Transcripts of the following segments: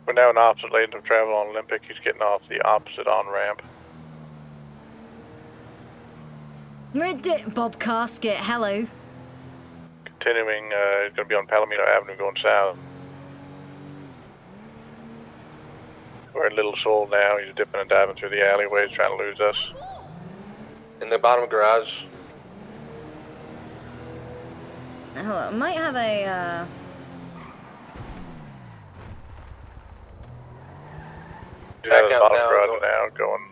We're now in opposite lanes of travel on Olympic. He's getting off the opposite on-ramp. Bob Casket, hello. Continuing, he's going to be on Palomino Avenue going south. We're in Little Seoul now. He's dipping and diving through the alleyways, trying to lose us. In the bottom garage. Hello, might have a, Back out bottom garage now, going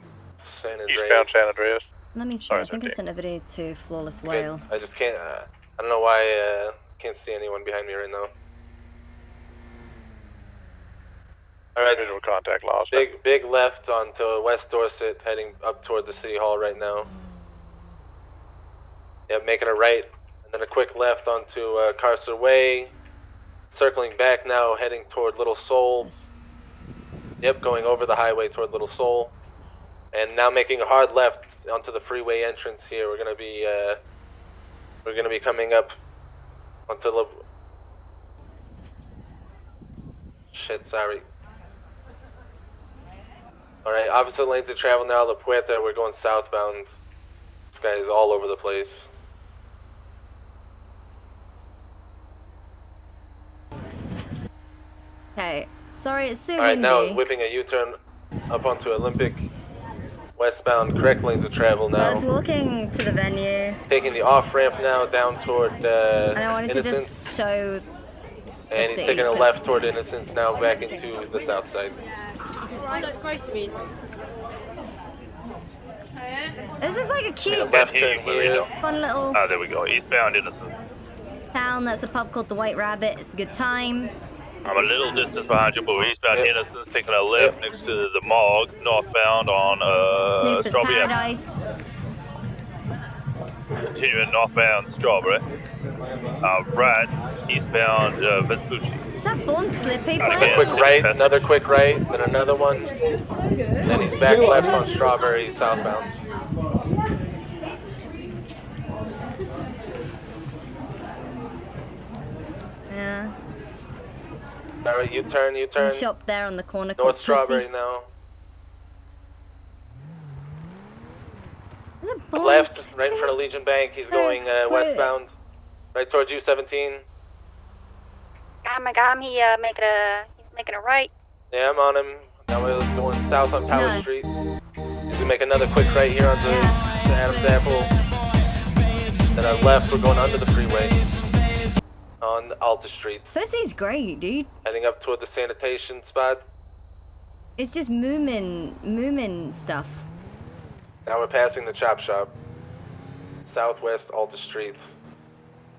eastbound San Andreas. Let me see, I think I sent a video to Flawless Whale. I just can't, I don't know why, can't see anyone behind me right now. Alright, visual contact lost. Big left onto West Dorset, heading up toward the City Hall right now. Yep, making a right, and then a quick left onto Carcer Way. Circling back now, heading toward Little Seoul. Yes. Yep, going over the highway toward Little Seoul. And now making a hard left onto the freeway entrance here. We're gonna be coming up onto the... Shit, sorry. Alright, opposite lanes of travel now, La Puerta, we're going southbound. This guy is all over the place. Okay, sorry, it's so Alright, windy. now whipping a U-turn up onto Olympic. Westbound, correct lanes of travel now. I was walking to the venue. Taking the off-ramp now down toward And I wanted Innocence. to just show And he's taking a left toward Innocence now back into the south side. Groceries. This is like a cute, Left turn here. fun little Ah, there we go. Eastbound Innocence. town that's a pub called the White Rabbit. It's a good time. I'm a little distance behind you, but we're eastbound Innocence, taking a left next to the Morgue, northbound on Snoopers Strawberry. Paradise. Continuing northbound Strawberry. Right, eastbound Vespucci. Is that Born Slippy Another playing? quick right, another quick right, then another one. Then he's back left on Strawberry, southbound. Yeah. Alright, U-turn. There's a shop there on the corner called North Strawberry Pussy. now. Is it Born Left, Slippy? right in front of Legion Bank. He's going wait. westbound. Right towards U-17. I got him. He's making a right. Yeah, I'm on him. Now we're going south on Power No. Street. He's gonna make another quick right here onto Adams Apple. Then our left, we're going under the freeway on Alta Street. Pussy's great, dude. Heading up toward the sanitation spot. It's just moomin stuff. Now we're passing the Chop Shop. Southwest Alta Street.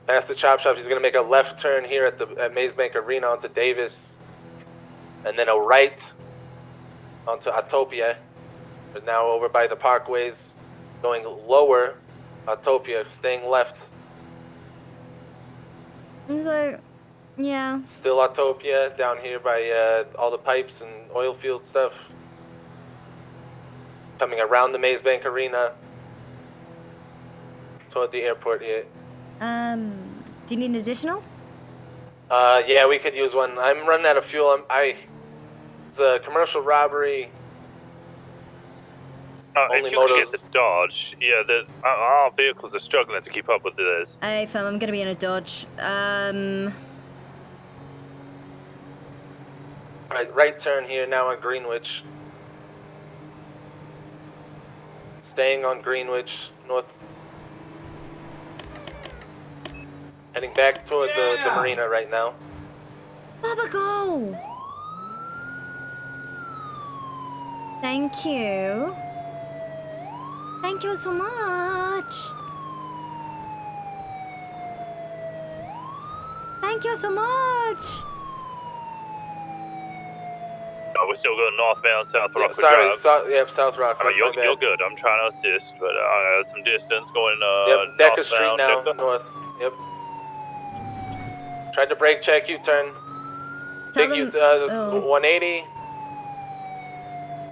Past the Chop Shop, he's gonna make a left turn here at Maze Bank Arena onto Davis. And then a right onto Autopia. But now over by the parkways, going lower, Autopia, staying left. So, yeah. Still Autopia, down here by all the pipes and oil field stuff. Coming around the Maze Bank Arena. Toward the airport here. Do you need an additional? Yeah, we could use one. I'm running out of fuel. It's a commercial robbery. If you could get the Dodge, yeah, our vehicles are struggling to keep up with this. Hey, fam, I'm gonna be in a Dodge. Right turn here now on Greenwich. Staying on Greenwich, north. Heading back toward the marina right now. Baba, go! Thank you. Thank you so much. Thank you so much. We're still going northbound South Yeah, Rockford sorry, Drive. South Rockford. You're good. I'm trying to assist, but I got some distance going Yep, Decker Street northbound. now, Decker. north. Yep. Tried to brake check, U-turn. Tell Big them, 180.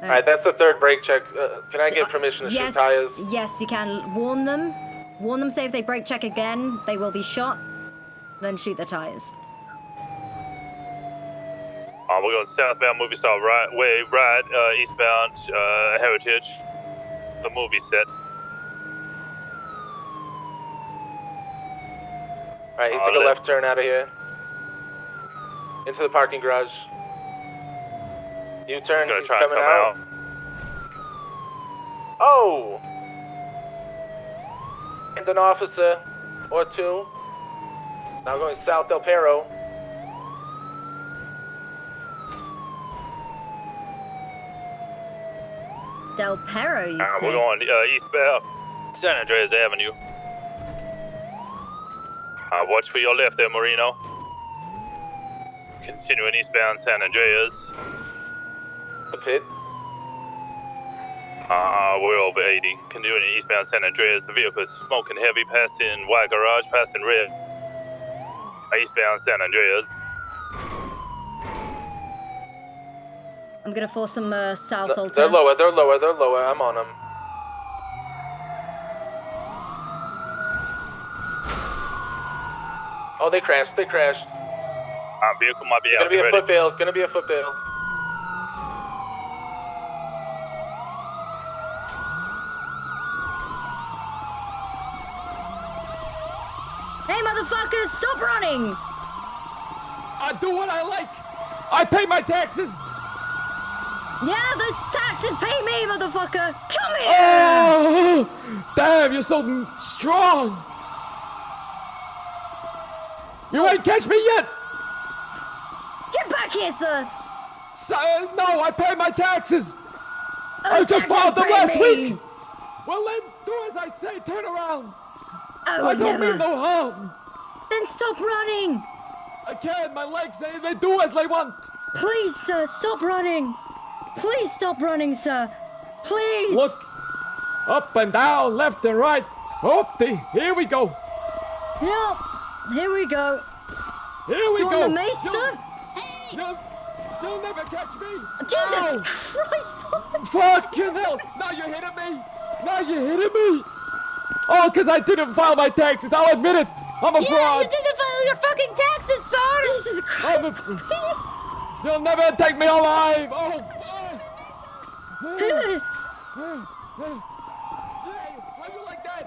Alright, that's the third brake check. Can I get permission to shoot tires? Yes, you can. Warn them. Warn them, say if they brake check again, they will be shot. Then shoot the tires. We're going southbound movie star right, eastbound Heritage. The movie set. Alright, he took a left turn out of here. Into the parking garage. U-turn, he's try coming to come out. Oh! And an officer or two. Now going south Del Perro. Del Perro, you say? We're going eastbound San Andreas Avenue. Watch for your left there, Marino. Continuing eastbound San Andreas. The pit. We're over 80. Continuing eastbound San Andreas. The vehicle is smoking heavy, passing white garage, passing red. Eastbound San Andreas. I'm gonna force some south alter. They're lower. I'm on them. Oh, they crashed. Vehicle might be out. Gonna be a foot bail. Hey, motherfuckers, stop running! I do what I like. I pay my taxes. Yeah, those taxes pay me, motherfucker! Come here! Oh, damn, you're so strong. You ain't catch me yet. Get back here, sir! No, I pay my taxes. I Those just taxes filed them pay last me. week. Well then, do as I say. Turn around. I I would don't never. mean no harm. Then stop running! I can't. My legs, they do as they want. Please, sir, stop running! Please stop running, sir! Please! Look, up and down, left and right. Here we go. Yep, here we go. Here we You go. on the mace, sir? You'll never catch me. Jesus Ow. Christ! Fucking hell! Now you're hitting me! Oh, because I didn't file my taxes. I'll admit it. I'm a fraud. You didn't file your fucking taxes, sir! Jesus Christ! You'll never take me alive. Oh, Puppy. how you like that?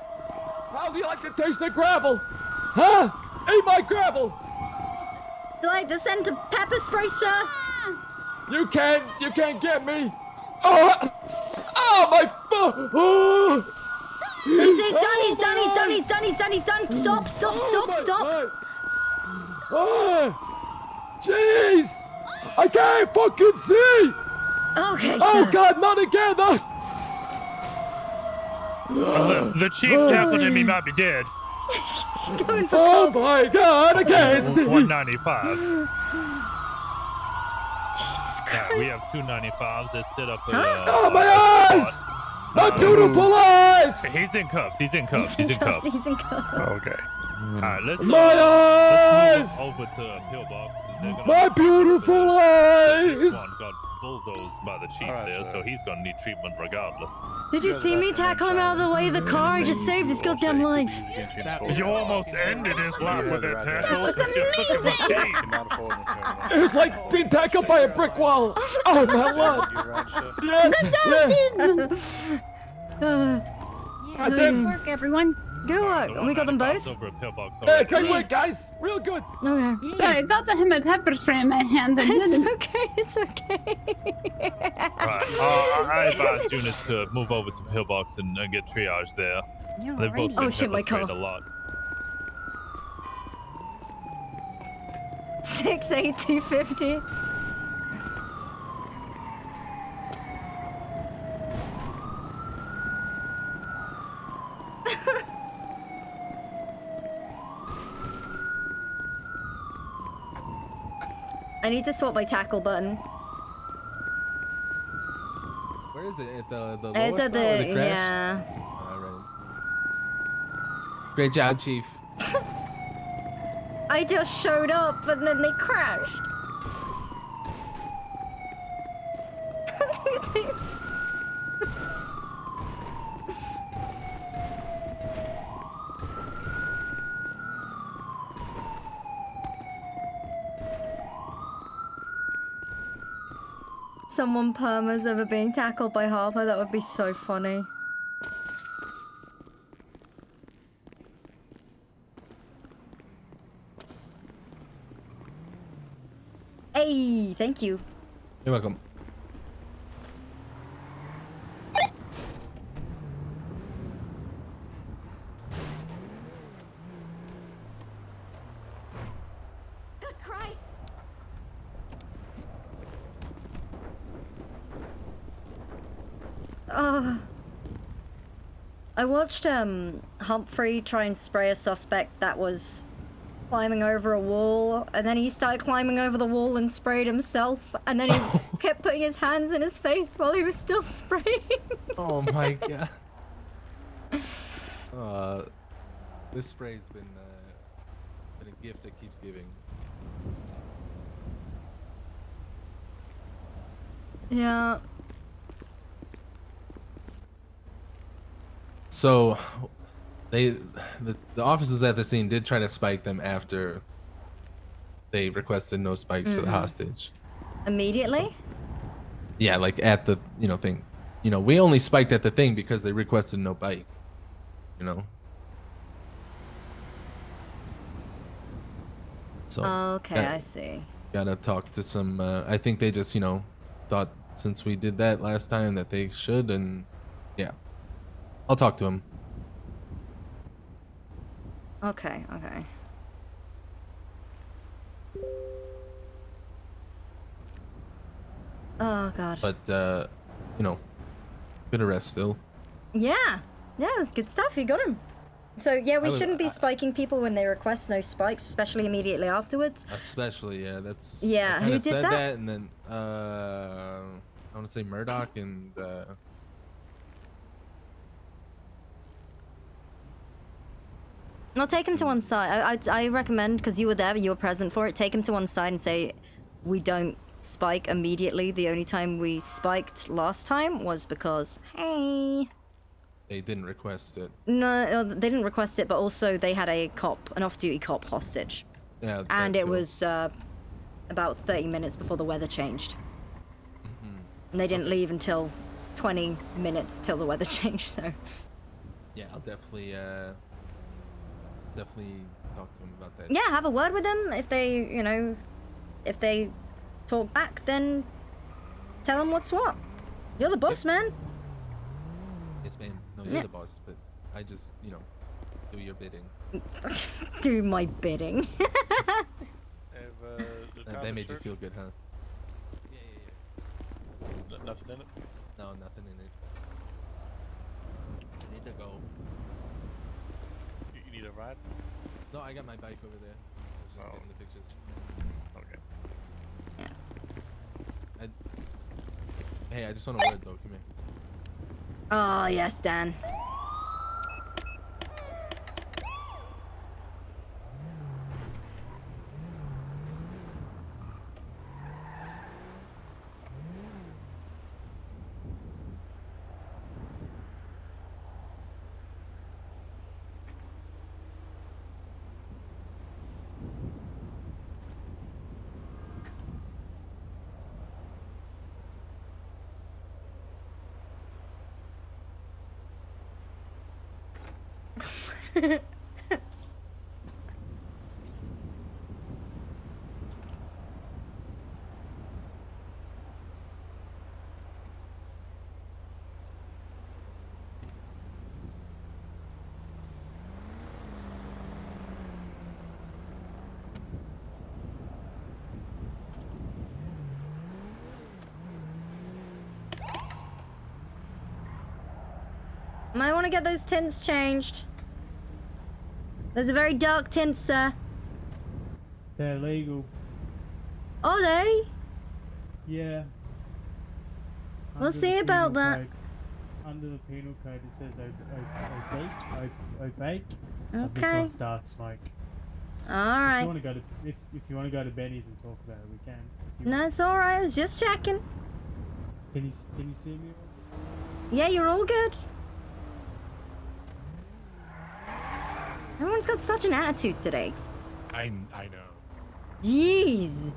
How do you like to taste the gravel? Huh? Eat my gravel. Like the scent of pepper spray, sir? You can't get me. Oh, my foot. Oh. He's done. Stop. Oh, jeez. I can't fucking see. Okay, Oh, sir. God, not again. The chief tackled him. He might be dead. Going for Oh, cops. my God, I can't see. 195. Jesus Yeah, Christ. we have 295s that set up. Oh, my eyes. My beautiful eyes. He's in cuffs. He's in cuffs. He's in cuffs. Okay. All right, let's My eyes. move over to Pillbox. My beautiful eyes. This one got bulldozed by the chief there, so he's gonna need treatment regardless. Did you see me tackle him out of the way of the car? I just saved his goddamn life. You almost ended his life with that tackle. It's just such a mistake. It was like being tackled by a brick wall. Oh, my Lord. Yes. Good work, everyone. Good work. We got them both? Over at Pillbox. Yeah, great work, guys. Real good. Okay. Sorry, I thought I had my pepper spray in my hand. It's okay. Right. I advise units to move over to Pillbox and get triage there. They've both been Oh, shit, my pepper sprayed car. a lot. 68250. I need to swap my tackle button. Where is it? At the It's lowest at spot where the they crashed? yeah. Alright. Great job, Chief. I just showed up and then they crashed. someone permas over being tackled by Harper. That would be so funny. Hey, thank you. You're welcome. Good Christ! I watched Humphrey try and spray a suspect that was climbing over a wall, and then he started climbing over the wall and sprayed himself, and then he kept putting his hands in his face while he was still spraying. Oh my god. This spray's been a gift that keeps giving. Yeah. So, the officers at the scene did try to spike them after they requested no spikes for the hostage. Immediately? Yeah, like at the thing. We only spiked at the thing because they requested no bike. So Okay, I see. gotta talk to some. I think they just thought since we did that last time that they should, and yeah, I'll talk to him. Okay, okay. Oh god. But good arrest still. Yeah, it was good stuff. You got him. So yeah, we shouldn't be spiking people when they request no spikes, especially immediately afterwards. Especially, yeah, that's. Yeah, I who kinda did said that? And then I want to say Murdoch and. No, take him to one side. I recommend, because you were there, you were present for it, take him to one side and say, we don't spike immediately. The only time we spiked last time was because, hey. They didn't request it. No, they didn't request it, but also they had an off-duty cop hostage. Yeah. And that it too. was about 30 minutes before the weather changed. And they didn't leave until 20 minutes till the weather changed, so. Yeah, I'll definitely talk to him about that. Yeah, have a word with them. If they, if they talk back, then tell them what's what. You're the boss, man. Yes, ma'am. No, you're the boss, but I just, do your bidding. Do my bidding. That made you feel good, huh? Yeah. Nothing in it? No, nothing in it. I need to go. You need a ride? No, I got my bike over there. I was just getting the pictures. Okay. Yeah. Hey, I just want a word though. Come here. Oh, yes, Dan. Might want to get those tints changed. Those are very dark tints, sir. They're legal. Are they? Yeah. We'll Under see the about penal that. code- Under the penal code, it says opaque. And this Okay. one starts smoke. All right. If you want to go to if you want to go to Benny's and talk about it, we can. If you No, want. it's all right. I was just checking. Can you see me? Yeah, you're all good. Everyone's got such an attitude today. I know. Jeez.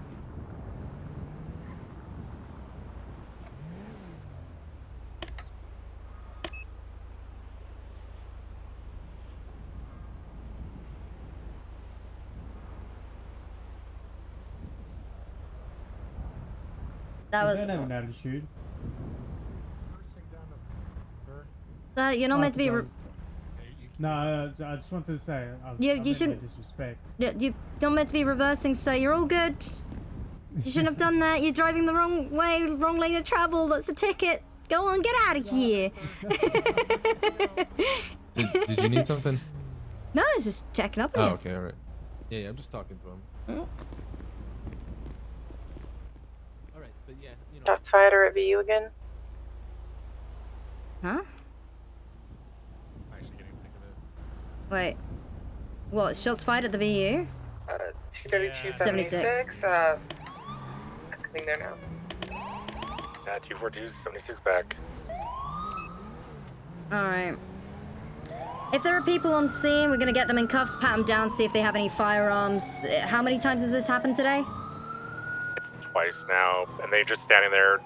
That You was. don't have an attitude. You're not meant to be. No, I just wanted to say. You shouldn't. Disrespect. You're not meant to be reversing, sir. You're all good. You shouldn't have done that. You're driving the wrong way, wrong lane of travel. That's a ticket. Go on, get out of here. Did you need something? No, I was just checking up on Oh, you. okay, all right. Yeah, I'm just talking to him. Oh. All right, but yeah, you know. Shots fired or review again? Huh? I'm actually getting sick of this. Wait. What? Shots fired at the VU? 232-76. I think they're now. 242, 76 back. Alright. If there are people on scene, we're gonna get them in cuffs, pat them down, see if they have any firearms. How many times has this happened today? Twice now, and they're just standing there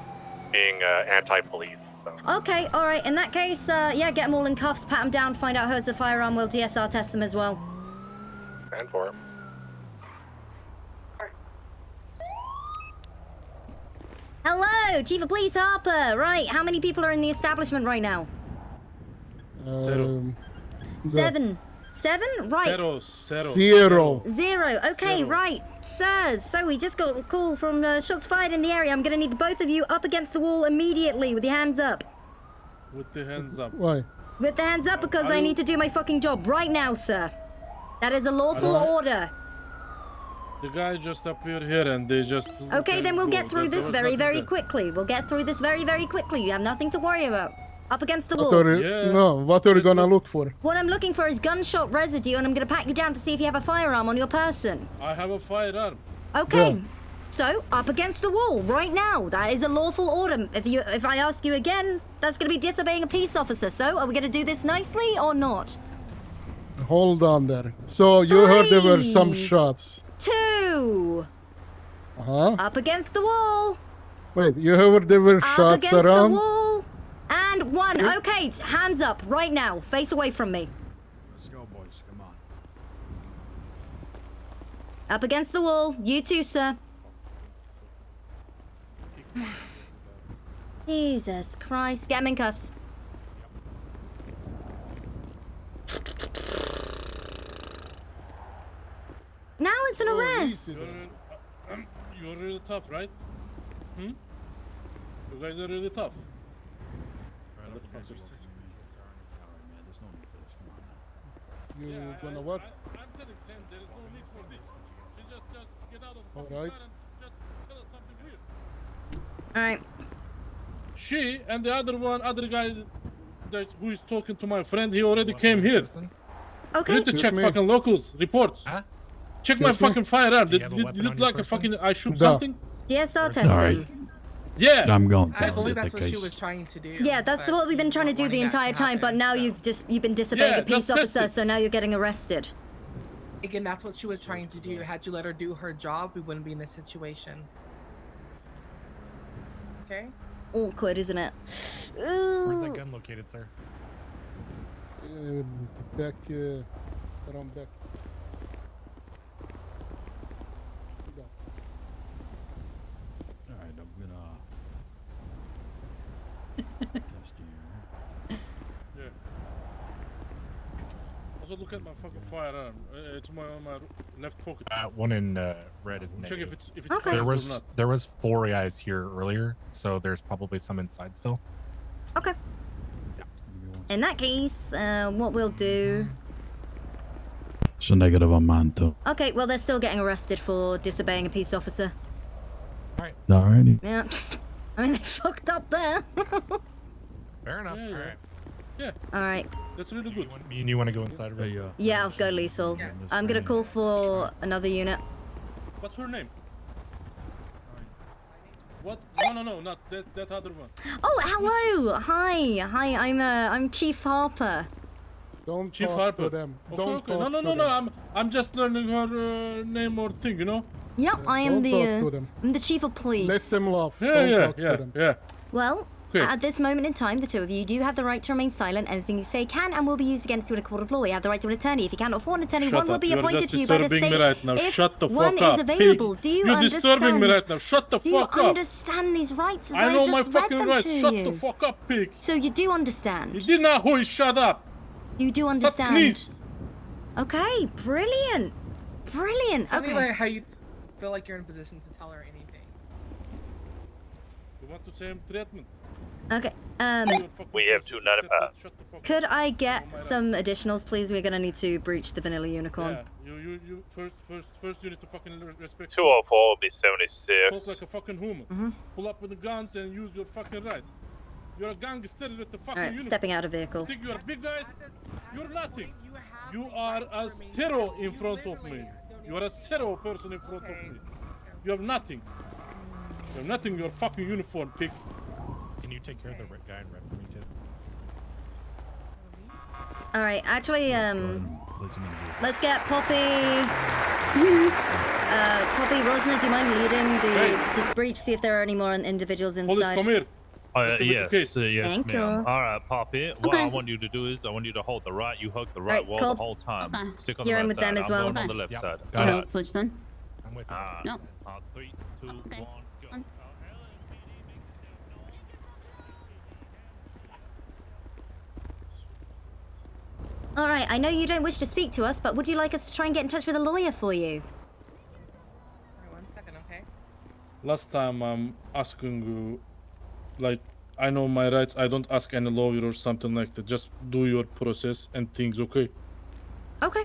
being anti-police. So. Okay, alright. In that case, yeah, get them all in cuffs, pat them down, find out who has a firearm. We'll DSR test them as well. And for him. Hello, Chief of Police Harper. Right, how many people are in the establishment right now? Seven. Seven? Right. Zero. Zero. Okay, right. Sirs, so we just got a call from shots fired in the area. I'm gonna need the both of you up against the wall immediately with your hands up. With the hands up. Why? With the hands up because I need to do my fucking job right now, sir. That is a lawful order. The guy just appeared here and they just... Okay, then we'll get through this very, very quickly. We'll get through this very, very quickly. You have nothing to worry about. Up against the wall. What are you gonna look for? What I'm looking for is gunshot residue, and I'm gonna pat you down to see if you have a firearm on your person. I have a firearm. Okay. Yeah. So, up against the wall, right now. That is a lawful order. If I ask you again, that's gonna be disobeying a peace officer. So, are we gonna do this nicely or not? Hold on there. So you heard there were some shots. 2. Up against the wall. Wait, you heard there were shots Up against around? the wall. And 1. Okay, hands up right now. Face away from me. Let's go, boys. Come on. Up against the wall. You too, sir. Jesus Christ. Get him in cuffs. Now it's an arrest. You're really tough, right? You guys are really tough. You gonna what? I'm telling Sam there is no need for this. She just get out of the All right. car and just tell us something weird. Alright. She and the other guy who is talking to my friend, he already came here. Okay. You need to check fucking locals reports. Huh? Check my fucking firearm. Do you Did have a it weapon look on your like a person? fucking I shoot No. something? DSR testing. All right. Yeah. I'm going I to believe get that's the what she case. was trying to do. Yeah, that's but what we've been trying to you do weren't the wanting that entire to time, but happen, now so. you've been disobeying Yeah, a peace just test officer, it. so now you're getting arrested. Again, that's what she was trying to do. Had you let her do her job, we wouldn't be in this situation. Okay? Awkward, isn't it? Where's that Ooh. gun located, sir? Back, around back. All right, I'm gonna test you. Yeah. Also look at my fucking firearm. It's on my left pocket. One in red is Check negative. if it's Okay. There firearm or was not. 4 guys here earlier, so there's probably some inside still. Okay. In that case, what we'll do... It's a negative on mine too. Okay, well, they're still getting arrested for disobeying a peace officer. Alrighty. Yeah. I mean, they fucked up there. Fair enough. Yeah, yeah. All right. Yeah, Alright. that's really good. You want to go inside of it? Yeah, I'll go lethal. I'm gonna call for another unit. What's her name? What? No, not that other one. Oh, hello! Hi, I'm Chief Harper. Don't Chief talk Harper. to them. Okay, Don't okay. talk No, to them. I'm just learning her name or thing, you know? Yep, I am Don't talk to the them. I'm the Chief of Police. Let them laugh. Yeah, Don't yeah, talk to yeah, them. yeah. Well, At this moment in time, the two of you do have the right to remain silent. Anything you say can and will be used against you in a court of law. You have the right to an attorney. If you cannot afford an attorney, one will be appointed to you by the state. Me right now. If Shut the one fuck up, is available, pig. do you You're understand? disturbing me right now. Shut the Do fuck you up. understand these rights as I know just my read fucking them rights. to Shut you? the fuck up, pig. So you do understand? You did not who is shut up. You do understand? Please. Okay, brilliant. Brilliant. Funny Okay. like how you feel like you're in a position to tell her anything. You want the same treatment? Okay. We have 295. Could I get some additionals, please? We're gonna need to breach the vanilla unicorn. Yeah, you first you need to fucking respect. 204 will be 76. Talk like a fucking human. Pull up with the guns and use your fucking rights. You're a gangster with the fucking Alright, uniform. stepping out of vehicle. You think you're big guys? You're nothing. You are a zero in front of me. You are a zero person in front of me. You have nothing. You have nothing. Your fucking uniform, pig. Can you take care of the guy in red for me too? Alright, actually, let's get Poppy. Poppy, Rosna, do you mind leading this breach? See if there are any more individuals inside. Police, come here. Yes, yes, Thank ma'am. you. All right, Poppy. What I want you to do is I want you to hold the right. You hug the right Right, wall cool. the whole time. Okay. Stick on You're the in right with them side. as well. I'm going on the Okay. left side. Okay, let's switch then. I'm with you. No. 3, 2, 1, Okay. go. Alright, I know you don't wish to speak to us, but would you like us to try and get in touch with a lawyer for you? Alright, 1 second, okay? Last time I'm asking you, like, I know my rights. I don't ask any lawyer or something like that. Just do your process and things okay. Okay.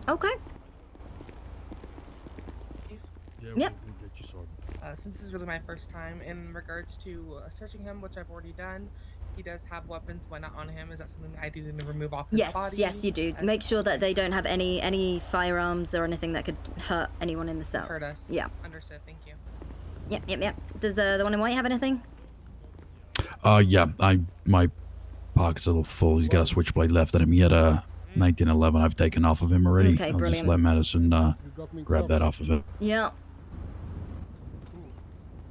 Okay. Yeah, Yep. we'll get you sorted. Since this is really my first time in regards to searching him, which I've already done, he does have weapons. Why not on him? Is that something that I need to remove off his body? Yes, you do. Make sure that they don't have any firearms or anything that could hurt anyone in the cells. Hurt us. Yeah. Understood. Thank you. Yep. Does the one in white have anything? Yeah, my pocket's a little full. He's got a switchblade left in him. He had a 1911. I've taken off of him already. Okay, I'll just brilliant. let Madison grab that off of him. Yeah.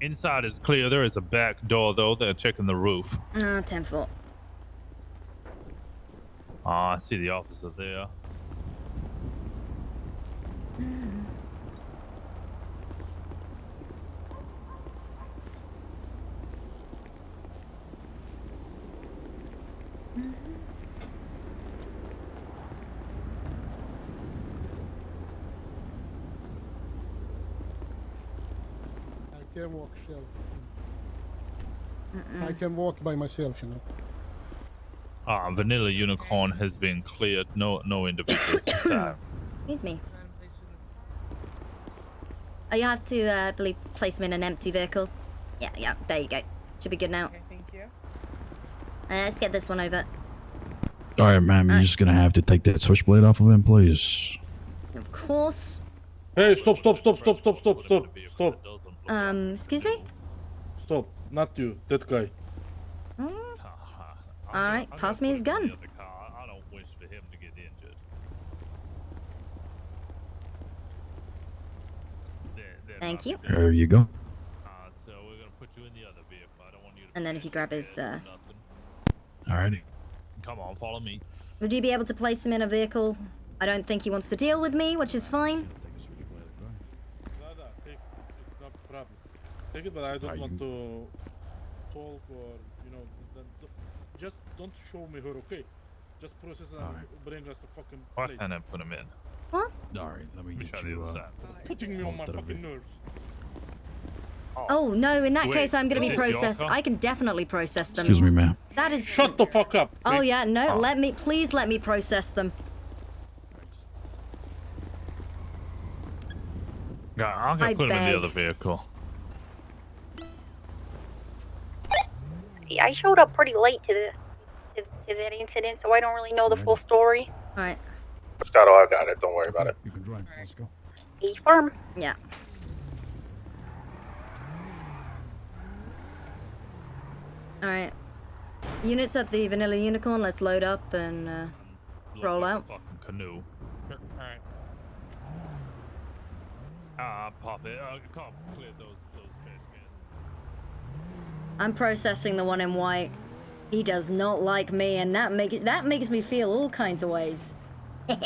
Inside is clear. There is a back door, though. They're checking the roof. 10-4. I see the officer there. I can walk self. I can walk by myself, you know. Vanilla Unicorn has been cleared. No individuals inside. Excuse me. Oh, you have to, I believe, place him in an empty vehicle. Yeah, there you go. Should be good now. Okay, thank you. Let's get this one over. All right, ma'am. You're just gonna have to take that switchblade off of him, please. Of course. Hey, stop. Excuse me? Stop. Not you. That guy. Alright, pass me his gun. I don't wish for him to get injured. Thank you. There you go. So we're gonna put you in the other vehicle. I don't want you to. And then if you grab his, Alrighty. Come on, follow me. would you be able to place him in a vehicle? I don't think he wants to deal with me, which is fine. Take it. It's not a problem. Take it, but I don't want to talk or, you know, just don't show me her, okay? Just process and bring us to fucking Why place. can't I put him in? What? All right, let me get try the you. other side. Putting me on my fucking nerves. Oh, no, in that Wait, case, I'm gonna is be this your processed. car? I can definitely process them. Excuse me, ma'am. That is. Shut the fuck up. Oh, yeah, no, please let me process them. Yeah, I'm gonna I put him in beg. the other vehicle. See, I showed up pretty late to that incident, so I don't really know the full story. Alright. Scotto, I got it. Don't worry about it. You can drive. Let's go. Stay firm. Yeah. Alright. Units at the Vanilla Unicorn, let's load up and roll Like a out. fucking canoe. Alright. Pop it. Come clear those trash cans. I'm processing the one in white. He does not like me, and that makes me feel all kinds of ways. 9.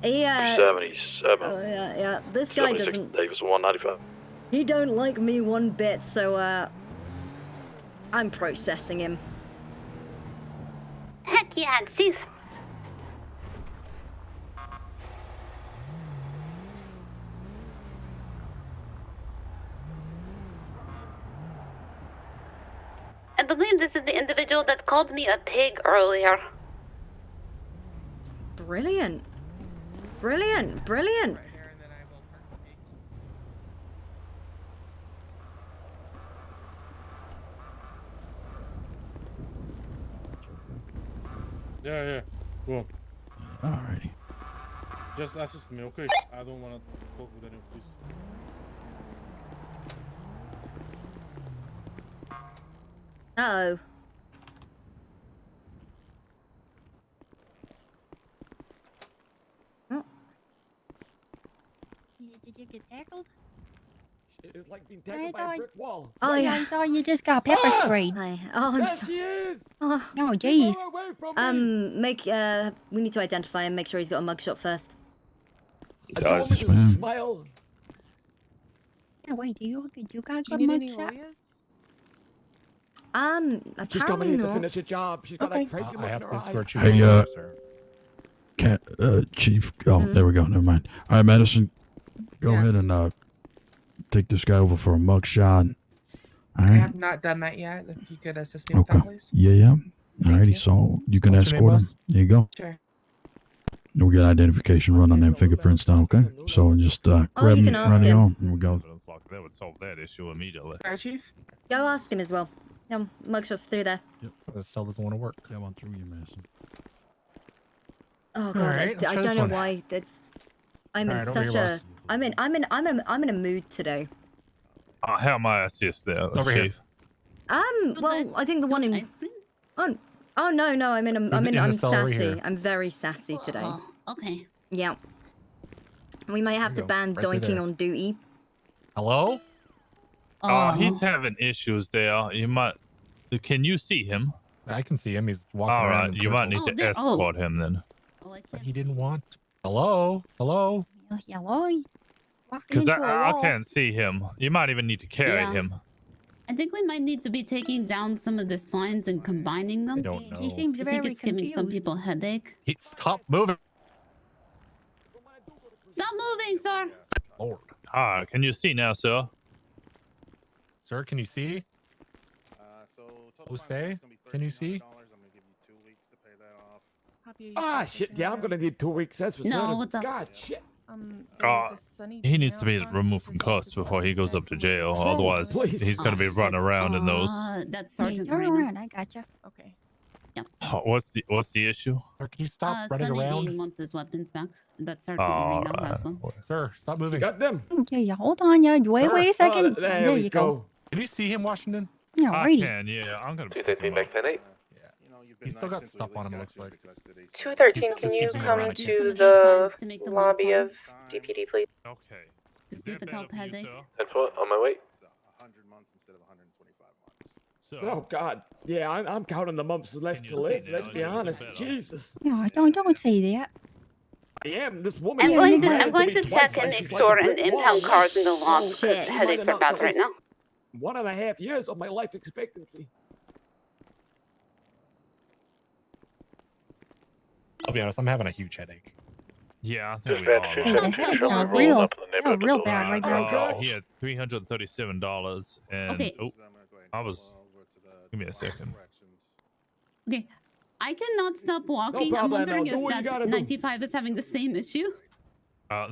Yeah. 77. Oh yeah. This guy 76 doesn't. Davis 195. He don't like me one bit, so I'm processing him. Heck yeah, Chief. I believe this is the individual that called me a pig earlier. Brilliant. Yeah. Go on. Alrighty. Just assist me, okay? I don't want to talk with any of this. Uh-oh. Oh. Did you get tackled? It's like being tackled by a brick wall. Oh yeah. I thought you just got pepper sprayed. Hi. Oh, I'm There sorry. she is! Oh, jeez. Get away from me! we need to identify him. Make sure he's got a mugshot first. He does. Yes, ma'am. Smile. Yeah, wait, you got a Do you good need any mugshot? lawyers? She's coming in to no. finish her job. She's got that crazy I look have in to her escort eyes. you, Hey, sir. Chief. Oh, there we go. Never mind. All right, Madison, go ahead and take this guy over for a mugshot. All I right. have not done that yet. If you could assist me with that, please. Yeah. Alrighty, so you can What's your escort name, him. boss? There you go. Sure. We'll get identification run on them fingerprints down, okay? So just grab you him, can ask run him. on, and we'll go. That would solve that issue immediately. Sorry, Chief. Go ask him as well. Mugshot's through there. The cell doesn't want to work. Come on through you, Madison. Oh god, Alright, I let's try don't this know one. why that I'm in Alright, over such here, a boss. I'm in a mood today. How am I assist there, Over here. Chief? Well, I think the one in Ice cream? oh no, I'm the cell over sassy. here. I'm very sassy today. Oh, okay. Yeah. We may have to go. ban Right through doinking there. on duty. Hello? He's having issues there. You might. Can you see him? I can see him. He's walking All around. right, in you might need circles. to escort him then. But he didn't want. Hello? Hello? Hello? Because I can't see him. You might even need to carry Yeah. him. I think we might need to be taking down some of the signs and combining them. I don't know. He seems I very think it's giving some confused. people a headache. Stop moving. Stop moving, sir! Lord. Can you see now, sir? Sir, can you see? Jose, can you see? Shit, yeah, I'm gonna need 2 weeks. That's for No, certain. what's up? God, shit. He needs to be removed from custody before he goes up to jail. Otherwise, please. he's going to be running around in those. That's Hey, Sergeant turn Marina. around, I gotcha. Okay. What's the issue? Sir, can you stop running Sonny around? Dean wants his weapons back. That's Sergeant All Marina right. has them. Sir, stop moving. Got them. Okay, yeah, hold on, yeah. Wait a second. There we you go. Can you see him, Washington? Yeah, I righty. can, yeah. I'm going to. 213 back 10-8. He's still got stuff on him, it looks like. 213, can you keep come moving. to the To make the lobby website. of DPD, please? Okay. To Is see if that it better help for you, headache. sir? 10 foot on my way. So, Oh God, yeah, I'm counting the months left you to see live. now? Let's Is be it honest. better? Jesus, No, don't say that. I am. This woman. I'm Yeah, going you to got I'm it. going to check and make sure and impound cars in the lot. Shit. Headaches are bad right now. 1.5 years of my life expectancy. I'll be honest, I'm having a huge headache. yeah, I think we Dispatch, all Hey, shoot are. the that headaches truck are rolling real, up in the neighborhood of the real building. bad right now. He had $337, and Okay. I was. Give me a second. Okay. I cannot stop walking. I'm problem, wondering do if what you gotta that do. 95 is having the same issue.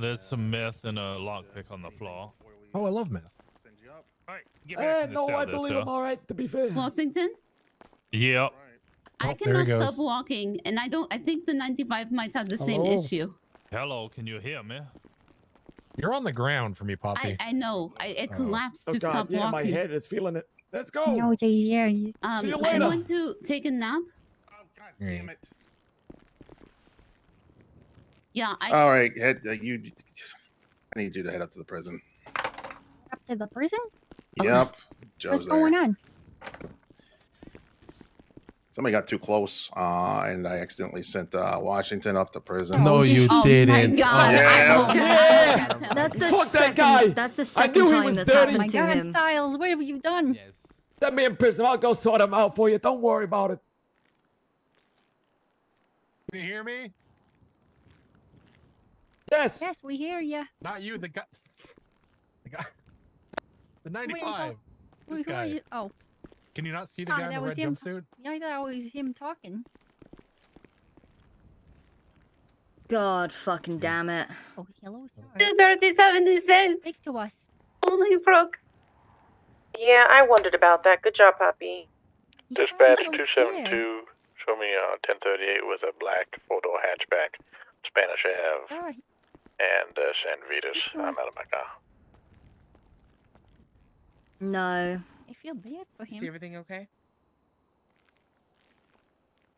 There's some meth and a lockpick on the floor. Oh, I love meth. All right, get back in the No, cell I there, believe sir. I'm all right. To be fair. Washington, Yep. I Oh, there he cannot stop goes. walking, and I think the 95 might have the same Hello? issue. Hello, can you hear me? You're on the ground for me, Poppy. I know. It Oh. collapsed Oh to God, stop yeah, my walking. head is feeling it. Let's go. No, geez, yeah. See you I'm later. going to take a nap. Damn it. Yeah, All right, you. I need you to head up to the prison. Up to the prison? Yep. Joe's What's going on? Somebody got too close, and I accidentally sent Washington up to prison. No, you didn't. God. Yeah. That's the Fuck that second. guy. That's the I knew second he time was this dirty. happened My to God, him. Styles, what have you done? Yes. Send me in prison. I'll go sort him out for you. Don't worry about it. Can you hear me? Yes. Yes, we hear you. Not you, the guy. The guy. The 95. This Who are guy. you? Oh. Can you not see the Ah, guy in that the was red him. jumpsuit? Yeah, I thought it was him talking. God fucking damn it. Oh, hello, sorry. 237 says. Speak to us. Only broke. Yeah, I wondered about that. Good job, Poppy. Dispatch 272, show me 1038 with a black four-door hatchback, Spanish Ave, and San Vitas. I'm out of my car. No. I feel bad for him. See everything okay?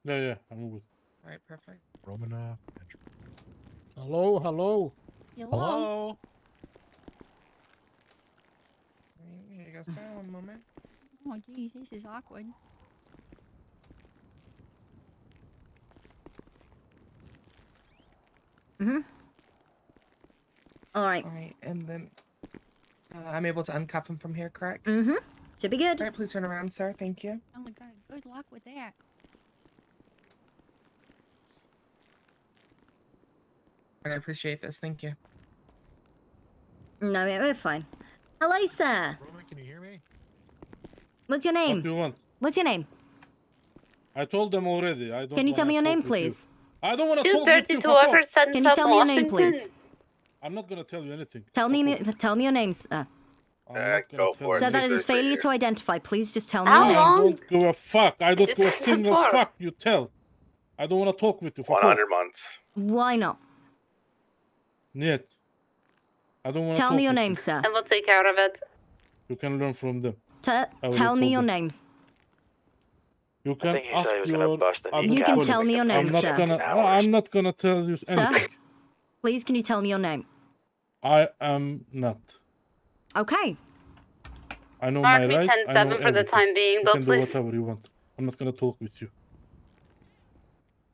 Yeah, I'm good. All right, perfect. Romanov. Hello, hello. Hello. Here you go, sir. One moment. Oh, geez, this is awkward. All right. All right, and then I'm able to uncuff him from here, correct? Should be good. All right, please turn around, sir. Thank you. Oh my God, good luck with that. I appreciate this. Thank you. No, we're fine. Hello, sir. Roman, can you hear me? What's your What name? do you want? What's your name? I told them already. I don't. Can you tell me your wanna name, talk with you. please? I don't want to talk with you. 232 Fuck off. Everson. Can you tell me your name, please? I'm not gonna tell you anything. Tell me your name, sir. Go for Sir, that is failure to identify. Please just tell me How your name. long? I don't give a fuck. I don't give a Just single for- fuck. You tell. I don't want to talk with you. Fuck 100 off. months. Why not? Niet. I don't want to Tell talk me your with name, you. sir. And we'll take care of it. You can learn from them. Tell will me tell your them. names. You can think he ask said he was gonna your. bust a I'm You not can gonna- tell me your name, I'm not sir. gonna. I'm not gonna tell you Sir? anything. Please, can you tell me your name? I am not. Okay. I know Mark my me rights. I know 10-7 for the everything. time being, You though, can do please. whatever you want. I'm not gonna talk with you.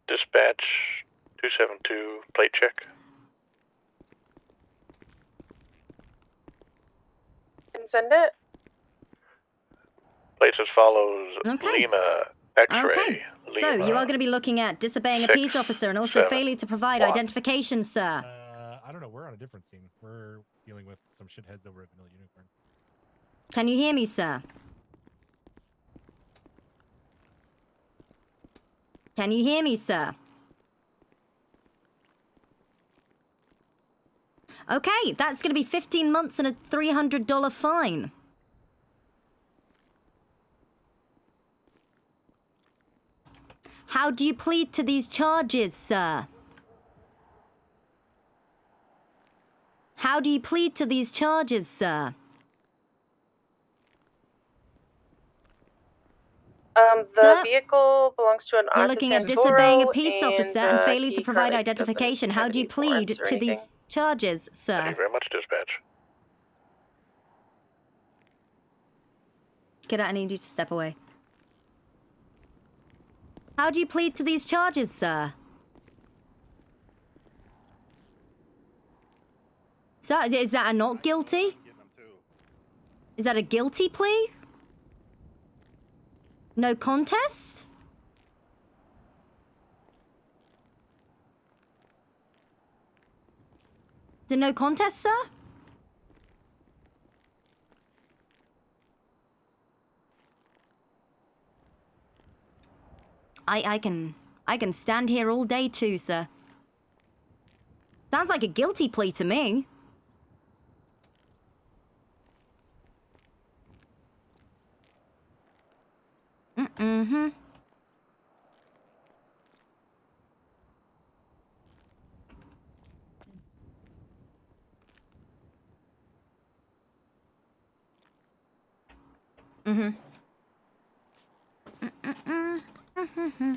Dispatch 272, plate check. Can send it. Plates as follows. Okay. Lima, X-ray. Okay. So Lima. you are going to be looking at disobeying a 6, peace officer and also 7, failure to provide 1. identification, sir. I don't know. We're on a different scene. We're dealing with some shitheads over at Vanilla Unicorn. Can you hear me, sir? Can you hear me, sir? Okay, that's going to be 15 months and a $300 fine. How do you plead to these charges, sir? How do you plead to these charges, sir? The Sir? vehicle belongs to an You're looking at disobeying a peace officer and failure to provide identification. How do you plead to these charges, Thank sir? you very much, dispatch. Kiddo, I need you to step away. How do you plead to these charges, sir? Sir, is that a not guilty? Is that a guilty plea? No contest? Is it no contest, sir? I can stand here all day too, sir. Sounds like a guilty plea to me. Mm-hmm. Mm-hmm. Mm-hmm.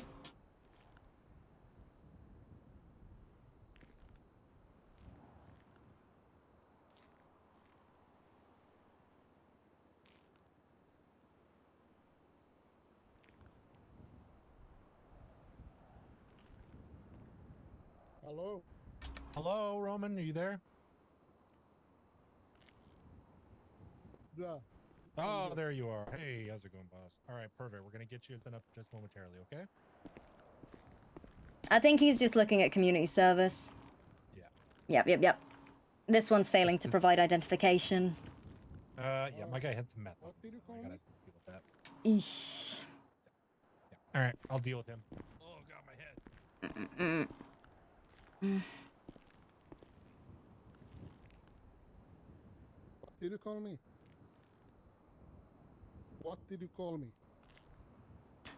Hello? Hello, Roman, are you there? Yeah. Oh, there you are. Hey, how's it going, boss? All right, perfect. We're going to get you set up just momentarily, okay? I think he's just looking at community service. Yeah. Yep. This one's failing to provide identification. Yeah, my guy had some meth. What did you call me? I gotta deal with that. Eesh. All right, I'll deal with him. Oh, God, my head. What did you call me? What did you call me?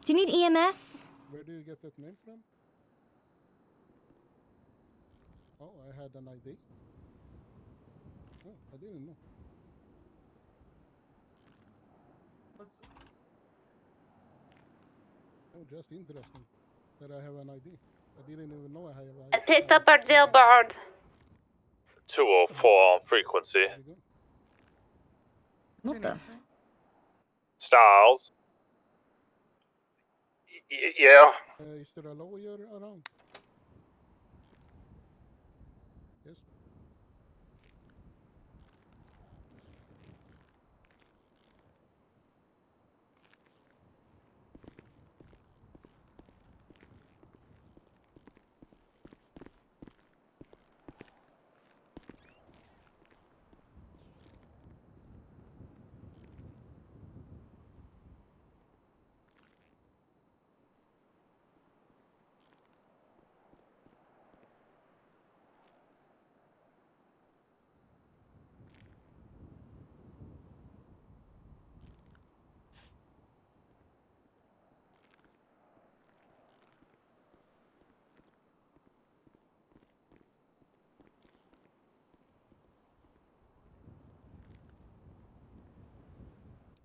Do you need EMS? Where do you get that name from? Oh, I had an ID. Oh, I didn't know. Oh, just interesting that I have an ID. I didn't even know I have an ID. Picked up our billboard. 204 on frequency. What the? Styles. Yeah. Is there a lawyer around? Yes.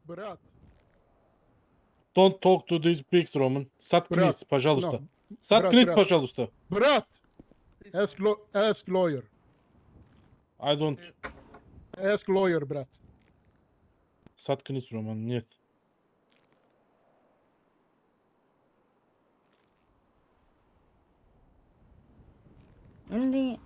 Брат. Don't talk to these pigs, Roman. Заткнись, пожалуйста. No. Заткнись, Брат. пожалуйста. Брат! Ask lawyer. I don't. Ask lawyer, брат. Заткнись, Роман, нет. In the...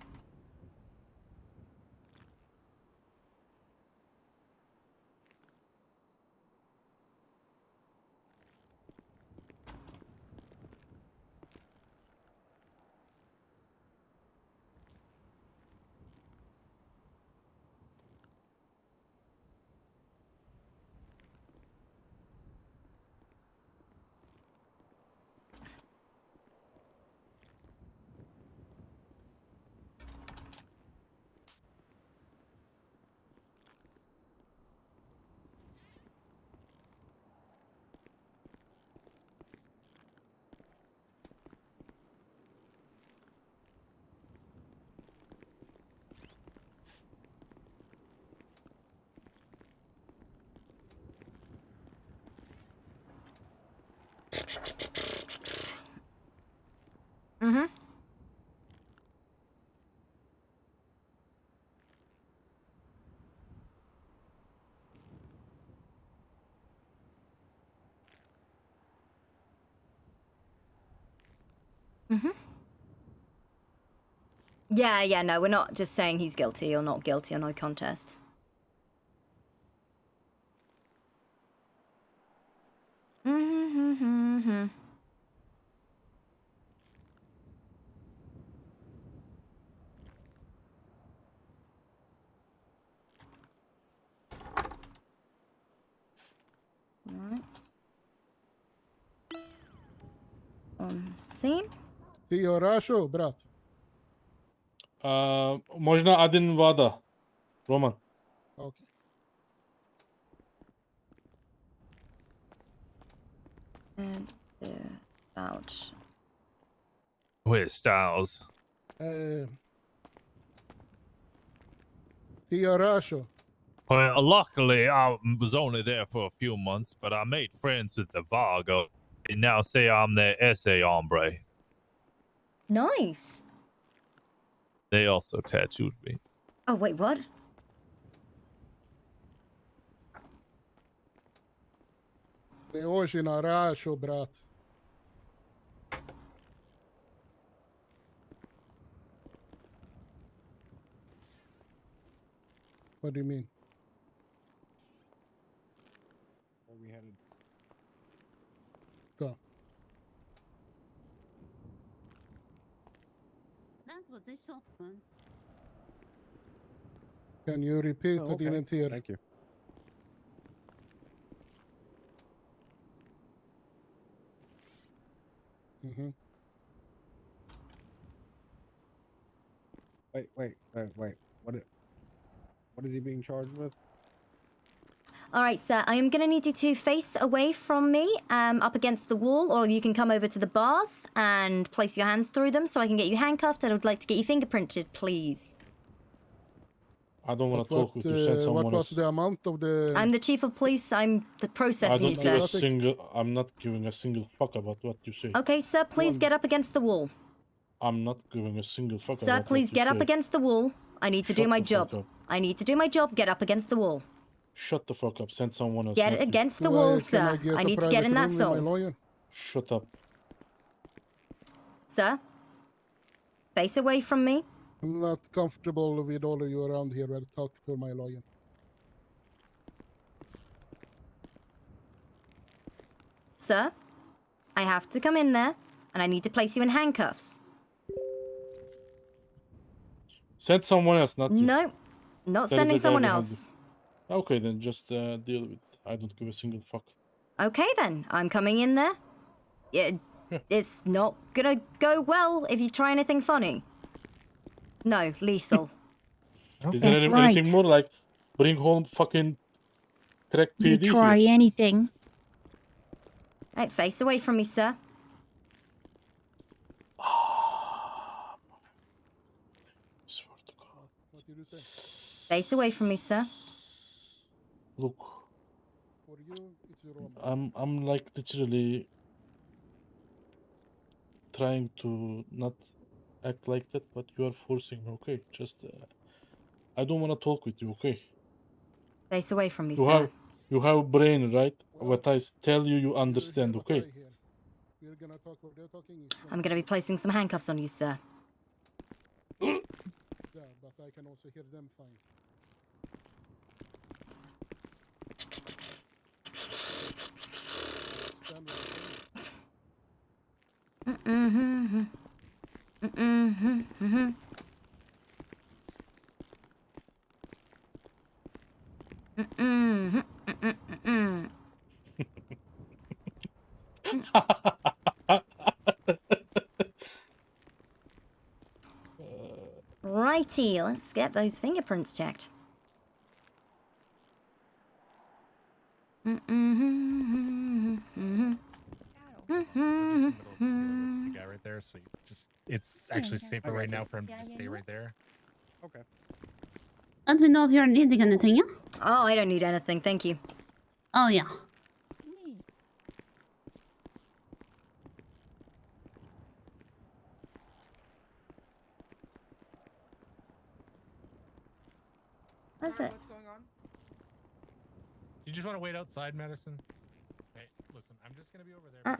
Mm-hmm. Mm-hmm. Yeah, no, we're not just saying he's guilty or not guilty or no contest. Mm-hmm. Alright. Scene. Ти хорошо, брат. Можно один вода, Роман. Okay. And the vouch. Where's Styles? Ти хорошо. Well, luckily, I was only there for a few months, but I made friends with the Vargo. They now say I'm their essay hombre. Nice. They also tattooed me. Oh, wait, what? Ти очень хорошо, брат. What do you mean? Where we headed? Go. That was a shotgun. Can you repeat? Oh, I okay. didn't hear. Thank you. Mm-hmm. Wait. What is he being charged with? All right, sir. I am going to need you to face away from me, up against the wall, or you can come over to the bars and place your hands through them so I can get you handcuffed. I would like to get you fingerprinted, please. I don't want to What, talk with you. Send someone what was else. the amount of the... I'm the chief of police. I'm processing you, sir. I'm not giving a single fuck about what you say. Okay, sir. Please get up against the wall. I'm not giving a single fuck Sir, about please what you get up say. against the wall. I need to do Shut my the fuck job. up. I need to do my job. Get up against the wall. Shut the fuck up. Send someone else. Get not you. against the wall, sir. I need to get in that zone. Shut up. Sir, face away from me. I'm not comfortable with all of you around here. I'll talk to my lawyer. Sir, I have to come in there, and I need to place you in handcuffs. Send someone else, not you. No, not There is sending a guy someone behind else. you. Okay, then just deal with it. I don't give a single fuck. Okay then, I'm coming in there. It's not gonna go well if you try anything funny. No, lethal. Is there anything more like bring home fucking crack You PD try here? anything. Right, face away from me, sir. Swear to God. What did you say? Face away from me, sir. Look, For you, it's your own. I'm like literally trying to not act like that, but you are forcing me. Okay, just I don't want to talk with you. Okay. Face away from me, You sir. have brain, right? What I tell you, you understand. Okay. We're gonna talk. They're talking. I'm gonna be placing some handcuffs on you, sir. Yeah, but I can also hear them fine. Stand Righty, let's get those fingerprints checked. The guy right there, so you just it's actually safer right now for him to just stay right there. Okay. Let me know if you're needing anything, yeah? Oh, I don't need anything, thank you. Oh, yeah. What's it? What's going on? You just want to wait outside, Madison? Hey, listen, I'm just gonna be over there.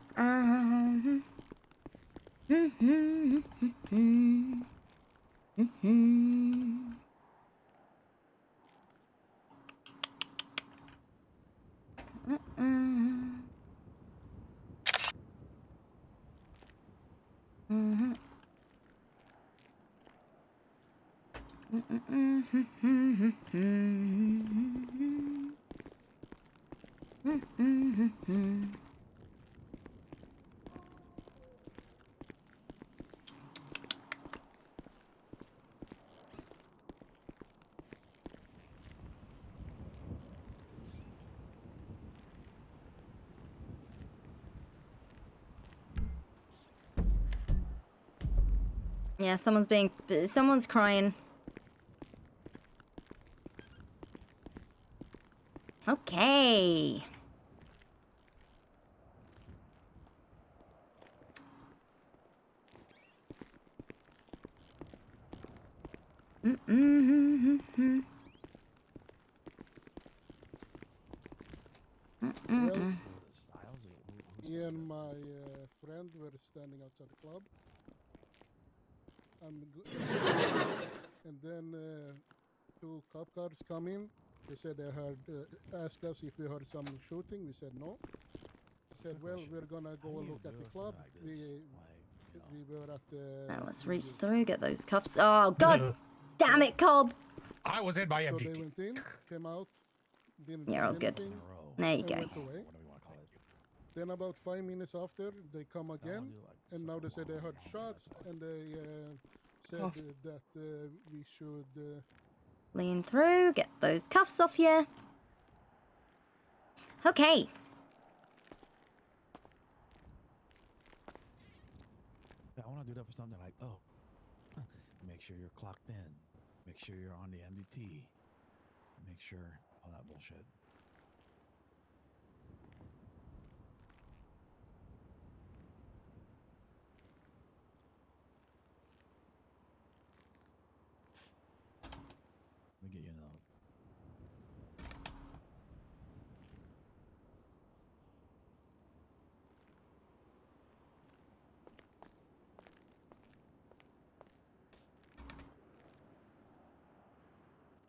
Yeah, someone's crying. Okay. Well, me and my friend were standing outside the club. And then 2 cop cars come in. They said they heard, asked us if we heard some shooting. We said no. They said, well, we're gonna go look at the club. We were at the. Now let's reach through, get those cuffs. Oh, God damn it, Cobb. I was in my So MDT. they went in, came out, didn't You're do all good. anything, There you and go. went away. Then about 5 minutes after, they come again, and now they say they heard shots, and they said that we should. Lean through, get those cuffs off you. Okay. I want to do that for something like, oh, make sure you're clocked in. Make sure you're on the MDT. Make sure all that bullshit. Let me get you a note.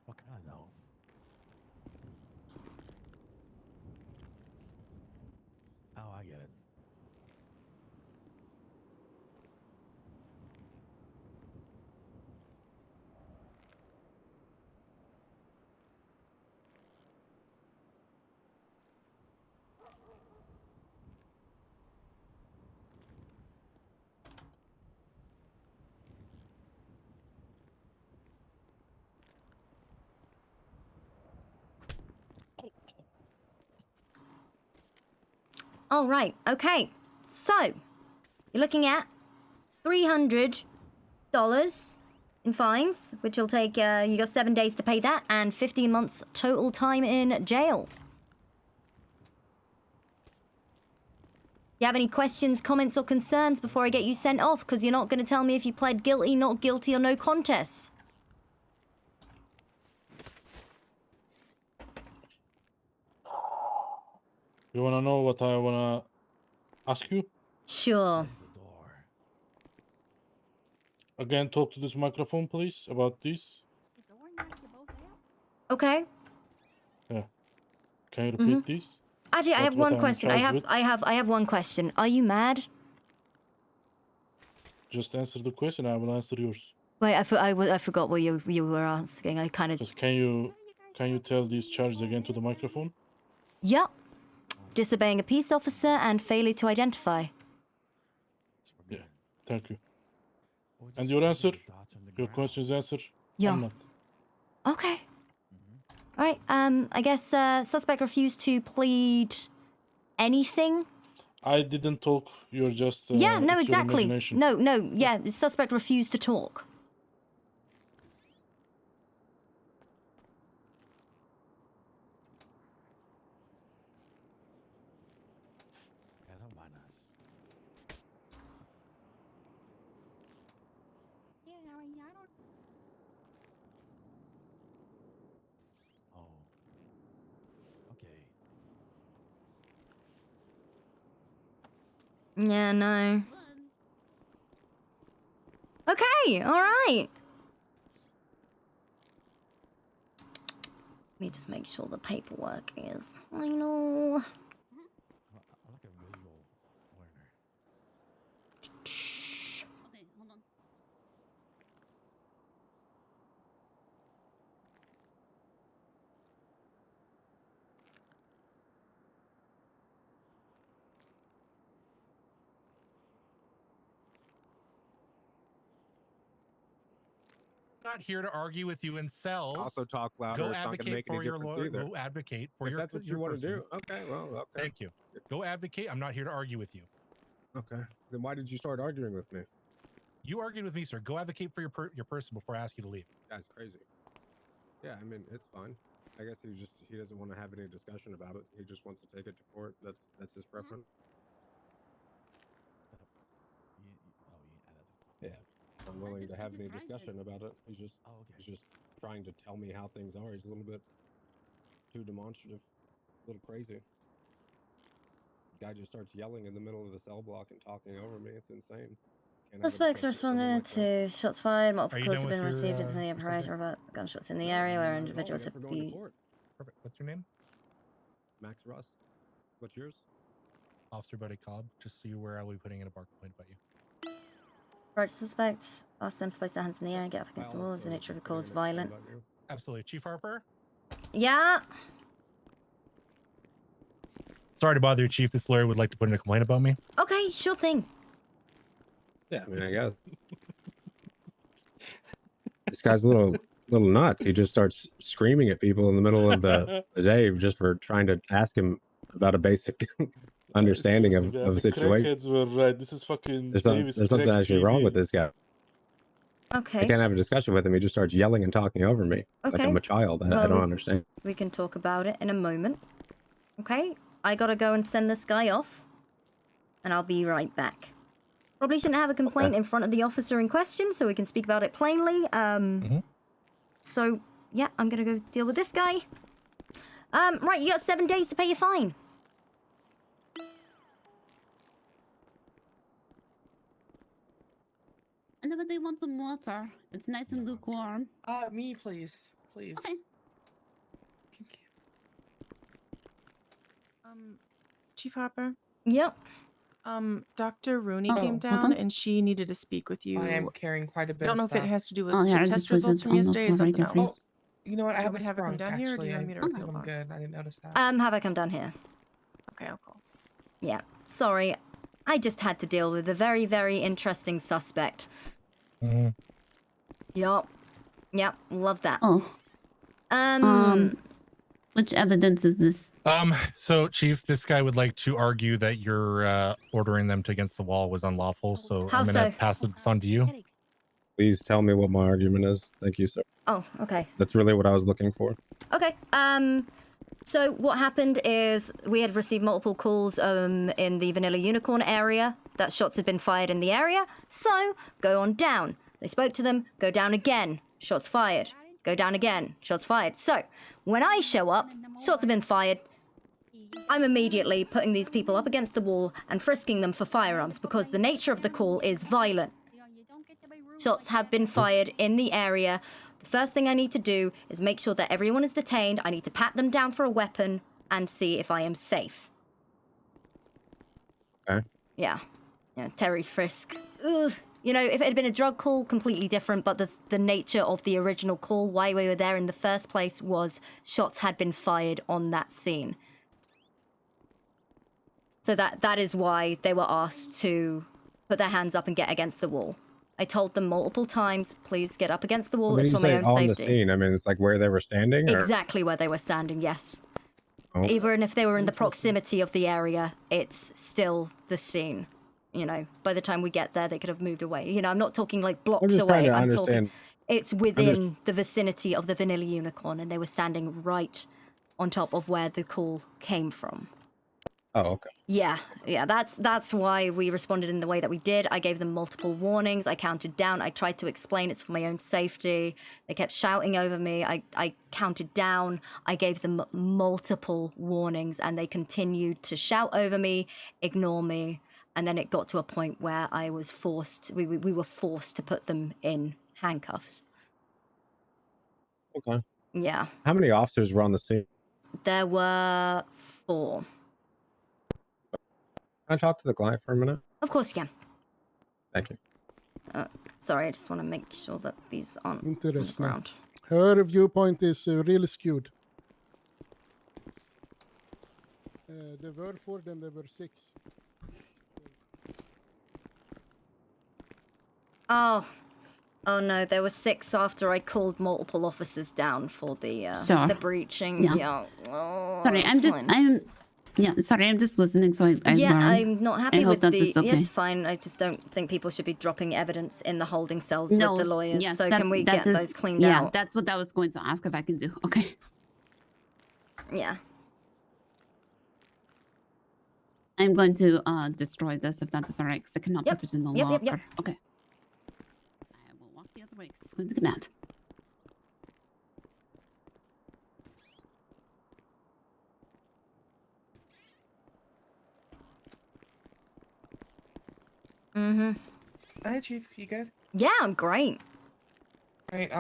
What kind of note? Oh, I get it. All right, okay. So, you're looking at $300 in fines, which will take, you got 7 days to pay that, and 15 months total time in jail. You have any questions, comments, or concerns before I get you sent off? Because you're not going to tell me if you pled guilty, not guilty, or no contest. You wanna know what I wanna ask you? Sure. Again, talk to this microphone, please, about this. Okay. Yeah. Can you repeat this? Actually, I have What one I'm question. charged with? I have one question. Are you mad? Just answer the question. I will answer yours. Wait, I forgot what you were asking. I kind of. Just can you tell these charges again to the microphone? Yep. Disobeying a peace officer and failure to identify. Yeah. Thank you. And your answer? Your question's answer? Yeah. I'm not. Okay. All right. I guess suspect refused to plead anything. I didn't talk. You're just. Yeah. No. It's your Exactly. imagination. No. No. Yeah. Suspect refused to talk. Yeah, don't mind us. Yeah, I mean, I don't. Oh. Okay. Yeah. No. Okay. All right. Let me just make sure the paperwork is final. I'm like a visual learner. Okay, hold on. Not here to argue with you in cells. Also talk louder. Go It's not gonna advocate make any for your difference lawyer. either. Go advocate for If your. that's what your you want to person. do. Okay, well, okay. Thank you. Go advocate. I'm not here to argue with you. Okay. Then why did you start arguing with me? You argued with me, sir. Go advocate for your person before I ask you to leave. That's crazy. Yeah, I mean, it's fine. I guess he doesn't want to have any discussion about it. He just wants to take it to court. That's his preference. Yeah. I'm willing to have any discussion about it. He's just trying to tell me how things are. He's a little bit too demonstrative, a little crazy. Guy just starts yelling in the middle of the cell block and talking over me. It's insane. Suspects responded to shots fired. Multiple Are you calls done have been with your, received into the operator about gunshots in the area where individuals have been. Perfect. What's your name? Max Russ. What's yours? Officer Buddy Cobb. Just so you're aware, I'll be putting in a bar complaint about you. Approach suspects. Ask them to place their hands in the air and get up against the wall as the nature of the call is violent. Absolutely. Chief Harper? Yeah. Sorry to bother you, Chief. This lawyer would like to put in a complaint about me. Okay, sure thing. Yeah, I mean, I guess. This guy's a little nuts. He just starts screaming at people in the middle of the day just for trying to ask him about a basic understanding of a situation. Crackheads were right. This is fucking There's Davis. something crack actually wrong baby. with this guy. Okay. I can't have a discussion with him. He just starts yelling and talking over me like Okay. I'm a child. I Well, don't understand. We can talk about it in a moment. Okay? I gotta go and send this guy off. And I'll be right back. Probably shouldn't have a complaint in front of the officer in question, so we can speak about it plainly. So, yeah, I'm gonna go deal with this guy. Right, you got 7 days to pay your fine. And then they want some water. It's nice and lukewarm. Me, please. Please. Okay. Chief Harper? Yep. Dr. Rooney Oh, came hold down on. and she needed to speak with you. I am carrying quite a bit I don't of know if it stuff. has to do with Oh, yeah, the I test just was results just from on the yesterday or floor right something there, else. You know what? I Do you have want a me to have her come sprunk, down here, or do actually. you want me to I refill feel the I'm box? good. I didn't notice that. Have her come down here. Okay, I'll call. Yeah, sorry. I just had to deal with a very, very interesting suspect. Yup. Yep, love that. Oh. Which evidence is this? So, Chief, this guy would like to argue that your ordering them to against the wall was unlawful, so How I'm gonna so? pass this on to you. Please tell me what my argument is. Thank you, sir. Oh, okay. That's really what I was looking for. Okay, so what happened is we had received multiple calls, in the Vanilla Unicorn area that shots had been fired in the area, so go on down. They spoke to them, go down again, shots fired. Go down again, shots fired. So, when I show up, shots have been fired. I'm immediately putting these people up against the wall and frisking them for firearms because the nature of the call is violent. Shots have been fired in the area. The first thing I need to do is make sure that everyone is detained. I need to pat them down for a weapon and see if I am safe. Okay. Yeah. Yeah, Terry's frisk. Ugh. You know, if it had been a drug call, completely different, but the nature of the original call, why we were there in the first place, was shots had been fired on that scene. So that is why they were asked to put their hands up and get against the wall. I told them multiple times, please get up against the wall, When it's you for my say own on safety. the scene, I mean, it's like where they were standing? Or? Exactly where they were standing, yes. Okay. Even if they were in the proximity of the area, it's still the scene. You know, by the time we get there, they could have moved away. You know, I'm not talking like blocks just trying away. to I'm understand. talking, it's within the vicinity of the Vanilla Unicorn, and they were standing right on top of where the call came from. Oh, okay. Yeah, that's why we responded in the way that we did. I gave them multiple warnings. I counted down. I tried to explain it's for my own safety. They kept shouting over me. I counted down. I gave them multiple warnings, and they continued to shout over me, ignore me. And then it got to a point where I was forced, we were forced to put them in handcuffs. Okay. Yeah. How many officers were on the scene? There were 4. Can I talk to the client for a minute? Of course you can. Thank you. Sorry, I just want to make sure that these aren't on the Interesting. ground. Her viewpoint is really skewed. There were 4, then there were 6. Oh no, there were 6 after I called multiple officers down for the breaching. Yeah. Oh, Sorry, I'm just listening, so I learn. I'm not happy I with hope the. that's okay. It's fine. I just don't think people should be dropping evidence in the holding cells No, with the lawyers. yes, so that- can we that get is- those cleaned yeah, out? that's what I was going to ask if I can do. Okay. Yeah. I'm going to destroy this if that is alright, because I cannot put it in the locker. Yep. Okay. I will walk the other way because it's going to get mad. Hi, Chief. You good? Yeah, I'm great. Right.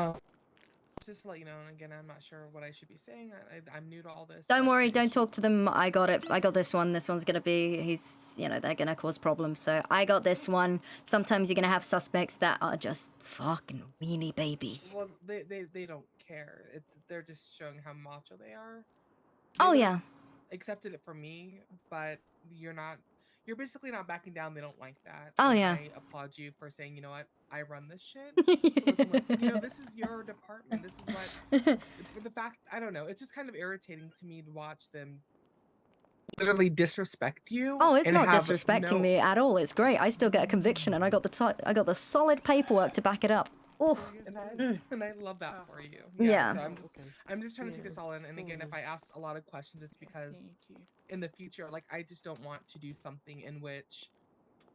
Just to let you know, and again, I'm not sure what I should be saying. I'm new to all this. Don't but worry, the don't issue- talk to them. I got it. I got this one. This one's gonna be, they're gonna cause problems. So I got this one. Sometimes you're gonna have suspects that are just fucking weenie babies. Well, they don't care. They're just showing how macho they are. Oh, would've yeah. Accepted it from me, but you're not. You're basically not backing down. They don't like that. Oh, and yeah. I applaud you for saying, you know what, I run this shit. So listen, this is your department. This is what. For the fact, I don't know. It's just kind of irritating to me to watch them literally disrespect you. Oh, it's and not have disrespecting no- me at all. It's great. I still get a conviction, and I got the solid paperwork to back it up. Oof. And I love that for you. Yeah. So I'm just trying to take this all in. And again, if I ask a lot of questions, it's because in the future, like I just don't want to do something in which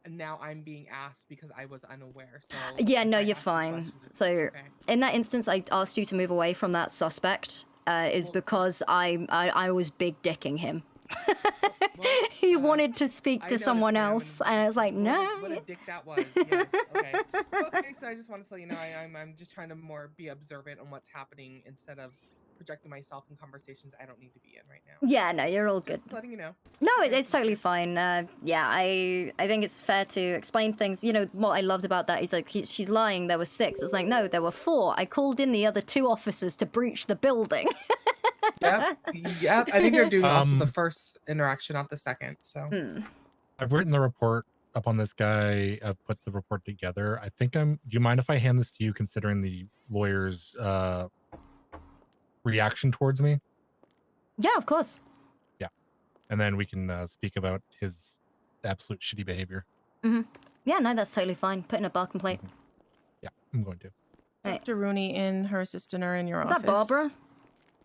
now I'm being asked because I was unaware. So Yeah, if no, I you're ask you fine. questions, it's So okay. in that instance, I asked you to move away from that suspect. Is because I was big dicking him. He wanted to speak to someone else, and I was like, no. What a dick that was. Yes. Okay. Okay. So I just want to let you know I'm just trying to more be observant on what's happening instead of projecting myself in conversations I don't need to be in right now. Yeah, no, you're all good. Just letting you know. No, it's totally fine. Yeah, I think it's fair to explain things. You know, what I loved about that is like, she's lying, there were 6. It's like, no, there were 4. I called in the other 2 officers to breach the building. Yeah. I think they're doing also the Um, first interaction, not the second. So. I've written the report up on this guy. I've put the report together. I think do you mind if I hand this to you considering the lawyer's reaction towards me? Yeah, of course. Yeah. And then we can speak about his absolute shitty behavior. Yeah, no, that's totally fine. Put in a bar complaint. Yeah, I'm going to. Dr. Rooney and her assistant are in your Is office. that Barbara?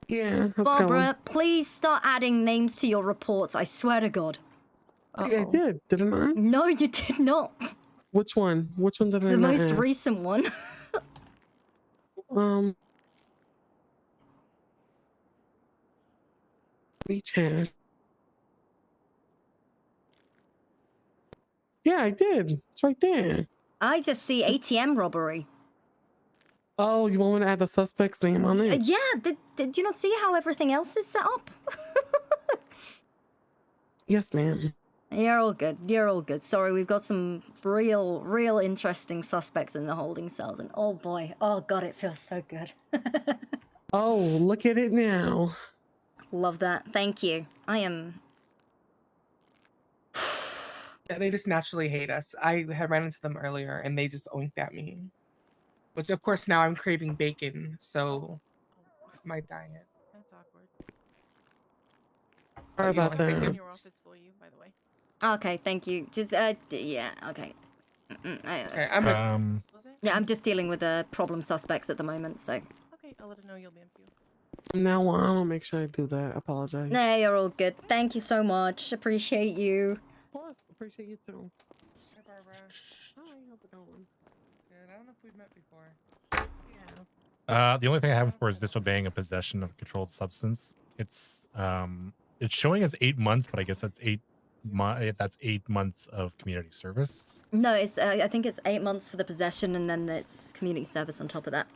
Yeah. Barbara, please start adding names to your reports. I swear to God. Yeah, I did. Didn't I? No, you did not. Which one? Which one did I The not most add? recent one. Beach hand. Yeah, I did. It's right there. I just see ATM robbery. Oh, you want me to add the suspect's name on it? Yeah, did you not see how everything else is set up? Yes, ma'am. You're all good. You're all good. Sorry, we've got some real interesting suspects in the holding cells, and oh boy, oh god, it feels so good. Oh, look at it now. Love that. Thank you. I am. Yeah, they just naturally hate us. I had ran into them earlier, and they just oinked at me. Which, of course, now I'm craving bacon, so it's my diet. That's awkward. Sorry you about like that. bacon? Your office for you, by the way. Okay, thank you. Just yeah, okay. Okay, yeah, I'm just dealing with problem suspects at the moment, so. Okay, I'll let her know you'll be in few. From now on, I'll make sure I do that. I apologize. Nah, you're all good. Thank you so much. Appreciate you. Of course, appreciate you too. Hi, Barbara. Hi, how's it going? Good. I don't know if we've met before. The only thing I have for is disobeying a possession of a controlled substance. It's showing as 8 months, but I guess that's 8 months of community service. No, it's I think it's 8 months for the possession, and then it's community service on top of that.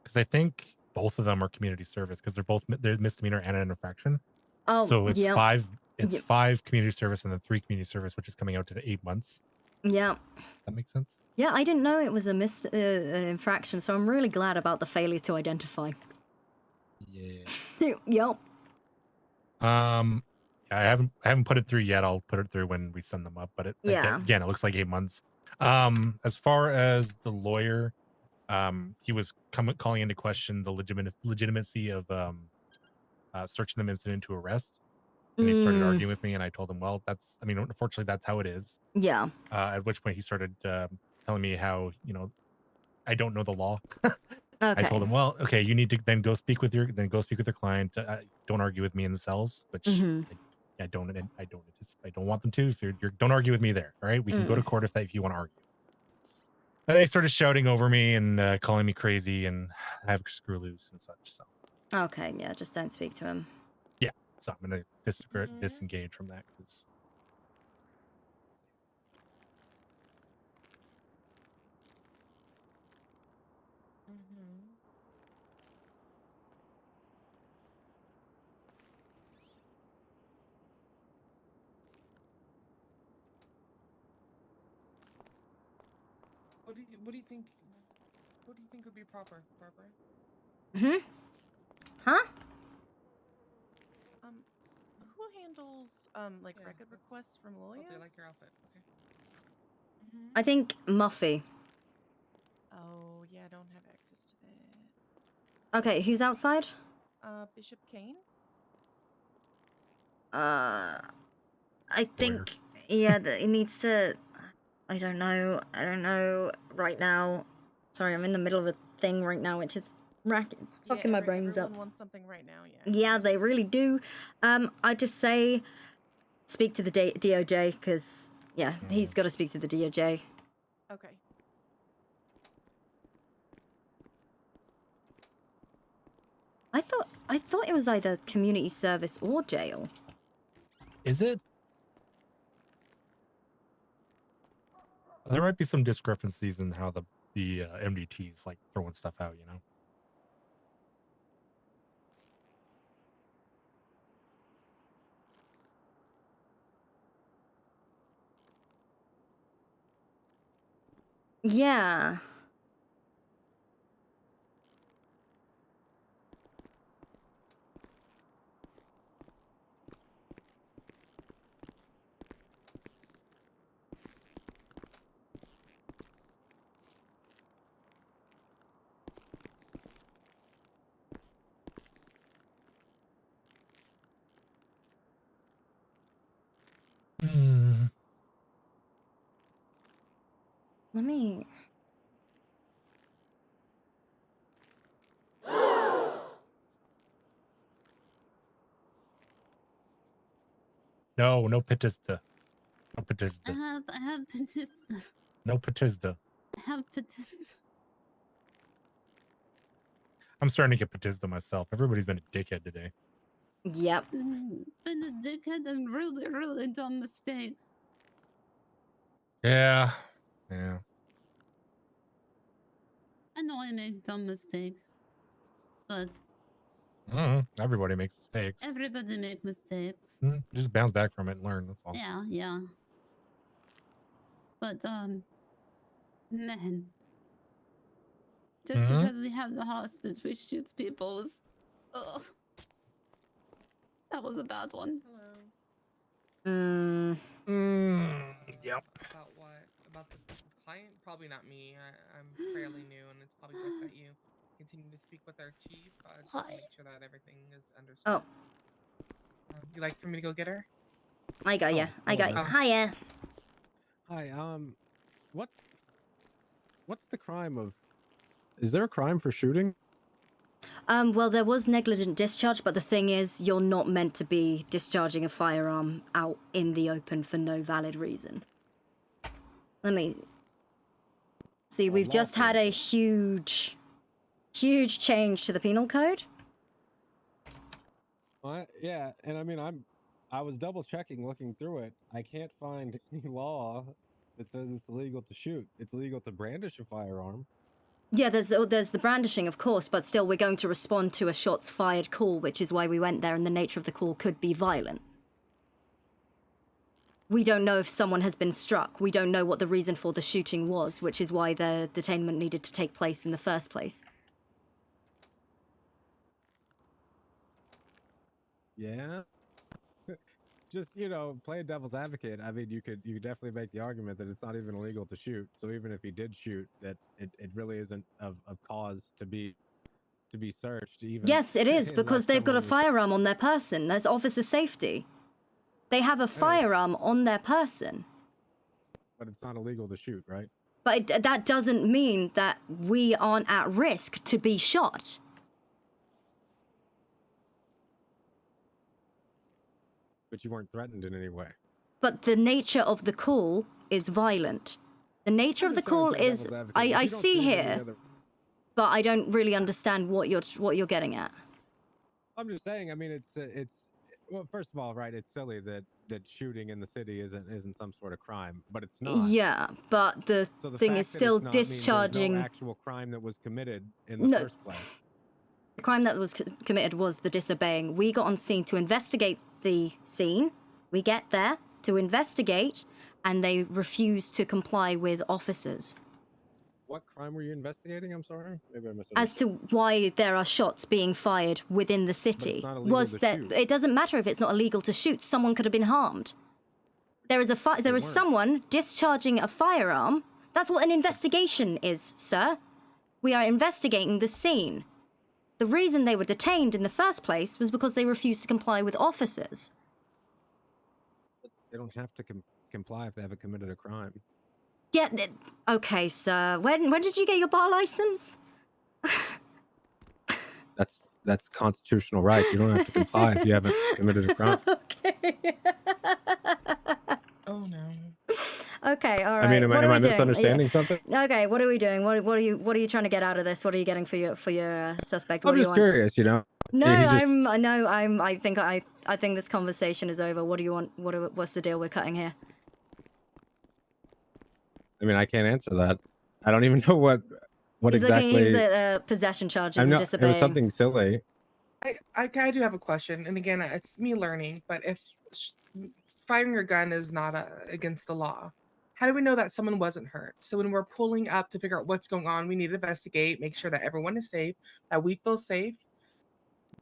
Because I think both of them are community service because they're misdemeanor and an infraction. Oh, so it's yeah. 5. It's Yep. 5 community service and then 3 community service, which is coming out to 8 months. Yeah. That makes sense. Yeah, I didn't know it was an infraction, so I'm really glad about the failure to identify. Yeah. Yep. I haven't put it through yet. I'll put it through when we send them up. But Yeah. again, it looks like 8 months. As far as the lawyer, he was calling into question the legitimacy of searching them incident to arrest, and he started arguing with me. And I told him, well, unfortunately, that's how it is. Yeah. At which point he started telling me how I don't know the law. Okay. I told him, well, okay, you need to then go speak with your client. Don't argue with me in the cells, which I don't want them to. If you're don't argue with me there. All right, we can go to court if you want to argue. And they started shouting over me and calling me crazy and have screw loose and such. So Okay, yeah, just don't speak to him. yeah, so I'm gonna disengage from that because What do you think? What do you think would be proper, Barbara? Huh? Who handles like record requests from lawyers? Oh, they like your outfit. Okay. I think Muffy. Oh yeah, I don't have access to that. Okay, who's outside? Bishop Kane. I think, yeah, that it needs to. I don't know right now. Sorry, I'm in the middle of a thing right now, which is fucking my brains up. Everyone wants something right now. Yeah. Yeah, they really do. I just say, speak to the DOJ because yeah, he's got to speak to the DOJ. Okay. I thought it was either community service or jail. Is it? There might be some discrepancies in how the MDTs like throwing stuff out, you know. Yeah. Let me. No Petista. No Petista. I have Petista. No Petista. I have Petista. I'm starting to get Petista myself. Everybody's been a dickhead today. Yep. Been a dickhead and really dumb mistake. Yeah. Yeah. I know I make dumb mistakes, but Everybody makes mistakes. everybody make mistakes. Just bounce back from it and learn. That's all. Yeah. But man, just because we have the hostage, we shoot people. Ugh. That was a bad one. Hello. Yep. About what? About the client? Probably not me. I'm fairly new, and it's probably best that you continue to speak with our chief, just to make sure that everything is understood. Oh. You like for me to go get her? I got ya. I got ya. Hiya. Hi. What's the crime of? Is there a crime for shooting? Well, there was negligent discharge, but the thing is, you're not meant to be discharging a firearm out in the open for no valid reason. Let me see. We've just had a huge change to the penal code. Yeah, and I mean, I was double checking, looking through it. I can't find any law that says it's illegal to shoot. It's illegal to brandish a firearm. Yeah, there's the brandishing, of course, but still we're going to respond to a shots fired call, which is why we went there, and the nature of the call could be violent. We don't know if someone has been struck. We don't know what the reason for the shooting was, which is why the detainment needed to take place in the first place. Yeah. Just, play devil's advocate. I mean, you could definitely make the argument that it's not even illegal to shoot. So even if he did shoot, that it really isn't of cause to be searched. Even Yes, it is, because they've got a someone was- firearm on their person. There's officer safety. They have a firearm on their person. But it's not illegal to shoot, right? But that doesn't mean that we aren't at risk to be shot. But you weren't threatened in any way. But the nature of the call is violent. The nature of the call is, I see here, but I don't really understand what you're getting at. I'm just saying. I mean, it's well, first of all, right? It's silly that that shooting in the city isn't some sort of crime, but it's not. Yeah, but the So the thing fact is that still it's not means there's discharging. no actual crime that was committed in the No. first place. The crime that was committed was the disobeying. We got on scene to investigate the scene. We get there to investigate, and they refuse to comply with officers. What crime were you investigating? I'm sorry, maybe I misunderstood. As to why there are shots being fired within the city. not illegal Was to that shoot. it doesn't matter if it's not illegal to shoot. Someone could have been harmed. There is someone discharging a firearm. That's what an investigation is, sir. We are investigating the scene. The reason they were detained in the first place was because they refused to comply with officers. They don't have to comply if they haven't committed a crime. Yeah, okay, sir. When did you get your bar license? That's constitutional right. You don't have to comply if you haven't committed a crime. Okay. Oh no. Okay, all right. I mean, am what I are we doing? misunderstanding something? Okay, what are we doing? What are you trying to get out of this? What are you getting for your suspect? What I'm do you just want? curious, you know. No, Yeah, he just- I think this conversation is over. What do you want? What's the deal we're cutting here? I mean, I can't answer that. I don't even know what He's exactly. looking. He's at possession charges and It disobeying. was something silly. I do have a question, and again, it's me learning. But if firing your gun is not against the law, how do we know that someone wasn't hurt? So when we're pulling up to figure out what's going on, we need to investigate, make sure that everyone is safe, that we feel safe.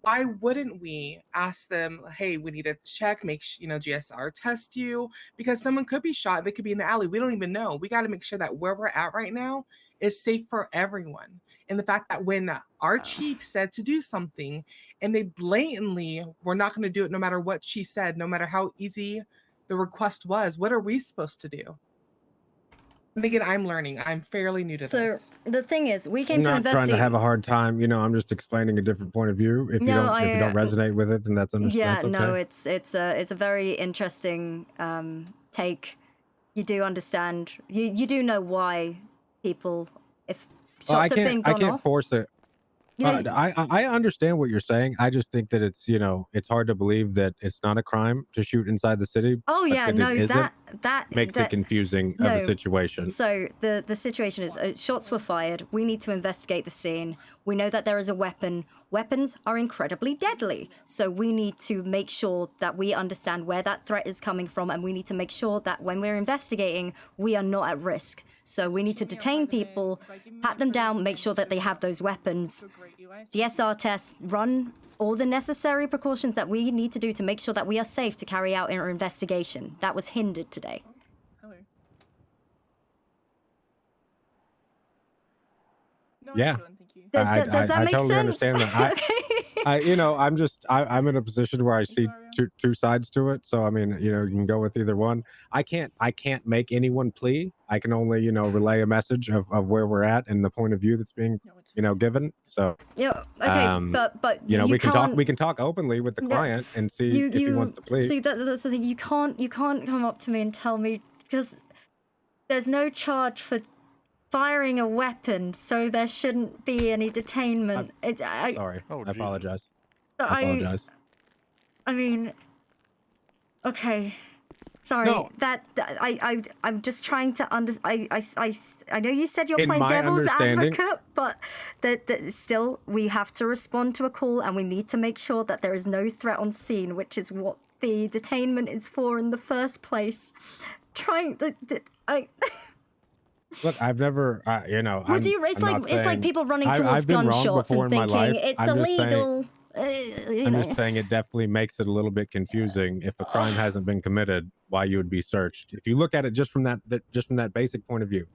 Why wouldn't we ask them, hey, we need to check, GSR test you? Because someone could be shot, they could be in the alley. We don't even know. We got to make sure that where we're at right now is safe for everyone. And the fact that when our chief said to do something and they blatantly were not going to do it no matter what she said, no matter how easy the request was, what are we supposed to do? And again, I'm learning. I'm fairly new to this. So the thing is, we came I'm to not trying investigate. to have a hard time. You know, I'm just explaining a different point of view. If you No, don't resonate with it, then that's Yeah, understandable. no, it's a very interesting take. You do understand. You do know why people, if shots have been I gone can't off. force it. You know, I understand what you're saying. I just think that it's it's hard to believe that it's not a crime to shoot inside the city. Oh but yeah, that no, it isn't that makes it confusing of a situation. So the situation is shots were fired. We need to investigate the scene. We know that there is a weapon. Weapons are incredibly deadly. So we need to make sure that we understand where that threat is coming from, and we need to make sure that when we're investigating, we are not at risk. So we need to detain people, pat them down, make sure that they have those weapons. DSR test, run all the necessary precautions that we need to do to make sure that we are safe to carry out our investigation. That was hindered today. Hello. Yeah. Does that I make totally sense? understand that. I'm in a position where I see two sides to it. So I mean, you can go with either one. I can't make anyone plea. I can only, relay a message of where we're at and the point of view that's being, given. So Yeah. Okay. But we can can't- talk openly with the Yeah, client and see if he wants to plead. See, that's the thing. You can't come up to me and tell me, because there's no charge for firing a weapon, so there shouldn't be any detainment. Sorry. I apologize. But I apologize. I mean, okay. Sorry. No. I'm just trying to I know you said you're In playing my devil's understanding- advocate, but that still we have to respond to a call, and we need to make sure that there is no threat on scene, which is what the detainment is for in the first place. Look, I've never, It's like people running towards I've been wrong gunshots before and in my thinking life. it's I'm just saying- illegal. I'm just saying it definitely makes it a little bit confusing if a crime hasn't been committed, why you would be searched. If you look at it just from that basic point of view,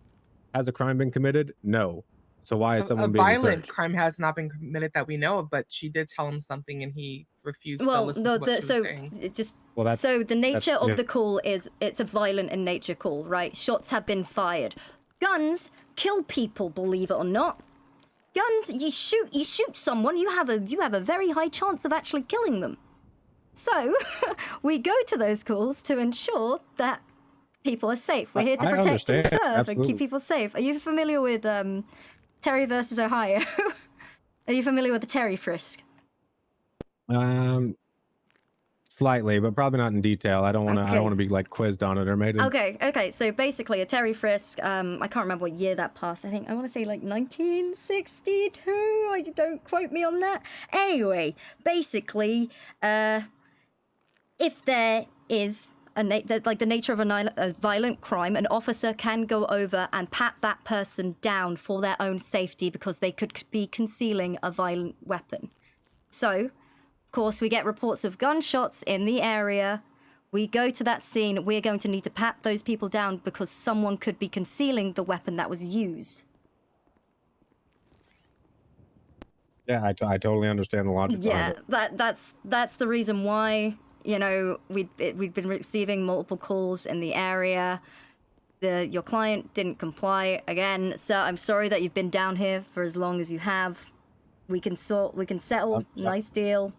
has a crime been committed? No. So why is someone A being violent searched? crime has not been committed that we know of, but she did tell him something and he refused to Well, listen to what she was so saying. it just Well, that's- so the nature that's- of yeah. the call is it's a violent in nature call, right? Shots have been fired. Guns kill people, believe it or not. Guns, you shoot someone, you have a very high chance of actually killing them. So we go to those calls to ensure that people are safe. We're here to I protect and understand, serve and absolutely. keep people safe. Are you familiar with Terry versus Ohio? Are you familiar with the Terry frisk? Slightly, but probably not in detail. I don't want to. I Okay. don't want to be like quizzed on it or made. Okay, so basically a Terry frisk, I can't remember what year that passed. I want to say like 1962. Don't quote me on that. Anyway, basically, if there is the nature of a violent crime, an officer can go over and pat that person down for their own safety because they could be concealing a violent weapon. So, of course, we get reports of gunshots in the area. We go to that scene. We're going to need to pat those people down because someone could be concealing the weapon that was used. Yeah, I totally understand the logic behind Yeah, it. that's the reason why, we've been receiving multiple calls in the area. Your client didn't comply again, so I'm sorry that you've been down here for as long as you have. We can settle, nice deal.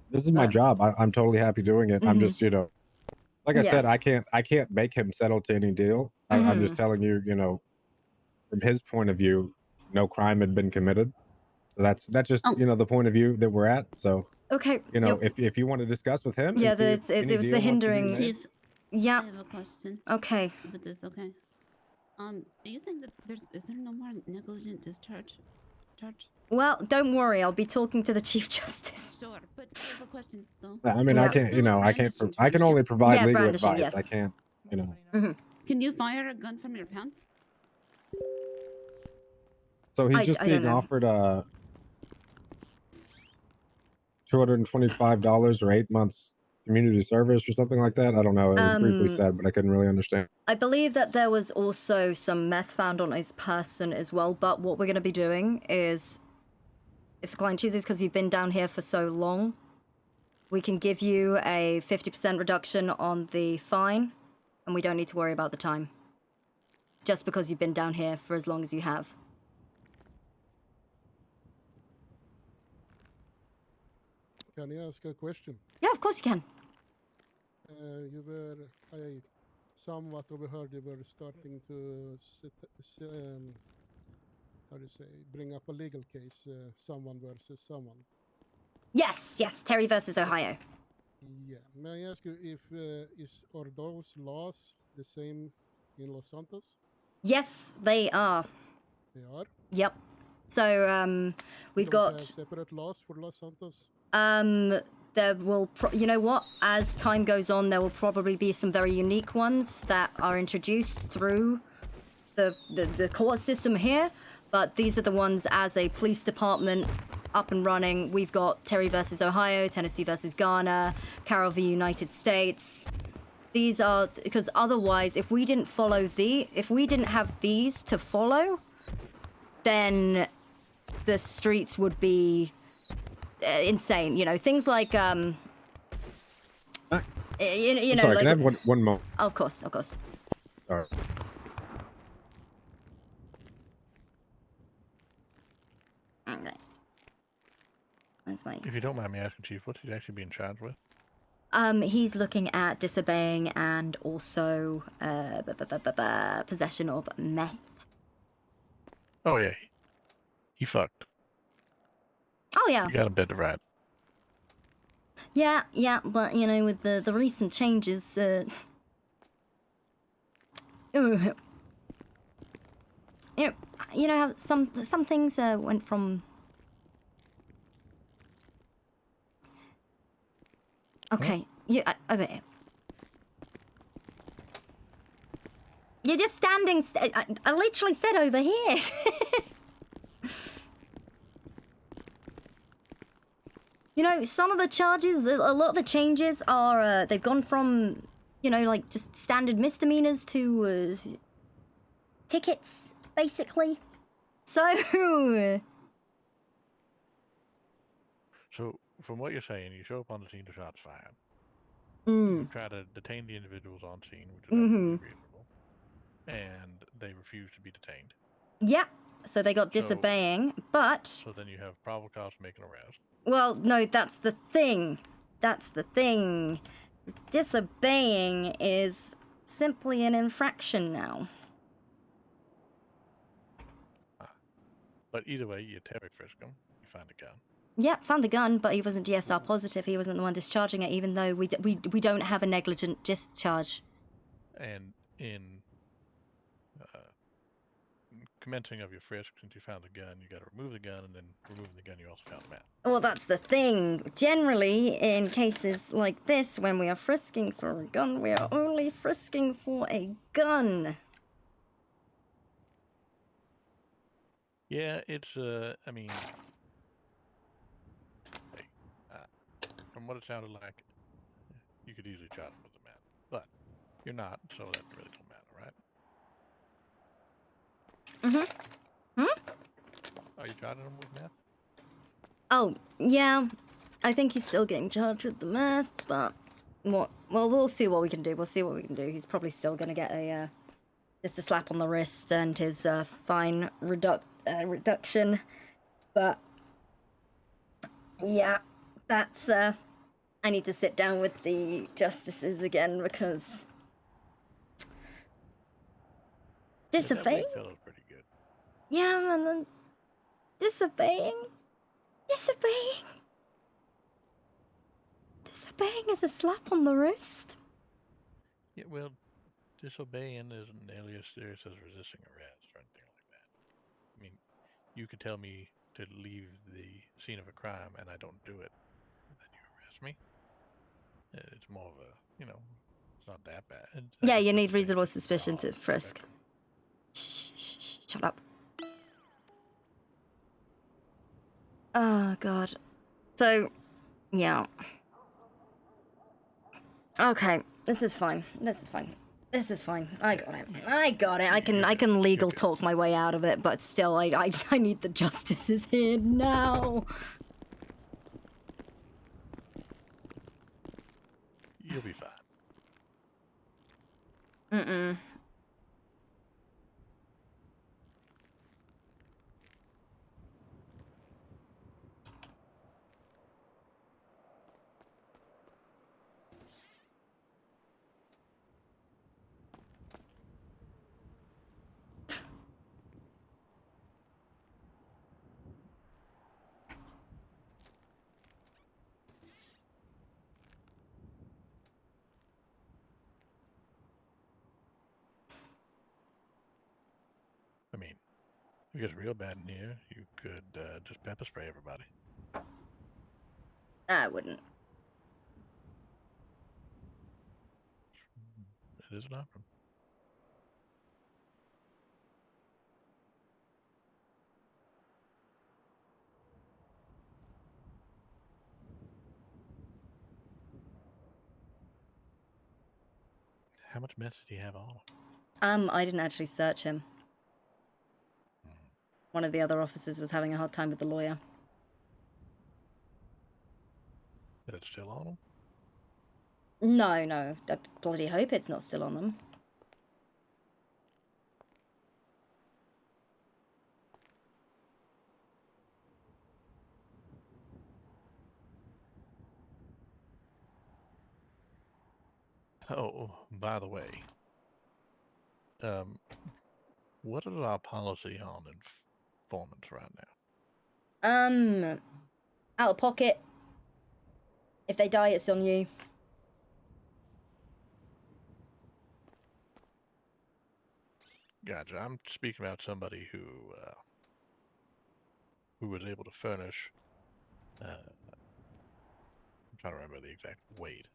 This is my job. I'm totally happy doing it. I'm just, like I said, I can't make him settle to any deal. I'm just telling you, from his point of view, no crime had been committed. So that's just, the point of view that we're at. So, okay, if you want to discuss with him, yeah, and see if it any was deal the wants to be hindering. made. Chief, Yeah. I have a question. Okay. With this, okay. Are you saying that is there no more negligent discharge? Well, don't worry. I'll be talking to the Chief Justice. Sure, but I have a question though. I mean, I can't, I can only provide legal advice. I can't, Can you fire a gun from your pants? So he's just being offered $225 or 8 months community service or something like that. I don't know. It was briefly said, but I couldn't really understand. I believe that there was also some meth found on his person as well, but what we're going to be doing is, if the client chooses, because you've been down here for so long, we can give you a 50% reduction on the fine, and we don't need to worry about the time. Just because you've been down here for as long as you have. Can I ask a question? Yeah, of course you can. I somewhat overheard you were starting to bring up a legal case, someone versus someone. Yes, Terry versus Ohio. Yeah. May I ask you if are those laws the same in Los Santos? Yes, they are. They are? Yep. So, we've got separate laws for Los Santos? There will, you know what? As time goes on, there will probably be some very unique ones that are introduced through the court system here. But these are the ones as a police department up and running. We've got Terry versus Ohio, Tennessee versus Ghana, Carroll v. United States. These are, because otherwise, if we didn't have these to follow, then the streets would be insane. Things like Sorry, like, can I have one moment? Of course. Sorry. Okay. Where's my... If you don't mind me asking, Chief, what's he actually being charged with? He's looking at disobeying and also possession of meth. Oh yeah, he fucked. Oh yeah. You got him dead to right. Yeah, but with the recent changes, how some things went from. Okay, okay. You're just standing. I literally said over here. Some of the charges, a lot of the changes are, they've gone from, like just standard misdemeanors to tickets, basically. So... So, from what you're saying, you show up on the scene, the shots fired. Mm. You try to detain the individuals on scene, which is absolutely reasonable. And they refuse to be detained. Yeah, so they got disobeying, but... So then you have probable cause to make an arrest. Well, no, that's the thing. Disobeying is simply an infraction now. But either way, you Terry frisk them, you find a gun. Yeah, found the gun, but he wasn't DSR positive. He wasn't the one discharging it, even though we don't have a negligent discharge. And in commencing of your frisk, since you found the gun, you got to remove the gun, and then removing the gun, you also found the map. Well, that's the thing. Generally, in cases like this, when we are frisking for a gun, we are only frisking for a gun. Yeah, it's I mean, hey, from what it sounded like, you could easily charge him with the map, but you're not, so that really don't matter, right? Are you charging him with meth? Oh, yeah. I think he's still getting charged with the meth, but well, we'll see what we can do. We'll see what we can do. He's probably still gonna get a just a slap on the wrist and his fine reduction. But yeah, that's I need to sit down with the justices again because disobeying. That feels pretty good. Yeah, man, then disobeying is a slap on the wrist. Yeah, well, disobeying isn't nearly as serious as resisting arrest or anything like that. I mean, you could tell me to leave the scene of a crime and I don't do it, then you arrest me. It's more of a, it's not that bad. Yeah, you need reasonable suspicion to frisk. Shh, shut up. Oh, God. So, yeah. Okay, this is fine. I got it. I can legal talk my way out of it, but still, I need the justices here now. You'll be fine. Mm-mm. I mean, if it gets real bad in here, you could just pepper spray everybody. I wouldn't. It is an option. How much mess did he have on him? I didn't actually search him. One of the other officers was having a hard time with the lawyer. Is it still on him? No. I bloody hope it's not still on them. Oh, by the way, what is our policy on informants right now? Out of pocket. If they die, it's on you. Gotcha. I'm speaking about somebody who was able to furnish. I'm trying to remember the exact weight,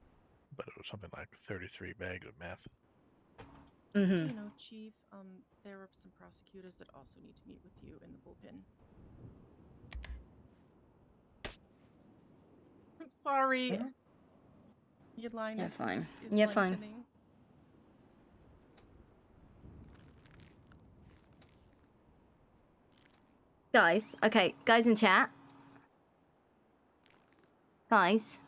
but it was something like 33 bags of meth. So you know, Chief, there are some prosecutors that also need to meet with you in the bullpen. I'm sorry. Yeah. Your line You're is fine. is You're fine. lengthening. Guys, okay, guys in chat. Guys.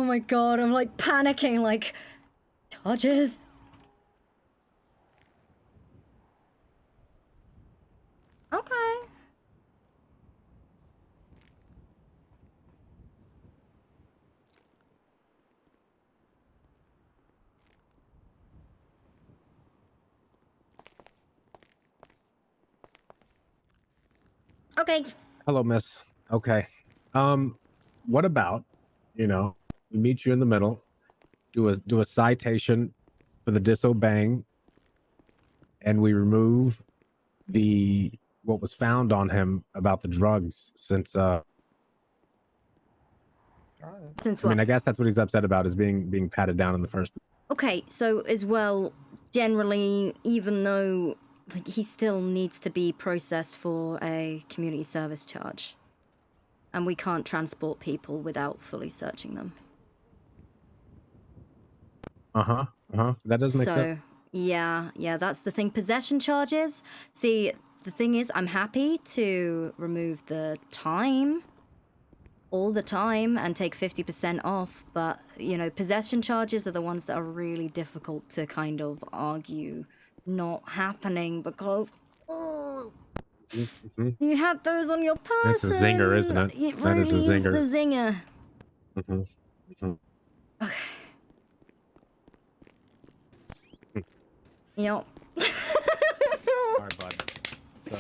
my god, I'm like panicking, like, charges. Okay. Okay. Hello, miss. Okay. What about, we meet you in the middle, do a citation for the disobeying, and we remove what was found on him about the drugs since Since I mean, what? I guess that's what he's upset about, is being patted down in the first place. Okay, so as well, generally, even though like, he still needs to be processed for a community service charge. And we can't transport people without fully searching them. That does make sense. So, yeah, that's the thing. Possession charges. See, the thing is, I'm happy to remove the time all the time and take 50% off, but, possession charges are the ones that are really difficult to kind of argue not happening because, you had those on your person. That's a zinger, isn't it? It That is a really is zinger. the zinger. Okay. Yep. Alright, bud. So,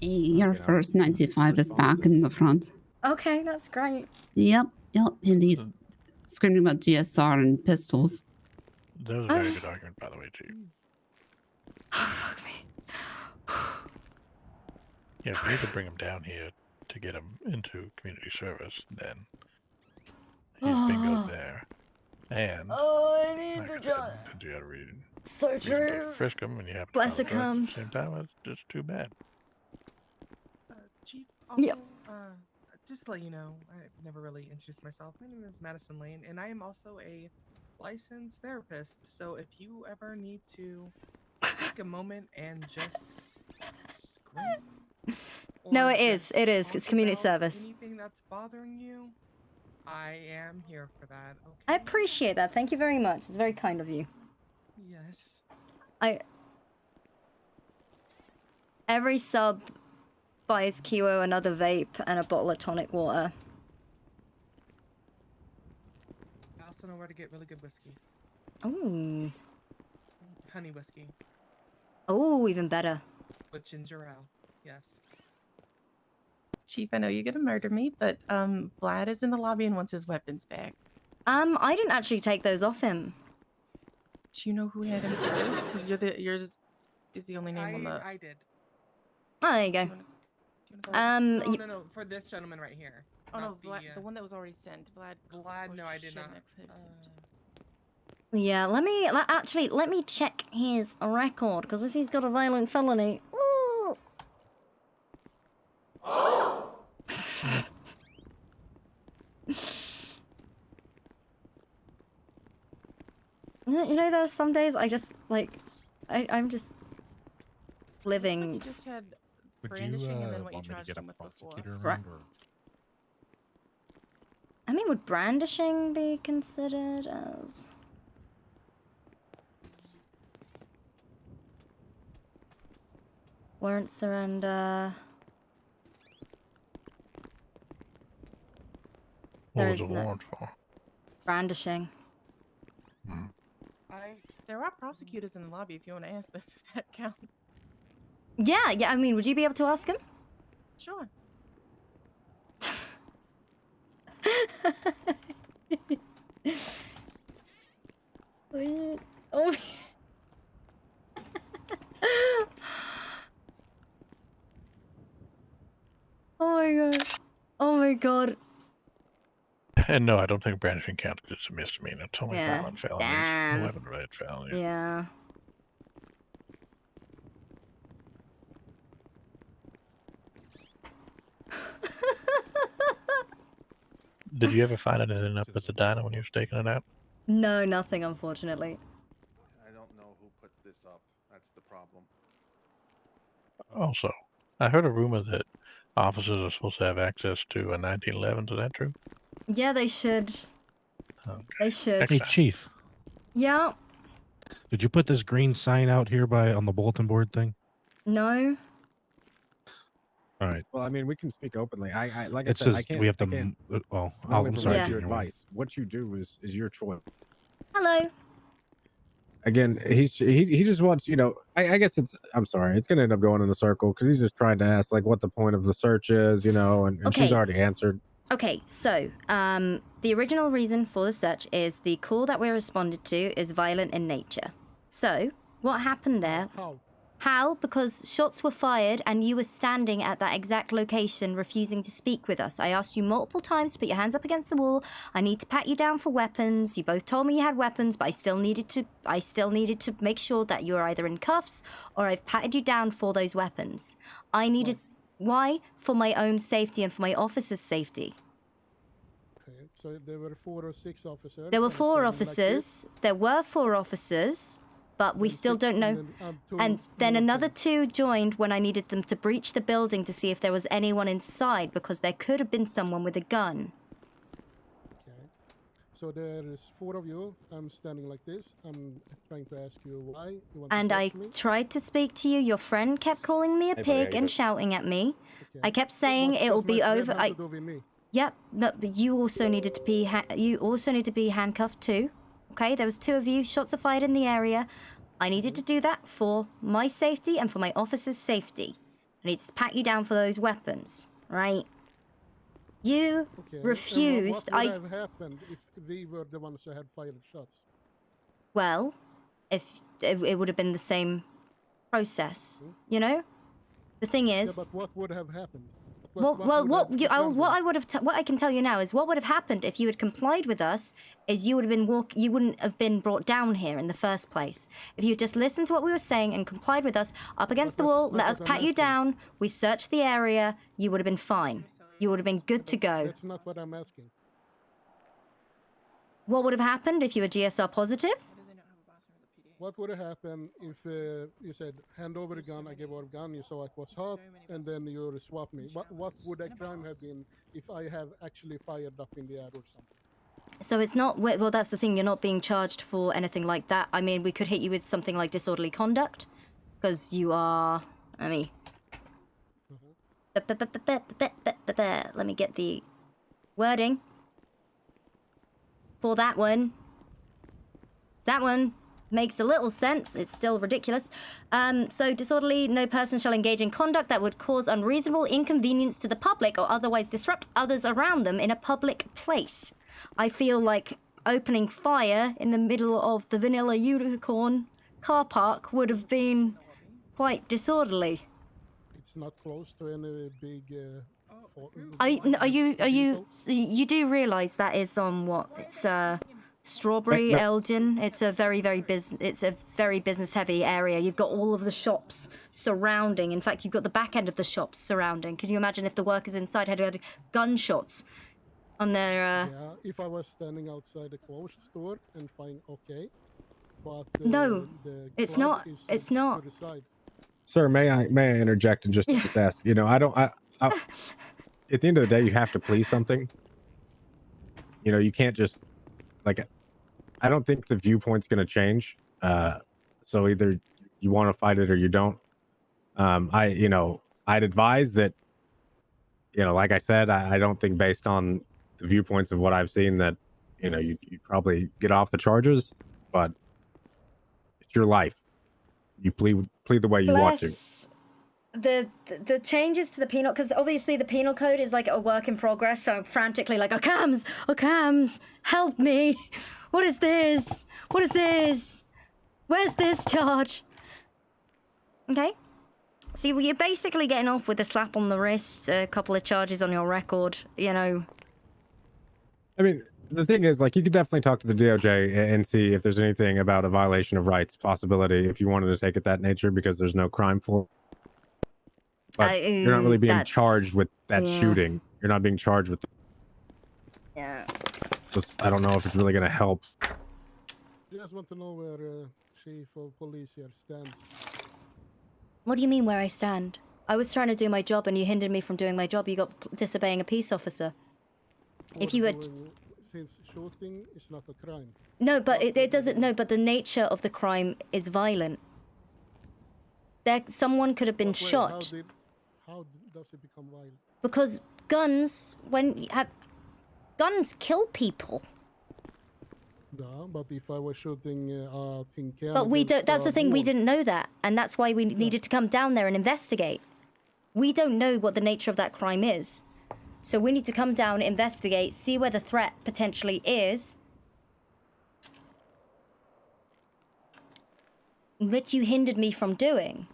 Your first 95 is back in the front. Okay, that's great. Yep, and he's screaming about GSR and pistols. That was a very good argument, by the way, Chief. Oh, fuck me. Yeah, if we need to bring him down here to get him into community service, then he's bingoed there. And I need the job. you gotta read. So true. Frisk him and you have to Bless it follow the comes. At the same time, it's just too bad. Chief, also, Yep. Just to let you know, I've never really introduced myself. My name is Madison Lane, and I am also a licensed therapist. So if you ever need to take a moment and just scream. No, or it is. just It is. talk It's community about service. Anything that's bothering you, I am here for that. Okay. I appreciate that. Thank you very much. It's very kind of you. Yes. Every sub buys Kiwo another vape and a bottle of tonic water. I also know where to get really good whiskey. Ooh. Honey whiskey. Oh, even better. With ginger ale. Yes. Chief, I know you're gonna murder me, but Vlad is in the lobby and wants his weapons back. I didn't actually take those off him. Do you know who had him first? Because yours is the only name on the. I did. Oh, there you go. No, for this gentleman right here. Oh no, not Vlad, the one that was already sent. Vlad. No, I did not. Yeah, let me check his record, because if he's got a violent felony... Ooh. You know, there's some days I just, like, I'm just living... You just had Would brandishing you and then what you want me to charged get a him with before. prosecutor around, or? I mean, would brandishing be considered as... Warrant surrender... What There was is the no warrant for? brandishing. There are prosecutors in the lobby if you want to ask them if that counts. Yeah, I mean, would you be able to ask him? Sure. Oh. Oh my god. Oh my god. And no, I don't think brandishing counts because it's a misdemeanor. It's only Yeah. violent felonies. Damn. 11 related felonies. Yeah. Did you ever find anything up at the diner when you were staking it out? No, nothing, unfortunately. I don't know who put this up. That's the problem. Also, I heard a rumor that officers are supposed to have access to a 1911. Is that true? Yeah, they should. They should. Hey, Chief, Yeah. did you put this green sign out here on the bulletin board thing? No. All right. Well, I mean, we can speak openly. I like It I said, I says can't. we have I to. can't Well, only I'm sorry. provide you Junior, what? advice. What you do is your choice. Hello. Again, he just wants, you know, I guess I'm sorry, it's gonna end up going in a circle because he's just trying to ask like what the point of the search is, you know, and she's Okay. already answered. Okay, so the original reason for the search is the call that we responded to is violent in nature. So what happened there? How? Because shots were fired and you were standing at that exact location refusing to speak with us. I asked you multiple times to put your hands up against the wall. I need to pat you down for weapons. You both told me you had weapons, but I still needed to make sure that you were either in cuffs or I've patted you down for those weapons. I needed why? For my own safety and for my officers' safety. Okay, so there were 4 or 6 officers. There were and 4 standing like officers. this. There were 4 officers, but we Then still 6 don't know. and then, 2 And then 2 another 2 joined when I needed them to breach the building to see if there was anyone inside because there could have been someone with a gun. Okay. So there is 4 of you. I'm standing like this. I'm trying to ask you why you want And to I search me. tried to speak to you. Your friend kept calling me a Hey, buddy, how pig you and doing? shouting at me. Okay. I kept What saying it will does be my friend over. have to do with me? Yep, no, but you also needed to be handcuffed too. Okay, there was 2 of you. Shots are fired in the area. I needed to do that for my safety and for my officers' safety. I needed to pat you down for those weapons, right? You Okay. refused. And what would have happened if we were the ones who had fired shots? Well, if it would have been the same process, you know. The thing Yeah, is. but what would have happened? What I would have what I can tell you now is what would have happened if you had complied with us is you would have been you wouldn't have been brought down here in the first place. If you just listened to what we were saying and complied with us up against the wall, let us pat you down, we searched the area, you would have been fine. You would have been good to go. That's not what I'm asking. What would have happened if you were GSR positive? What would have happened if you said, hand over the gun, I gave over the gun, you saw it was hot, and then you swap me? What would a crime have been if I have actually fired up in the air or something? So it's not, well, that's the thing, you're not being charged for anything like that. I mean, we could hit you with something like disorderly conduct, because you are, I mean... Let me get the wording for that one. That one makes a little sense. It's still ridiculous. So disorderly, no person shall engage in conduct that would cause unreasonable inconvenience to the public or otherwise disrupt others around them in a public place. I feel like opening fire in the middle of the Vanilla Unicorn car park would have been quite disorderly. It's not close to any big... You do realise that is on what? It's Strawberry, Elgin. It's a very business heavy area. You've got all of the shops surrounding. In fact, you've got the back end of the shops surrounding. Can you imagine if the workers inside had gunshots on their Yeah, if I was standing outside a closed store and fine, okay. But No, it's not. It's not. to the side. Sir, may I interject and just ask? You know, I at the end of the day, you have to please something. You know, you can't just like. I don't think the viewpoint's going to change. So either you want to fight it or you don't. I'd advise that. You know, like I said, I don't think based on the viewpoints of what I've seen that, you know, you probably get off the charges, but it's your life. You plead the way you want to. The changes to the penal, because obviously the penal code is like a work in progress, so I'm frantically like, oh cams, help me. What is this? What is this? Where's this charge? Okay. So you're basically getting off with a slap on the wrist, a couple of charges on your record, you know. I mean, the thing is, like, you could definitely talk to the DOJ and see if there's anything about a violation of rights possibility if you wanted to take it that nature, because there's no crime for it. But you're not really being charged with that shooting. You're not being charged with... Yeah. I don't know if it's really going to help. You guys want to know where Chief of Police here stands? What do you mean where I stand? I was trying to do my job and you hindered me from doing my job. You got disobeying a peace officer. If you had since shooting is not a crime. no, but it doesn't. No, but the nature of the crime is violent. Someone could have been Wait, shot how does it become violent? because guns, guns kill people. Yeah, but if I was shooting a tin can. But we don't. against That's a the thing. We wall- didn't know that, and that's why we needed to come down there and investigate. We don't know what the nature of that crime is, so we need to come down, investigate, see where the threat potentially is, which you hindered me from doing.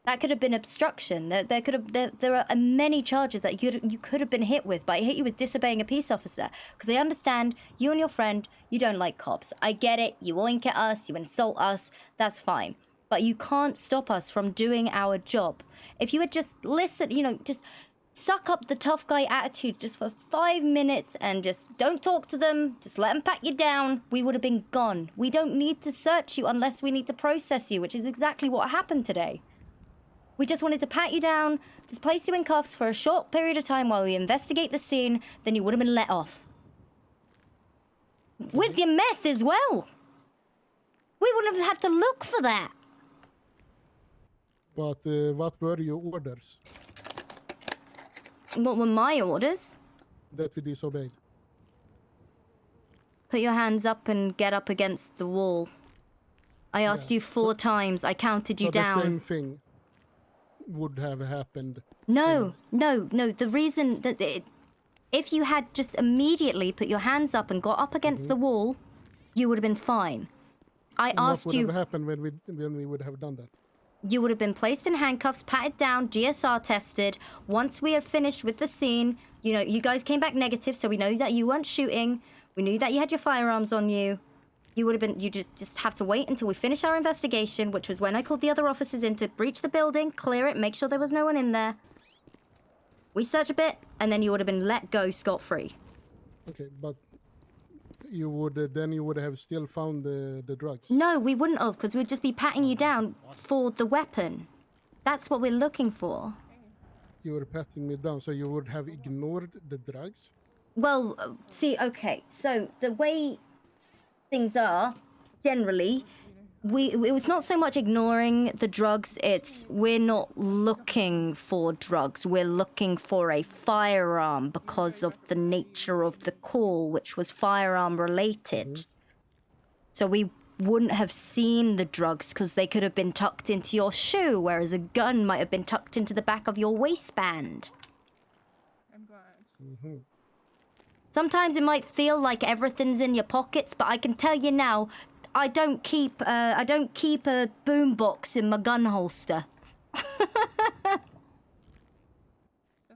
That could have been obstruction. There are many charges that you could have been hit with, but I hit you with disobeying a peace officer because I understand you and your friend, you don't like cops. I get it. You oink at us, you insult us. That's fine, but you can't stop us from doing our job. If you would just listen, just suck up the tough guy attitude just for 5 minutes and just don't talk to them, just let them pat you down, we would have been gone. We don't need to search you unless we need to process you, which is exactly what happened today. We just wanted to pat you down, just place you in cuffs for a short period of time while we investigate the scene, then you would have been let off. With your meth as well. We wouldn't have had to look for that. But what were your orders What were my orders? that we disobeyed? Put your hands up and get up against the wall. I asked you 4 times. I counted you so down. The same thing would have happened. No. The reason that if you had just immediately put your hands up and got up against the wall, you would have been fine. I asked you. What would have happened when we would have done that? You would have been placed in handcuffs, patted down, GSR tested. Once we had finished with the scene, you guys came back negative, so we know that you weren't shooting. We knew that you had your firearms on you. You would have been. You just have to wait until we finish our investigation, which was when I called the other officers in to breach the building, clear it, make sure there was no one in there. We search a bit, and then you would have been let go scot-free. Okay, but you would have still found the drugs. No, we wouldn't have, because we'd just be patting you down for the weapon. That's what we're looking for. You were patting me down, so you would have ignored the drugs? Well, see, okay, so the way things are, generally, it was not so much ignoring the drugs, it's we're not looking for drugs, we're looking for a firearm because of the nature of the call, which was firearm related. So we wouldn't have seen the drugs because they could have been tucked into your shoe, whereas a gun might have been tucked into the back of your waistband. I'm glad. Mm-hmm. Sometimes it might feel like everything's in your pockets, but I can tell you now, I don't keep a boombox in my gun holster. That's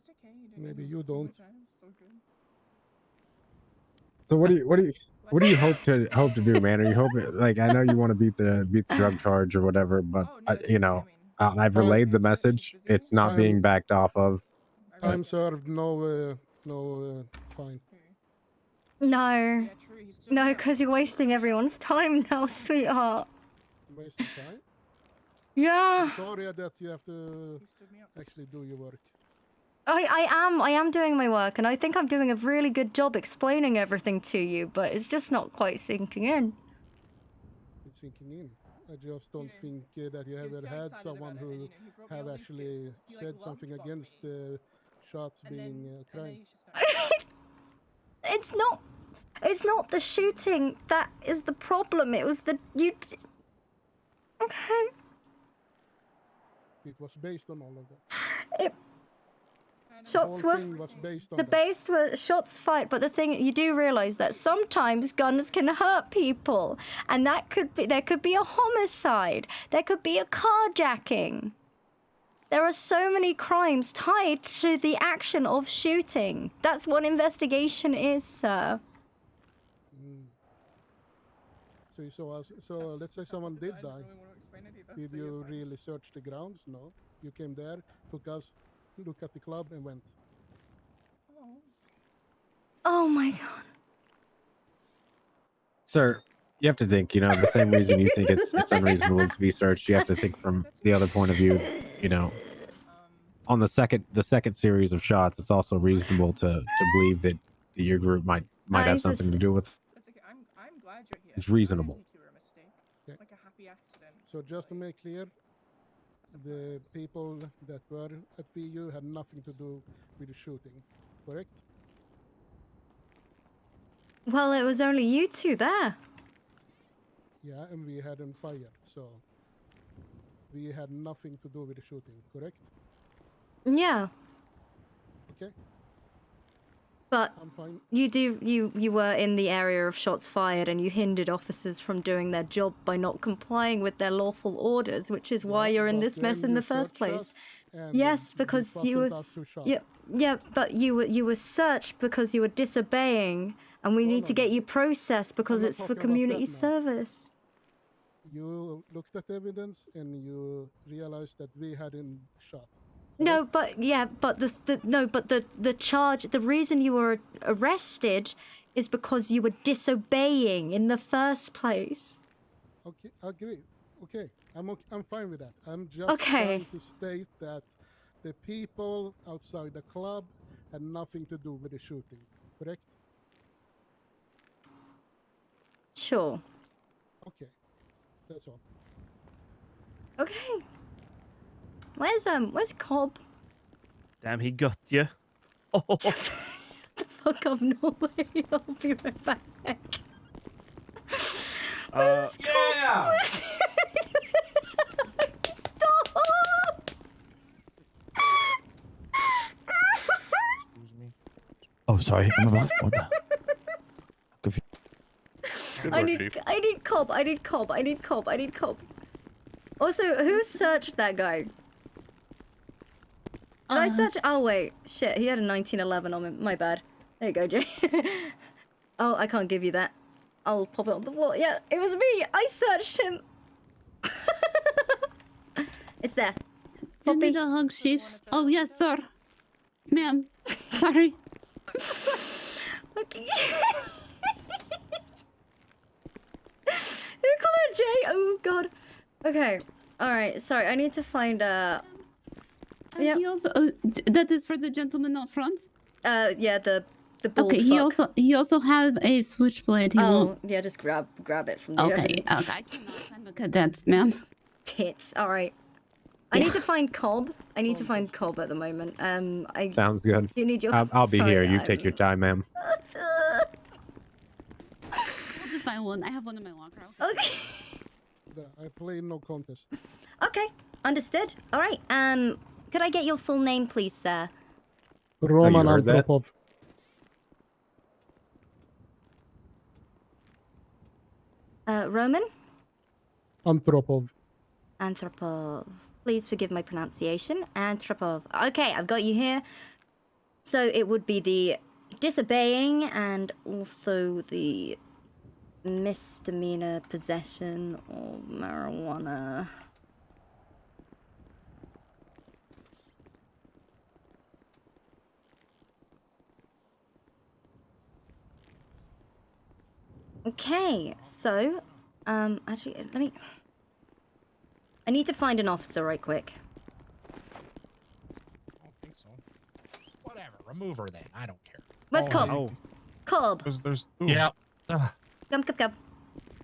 okay. Maybe you don't. So what do you hope to do, man? Are you hoping, like, I know you want to beat the drug charge or whatever, but I've relayed the message. It's not being backed off of. Time served, no fine. No, because you're wasting everyone's time now, sweetheart. Wasting time? Yeah. I'm sorry that you have to actually do your work. I am doing my work, and I think I'm doing a really good job explaining everything to you, but it's just not quite sinking in. It's sinking in. I just don't think that you ever had someone who have actually said something against shots being a crime. It's not the shooting that is the problem. It was the Okay. It was based on all of that. Shots The whole were thing was based on the that. base were shots fired, but the thing you do realize that sometimes guns can hurt people, and there could be a homicide, there could be a carjacking. There are so many crimes tied to the action of shooting. That's what investigation is, sir. So let's say someone did die. Did you really search the grounds? No. You came there, took us, looked at the club, and went. Oh my god. Sir, you have to think, the same reason you think it's unreasonable to be searched, you have to think from the other point of view, on the second series of shots, it's also reasonable to believe that that your group might have it's something just- to do with. It's okay. I'm glad you're here. It's reasonable. I didn't think you were a mistake. Okay. Like a happy accident. So just to make clear, the people that were at VU had nothing to do with the shooting, correct? Well, it was only you two there. Yeah, and we hadn't fired, so we had nothing to do with the shooting, correct? Yeah, Okay, but I'm fine. you were in the area of shots fired, and you hindered officers from doing their job by not complying with their lawful orders, which is why you're in but this mess then in the you first searched place. us, and Yes, it because you wasn't were. us who shot. Yeah, but you were searched because you were disobeying, and we need to get you processed because not it's for talking about community that now. service. You looked at evidence and you realized that we hadn't shot. No, but yeah, but the charge, the reason you were arrested is because you were disobeying in the first place. Okay, agree. Okay, I'm fine with that. I'm just Okay. trying to state that the people outside the club had nothing to do with the shooting, correct? Sure. Okay, that's all. Okay. Where's Cobb? Damn, he got you. Oh, The fuck up, Norway. I'll be right back. yeah. Stop! Oh, sorry. I'm about. What the? I need Cobb. I need Cobb. Also, who searched that guy? Did I search? Oh wait, shit. He had a 1911 on him. My bad. There you go, Jay. Oh, I can't give you that. I'll pop it on the floor. Yeah, it was me. I searched him. It's there. Do you need a hug, Chief? Oh, yes, sir. Ma'am. Sorry. Okay. Who called her Jay? Oh god. Okay. All right. Sorry. I need to find Yeah. Yep. He also that is for the gentleman out front. Yeah, the bald Okay. fuck. He also have a switchblade. He Oh, won't. yeah. Just grab it from the Okay. evidence. Okay. I cannot. I'm a cadet, ma'am. Tits. All right. I need to find Cobb. I need to find Cobb at the moment. I. Sounds good. You need your. I'll be Sorry, here. You take your time, ma'am. I'll just find one. I have one in my locker. Okay. I play no contest. Okay. Understood. All right. Could I get your full name, please, sir? Roman heard that? Antropov. Roman Antropov. Anthropov. Please forgive my pronunciation. Anthropov. Okay, I've got you here. So it would be the disobeying and also the misdemeanor possession of marijuana. Okay, so, actually, I need to find an officer right quick. I don't think so. Whatever. Remove her then. I don't care. Where's Cobb? Oh. Cobb. There's. Yeah. Come.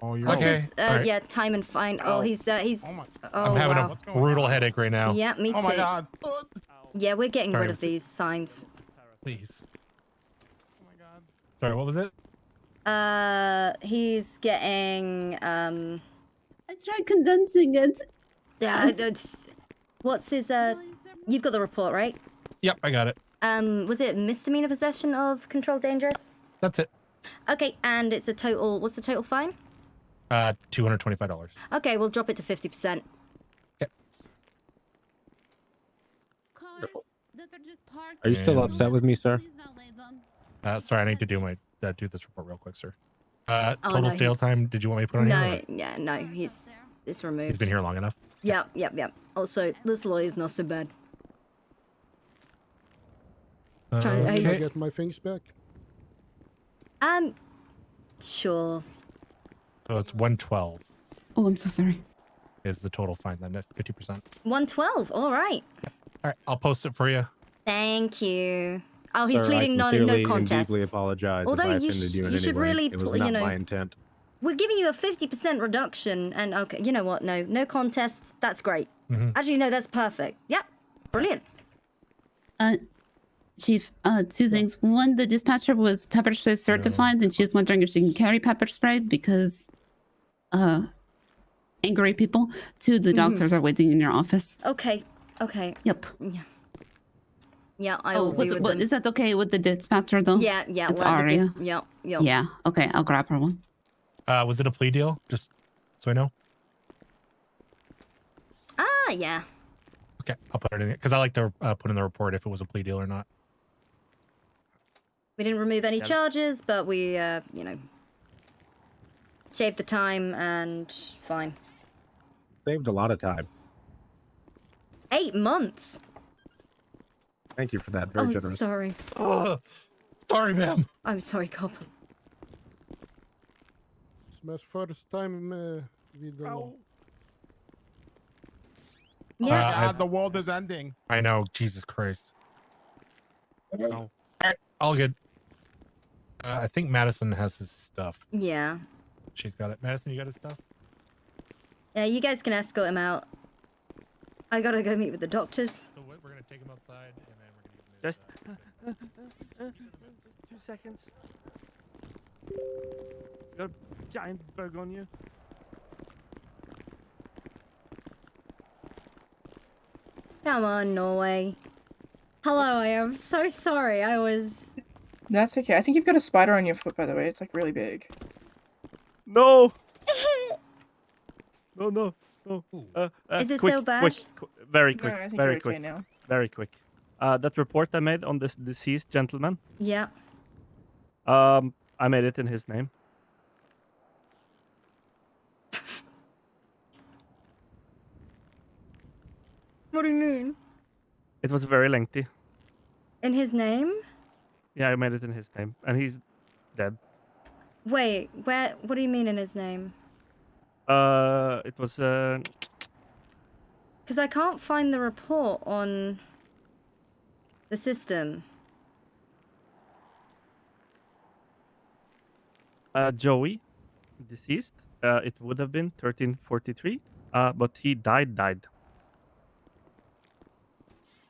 Oh, you're What's okay. his, All right. oh, time and fine. Oh, he's, I'm oh, having wow. a brutal headache right now. Yeah, me too. Oh my god. Yeah, we're getting Sorry, rid of these signs. Please. Oh my god. Sorry, what was it? He's getting, I tried condensing it. yeah, what's his, you've got the report, right? Yep, I got it. Was it misdemeanor possession of controlled dangerous? That's it. Okay, and it's a total, what's the total fine? $225. Okay, we'll drop it to 50%. Cars that are just parked. Are you still And- upset with me, sir? Please valet them. Sorry, I need to do my do this report real quick, sir. Total no, jail he's- time. Did you want me to put on No, here? yeah, no, it's removed. He's been here long enough. Yep. Also, this lawyer's not so bad. Try- Can I he's- get my things back? Sure. So it's 112 Oh, I'm so sorry. is the total fine. Then that's 50%. 112. All right. All right, I'll post it for you. Thank you. Oh, he's Sir, pleading I no sincerely and contest. deeply apologize Although if I you offended you in you any should way. really, It was you not know, my intent. we're giving you a 50% reduction, and okay, you know what? No contest. That's great. Actually, no, that's perfect. Yep, brilliant. Chief, two things. One, the dispatcher was pepper spray certified, and she was wondering if she can carry pepper spray because, angry people. Two, the doctors are waiting in your office. Okay. Yep. Yeah, I will be with them. Is that okay with the dispatcher though? Yeah, It's let the Aria. yep. Yeah. Okay, I'll grab her one. Was it a plea deal? Just so I know. Yeah. Okay, I'll put it in it because I like to put in the report if it was a plea deal or not. We didn't remove any charges, but we, you know, shaved the time and fine. Saved a lot of time. 8 months. Thank you for that. Very generous. Sorry. Oh, sorry, ma'am. I'm sorry, cop. It's my first time with the law. Yeah. The world is ending. I know. Jesus Christ. No. All right, all good. I think Madison has his stuff. Yeah. She's got it. Madison, you got his stuff? Yeah, you guys can escort him out. I gotta go meet with the doctors. So we're gonna take him outside, and then we're gonna Just 2 seconds. Got a giant bug on you. Come on, Norway. Hello, I am so sorry. I was... That's okay. I think you've got a spider on your foot, by the way. It's like really big. No. No. Is it quick, so bad? Quick, very No, quick, I think very you're okay quick, now. very quick. That report I made on this deceased gentleman. Yeah. I made it in his name. What do you mean? It was very lengthy. In his name? Yeah, I made it in his name, and he's dead. Wait, what do you mean in his name? It was Because I can't find the report on the system. Joey, deceased. It would have been 1343. But he died.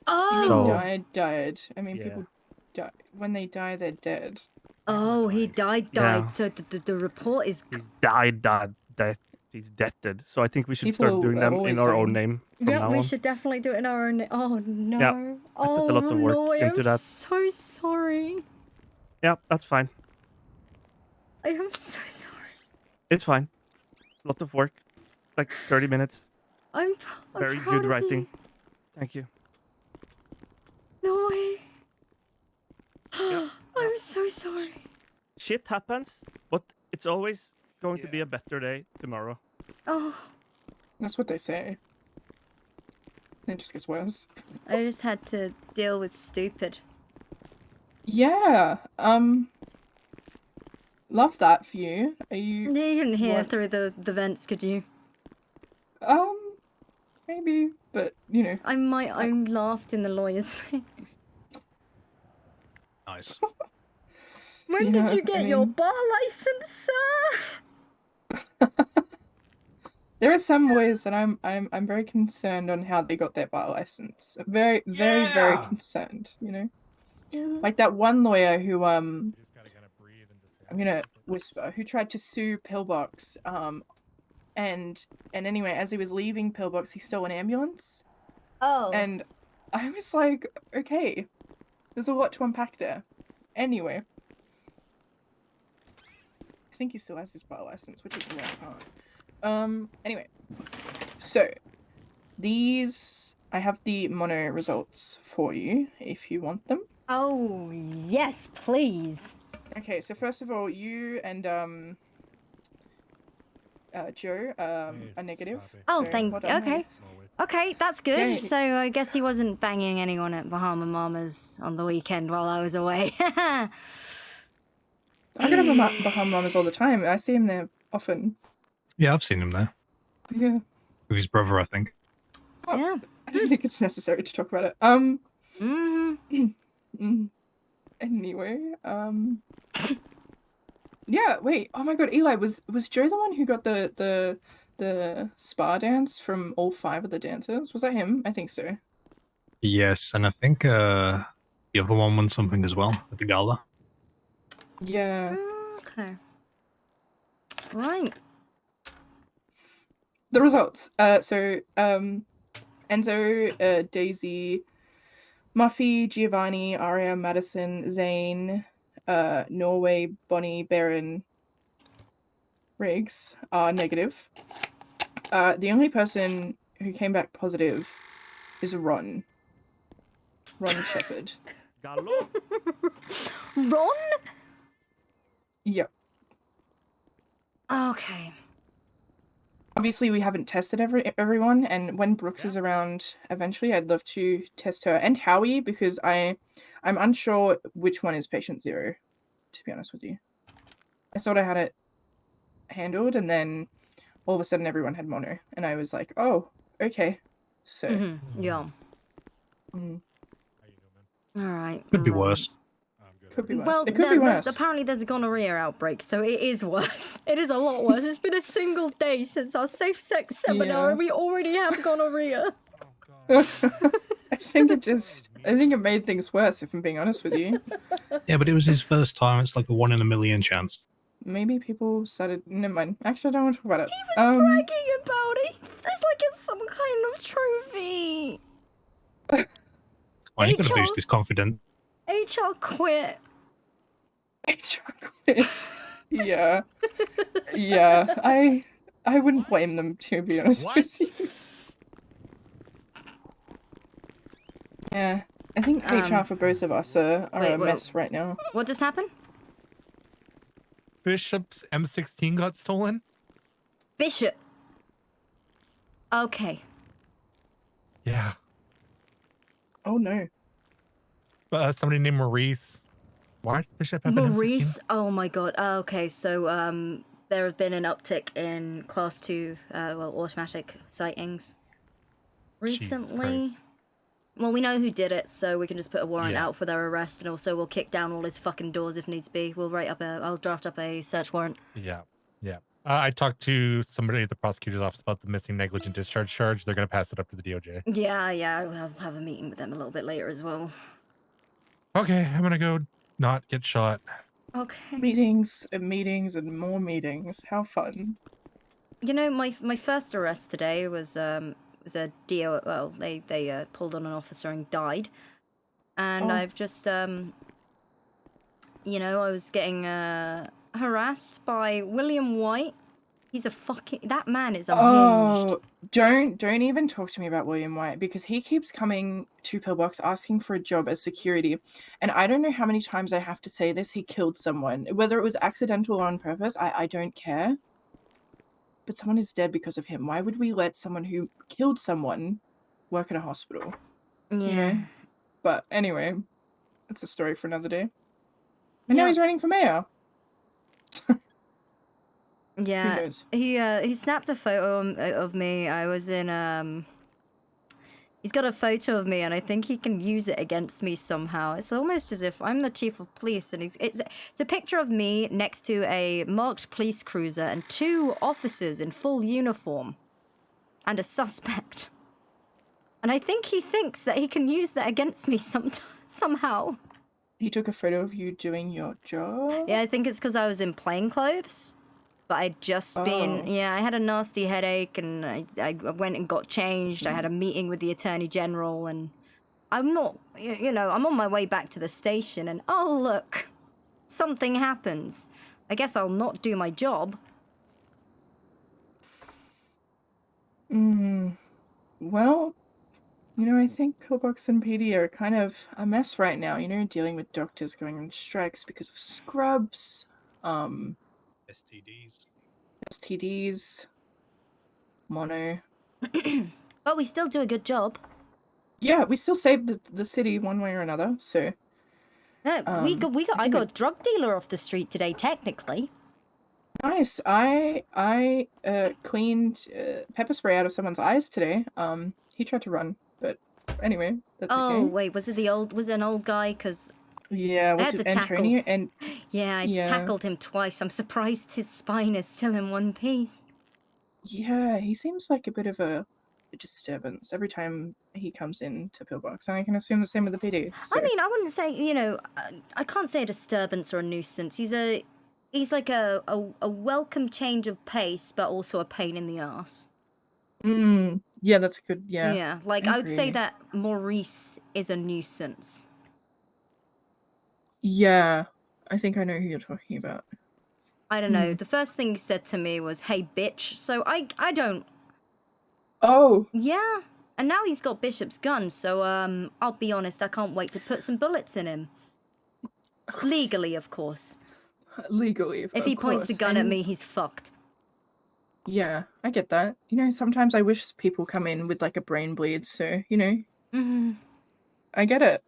You mean So- died? I mean, Yeah. people die. When they die, they're dead. Oh, he died. Yeah. So the report is... Died. He's dead. So I think we should start People doing are them in always our own dying. name from Yeah, now we on. should definitely do it in our own... Oh, no. Yeah, I put a lot of work no, into I'm that. so sorry. Yeah, that's fine. I am so sorry. It's fine. Lot of work. Like 30 minutes. I'm Very proud good of writing. you. Thank you. No way. I'm so sorry. Shit happens, but it's always going to be a better day tomorrow. Oh, That's what they say. It just gets worse. I just had to deal with stupid. Yeah. Love that for you. Are you? You couldn't hear what- through the vents, could you? Maybe, but you know. I laughed in the lawyer's face. Nice. When Yeah, did you I get your mean- bar license, sir? There are some ways that I'm very concerned on how they got their bar license. Very Yeah. concerned. You know, like that one lawyer who I'm gonna whisper, who tried to sue Pillbox. And anyway, as he was leaving Pillbox, he stole an ambulance. Oh. And I was like, okay, there's a lot to unpack there. Anyway, I think he still has his bar license, which is a lot of fun. Anyway, so these I have the mono results for you if you want them. Oh yes, please. Okay, so first of all, you and Joe are negative. Oh, so thank. well done, Okay. Okay, that's good. Yeah, So I guess he wasn't banging anyone at Bahama Mamas on the weekend while I was away. I go to Bahama Mamas all the time. I see him there often. Yeah, I've seen him there. Yeah. With his brother, I think. Oh, Yeah. I don't think it's necessary to talk about it. Anyway, yeah. Wait. Oh my God, Eli, was Joe the one who got the spa dance from all 5 of the dancers? Was that him? I think so. Yes, and I think the other one won something as well at the gala. Yeah. Okay. Right. The results. So Enzo, Daisy, Muffy, Giovanni, Aria, Madison, Zane, Norway, Bonnie, Baron, Riggs are negative. The only person who came back positive is Ron. Ron Shepherd. Ron? Yep. Okay. Obviously, we haven't tested everyone, and when Brooks is around eventually, I'd love to test her and Howie because I'm unsure which one is patient 0, to be honest with you. I thought I had it handled, and then all of a sudden everyone had mono, and I was like, oh, okay. So. Yeah. All right. Could be worse. Could be worse. Well, It could be worse. apparently there's a gonorrhea outbreak, so it is worse. It is a lot worse. It's been a single day since our safe sex seminar, and we already have gonorrhea. I think it made things worse, if I'm being honest with you. Yeah, but it was his first time. It's like a 1 in a million chance. Maybe people started. Never mind. Actually, I don't want to talk about it. He was bragging about it. It's like it's some kind of trophy. Well, you gotta boost his confidence. HR quit. HR quit. Yeah. Yeah. I wouldn't blame them, to be honest with you. Yeah. I think HR for both of us are a mess right now. What just happened? Bishop's M16 got stolen? Bishop. Okay. Yeah. Oh no. Somebody named Maurice. Why does Bishop have an Maurice? M16? Oh my god. Okay, so there have been an uptick in class 2 automatic sightings recently. Well, we know who did it, so we can just put a warrant out for their arrest, and also we'll kick down all his fucking doors if needs be. I'll draft up a search warrant. Yeah. I talked to somebody at the prosecutor's office about the missing negligent discharge charge. They're going to pass it up to the DOJ. Yeah, I'll have a meeting with them a little bit later as well. Okay, I'm going to go not get shot. Okay. Meetings and meetings and more meetings. How fun. You know, my first arrest today was a DO. Well, they pulled on an officer and died, and I've just you know, I was getting harassed by William White. He's a fucking... That man is unhinged. Oh, don't even talk to me about William White, because he keeps coming to Pillbox asking for a job as security, and I don't know how many times I have to say this. He killed someone. Whether it was accidental or on purpose, I don't care. But someone is dead because of him. Why would we let someone who killed someone work at a hospital? Yeah. You know? But anyway, that's a story for another day. And now he's running for mayor. Yeah, he snapped a photo of me. I was in he's got a photo of me, and I think he can use it against me somehow. It's almost as if I'm the chief of police, and it's a picture of me next to a marked police cruiser and 2 officers in full uniform, and a suspect. And I think he thinks that he can use that against me somehow. He took a photo of you doing your job? Yeah, I think it's because I was in plain clothes. But I'd just been, I had a nasty headache, and I went and got changed. I had a meeting with the Attorney General, and I'm not, you know, I'm on my way back to the station, and oh look, something happens. I guess I'll not do my job. Well, you know, I think Pillbox and PD are kind of a mess right now, you know, dealing with doctors going on strikes because of scrubs, STDs, mono. But we still do a good job. Yeah, we still saved the city one way or another, so... I got a drug dealer off the street today, technically. Nice. I cleaned pepper spray out of someone's eyes today. He tried to run, but anyway, that's okay. Oh, wait, was it an old guy? Because Yeah, I what's had it, to tackle. Antonio? And Yeah, I tackled him twice. I'm surprised his spine is still in one piece. Yeah, he seems like a bit of a disturbance every time he comes in to Pillbox, and I can assume the same with the PD. So. I mean, I wouldn't say, you know, I can't say a disturbance or a nuisance. He's like a welcome change of pace, but also a pain in the ass. Yeah, that's a good. Yeah. Yeah, like I would say agree. that Maurice is a nuisance. Yeah, I think I know who you're talking about. I don't know. The first thing he said to me was, "Hey, bitch." So I don't. Oh. Yeah, and now he's got Bishop's gun. So I'll be honest. I can't wait to put some bullets in him. Legally, of course. Legally, If he points a gun at me, he's fucked. Yeah, I get that. You know, sometimes I wish people come in with like a brain bleed. So you know, I get it.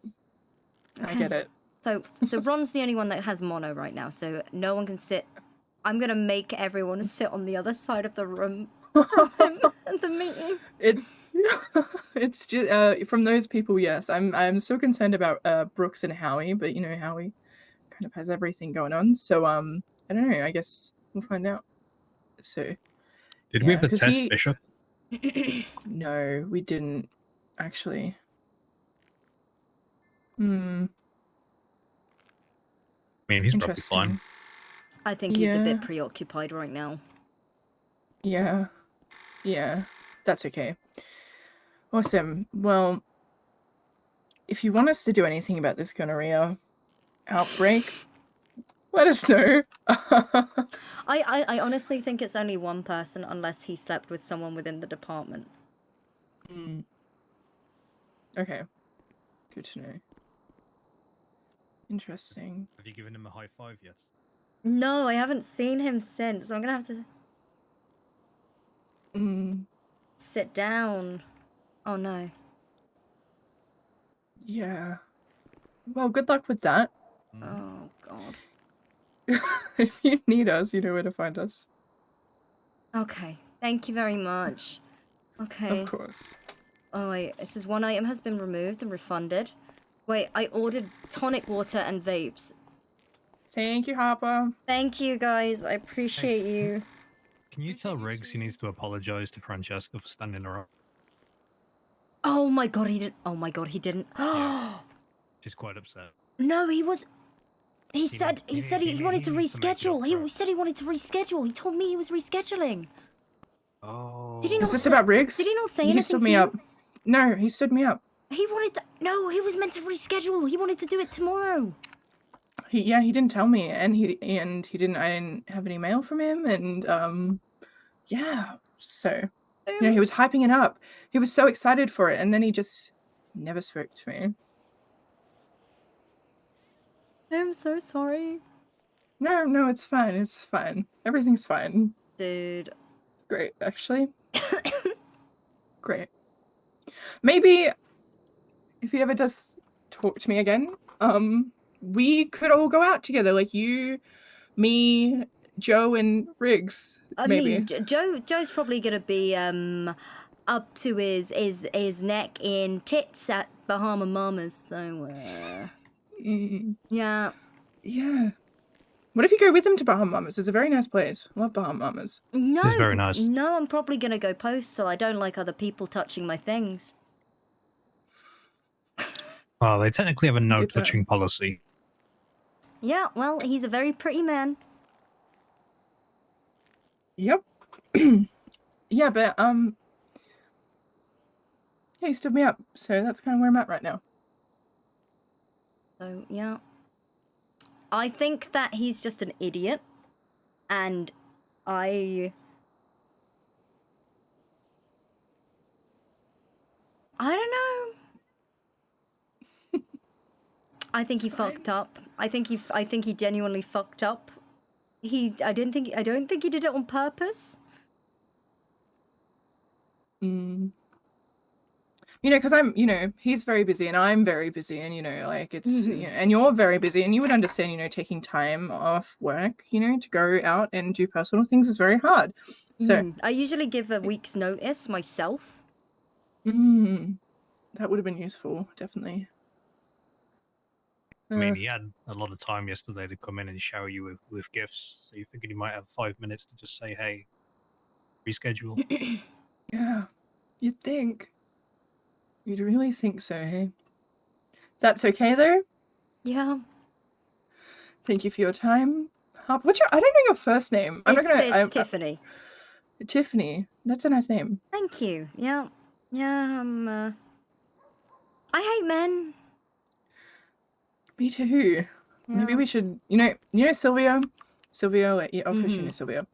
I get it. So Ron's the only one that has mono right now, so no one can sit. I'm gonna make everyone sit on the other side of the room from him at the meeting. It's just from those people. Yes, I'm so concerned about Brooks and Howie, but you know Howie kind of has everything going on. So I don't know. I guess we'll find out. So Did we have the 'cause test Bishop? No, we didn't actually. I mean, he's probably fine. I think he's a bit Yeah. preoccupied right now. Yeah. Yeah. That's okay. Awesome. Well, if you want us to do anything about this gonorrhea outbreak, let us know. I honestly think it's only one person unless he slept with someone within the department. Okay. Good to know. Interesting. Have you given him a high five yet? No, I haven't seen him since. I'm gonna have to sit down. Oh no. Yeah. Well, good luck with that. Oh god. If you need us, you know where to find us. Okay. Thank you very much. Okay. Of course. Oh wait, it says one item has been removed and refunded. Wait, I ordered tonic water and vapes. Thank you, Harper. Thank you guys. I appreciate you. Can you tell Riggs he needs to apologize to Francesca for standing her up? Oh my god, he didn't. Oh my god, he didn't. She's quite upset. No, he was. He said he wanted to needs to make it up reschedule. He said he wanted to reschedule. He told me he was rescheduling. Oh. Did he not Is this say- about Riggs? Did he not say He anything stood to me you? up. No, he stood me up. He wanted to. No, he was meant to reschedule. He wanted to do it tomorrow. He didn't tell me, and he didn't. I didn't have any mail from him, and yeah. So, you know, he was hyping it up. He was so excited for it, and then he just never spoke to me. I'm so sorry. No, it's fine. It's fine. Everything's fine. Dude. Great, actually. Great. Maybe if he ever does talk to me again, we could all go out together, like you, me, Joe, and Riggs. I maybe. mean, Joe's probably gonna be up to his neck in tits at Bahama Mamas. So yeah. Yeah. What if you go with him to Bahama Mamas? It's a very nice place. I love Bahama Mamas. No, It's very nice. No, I'm probably gonna go postal. I don't like other people touching my things. Well, they technically have a no touching policy. Yeah, well, he's a very pretty man. Yep. Yeah, but yeah, he stood me up, so that's kind of where I'm at right now. So yeah, I think that he's just an idiot, and I don't know. I think he fucked up. I think he genuinely fucked up. I don't think he did it on purpose. You know, because he's very busy and I'm very busy, and like it's and you're very busy, and you would understand, taking time off work, to go out and do personal things is very hard. So I usually give a week's notice myself. that would have been useful, definitely. I mean, he had a lot of time yesterday to come in and shower you with gifts. So you figured he might have 5 minutes to just say, "Hey, reschedule." Yeah, you'd think. You'd really think so, hey? That's okay though. Yeah. Thank you for your time. What's your? I don't know your first name. I'm not gonna. It's Tiffany. Tiffany. That's a nice name. Thank you. Yeah. Yeah. I hate men. Me too. Maybe we should. You know Sylvia. Sylvia. Yeah, of course you know Sylvia.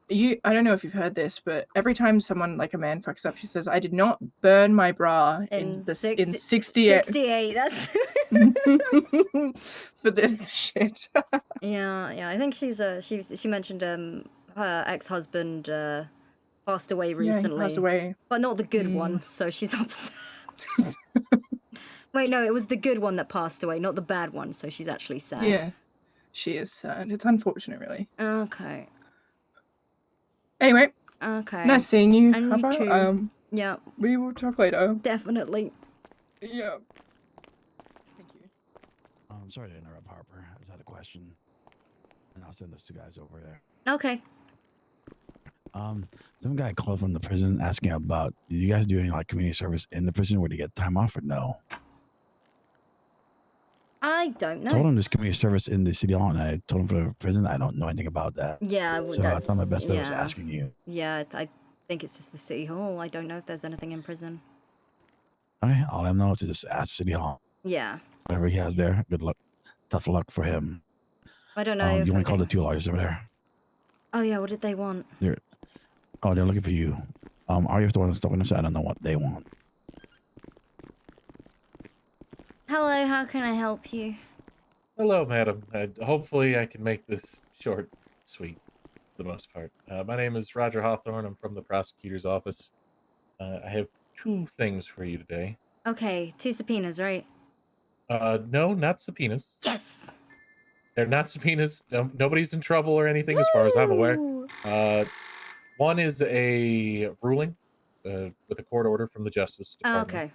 I don't know if you've heard this, but every time someone like a man fucks up, she says, "I did not burn my bra in 68 68. That's for this shit." yeah. I think she mentioned her ex-husband passed away recently. Yeah, he passed away. But not the good one, so she's upset. Wait, no, it was the good one that passed away, not the bad one, so she's actually sad. Yeah, she is sad. It's unfortunate, really. Okay. Anyway. Okay. Nice seeing you, And Harper. you too. Yeah. We will talk later. Definitely. Yeah. I'm sorry to interrupt, Harper. I just had a question, and I'll send those two guys over there. Okay. Some guy called from the prison asking about, did you guys do any like community service in the prison where to get time off or no? I don't know. I told him there's community service in the city hall, and I told him for the prison I don't know anything about that. Yeah, well, so I thought my best bet was asking you. Yeah, I think it's just the city hall. I don't know if there's anything in prison. Okay, all I know is to just ask city hall. Yeah. Whatever he has there, good luck. Tough luck for him. I don't know. You want to call the two lawyers over there? Oh yeah, what did they want? They're looking for you. Are you the one that's talking to them? I don't know what they want. Hello, how can I help you? Hello, madam. Hopefully I can make this short, sweet, for the most part. My name is Roger Hawthorne. I'm from the prosecutor's office. I have 2 things for you today. Okay, 2 subpoenas, right? No, not subpoenas. Yes! They're not subpoenas. Nobody's in trouble or anything as far as I'm aware. One is a ruling with a court order from the Justice Department.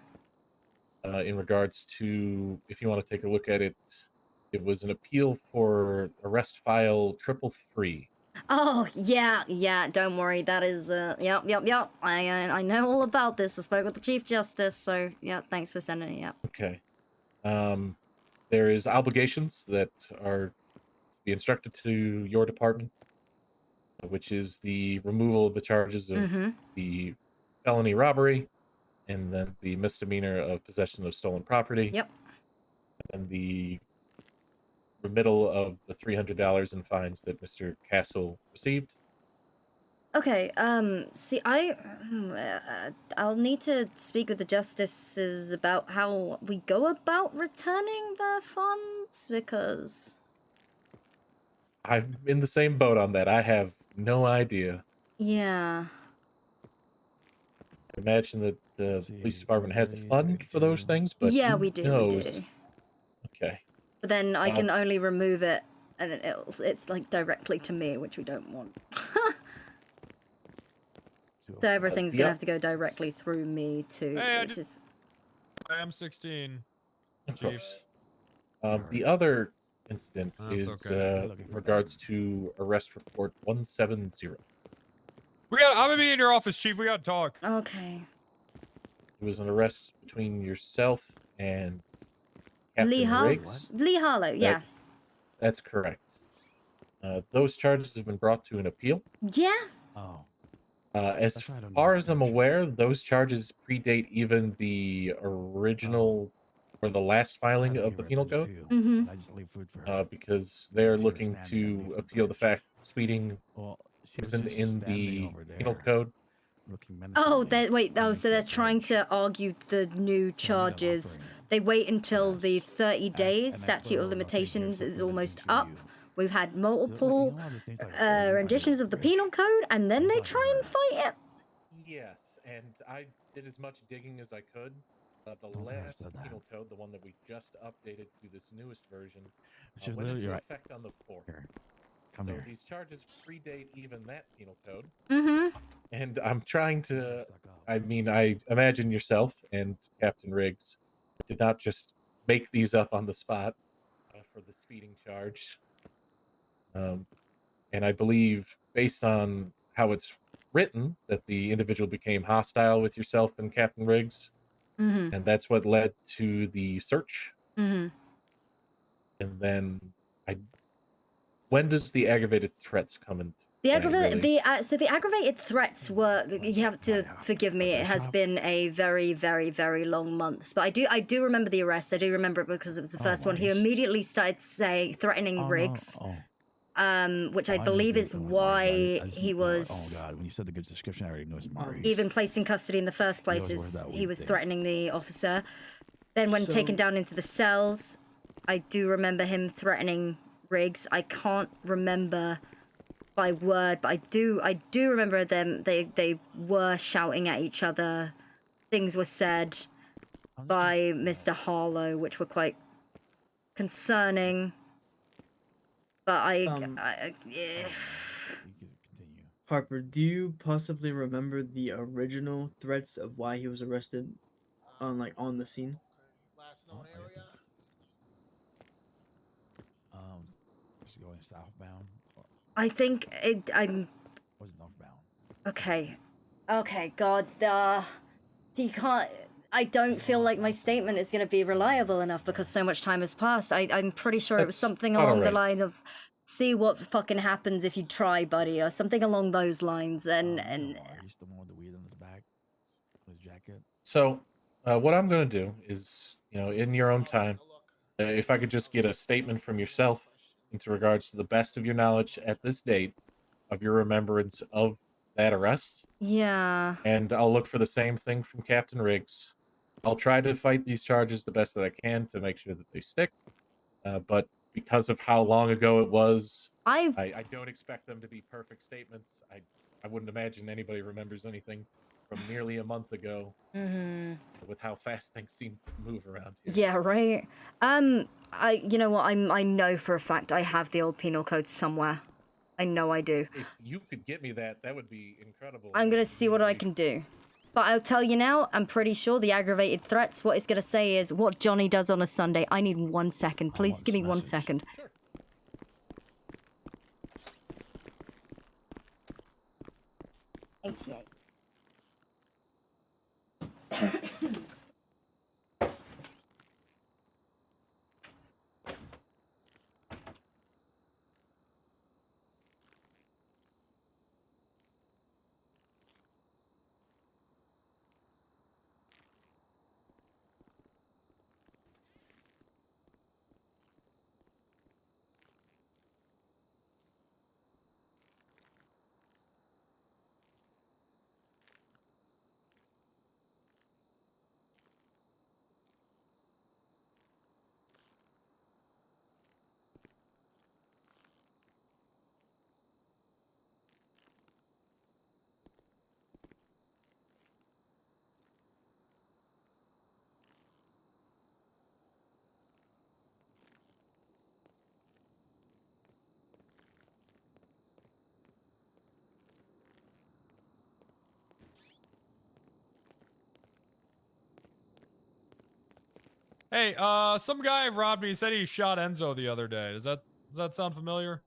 Okay. In regards to, if you want to take a look at it, it was an appeal for arrest file 333. Oh, yeah, don't worry. That is, yep. I know all about this. I spoke with the Chief Justice, so, yeah, thanks for sending it, yep. Okay. There is obligations that are to be instructed to your department, which is the removal of the charges of the felony robbery, and then the misdemeanor of possession of stolen property. Yep. And the remittal of the $300 in fines that Mr. Castle received. Okay, see, I'll need to speak with the justices about how we go about returning the funds, because... I'm in the same boat on that. I have no idea. Yeah. I imagine that the police department has a fund for those things, but yeah, who we do, knows? Okay. But then I can only remove it, and it's like directly to me, which we don't want. So everything's gonna have to go directly through me too, which is... I am 16. Of course. The other incident is in regards to arrest report 170. I'm gonna be in your office, Chief. We gotta talk. Okay. It was an arrest between yourself and Captain Riggs. Lee Harlow, yeah. That's correct. Those charges have been brought to an appeal. Yeah. Oh. As far as I'm aware, those charges predate even the original or the last filing of the penal code. Because they're looking to appeal the fact that speeding isn't in the penal code. Oh, so they're trying to argue the new charges. They wait until the 30 days statute of limitations is almost up. We've had multiple renditions of the penal code, and then they try and fight it. Yes, and I did as much digging as I could. The last penal code, the one that we just updated to this newest version, went into effect on the 4th. So these charges predate even that penal code. And I'm trying to, I imagine yourself and Captain Riggs did not just make these up on the spot. for the speeding charge. And I believe, based on how it's written, that the individual became hostile with yourself and Captain Riggs, and that's what led to the search. And then, when does the aggravated threats come into The play, aggravated, really? so the aggravated threats were. You have to forgive me. It has been a very, very, very long months. But I do remember the arrest. I do remember it because it was the first one. He immediately started threatening Riggs, which I believe is why he was. Oh God! When you said the good description, I already knew it was Maurice. Even placed in custody in the first place, he was threatening the officer. Then, when taken down into the cells, I do remember him threatening Riggs. I can't remember by word, but I do remember them. They were shouting at each other. Things were said by Mr. Harlow, which were quite concerning. But yeah. Harper, do you possibly remember the original threats of why he was arrested on the scene? Just going southbound. I think I'm. Was northbound. Okay. God. You can't. I don't feel like my statement is going to be reliable enough because so much time has passed. I'm pretty sure it was something along the line of, "See what fucking happens if you try, buddy," or something along those lines. And He's the one with the weed on his back, his jacket. So, what I'm going to do is, in your own time, if I could just get a statement from yourself into regards to the best of your knowledge at this date of your remembrance of that arrest. Yeah. And I'll look for the same thing from Captain Riggs. I'll try to fight these charges the best that I can to make sure that they stick. But because of how long ago it was, I don't expect them to be perfect statements. I wouldn't imagine anybody remembers anything from nearly a month ago. With how fast things seem to move around here. Yeah, right. You know what? I know for a fact I have the old penal code somewhere. I know I do. If you could get me that would be incredible. I'm gonna see what I can do. But I'll tell you now, I'm pretty sure the aggravated threats, what it's gonna say is what Johnny does on a Sunday. I need 1 second. Please give me 1 second. Sure. 88. Hey, some guy robbed me. He said he shot Enzo the other day. Does that sound familiar?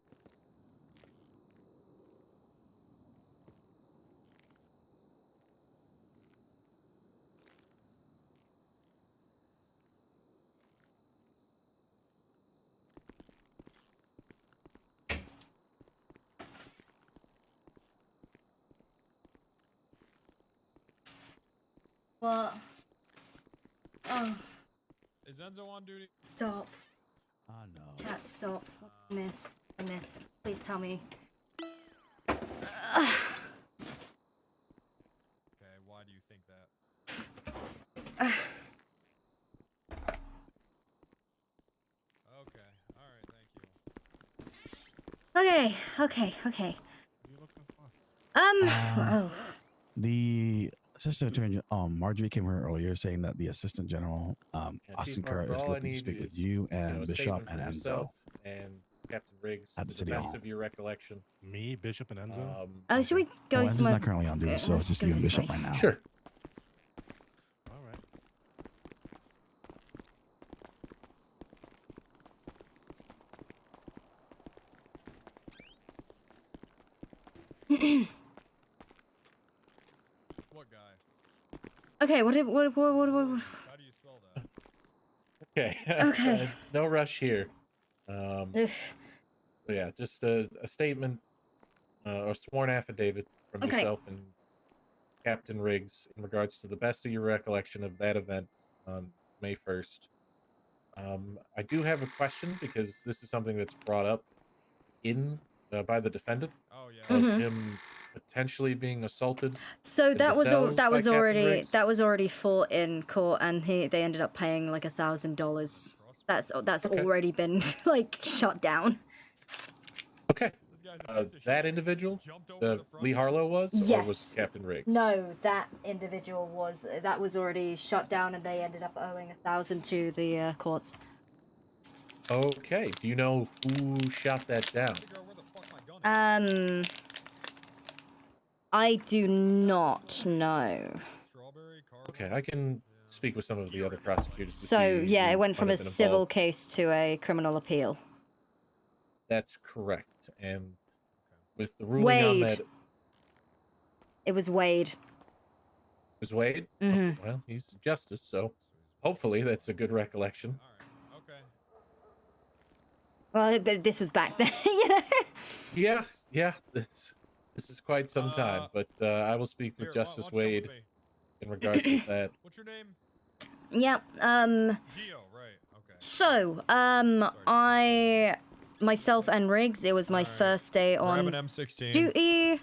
What? Oh. Is Enzo on duty? Stop. Oh no. Chat, stop. I miss. Please tell me. Okay, why do you think that? Okay, alright, thank you. Okay. The assistant attorney, Marjorie came here earlier saying that the assistant general, Austin Chief Kerr, Harper, is all I looking to need speak with is, you and a Bishop statement and from Enzo. yourself and Captain Riggs At the to City best Hall. of your recollection. Me, Bishop, and Enzo. Should we go Enzo's somewhere? not currently on duty, Yeah, so let's it's just go you and this Bishop way. right now. Sure. All right. Okay, what? How do you spell that? Okay. Okay. No rush here. So yeah, just a statement or sworn affidavit from Okay. yourself and Captain Riggs in regards to the best of your recollection of that event on May 1st. I do have a question because this is something that's brought up in by the defendant of him potentially being assaulted. So in that the was cells by Captain Riggs. already fought in court, and they ended up paying like $1,000. That's already been like shut down. Okay. That individual, Lee Harlow was, or was Yes. Captain Riggs? No, that individual was already shut down, and they ended up owing $1,000 to the courts. Okay. Do you know who shot that down? I do not know. Okay, I can speak with some of the other prosecutors. To So see yeah, who it went might from have a been civil involved. case to a criminal appeal. That's correct. And with the ruling on Wade. that, it It was Wade. was Wade. Mhm. Okay, well, he's justice, so hopefully that's a good recollection. Well, but this was back then, you know. Yeah. This is quite some time, but I will speak with Justice Wade in regards to that. What's your name? Yeah. Geo, right? Okay. So, myself and Riggs, it was my first day Grab on an M16. duty.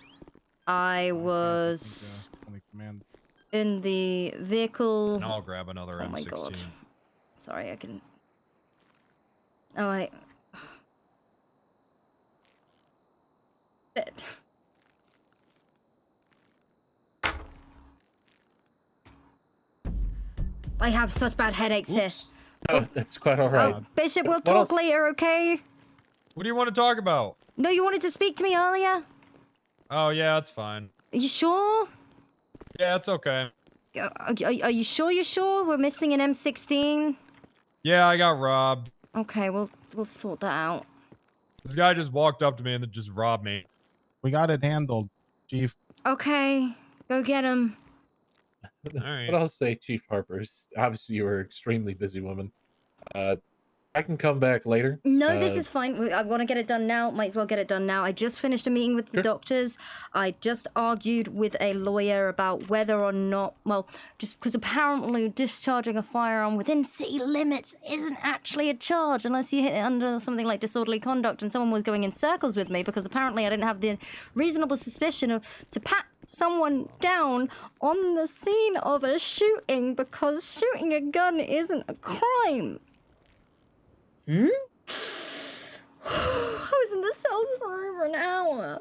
I was in the vehicle. And I'll grab another Oh M16. my god. Sorry, I can. Oh, Bit. I have such bad headaches here. Oh, that's quite all right. Oh, Bishop, we'll What talk else? later, okay? What do you want to talk about? No, you wanted to speak to me earlier? Oh yeah, that's fine. Are you sure? Yeah, it's okay. Are you sure you're sure? We're missing an M16? Yeah, I got robbed. Okay, we'll sort that out. This guy just walked up to me and then just robbed me. We got it handled, Chief. Okay, go get him. What I'll say, Chief Harper, is obviously you were an extremely busy woman. I can come back later. No, this is fine. I want to get it done now. Might as well get it done now. I just finished a meeting with the doctors. I just argued with a lawyer about whether or not, well, just because apparently discharging a firearm within city limits isn't actually a charge unless you hit it under something like disorderly conduct, and someone was going in circles with me because apparently I didn't have the reasonable suspicion to pat someone down on the scene of a shooting because shooting a gun isn't a crime. I was in the cells for over an hour.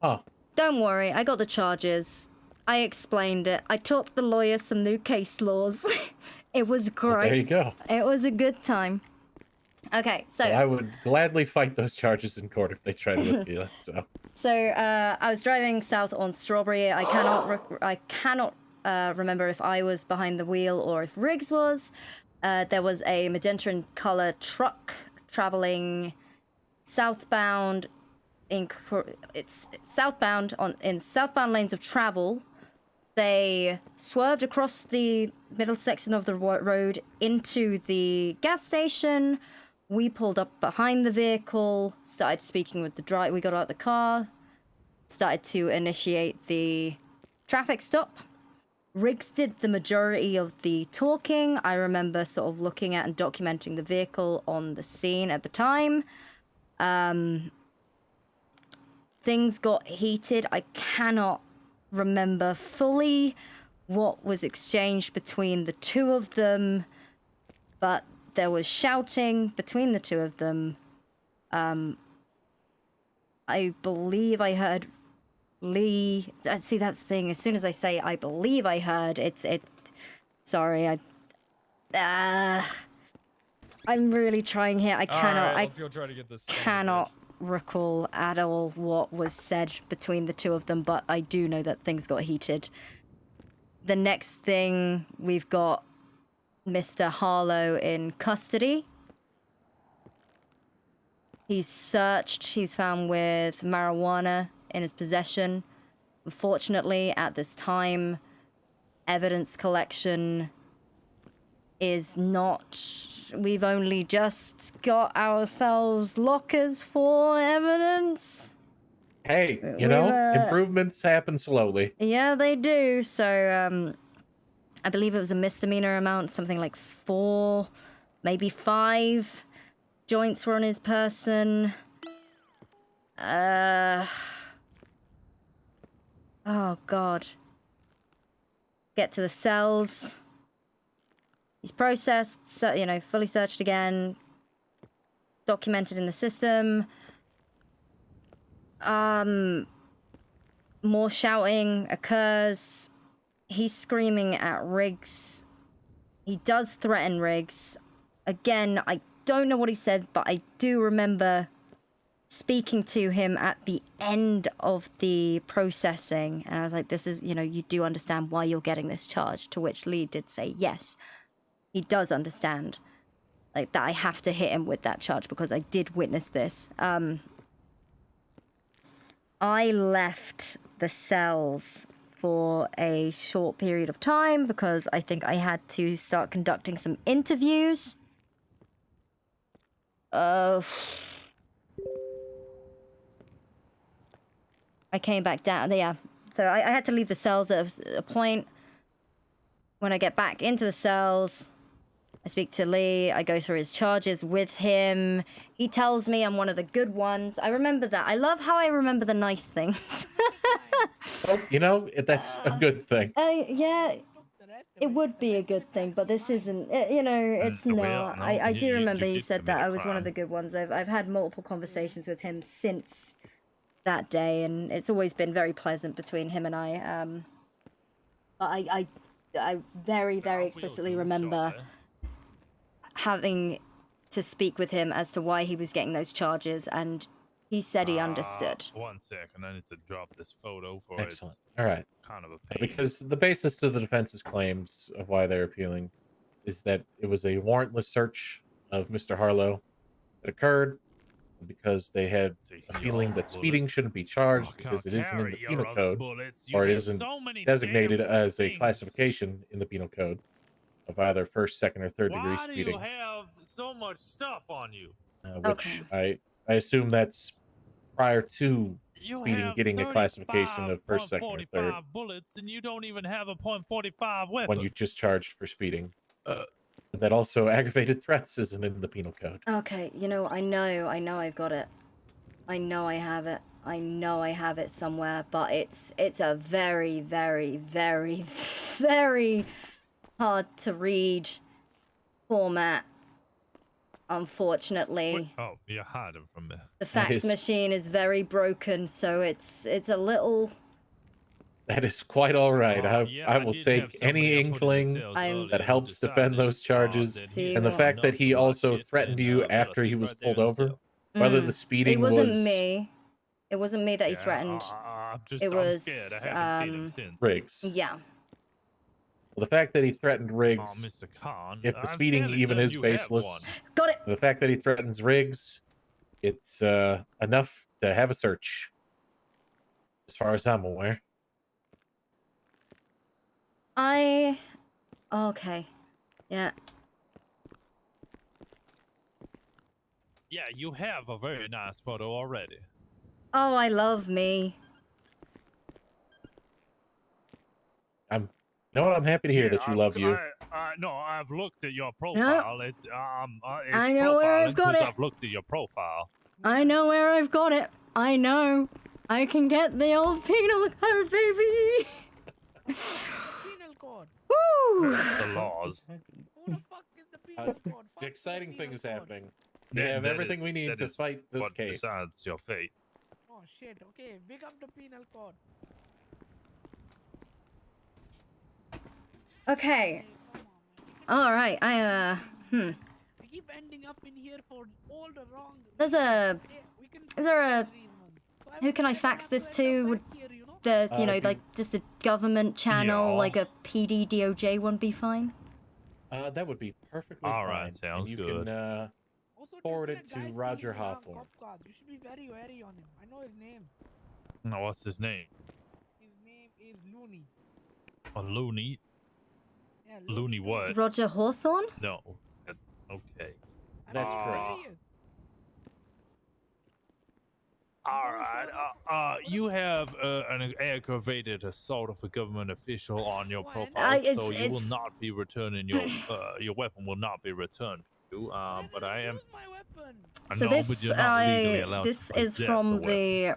Oh. Don't worry, I got the charges. I explained it. I taught the lawyer some new case laws. It was great. Well, there you go. It was a good time. Okay, so I would gladly fight those charges in court if they tried to appeal it. So I was driving south on Strawberry. I cannot remember if I was behind the wheel or if Riggs was. There was a magenta in color truck traveling southbound. It's southbound in southbound lanes of travel. They swerved across the middle section of the road into the gas station. We pulled up behind the vehicle, started speaking with the driver. We got out of the car, started to initiate the traffic stop. Riggs did the majority of the talking. I remember sort of looking at and documenting the vehicle on the scene at the time. Things got heated. I cannot remember fully what was exchanged between the two of them, but there was shouting between the two of them. I believe I heard Lee. See, that's the thing. As soon as I say I believe I heard, sorry, I'm really trying here. I cannot. Right, let's go try to get this. Cannot recall at all what was said between the two of them, but I do know that things got heated. The next thing, we've got Mr. Harlow in custody. He's searched. He's found with marijuana in his possession, Unfortunately, at this time, evidence collection is not... We've only just got ourselves lockers for evidence. Hey, you We've, know, improvements happen slowly. Yeah, they do. So, I believe it was a misdemeanor amount, something like 4, maybe 5 joints were on his person. Oh, God. Get to the cells. He's processed, so, you know, fully searched again. Documented in the system. More shouting occurs. He's screaming at Riggs. He does threaten Riggs. Again, I don't know what he said, but I do remember speaking to him at the end of the processing. And I was like, this is, you know, you do understand why you're getting this charge. To which Lee did say, yes, he does understand. Like, that I have to hit him with that charge because I did witness this. I left the cells for a short period of time because I think I had to start conducting some interviews. I came back down, yeah. So I had to leave the cells at a point. When I get back into the cells, I speak to Lee, I go through his charges with him. He tells me I'm one of the good ones. I remember that. I love how I remember the nice things. Well, you know, that's a good thing. Yeah, it would be a good thing, but this isn't, you know, it's not. I do remember he said that I was one of the good ones. I've had multiple conversations with him since that day, and it's always been very pleasant between him and I. But I very, very explicitly remember having to speak with him as to why he was getting those charges, and he said he understood. 1 second, I need to drop this photo for Excellent. it's All right. kind of a pain. Because the basis of the defense's claims of why they're appealing is that it was a warrantless search of Mr. Harlow that occurred because they had a feeling that speeding shouldn't be charged because it isn't in the penal code, or it isn't designated as a classification in the penal code of either first, second, or third degree Why do you speeding. have so much stuff on you? Which I assume that's prior to You speeding have getting a classification of first, second, or third. .45 bullets, and you don't even have a .45 weapon. When you just charged for speeding. That also aggravated threats isn't in the penal code. Okay, you know, I know I've got it. I know I have it. I know I have it somewhere, but it's a very, very, very, very hard to read format, unfortunately. Oh, you're hiding from me. The fax machine is very broken, so it's a little... That is quite all right. I will take any inkling that helps defend those charges. And the fact that he also threatened you after he was pulled over, whether the speeding It wasn't me. It wasn't me that he threatened. It was Riggs. Yeah. Well, the fact that he threatened Riggs, Mr. Khan, if the speeding even is baseless, got it. The fact that he threatens Riggs, it's enough to have a search, as far as I'm aware. Okay. Yeah. Yeah, you have a very nice photo already. Oh, I love me. You know what? I'm happy to hear that you love you. No, I've looked at your profile. It's I know where I've got it. I've looked at your profile. I know where I've got it. I know. I can get the old penal code, baby. Penal code. Woo! The laws. Who the fuck is the penal code? The exciting thing is happening. We have everything we need to fight this what case. Decides your fate. Oh shit, okay, big up the penal code. Okay. All right. I keep ending up in here for all the wrong. Is there a? Who can I fax this to? Would the like just a government channel, like a PD DOJ one, be fine? That would be perfectly fine. All right, sounds and you good. can forward it to Roger Hawthorne. You should be very wary on him. I know his name. No, what's his name? His A loony? Yeah, Loony what? It's Roger Hawthorne? No. Okay. That's correct. All right. You have an aggravated assault of a government official on your profile, so you will not be returning your weapon will not be returned to you. But I am. So No, this but you're not legally allowed this to is possess a from weapon. the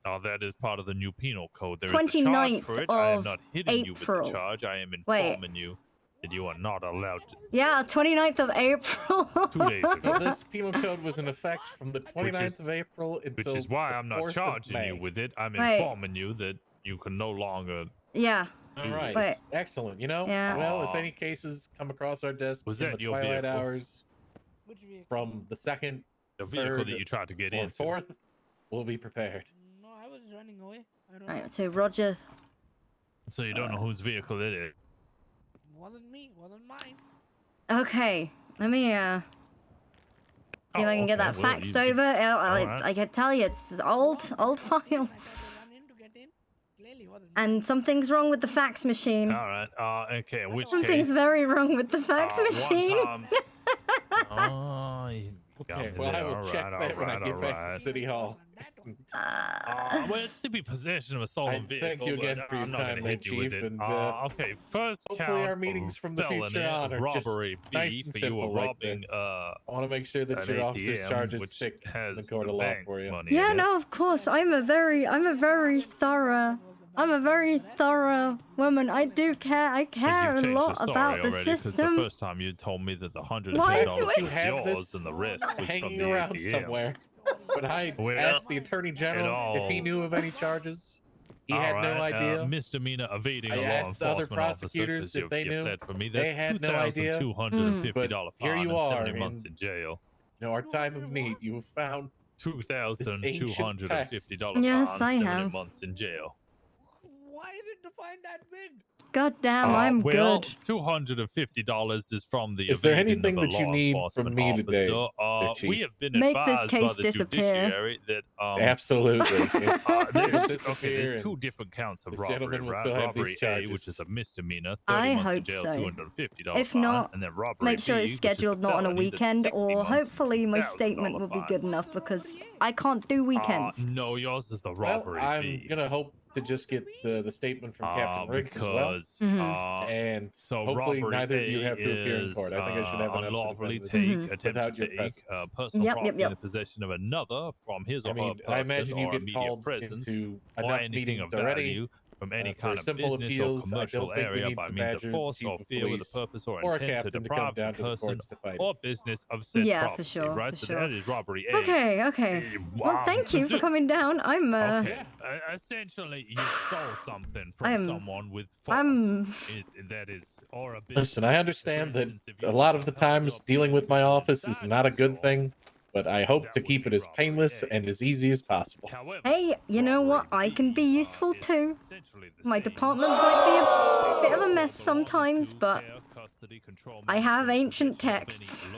Oh, that is part of the new penal code. There is a charge for it. I am not hitting you with the charge. I am informing you that you are not allowed to. Yeah, 29th of April. 2 days ago. So this penal code was in effect from the 29th of April until Which is why I'm the not 4th of charging you May. with it. I'm Wait. informing you that you can no longer. Yeah. All right. Wait. Excellent. You know, Yeah. well, if any cases come across our desk Was in that the your twilight vehicle? hours from the 2nd, The vehicle 3rd, that you tried to get or into. 4th, we'll be prepared. No, I was running away. I don't Right, so Roger. So you don't know whose vehicle it is. Wasn't me. Wasn't mine. Okay, let me see if I can get that well, faxed you- over. Alright. I can tell you, it's old file. And something's wrong with the fax machine. All right. Okay. In which Something's case. very wrong with the fax machine. Oh, you got Okay, me well, I there. will All check right, that when I all get right, back all to right. City Hall. Well, it's to be possession of a stolen vehicle. thank you again but for your I'm not time gonna there, hit you with Chief, it. and, Okay, first hopefully count our meetings of from the future felony on are just robbery nice B and for you simple were like robbing this. I want to make sure that an your officer's ATM, charge is which thick has in the court the of law bank's for you. money Yeah, in it. no, of course. I'm a very thorough. I'm a very thorough woman. I do care. I care a You've changed lot the story about the already, 'cause system. The first time you told me that the $110 Why was do you have yours this and the rest was from hanging the around ATM. somewhere? When I Well, asked the Attorney General if he all- knew of any charges, he All had no right, idea. Misdemeanor evading I a law asked other enforcement officer prosecutors 'cause if they you knew. fled from me. They That's had no idea. $2,250 But here fine you and are 70 months in in jail. our time of need. You have found $2,250 Yes, fine, I 70 have. months in jail. Why is it defined that big? God damn, I'm well, good. $250 is from the Is there evading anything of a that you law need enforcement from me today, officer. We Chief? have been Make this advised case by the disappear. judiciary that Absolutely. there's two different counts of this robbery, gentleman will right? still have Robbery these A, which charges. is a misdemeanor, 30 I months in hope jail, so. $250 If fine, not, and then robbery make sure B, it's which is a scheduled not on a felony, that's weekend, 60 or months, hopefully my $2,000 statement will be fine. good enough because I can't do weekends. No, yours is the Well, robbery I'm B. gonna hope to just get the statement from Captain Riggs as well. Because and so hopefully robbery neither of you A have to appear in is, court. I think I should have enough to unlawfully defend take, this attempt without to your take presence. personal Yep, property yep, in the possession of another from his or I mean, her I person imagine you or get immediate called presence into or enough anything meetings of already. value from any For kind of simple business appeals, or commercial I don't think we area need by to means of badger the force chief or of fear with a police purpose or or a intent to captain to come deprive the down to the person courts to fight. or business of said Yeah, property, for sure, right? for So that sure. is robbery A. Okay. Well, thank you for coming down. I'm Okay. Essentially, you stole something from I'm- someone with force. That is, or a business. Listen, I understand that a lot of the times dealing with my office is not a good thing, but I hope to keep it as painless and as easy as possible. Hey, you know what? I can be useful too. My department might be a bit of a mess sometimes, but I have ancient texts.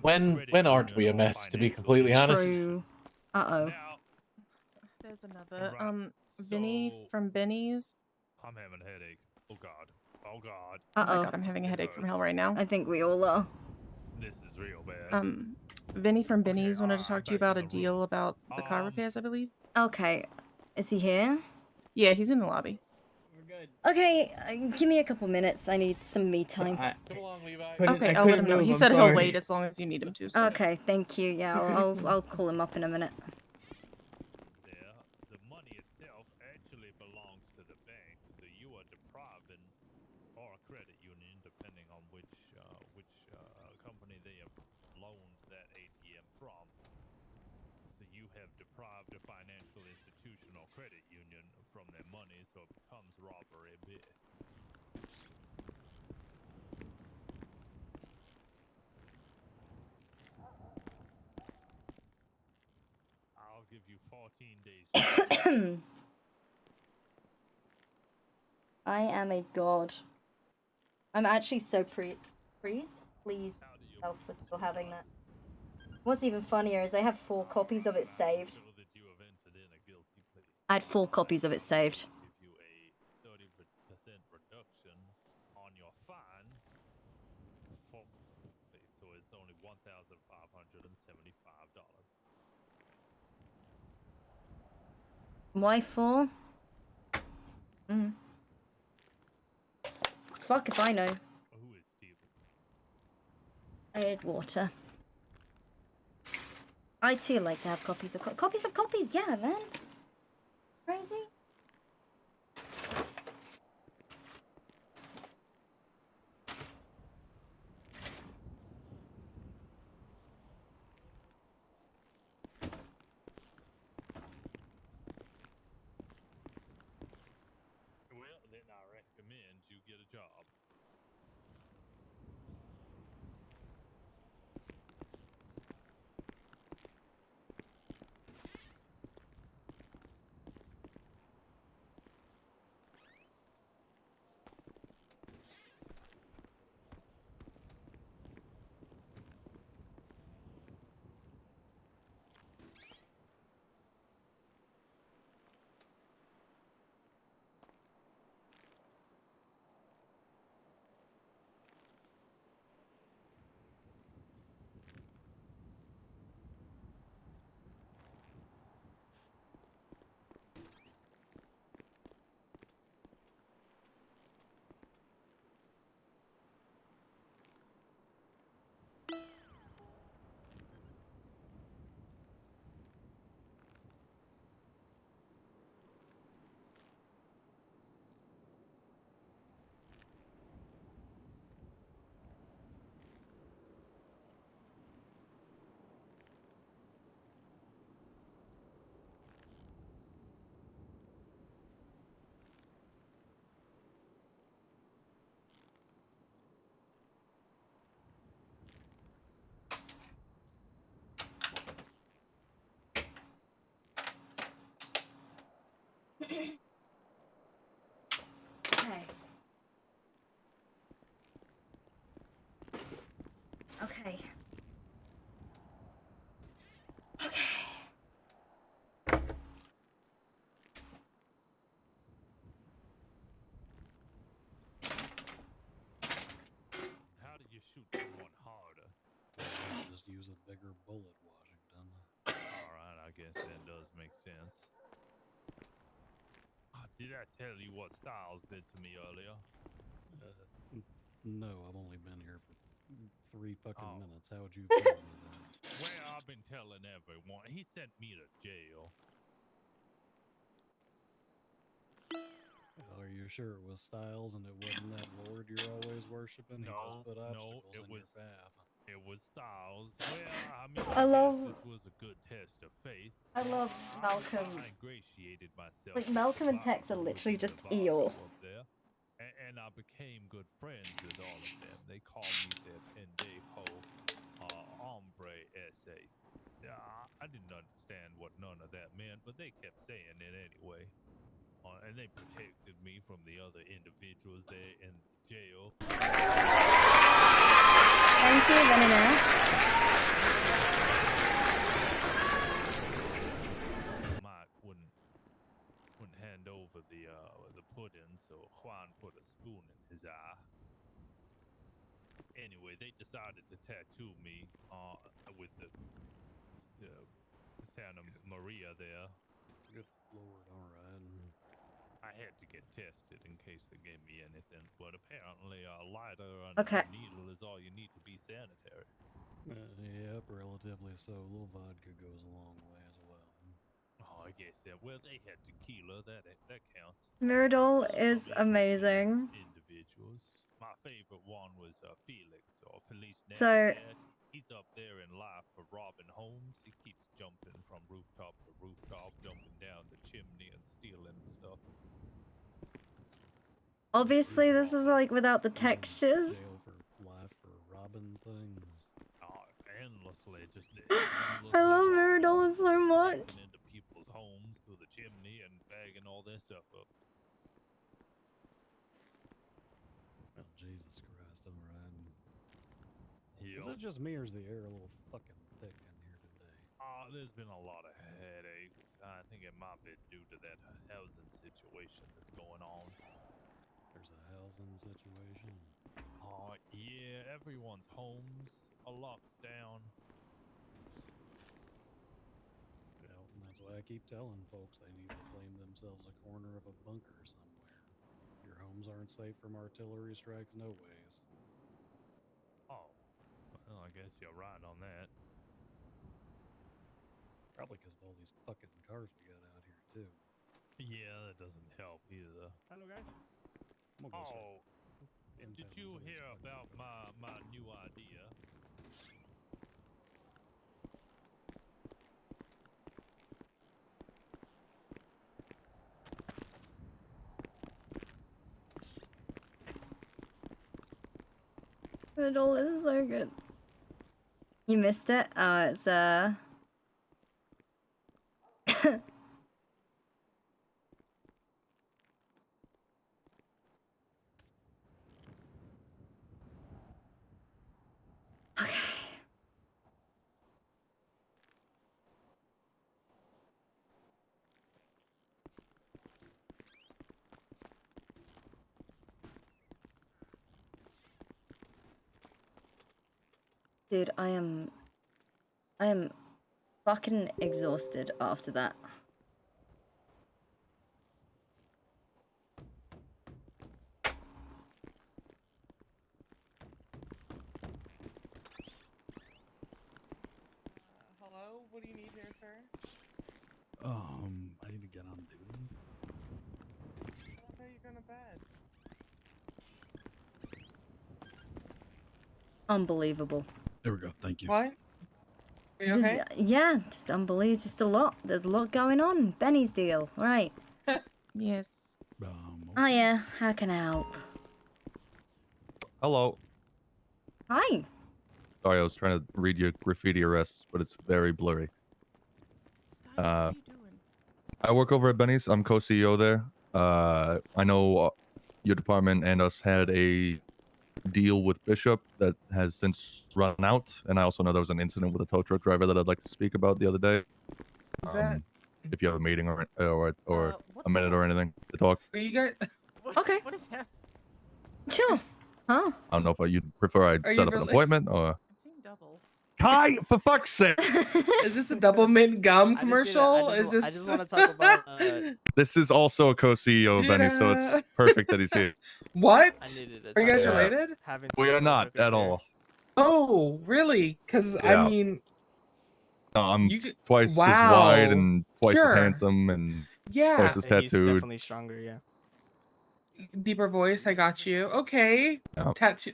When aren't we a mess, to be completely honest? True. Uh-oh. There's another. Vinny from Benny's. I'm having a headache. Oh God. Oh God. Oh my Uh-oh. god, I'm having a headache from hell right now. I think we all are. This is real bad. Vinny from Benny's wanted to talk to you about a deal about the car repairs, I believe. Okay. Is he here? Yeah, he's in the lobby. Okay, give me a couple minutes. I need some me time. Okay, I'll let him know. He said he'll wait as long as you need him to. So. Okay, thank you. Yeah, I'll call him up in a minute. The money itself actually belongs to the bank, so you are depriving or a credit union, depending on which company they have loaned that ATM from. So you have deprived a financial institution or credit union from their money, so it becomes robbery. I'll give you 14 days. I am a god. I'm actually so pleased for still having that. What's even funnier is I have 4 copies of it saved. I had 4 copies of it saved. Why 4? Fuck if I know. Who is Steven? I need water. I too like to have copies of copies, yeah, man. Crazy. Well, then I recommend you get a job. Okay. Okay. How do you shoot someone harder? Just use a bigger bullet, Washington. All right, I guess that does make sense. Did I tell you what Styles did to me earlier? No, I've only been here for 3 fucking minutes. How would you tell me that? Well, I've been telling everyone. He sent me to jail. Are you sure it was Styles and it wasn't that Lord you're always worshiping? He just put obstacles it in was your path. It was Styles. Well, I mean, I love- guess this was a good test of faith. I love Malcolm. I ingratiated myself. Like with Malcolm the and Tex are Bible literally and the just Bible Eeyore. up there, and I became good friends with all of them. They called me their pendejo hombre ese. I didn't understand what none of that meant, but they kept saying it anyway. And they protected me from the other individuals there in the jail. Thank you, Vanina. Mike wouldn't hand over the pudding, so Juan put a spoon in his eye. Anyway, they decided to tattoo me with the Santa Maria there. Good Lord, all right. I had to get tested in case they gave me anything, but apparently a lighter and Okay. a needle is all you need to be sanitary. Yep, relatively so. A little vodka goes a long way as well. Oh, I guess yeah. Well, they had tequila. That counts. Miradol is amazing. Individuals. My favorite one was Felix or Felice So- Navidad. He's up there in life for robbing homes. He keeps jumping from rooftop to rooftop, jumping down the chimney and stealing stuff. Obviously, this is like without the textures. Jail for life for robbing things. Oh, endlessly, just I love Miradol so much. breaking into people's homes through the chimney and bagging all their stuff up. Oh, Jesus Christ, all right. Is Yep. it just me or is the air a little fucking thick in here today? There's been a lot of headaches. I think it might be due to that housing situation that's going on. There's a housing situation. Oh, yeah, everyone's homes are locked down. Yeah, and that's why I keep telling folks they need to claim themselves a corner of a bunker somewhere. Your homes aren't safe from artillery strikes, no ways. Oh, well, I guess you're right on that. Probably because of all these fucking cars we got out here, too. Yeah, that doesn't help either. Hello, guys. Oh, did you hear about my new idea? Riddle is so good. You missed it? It's Dude, I am fucking exhausted after that. Hello? What do you need here, sir? I need to get on duty. I thought you were going to bed. Unbelievable. There we go. Thank you. What? Are you okay? Yeah, just unbelievable. Just a lot. There's a lot going on. Benny's deal. Right. Yes. Oh yeah. How can I help? Hello. Hi. Sorry, I was trying to read your graffiti arrests, but it's very blurry. I work over at Benny's. I'm co-CEO there. I know your department and us had a deal with Bishop that has since run out, and I also know there was an incident with a tow truck driver that I'd like to speak about the other day. Is that? If you have a meeting or a minute or anything to talk. Are you guys? Okay. What is happening? Sure. Huh? I don't know if you'd prefer I Are set you up an really- appointment or. I'm seeing double. Kai, for fuck's sake! Is this a double mint gum commercial? Is this? I just want to talk about. This is also a co-CEO of Benny, so it's perfect that he's here. What? needed to Are you guys Yeah. related? We are not at all. Oh, really? Because Yeah. I mean, No, I'm You could- twice as wow. wide and twice Sure. as handsome and Yeah. twice as He's tattooed. definitely stronger, yeah. deeper voice. I got you. Okay. Yeah. Tattoo.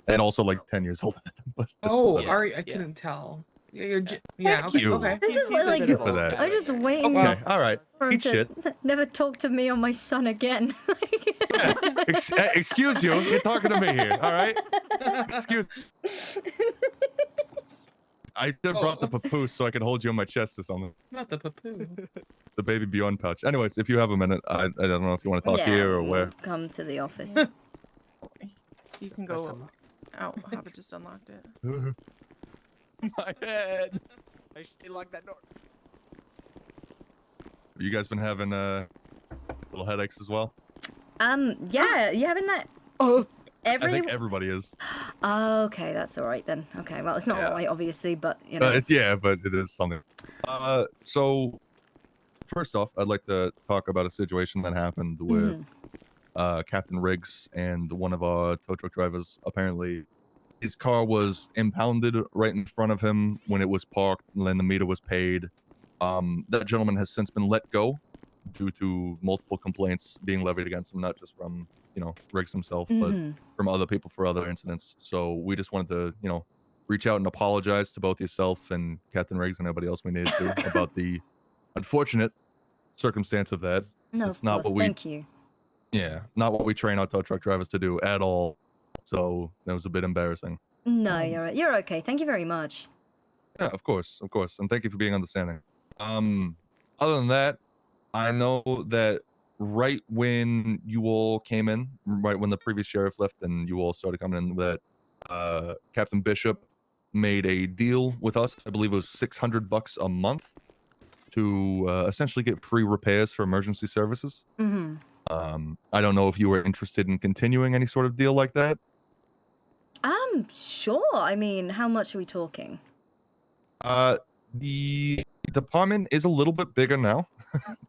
And also like 10 years older than him. But Oh, Yeah. Ari, I couldn't tell. Yeah, you're yeah. Thank Okay. you. Okay. This is He's a like bit of for a that. I'm just waiting Okay, all right. for him Eat to shit. never talk to me or my son again. Excuse you. You're talking to me here. All right. Excuse. I just brought the papoose so I could hold you on my chest or something. Not the papoo. The baby beyond pouch. Anyways, if you have a minute, I don't know if you want to talk Yeah, here or we'll where. come to the office. You can go out. Harper just unlocked it. My head. I should lock that door. You guys been having little headaches as well? Yeah, you having that? I Every. think everybody is. Okay, that's all right then. Okay, well, it's not all right, obviously, but you know. It's, yeah, but it is something. So first off, I'd like to talk about a situation that happened with Captain Riggs and one of our tow truck drivers. Apparently, his car was impounded right in front of him when it was parked, and then the meter was paid. That gentleman has since been let go due to multiple complaints being levied against him, not just from Riggs himself, but from other people for other incidents. So we just wanted to reach out and apologize to both yourself and Captain Riggs and everybody else we needed to about the unfortunate circumstance of that. No, It's of not course. what we Thank you. Yeah, not what we train our tow truck drivers to do at all. So that was a bit embarrassing. No, you're okay. Thank you very much. Yeah, of course, and thank you for being understanding. Other than that, I know that right when you all came in, right when the previous sheriff left, and you all started coming in, that Captain Bishop made a deal with us. I believe it was $600 a month to essentially get free repairs for emergency services. I don't know if you were interested in continuing any sort of deal like that. Sure. I mean, how much are we talking? The department is a little bit bigger now,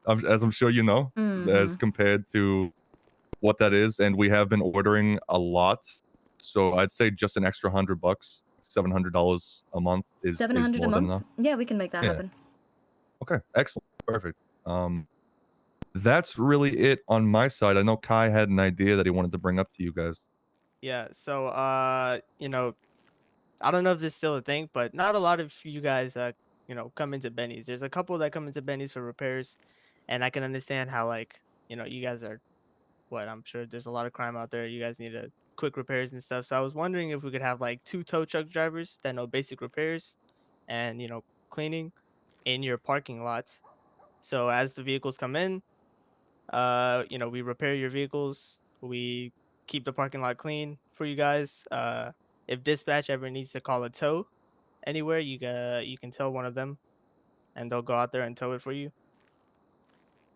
as I'm sure you know, as compared to what that is, and we have been ordering a lot. So I'd say just an extra $100, $700 a month is 700 a more than month? enough. Yeah, we can make that Yeah. happen. Okay, excellent, perfect. That's really it on my side. I know Kai had an idea that he wanted to bring up to you guys. Yeah, so you know, I don't know if this is still a thing, but not a lot of you guys you know, come into Benny's. There's a couple that come into Benny's for repairs, and I can understand how, like, you know, you guys are I'm sure there's a lot of crime out there. You guys need quick repairs and stuff. So I was wondering if we could have like 2 tow truck drivers that know basic repairs and, you know, cleaning in your parking lots. So as the vehicles come in, you know, we repair your vehicles. We keep the parking lot clean for you guys. If dispatch ever needs to call a tow anywhere, you can tell one of them, and they'll go out there and tow it for you.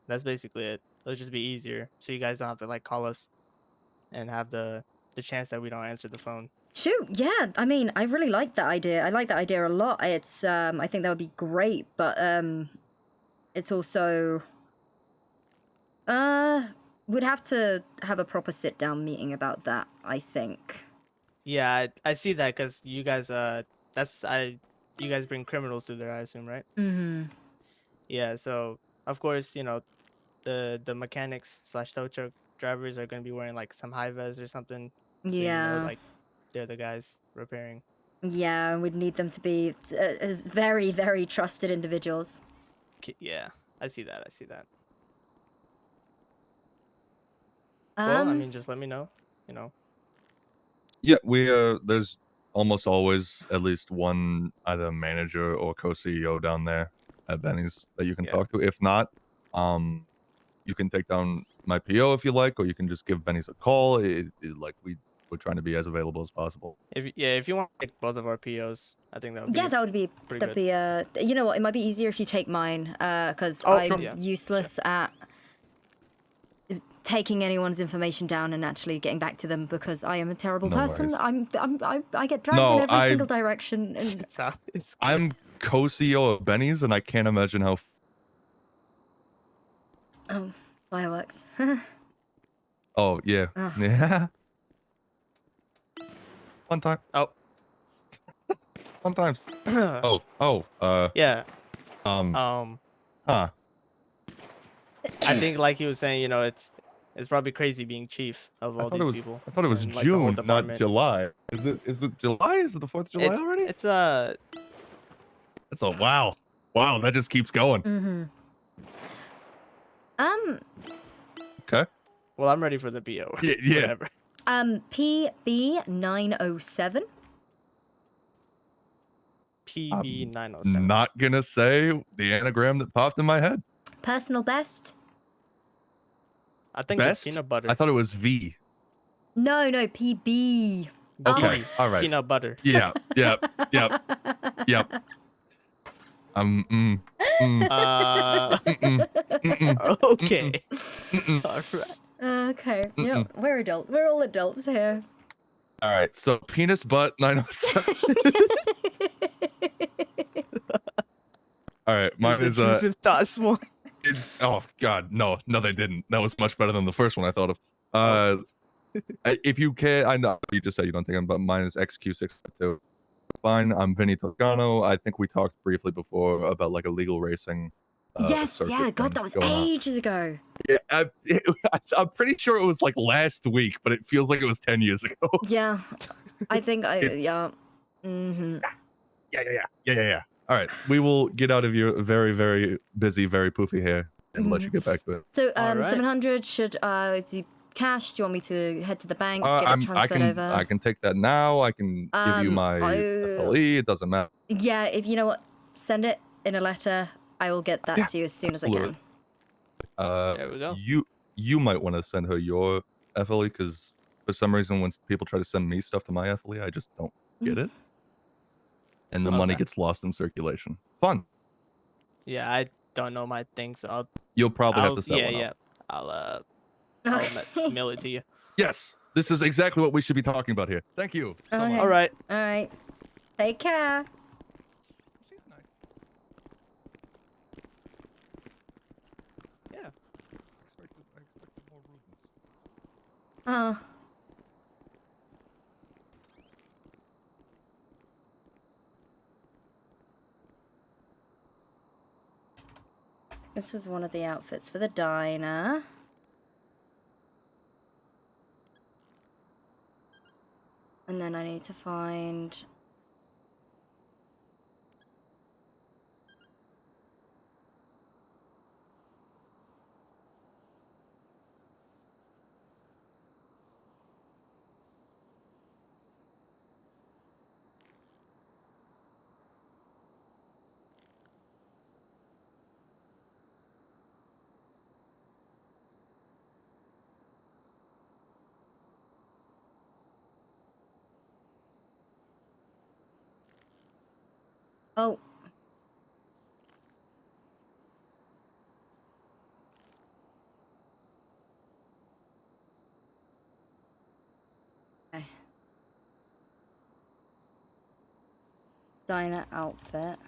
That's basically it. It'll just be easier, so you guys don't have to like call us and have the chance that we don't answer the phone. Shoot, yeah. I mean, I really like that idea. I like that idea a lot. It's I think that would be great, but it's also we'd have to have a proper sit down meeting about that, I think. Yeah, I see that because you guys you guys bring criminals through there, I assume, right? Mm-hmm. Yeah, so of course, you know, the mechanics / tow truck drivers are gonna be wearing like some high vis or something. So you know, Yeah. like they're the guys repairing. Yeah, we'd need them to be very, very trusted individuals. Yeah, I see that. I see that. Well, I mean, just let me know. You know. Yeah, we there's almost always at least one either manager or co-CEO down there at Benny's that you can talk to. If not, you can take down my PO if you like, or you can just give Benny's a call. Like we're trying to be as available as possible. If you want like both of our POs, I think that would be Yeah, that would be pretty that'd good. be you know what, it might be easier if you take mine, because Oh, I'm sure. Yeah, useless at taking anyone's information down and actually getting back to them because I am a terrible No person. worries. I get dragged in every single direction and I'm co-CEO of Benny's, and I can't imagine how. Oh, fireworks. Oh yeah, Ugh. yeah. One time. Oh. Sometimes. Yeah. Huh. I think, like he was saying, you know, it's probably crazy being chief of all these people. I thought it was and, like, the whole June, not department. July. Is it July? Is it the 4th of July already? It's It's a wow. Wow, that just keeps going. Mm-hmm. Okay. Well, I'm ready for the BO. Yeah. Whatever. PB907. PB907. Not gonna say the anagram that popped in my head. Personal best? I think Best? it's peanut butter. I thought it was V. No, PB. Okay. All right. Peanut butter. Yeah. Yep. Okay. All right. Okay. Yeah, we're adult. We're all adults here. All right. So penis butt 907. All right. Mine is Intrusive thoughts one. Oh God, no, they didn't. That was much better than the first one I thought of. If you can, I know you just said you don't think I'm, but mine is XQ62. Fine, I'm Vinny Toscano. I think we talked briefly before about like illegal racing. Yes, circuit yeah. God, thing that was going on. ages ago. Yeah, I'm pretty sure it was like last week, but it feels like it was 10 years ago. Yeah, I think It's- yeah. Mm-hmm. Yeah. All right, we will get out of your very, very busy, very poofy hair and let you get back to it. So All right. 700 should is it cash? Do you want me to head to the bank, get it I transferred can over? I can take that now. I can give you my FLE. It doesn't matter. Yeah, if you know what, send it in a letter. I will get that to you as soon as I can. There we go. You might want to send her your FLE because for some reason when people try to send me stuff to my FLE, I just don't get it, and the money Okay. gets lost in circulation. Fun. Yeah, I don't know my thing, so You'll probably have to set yeah, one yeah. up. I'll mail it to you. Yes, this is exactly what we should be talking about here. Thank you. So Okay. much. All right. All right. Take care. Yeah. I expected more rudeness. This was one of the outfits for the diner. And then I need to find... Oh. Okay. Diner outfit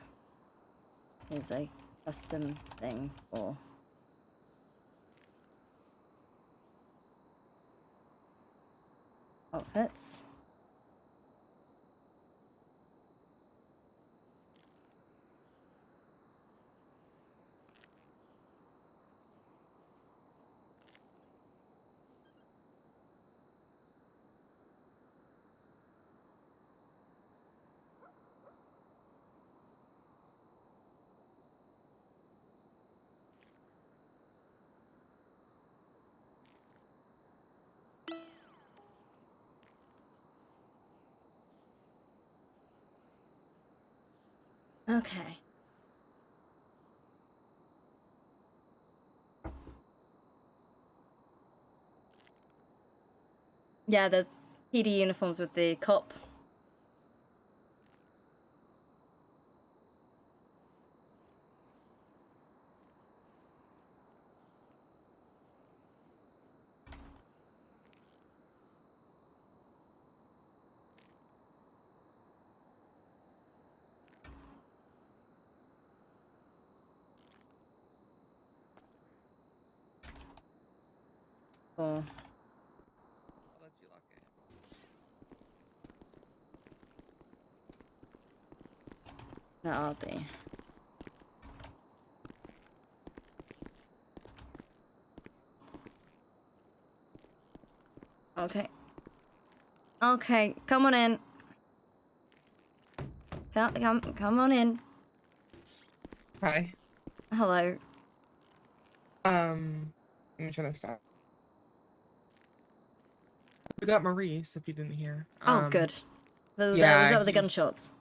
is a custom thing for outfits. Okay. Yeah, the PD uniforms with the cop. Oh. I'll let you lock it. That I'll be. Okay. Okay, come on in. Come on in. Hi. Hello. Let me turn this down. We got Maurice, if you didn't hear. Oh, good. Was Yeah, that with the he's- gunshots?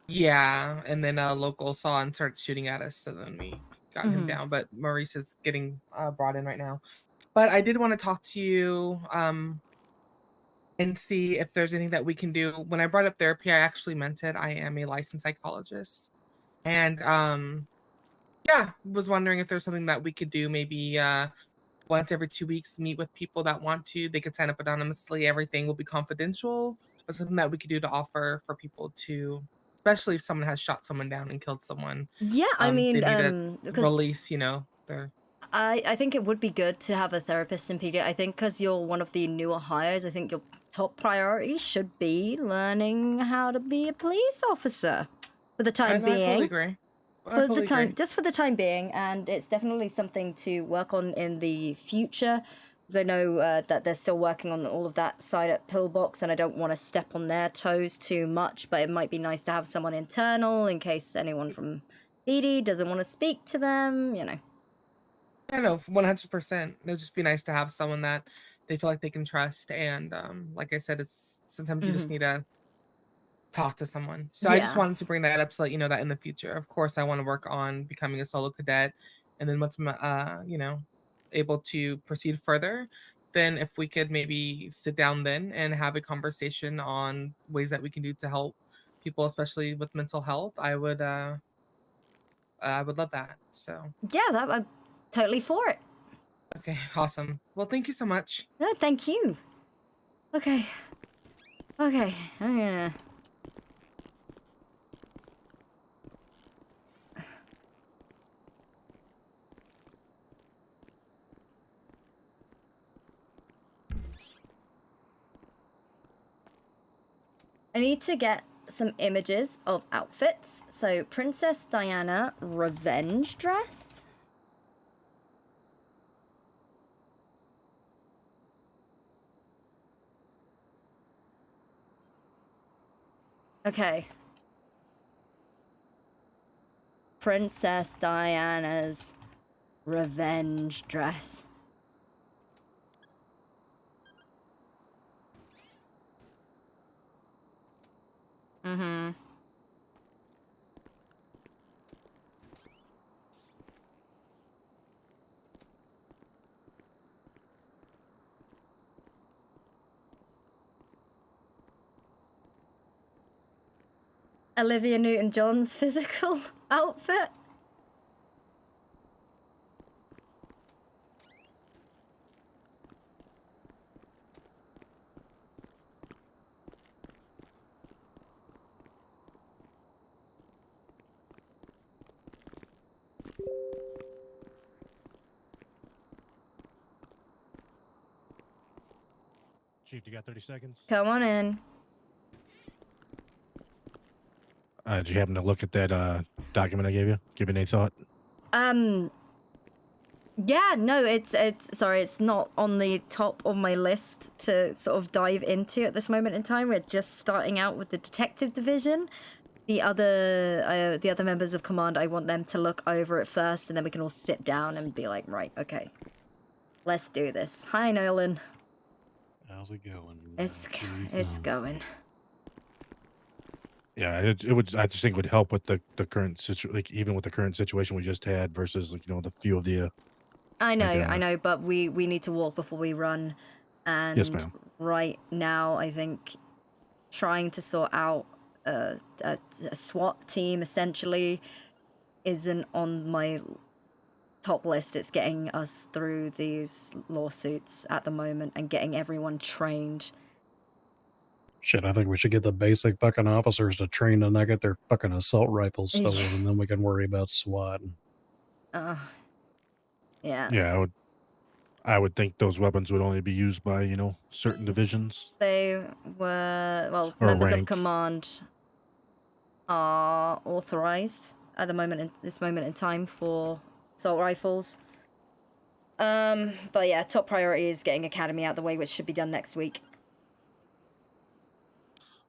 Yeah, and then a local saw and started shooting at us, so then we got him Mhm. down. But Maurice is getting brought in right now. But I did want to talk to you and see if there's anything that we can do. When I brought up therapy, I actually meant it. I am a licensed psychologist, and yeah, was wondering if there's something that we could do. Maybe once every 2 weeks, meet with people that want to. They could sign up anonymously. Everything will be confidential, but something that we could do to offer for people to, especially if someone has shot someone down and killed someone. Yeah, I mean, they need to because release, their. I think it would be good to have a therapist in PD. I think because you're one of the newer hires, I think your top priority should be learning how to be a police officer for the time And being. I fully agree. For the time, just for the time being, and it's definitely something to work on in the future. Because I know that they're still working on all of that side at Pillbox, and I don't want to step on their toes too much. But it might be nice to have someone internal in case anyone from PD doesn't want to speak to them. I know, 100%. It'd just be nice to have someone that they feel like they can trust. And like I said, it's sometimes you just need to talk to someone. So I just Yeah. wanted to bring that up to let you know that in the future, of course, I want to work on becoming a solo cadet. And then once I'm, able to proceed further, then if we could maybe sit down then and have a conversation on ways that we can do to help people, especially with mental health, I would love that. So Yeah, I'm totally for it. okay, awesome. Well, thank you so much. No, thank you. Okay. Okay, I'm gonna... I need to get some images of outfits. So, Princess Diana revenge dress. Okay. Princess Diana's revenge dress. Mm-hmm. Olivia Newton-John's physical outfit. Chief, you got 30 seconds? Come on in. Did you happen to look at that document I gave you? Give it any thought? Yeah, no, it's sorry, it's not on the top of my list to sort of dive into at this moment in time. We're just starting out with the detective division. The other members of command, I want them to look over it first, and then we can all sit down and be like, right, okay, let's do this. Hi, Nolan. How's it going? It's Chief? going. Yeah, it would. I just think it would help with the current situation, like even with the current situation we just had versus like the few of the. I know, but we need to walk before we run, and Yes, ma'am. right now I think trying to sort out a SWAT team essentially isn't on my top list. It's getting us through these lawsuits at the moment and getting everyone trained. Shit, I think we should get the basic fucking officers to train to not get their fucking assault rifles stolen, and then we can worry about SWAT. Yeah. Yeah, I would think those weapons would only be used by certain divisions. They were, well, Or members of rank. command are authorized at the moment, this moment in time for assault rifles. But yeah, top priority is getting Academy out the way, which should be done next week.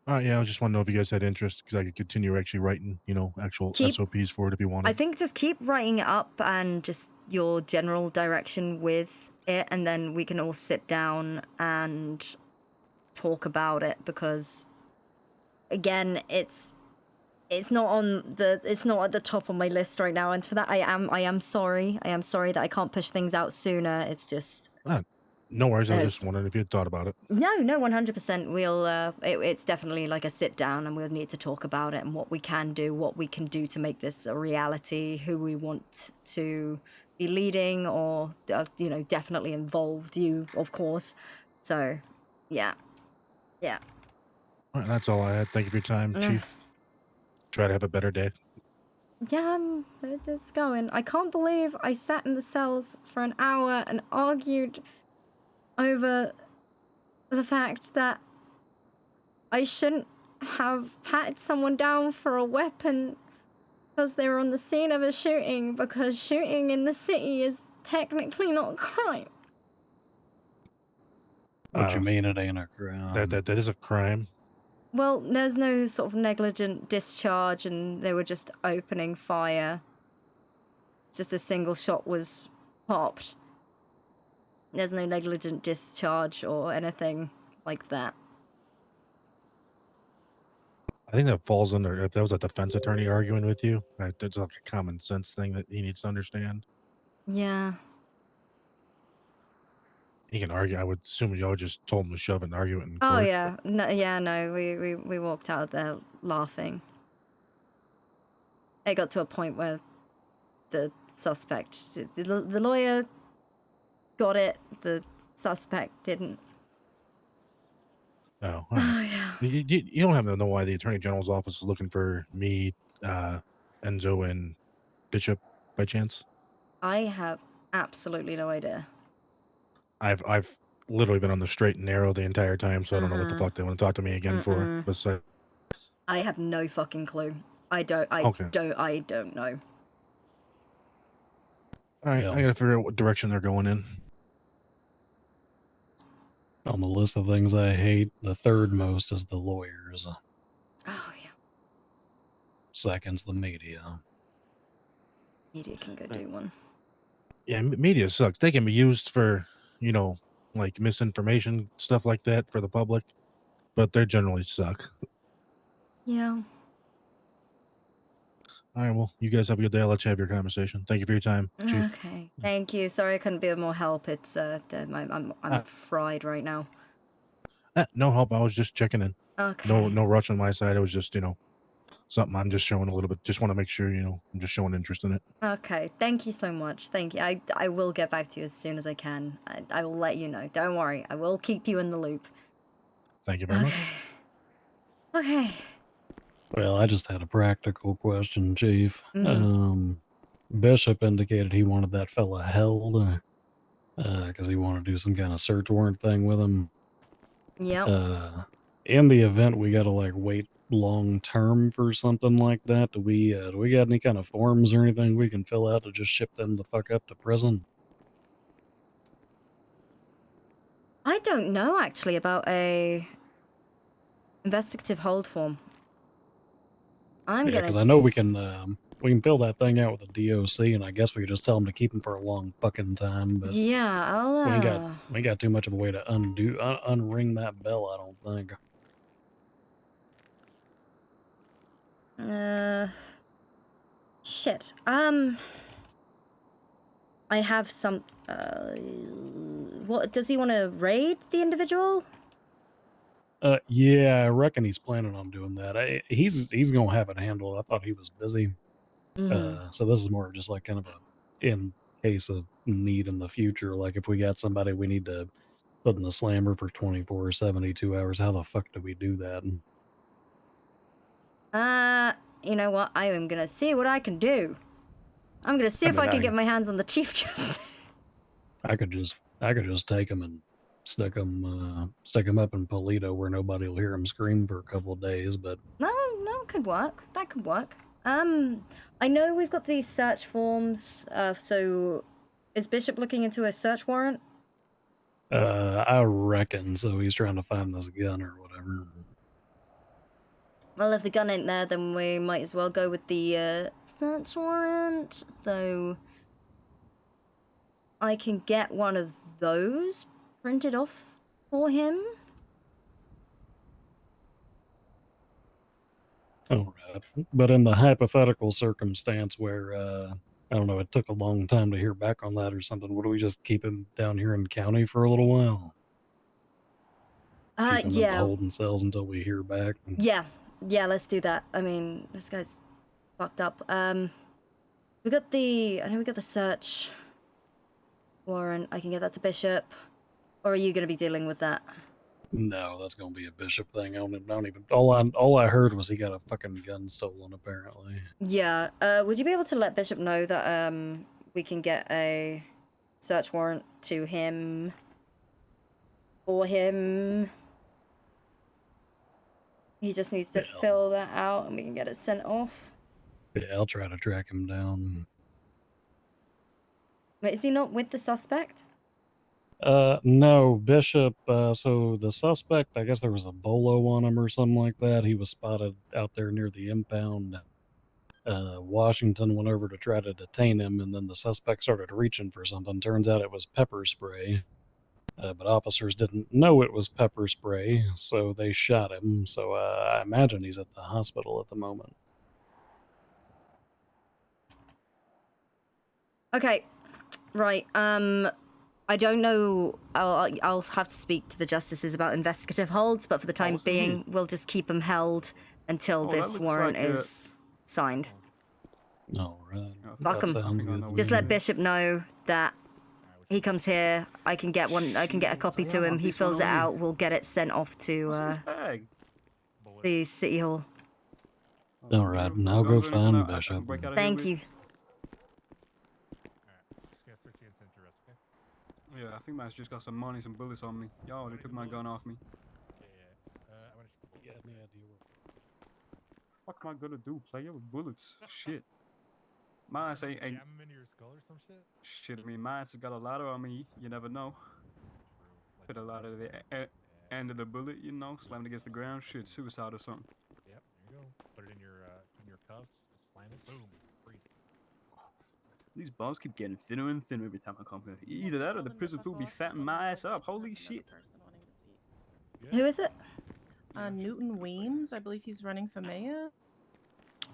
Yeah, I just want to know if you guys had interest because I could continue actually writing, actual SOPs for it if you wanted. I think just keep writing it up and just your general direction with it, and then we can all sit down and talk about it, because again, it's not at the top of my list right now, and for that I am sorry. I am sorry that I can't push things out sooner. It's just No worries. I was just wondering if you had thought about it. no, 100%. We'll it's definitely like a sit down, and we'll need to talk about it and what we can do to make this a reality, who we want to be leading or definitely involved, you of course. So yeah. All right, that's all I had. Thank you for your time, Chief. Try to have a better day. Yeah, it's going. I can't believe I sat in the cells for an hour and argued over the fact that I shouldn't have patted someone down for a weapon because they were on the scene of a shooting, because shooting in the city is technically not a crime. What you mean it ain't a crime? That is a crime. Well, there's no sort of negligent discharge, and they were just opening fire. Just a single shot was popped. There's no negligent discharge or anything like that. I think that falls under, if that was a defense attorney arguing with you, that's like a common sense thing that he needs to understand. Yeah. He can argue. I would assume y'all just told him to shove it and argue it in court. Oh yeah, no, we walked out there laughing. It got to a point where the suspect, the lawyer got it, the suspect didn't. Oh, all right. You don't have to know why the Attorney General's office is looking for me, Enzo, and Bishop by chance? I have absolutely no idea. I've literally been on the straight and narrow the entire time, so I don't know what the fuck they want to talk to me again for. Besides I have no fucking clue. I don't know. All right, I gotta figure out what direction they're going in. On the list of things I hate, the third most is the lawyers. Oh yeah. Second's the media. Media can go do one. Yeah, media sucks. They can be used for, like misinformation, stuff like that for the public, but they generally suck. Yeah. All right, well, you guys have a good day. I'll let you have your conversation. Thank you for your time, Chief. Okay. Thank you. Sorry I couldn't be of more help. It's I'm fried right now. No help. I was just checking in. Okay. No rush on my side. It was just, something I'm just showing a little bit. Just want to make sure, I'm just showing interest in it. Okay. Thank you so much. Thank you. I will get back to you as soon as I can. I will let you know. Don't worry. I will keep you in the loop. Thank you very much. Okay. Well, I just had a practical question, Chief. Mhm. Bishop indicated he wanted that fella held because he wanted to do some kind of search warrant thing with him. Yep. In the event we gotta like wait long term for something like that, do we got any kind of forms or anything we can fill out to just ship them the fuck up to prison? I don't know actually about a investigative hold form. I'm Yeah, gonna. because I know we can fill that thing out with a DOC, and I guess we could just tell them to keep him for a long fucking time. But Yeah, I'll. we ain't got too much of a way to unring that bell. I don't think. Shit. I have some. What does he want to raid the individual? Yeah, I reckon he's planning on doing that. He's gonna have it handled. I thought he was busy. So this is more just like kind of a in case of need in the future. Like if we got somebody we need to put in the slammer for 24 or 72 hours, how the fuck do we do that? You know what? I am gonna see what I can do. I'm gonna see if I can get my hands on the Chief Justice. I could just take him and stick him up in Polito where nobody will hear him scream for a couple of days. But No, it could work. That could work. I know we've got these search forms. So is Bishop looking into a search warrant? I reckon so. He's trying to find this gun or whatever. Well, if the gun ain't there, then we might as well go with the search warrant. So I can get one of those printed off for him. All right. But in the hypothetical circumstance where, I don't know, it took a long time to hear back on that or something, would we just keep him down here in county for a little while? Keep him in the Yeah. holding cells until we hear back? Yeah, let's do that. I mean, this guy's fucked up. I know we got the search warrant. I can get that to Bishop. Or are you gonna be dealing with that? No, that's gonna be a Bishop thing. I don't even. All I heard was he got a fucking gun stolen. Apparently. Yeah. Would you be able to let Bishop know that we can get a search warrant to him for him? He just needs to fill that out, and we can get it sent off. Yeah, I'll try to track him down. Wait, is he not with the suspect? No, Bishop, so the suspect, I guess there was a bolo on him or something like that. He was spotted out there near the impound. Washington went over to try to detain him, and then the suspect started reaching for something. Turns out it was pepper spray. But officers didn't know it was pepper spray, so they shot him. So I imagine he's at the hospital at the moment. Okay, right. I don't know. I'll have to speak to the justices about investigative holds, but for the time being, we'll just keep him held until this warrant is signed. All right. Fuck him. Just let Bishop know that he comes here. I can get one. I can get a copy to him. He fills it out. We'll get it sent off to the city hall. All right, and I'll go find Bishop. Thank you. Yeah, I think man's just got some money, some bullets on me. Yo, they took my gun off me. fuck am I gonna do? Play with bullets? Shit. My ass ain't. Jam them into your skull or some shit. Shit, I mean, my ass has got a ladder on me. You never know. Put a ladder at the end of the bullet, you know, slam it against the ground. Shit, suicide or something. Yep, there you go. Put it in your cuffs. Just slam it. Boom. Breathe. These bars keep getting thinner and thinner every time I come here. Either that or the prison food be fattening my ass up. Holy shit. Who is it? Newton Weems. I believe he's running for mayor.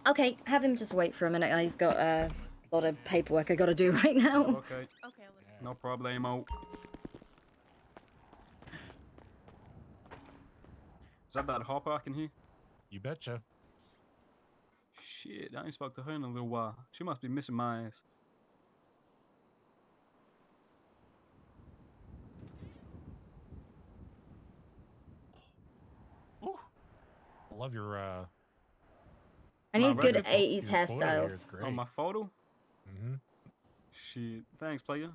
Okay, have him just wait for a minute. I've got a lot of paperwork I gotta do right now. Okay. No problemo. Is that Harper I can hear? You betcha. Shit, I ain't spoke to her in a little while. She must be missing my ass. I love your I need good 80s hairstyles. Oh, my photo? Mm-hmm. Shit. Thanks, player.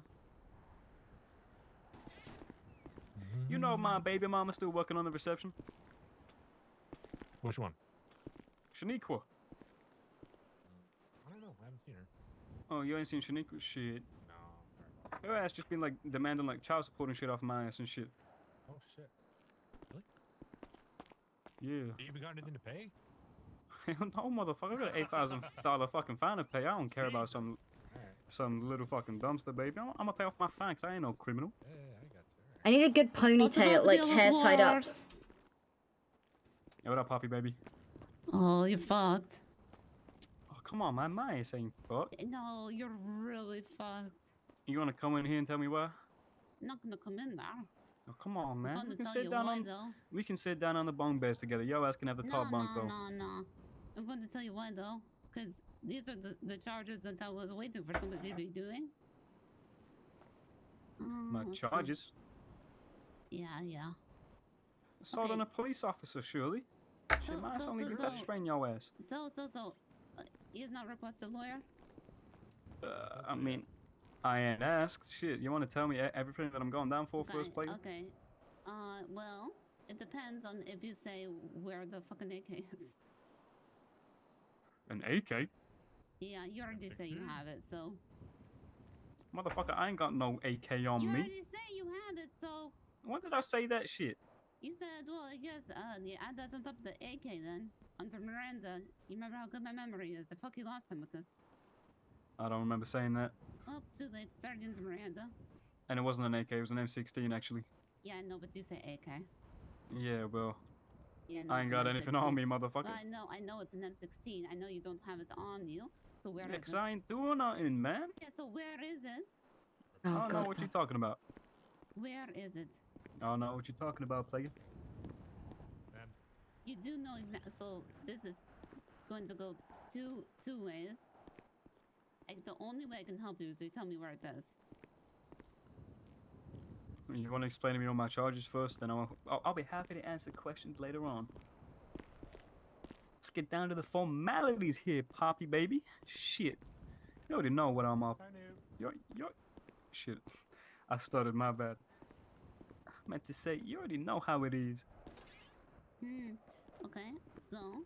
You know my baby mama's still working on the reception? Which one? Shaniqua. I don't know. I haven't seen her. Oh, you ain't seen Shaniqua? Shit. No. Her ass just been like demanding like child support and shit off my ass and shit. Oh shit. Really? Yeah. You even got anything to pay? Hell no, motherfucker. I got an $8,000 fucking fine to pay. I don't care about some little fucking dumpster, baby. I'm gonna pay off my fine 'cause I ain't no criminal. I need a good ponytail, like hair tied up. Hey, what up, Poppy, baby? Oh, you're fucked. Oh, come on, man. My ass ain't fucked. No, you're really fucked. You wanna come in here and tell me why? I'm not gonna come in there. Oh, come on, man. I'm We gonna can tell sit you down why, on. though. We can sit down on the bunk beds together. Yo ass can have the top bunk though. No. I'm going to tell you why, though. Because these are the charges that I was waiting for somebody to be doing. My Let's see. charges. Yeah. Assault on a police officer, surely. Shit, my ass only be pepper spraying your ass. So, he's not requested lawyer? I mean, I ain't asked. Shit, you want to tell me everything that I'm going down for first, player? Okay. Well, it depends on if you say where the fucking AK is. An AK? Yeah, you already say you have it, so. Motherfucker, I ain't got no AK on You me. already say you have it, so. When did I say that shit? You said, well, I guess, you add that on top of the AK then. Under Miranda. You remember how good my memory is. I fuck you last time with this. I don't remember saying that. Oh, too late. Sergeant Miranda. And it wasn't an AK, it was an M16 actually. Yeah, I know, but you say AK. Yeah, well. Yeah, no, I ain't it's an got anything M16. on me, motherfucker. Well, I know it's an M16. I know you don't have it on you. So where Yeah, is 'cause it? I ain't doing nothing, man. Yeah, so where is it? I don't know what you're talking about. Where is it? I don't know what you're talking about, player. You do know exactly. So this is going to go two ways. The only way I can help you is you tell me where it is. You want to explain to me all my charges first, then I'll be happy to answer questions later on. Let's get down to the formalities here, Poppy baby. Shit. You already know what I'm up. Shit. I stuttered, my bad. I meant to say, you already know how it is. Okay, so,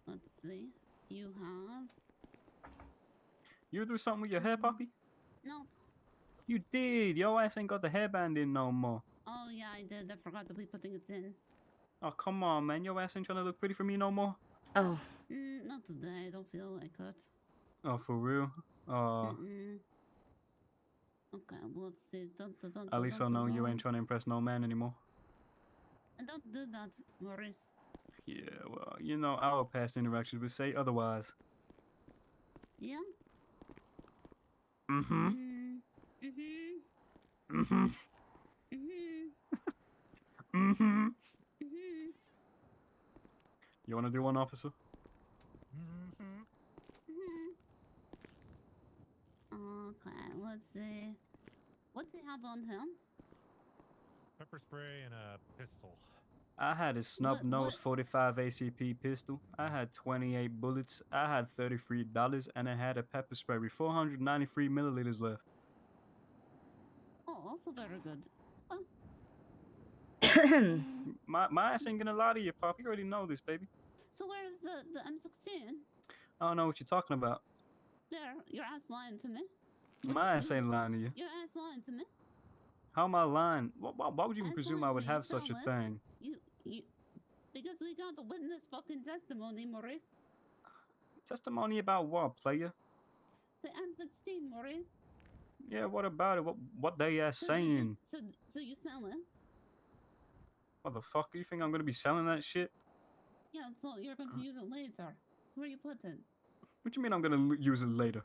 let's see. You have... You do something with your hair, Poppy? No. You did. Your ass ain't got the hairband in no more. Oh, yeah, I did. I forgot to be putting it in. Oh, come on, man. Your ass ain't trying to look pretty for me no more? Oh. Not today. I don't feel like it. Oh, for real? Okay, let's see. At least I know you ain't trying to impress no man anymore. I don't do that, Maurice. Yeah, well, you know, our past interactions would say otherwise. Yeah? Mm-hmm. Mm-hmm. Mm-hmm. Mm-hmm. Mm-hmm. Mm-hmm. You want to do one, officer? Mm-hmm. Okay, let's see. What do you have on him? Pepper spray and a pistol. I had a snub-nosed 45 ACP pistol. I had 28 bullets. I had $33, and I had a pepper spray with 493 milliliters left. Oh, also very good. My ass ain't gonna lie to you, Pop. You already know this, baby. So where's the M16? I don't know what you're talking about. There, your ass lying to me. My ass ain't lying to you. Your ass lying to me. How am I lying? Why would you even Ass presume lying I to would me, you have such a fellas. thing? You, because we got the witness fucking testimony, Maurice. Testimony about what, player? The M16, Maurice. Yeah, what about it? What they are saying? So you sell it? Motherfucker, you think I'm gonna be selling that shit? Yeah, so you're going to use it later. So where you put it? What you mean I'm gonna use it later?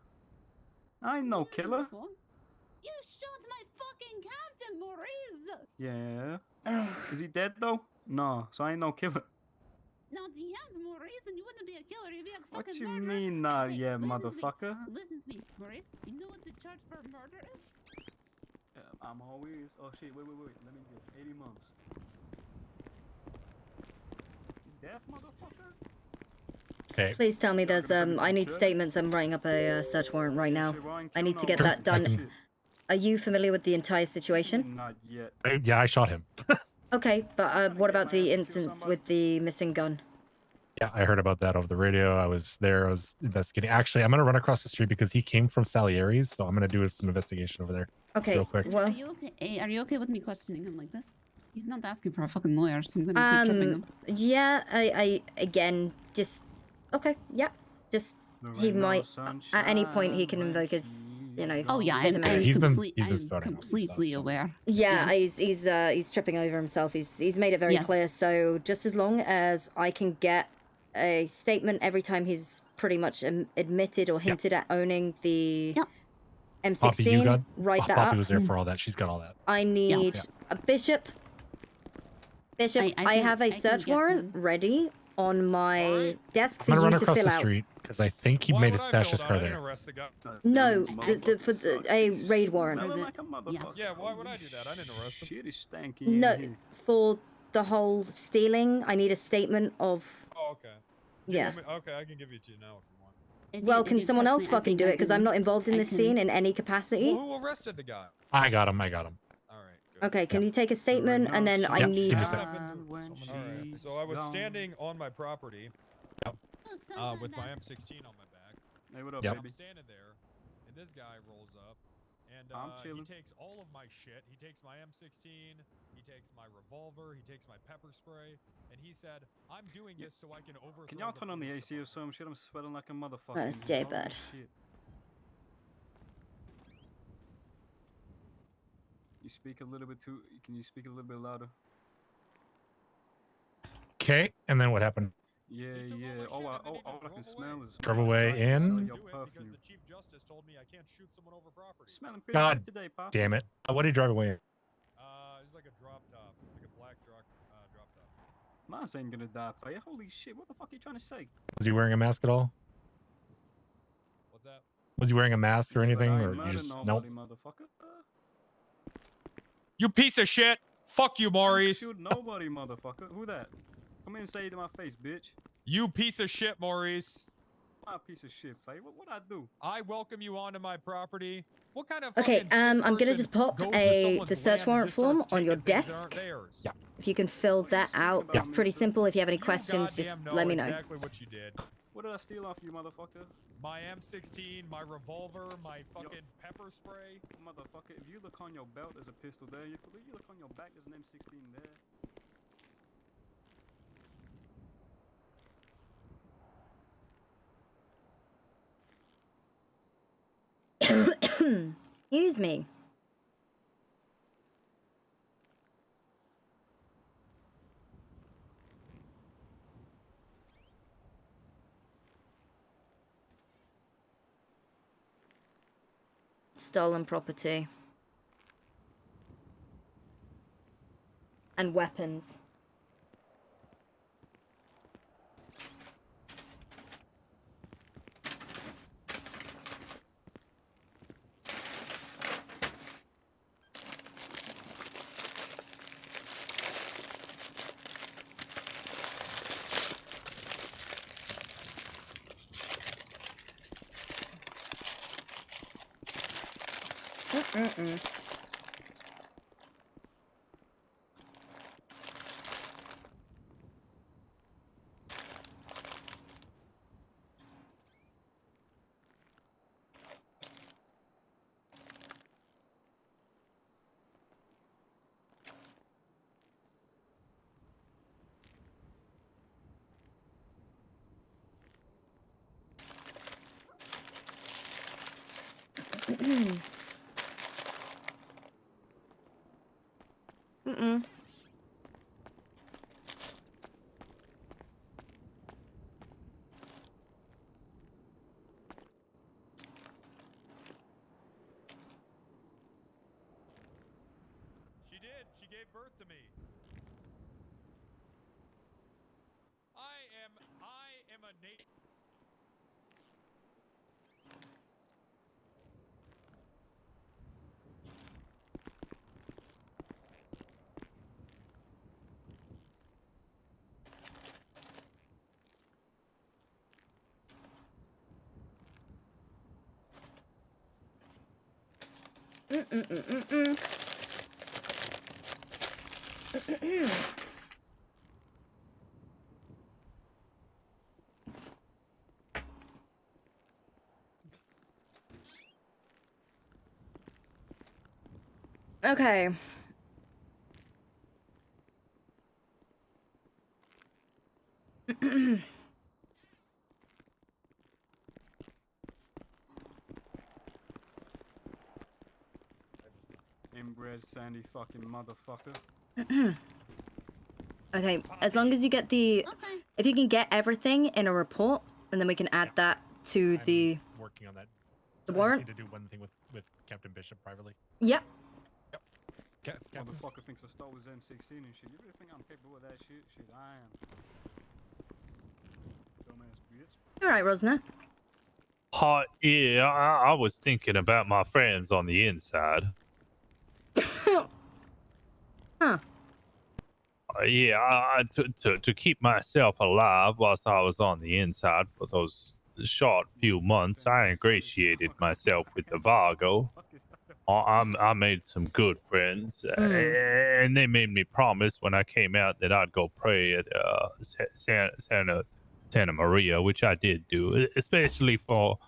I ain't no killer. You shot my fucking captain, Maurice! Yeah. Is he dead though? No, so I ain't no killer. Not yet, Maurice, and you wouldn't be a killer, you'd be a What fucking you murderer. mean not Okay, yet, listen to me. motherfucker? Listen to me, Maurice. You know what the charge for murder is? I'm always. Oh shit! Wait. Let me guess. 80 months. Death, motherfucker. Okay. Please tell me there's I need statements. I'm writing up a search warrant right now. I need to get that done. Are you familiar with the entire situation? Not yet. Yeah, I shot him. Okay, but what about the instance with the missing gun? Yeah, I heard about that over the radio. I was there. I was investigating. Actually, I'm gonna run across the street because he came from Salieri's, so I'm gonna do some investigation over there. Okay, real quick. well, Are you okay? Are you okay with me questioning him like this? He's not asking for a fucking lawyer, so I'm gonna keep tripping him. Yeah, I again, just okay, yeah, just he might at any point he can invoke his, you know. Oh yeah, Fifth I'm Amendment. completely aware. Yeah, he's tripping over himself. He's made it very Yes. clear. So just as long as I can get a statement every time he's pretty much admitted or hinted at owning the M16, Poppy, you got. write that Poppy up. was there for all that. She's got all that. I need a bishop. Bishop, I have a search warrant ready on my desk for I'm gonna run you to across fill the out. street because I think he made a stash his car there. No, a raid warrant. Yeah, why would I do that? I didn't arrest him. Shit is stanky. No, for the whole stealing, I need a statement of. Oh, okay. Do you Yeah. want me- okay, I can give it to you now if you want. Well, can someone else fucking do it? Because I'm not involved in this scene in any capacity. Well, who arrested the guy? I got him. Okay, can you take a statement and then I need. Alright, so I was standing on my property with my M16 on my back. Hey, what up, I'm baby? standing there, and this guy rolls up, and I'm he chilling. takes all of my shit. He takes my M16, he takes my revolver, he takes my pepper spray, and he said, "I'm doing this so I can overthrow." Can y'all turn on the AC or some shit? I'm sweating like a motherfucker. That's in dead here. Holy bad. shit. You speak a little bit too. Can you speak a little bit louder? Okay, and then what happened? Yeah. All I can smell is. Drove away in. Your perfume. The Chief Justice told me I can't shoot someone over property. Smelling pretty God good today, Pop. damn it! What did he drive away in? It's like a drop top, like a black drop top. Mine's ain't gonna die, player. Holy shit! What the fuck are you trying to say? Was he wearing a mask at all? What's that? Was he wearing a mask or anything, I or ain't you murder just nobody, nope? motherfucker. You piece of shit! Fuck you, Maurice. Shoot nobody, motherfucker. Who that? Come in and say it to my face, bitch. You piece of shit, Maurice. My piece of shit, player. What I do? I welcome you onto my property. What kind of Okay, fucking sick I'm gonna person just pop goes to the someone's search land and warrant just form starts on your taking things that aren't desk. theirs? Yeah. If you can fill that out, it's pretty simple. If you have any questions, just Goddamn let me know. exactly what you did. What did I steal off you, motherfucker? My M16, my revolver, my fucking pepper spray. Motherfucker, if you look on your belt, there's a pistol there. If you look on your back, there's an M16 there. Excuse me. Stolen property. And weapons. Mm-mm. She did. She gave birth to me. I am a native. Mm-mm-mm-mm-mm. Okay. Inbred Sandy fucking motherfucker. Okay, as long as you get the... If you can get everything in a report, and then we can add that to the... Working on that. The I just warrant? need to do one thing with Captain Bishop privately. Yep. Motherfucker thinks I stole his M16 and shit. You really think I'm capable of that shit? Shit, I am. Dumbass bitch. Alright, Rosner. Yeah, I was thinking about my friends on the inside. Huh. Yeah, to keep myself alive whilst I was on the inside for those short few months, I ingratiated myself with the Vargo. I made some good friends, and they made me promise when I came out that I'd go pray at Santa Maria, which I did do, especially for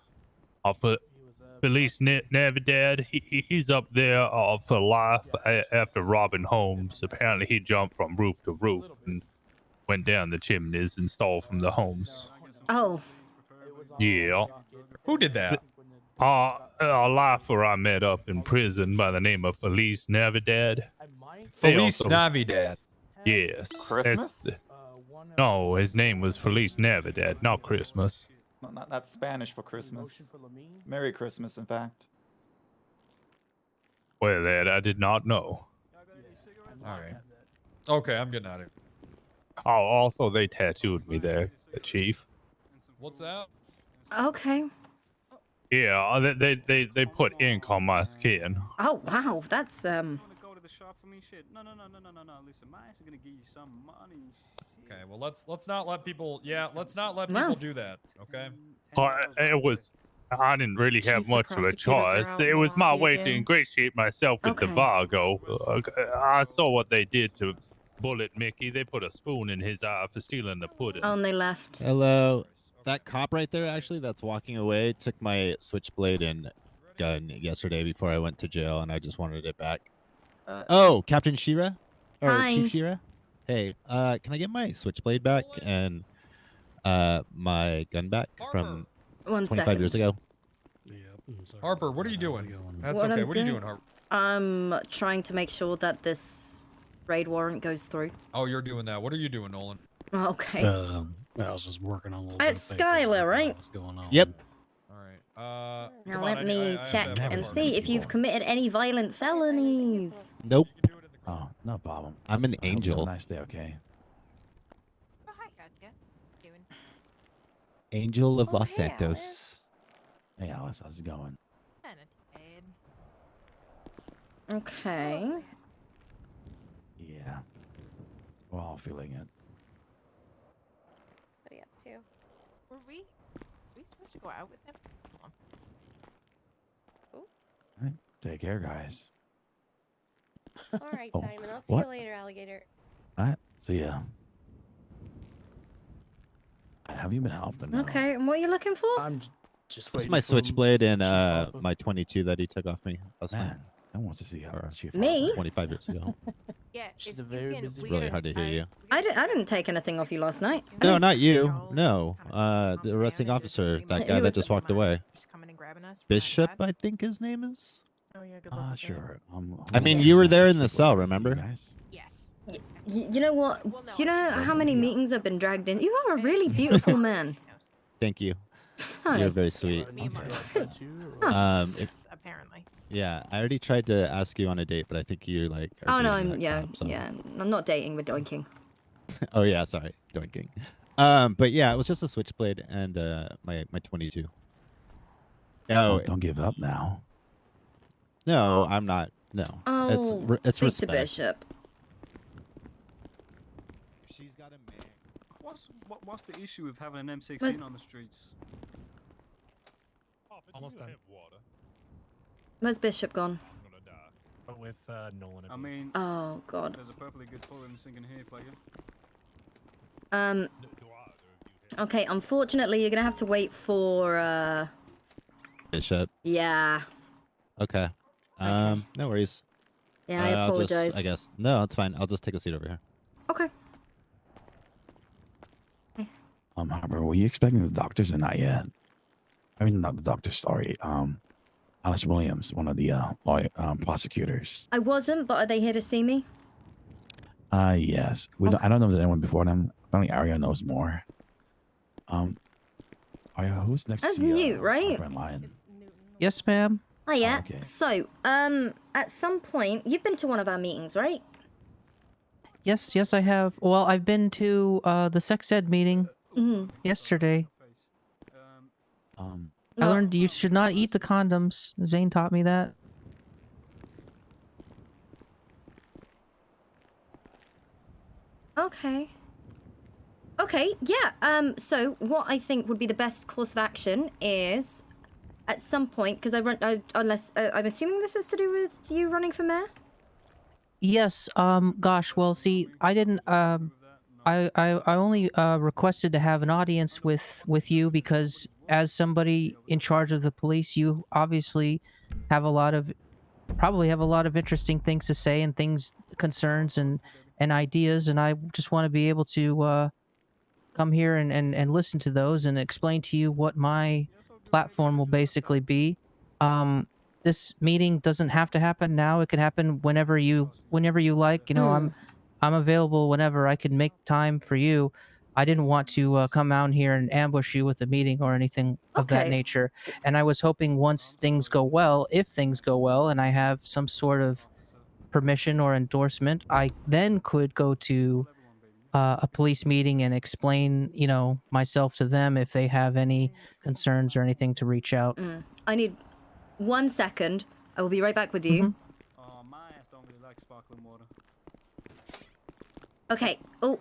Felice Navidad. He's up there for life after robbing homes. Apparently, he jumped from roof to roof and went down the chimneys and stole from the homes. Oh. Yeah. Who did that? A lifer I met up in prison by the name of Felice Navidad. Felice Navidad. Yes. Christmas? No, his name was Felice Navidad, not Christmas. No, that's Spanish for Christmas. Merry Christmas, in fact. Well, that I did not know. All right. Okay, I'm getting out of here. Oh, also they tattooed me there, the chief. What's that? Okay. Yeah, they put ink on my skin. Oh, wow. That's, Go to the shop for me, shit. No. Listen, my ass is gonna give you some money. Shit. Okay, well let's not let people. Yeah, let's not let people do that. Okay. I didn't really have Chief, the much of a prosecutors are choice. out It in the was my lobby way to again. ingratiate myself with the Okay. Vargo. I saw what they did to Bullet Mickey. They put a spoon in his eye for stealing the pudding. Oh, and they left. Hello. That cop right there, actually, that's walking away, took my switchblade and gun yesterday before I went to jail, and I just wanted it back. Oh, Captain Shira? Or Hi. Chief Shira? Hey, can I get my switchblade back and my gun back from 25 years ago? Harper, what are you doing? That's What okay. I'm What are you doing- doing, Harper? I'm trying to make sure that this raid warrant goes through. Oh, you're doing that. What are you doing, Nolan? Okay. I was just working on a little bit. It's Skylar, right? What's going on? Yep. All right. Now come on, let I me have to check have and Harper. see if you've committed any violent felonies. Nope. Oh, no problem. I'm an I hope you have angel. a nice day, okay? Oh, hi, Katya. Doing? Angel of Oh, Los hey, Alice. Santos. Hey, Alice, how's it going? Kinda tired. Okay. Yeah. We're all feeling it. What are you up to? Were we supposed to go out with him? Hold on. All right. Take care, guys. All right, Oh, Simon. I'll see what? you later, alligator. All right. See ya. Have you been helped or no? Okay, and what are you looking for? I'm just It's my switchblade and my 22 that he took off me. That's Man, I want to see how Chief Me? Harper. 25 years ago. Yeah, She's if a you very can, busy It's really hard to hear you. I didn't take anything off you last night. No, not you. No. The arresting officer, that Who guy that was just walked away. grabbing us? Bishop, I think his name is. Oh yeah, good luck with Sure. I mean, you were there in the cell, remember? Yes. You know what? Do you know how many meetings I've been dragged in? You are a really beautiful man. Thank you. Sorry. You're very sweet. Me and my apparently. Yeah, I already tried to ask you on a date, but I think you like. Are Oh no, dating I'm that cop, so- yeah. I'm not dating. We're doinking. Oh yeah, sorry, doinking. But yeah, it was just a switchblade and my 22. Oh, don't give up now. No, I'm not. No, Oh, it's speak respect. to Bishop. What's the issue with having an M16 Where's- on the streets? Almost done. Where's Bishop gone? But with Nolan. I mean, Oh God. there's a perfectly good pull in sinking here, player. Okay. Unfortunately, you're gonna have to wait for. Bishop. Yeah. Okay. No worries. Yeah, I I'll just- apologize. I guess no, it's fine. I'll just take a seat over here. Okay. Harper, were you expecting the doctors or not yet? I mean, not the doctors. Sorry. Alice Williams, one of the prosecutors. I wasn't, but are they here to see me? Yes. We don't. I don't know if there's anyone before them. Only Arya knows more. Arya, who's next? That's to see, Newt, right? Harper and Lion? Yes, ma'am. Oh yeah. okay. So, at some point, you've been to one of our meetings, right? Yes, I have. Well, I've been to the sex ed meeting yesterday. I learned you should not eat the condoms. Zane taught me that. Okay. Okay, yeah. So what I think would be the best course of action is, at some point, because unless I'm assuming this is to do with you running for mayor. Yes. Gosh. Well, see, I didn't. I only requested to have an audience with you because as somebody in charge of the police, you obviously have probably have a lot of interesting things to say and concerns and ideas, and I just want to be able to come here and listen to those and explain to you what my platform will basically be. This meeting doesn't have to happen now. It can happen whenever you like. You know, I'm available whenever. I can make time for you. I didn't want to come out here and ambush you with a meeting or anything of that Okay. nature. And I was hoping once things go well, if things go well, and I have some sort of permission or endorsement, I then could go to a police meeting and explain, you know, myself to them if they have any concerns or anything to reach out. I need 1 second. I will be right back with you. My ass don't really like sparkling water. Okay. Oh.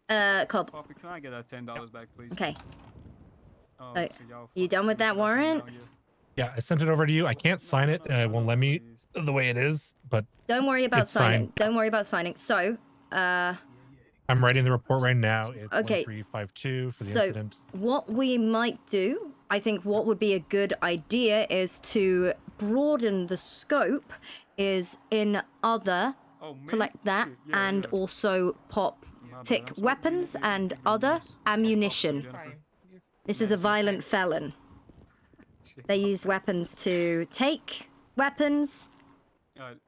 Cobb. Poppy, can I get that $10 back, please? Okay. Oh, So, so y'all you done with that warrant? Yeah, I sent it over to you. I can't sign it. It won't let me the way it is, but Don't worry about It's signing. signed. Don't worry about signing. So, I'm writing the report right now. It's Okay. 1352 for the so incident. what we might do, I think what would be a good idea is to broaden the scope is in other, select that, and also tick weapons and other ammunition. This is a violent felon. They use weapons to take weapons.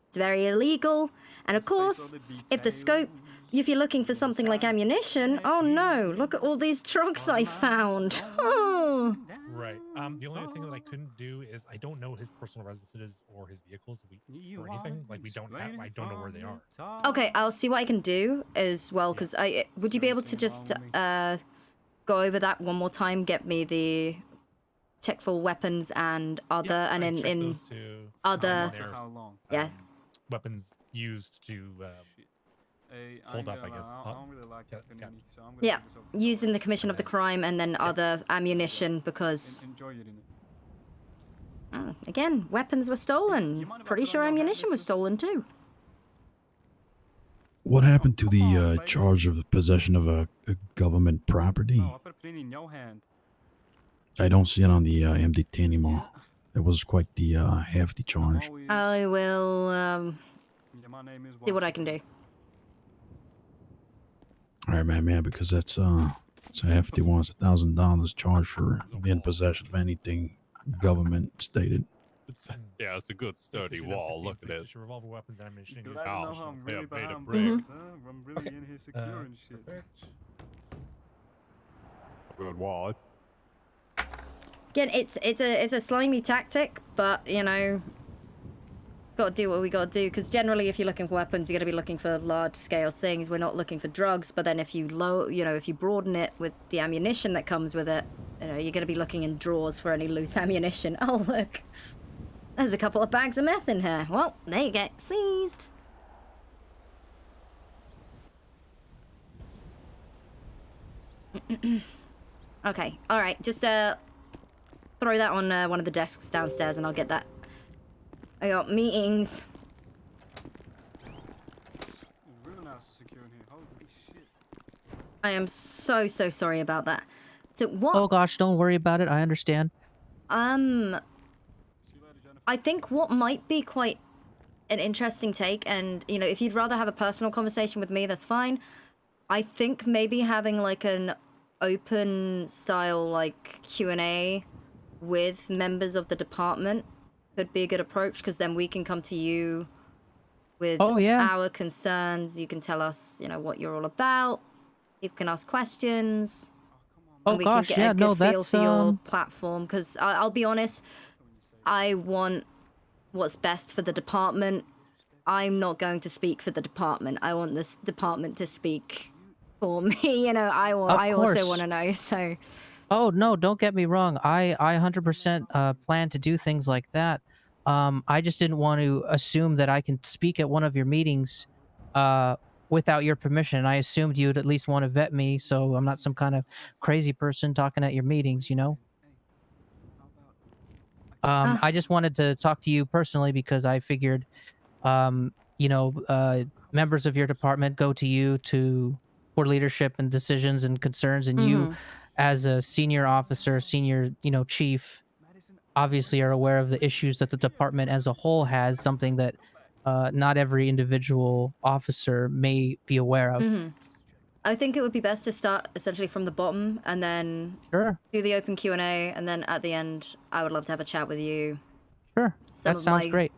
It's very illegal. And of course, if the scope, if you're looking for something like ammunition, oh no, look at all these trucks I found. Oh. Right. The only other thing that I couldn't do is I don't know his personal residences or his vehicles or anything. Like I don't know where they are. Okay, I'll see what I can do as well, because would you be able to just go over that one more time, get me the check for weapons and other, and I in checked those two. other, How long? yeah. Weapons used to hold up, I guess. I don't really like Panini, so I'm gonna Yeah, take this over to using the commission of the crime and then other ammunition because, enjoy it in it. again, weapons were stolen. Pretty sure ammunition was stolen too. What happened to the charge of possession of a government property? I put a Panini in your hand. I don't see it on the MDT anymore. It was quite the hefty charge. I will see what I can do. All right, man, because it's a hefty one. It's $1,000 charge for being in possession of anything government stated. Yeah, it's a good sturdy wall. Look at it. Revolver weapons and ammunition. Just glad to know how I'm Yeah, really made of behind brick. bricks, huh? I'm really in here securing shit. Good wall. Again, it's a slimy tactic, but you know, got to do what we got to do. Because generally, if you're looking for weapons, you're gonna be looking for large scale things. We're not looking for drugs. But then if you if you broaden it with the ammunition that comes with it, you know, you're gonna be looking in drawers for any loose ammunition. Oh look, there's a couple of bags of meth in here. Well, they get seized. Okay, all right, just throw that on one of the desks downstairs, and I'll get that. I got meetings. Real nice to secure in here. Holy shit. I am so sorry about that. So what? Oh gosh, don't worry about it. I understand. I think what might be quite an interesting take, and you know, if you'd rather have a personal conversation with me, that's fine. I think maybe having like an open style like Q&A with members of the department could be a good approach, because then we can come to you with our concerns. You can tell us, you know, what you're all about. You can ask questions. Oh we gosh, can get yeah, a good no, feel that's for your platform, because I'll be honest, I want what's best for the department. I'm not going to speak for the department. I want this department to speak for me. You know, I also want to know. So. Oh no, don't get me wrong. I 100% plan to do things like that. I just didn't want to assume that I can speak at one of your meetings without your permission. I assumed you'd at least want to vet me, so I'm not some kind of crazy person talking at your meetings, you know? I just wanted to talk to you personally because I figured, you know, members of your department go to you for leadership and decisions and concerns, and you, as a senior officer, senior, you know, chief, obviously are aware of the issues that the department as a whole has, something that not every individual officer may be aware of. I think it would be best to start essentially from the bottom and then do the open Q&A, and then at the end, I would love to have a chat with you. Sure, that sounds great.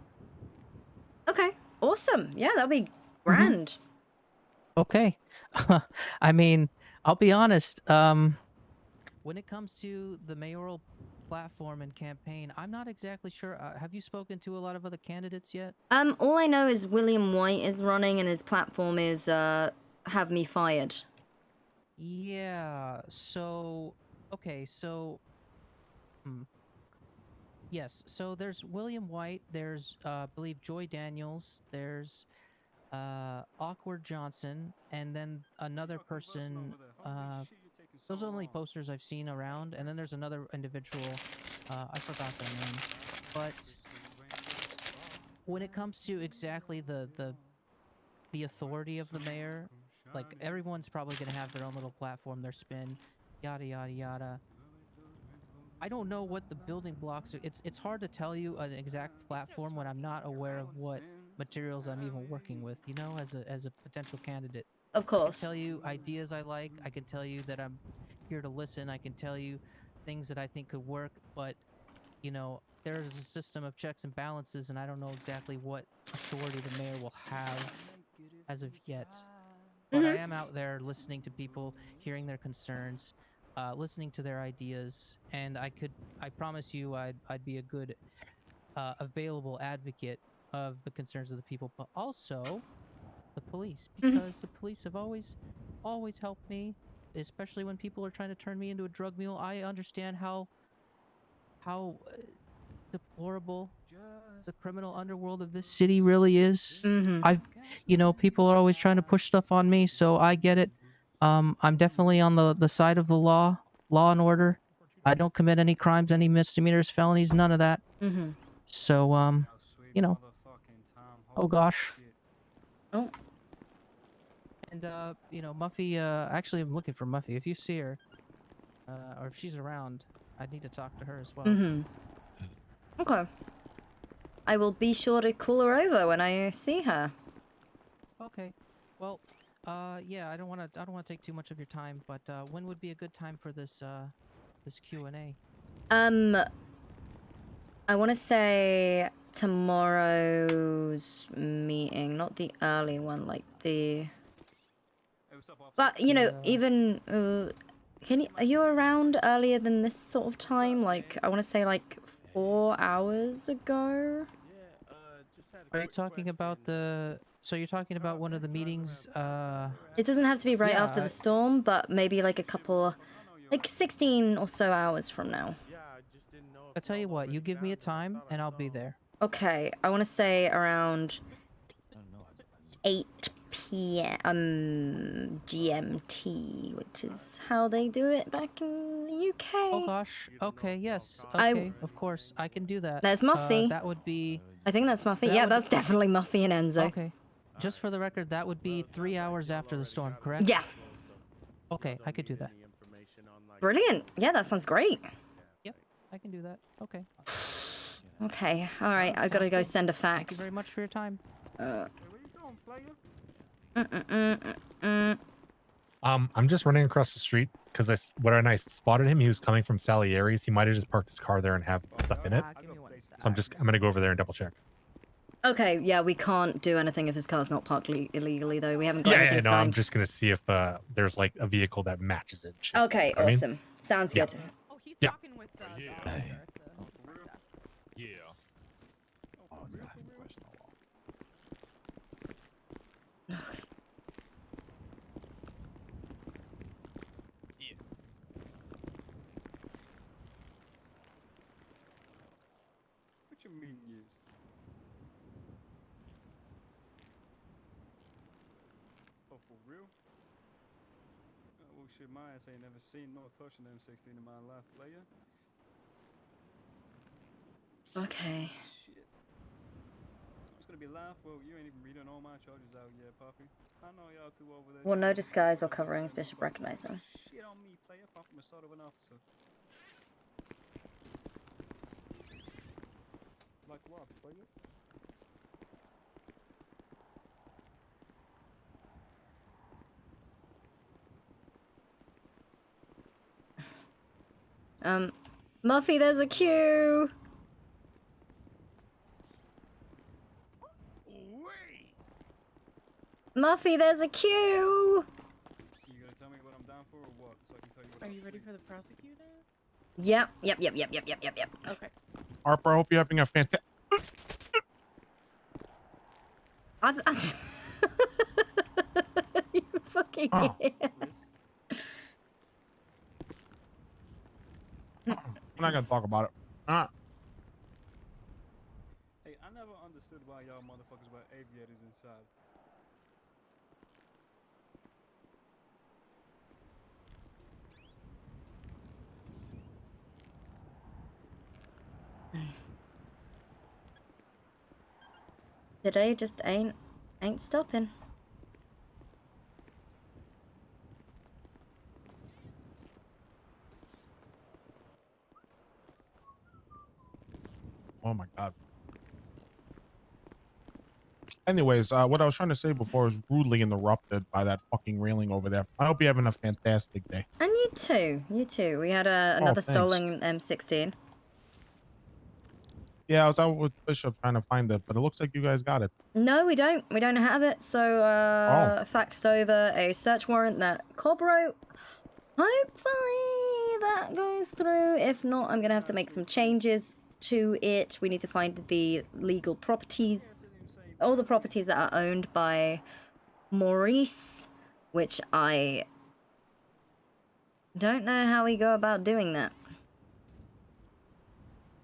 Okay, awesome. Yeah, that'll be grand. Okay. I mean, I'll be honest. When it comes to the mayoral platform and campaign, I'm not exactly sure. Have you spoken to a lot of other candidates yet? All I know is William White is running, and his platform is have me fired. Yeah. So, okay. So, yes. So there's William White. There's, I believe, Joy Daniels. There's Awkward Johnson, and then another person. Those are the only posters I've seen around, and then there's another individual. I forgot their name, but when it comes to exactly the authority of the mayor, like everyone's probably gonna have their own little platform, their spin, yada yada yada. I don't know what the building blocks are. It's hard to tell you an exact platform when I'm not aware of what materials I'm even working with, you know, as a potential candidate. Of I can course. tell you ideas I like. I can tell you that I'm here to listen. I can tell you things that I think could work, but you know, there's a system of checks and balances, and I don't know exactly what authority the mayor will have as of yet. But I am out there listening to people, hearing their concerns, listening to their ideas, and I promise you, I'd be a good, available advocate of the concerns of the people, but also the police, because the police have always helped me, especially when people are trying to turn me into a drug mule. I understand how deplorable the criminal underworld of this city really is. You know, people are always trying to push stuff on me, so I get it. I'm definitely on the side of the law and order. I don't commit any crimes, any misdemeanors, felonies, none of that. So, you know. Oh gosh. Oh. And you know, Muffy. Actually, I'm looking for Muffy. If you see her, or if she's around, I need to talk to her as well. Okay. I will be sure to call her over when I see her. Okay. Well, yeah, I don't want to take too much of your time, but when would be a good time for this this Q&A? I want to say tomorrow's meeting, not the early one, like the. But you know, even are you around earlier than this sort of time? Like I want to say like 4 hours ago. Are you talking about the? So you're talking about one of the meetings? It doesn't have to be right yeah, after the storm, but maybe like a couple, like 16 or so hours from now. I tell you what, you give me a time and I'll be there. Okay, I want to say around 8 p.m. GMT, which is how they do it back in the UK. Oh gosh. Okay. Yes. I- Okay. Of course, I can do that. There's Muffy. That would be. I think that's Muffy. That Yeah, would- that's definitely Muffy and Enzo. Okay. Just for the record, that would be 3 hours after the storm, correct? Yeah. Okay, I could do that. Brilliant. Yeah, that sounds great. Yep, I can do that. Okay. Okay, all right. I gotta go send a Thank you fax. very much for your time. I'm just running across the street because when I spotted him, he was coming from Salieri's. He might have just parked his car there and have stuff in it. So I'm gonna go over there and double check. Okay, yeah, we can't do anything if his car's not parked illegally, though. We haven't got Yeah, anything no, I'm signed. just gonna see if there's like a vehicle that matches it. Shit. Okay, You know what I mean? awesome. Sounds Yeah. good. Oh, he's Yeah. talking with the Yeah. officer at the Yeah. Oh, I was gonna ask him a question. What you mean, yes? Oh, for real? Oh, shit, my ass ain't never seen nor touched an M16 in my life, player. Okay. Shit. It's gonna be live. Well, you ain't even reading all my charges out yet, Poppy. I know y'all two over there. Well, no disguise or coverings. Bishop recognize him. Shit on me, player, apart from assault of an officer. Like what, player? Muffy, there's a queue. Muffy, there's a queue. You gonna tell me what I'm down for or what? So I can tell you what Are you ready for the prosecutors? Yep. Okay. Harper, I hope you're having a fantastic. You fucking Oh. idiot. I'm not gonna talk about it. Hey, I never understood why y'all motherfuckers wear aviators inside. Today just ain't stopping. Oh my god. Anyways, what I was trying to say before was rudely interrupted by that fucking railing over there. I hope you're having a fantastic day. And you too. You too. We had another thanks. stolen M16. Yeah, I was out with Bishop trying to find it, but it looks like you guys got it. No, we don't. We don't have it. So, faxed over a search warrant that Cobb wrote. Hopefully that goes through. If not, I'm gonna have to make some changes to it. We need to find the legal properties, all the properties that are owned by Maurice, which I don't know how we go about doing that.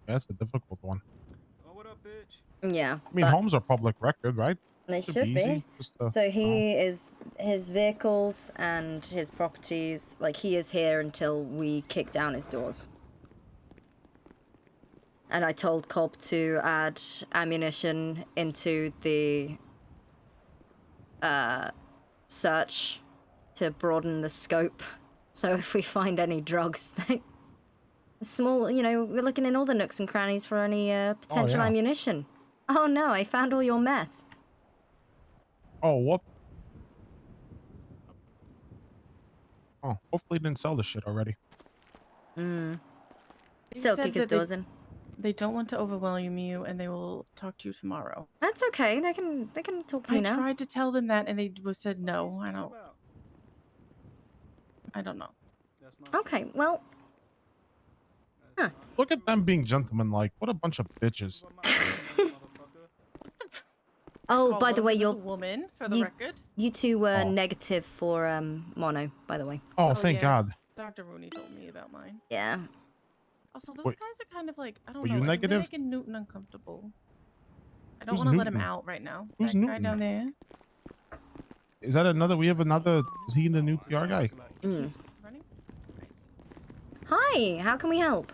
That's a difficult one. Oh, what up, bitch? Yeah. I mean, but homes are public record, right? they Should should be. easy. Just, So he is his vehicles and his properties. Like he is here until we kick down his doors. And I told Cobb to add ammunition into the search to broaden the scope. So if we find any drugs, they small, you know, we're looking in all the nooks and crannies for any potential yeah. ammunition. Oh no, I found all your meth. Oh, whoop. Oh, hopefully he didn't sell this shit already. Hmm. They Still said kick his that they- doors in. They don't want to overwhelm you, and they will talk to you tomorrow. That's okay. They can talk to me I now. tried to tell them that, and they said no. I don't know. Okay, well. Huh. Look at them being gentlemanlike. What a bunch of bitches. Oh, all, by the way, Logan is you're a woman, for the record. You two were Oh. negative for mono, by the way. Oh, thank God. Dr. Rooney told me about mine. Yeah. Also, those Wait, guys are kind of like, I don't were know. you I think they're negative? making Newton uncomfortable. I don't Who's want to let him Newton? out right now. Who's that guy Newton? down there. Is that another? We have another. Is he the new PR guy? Mm. Hi, how can we help?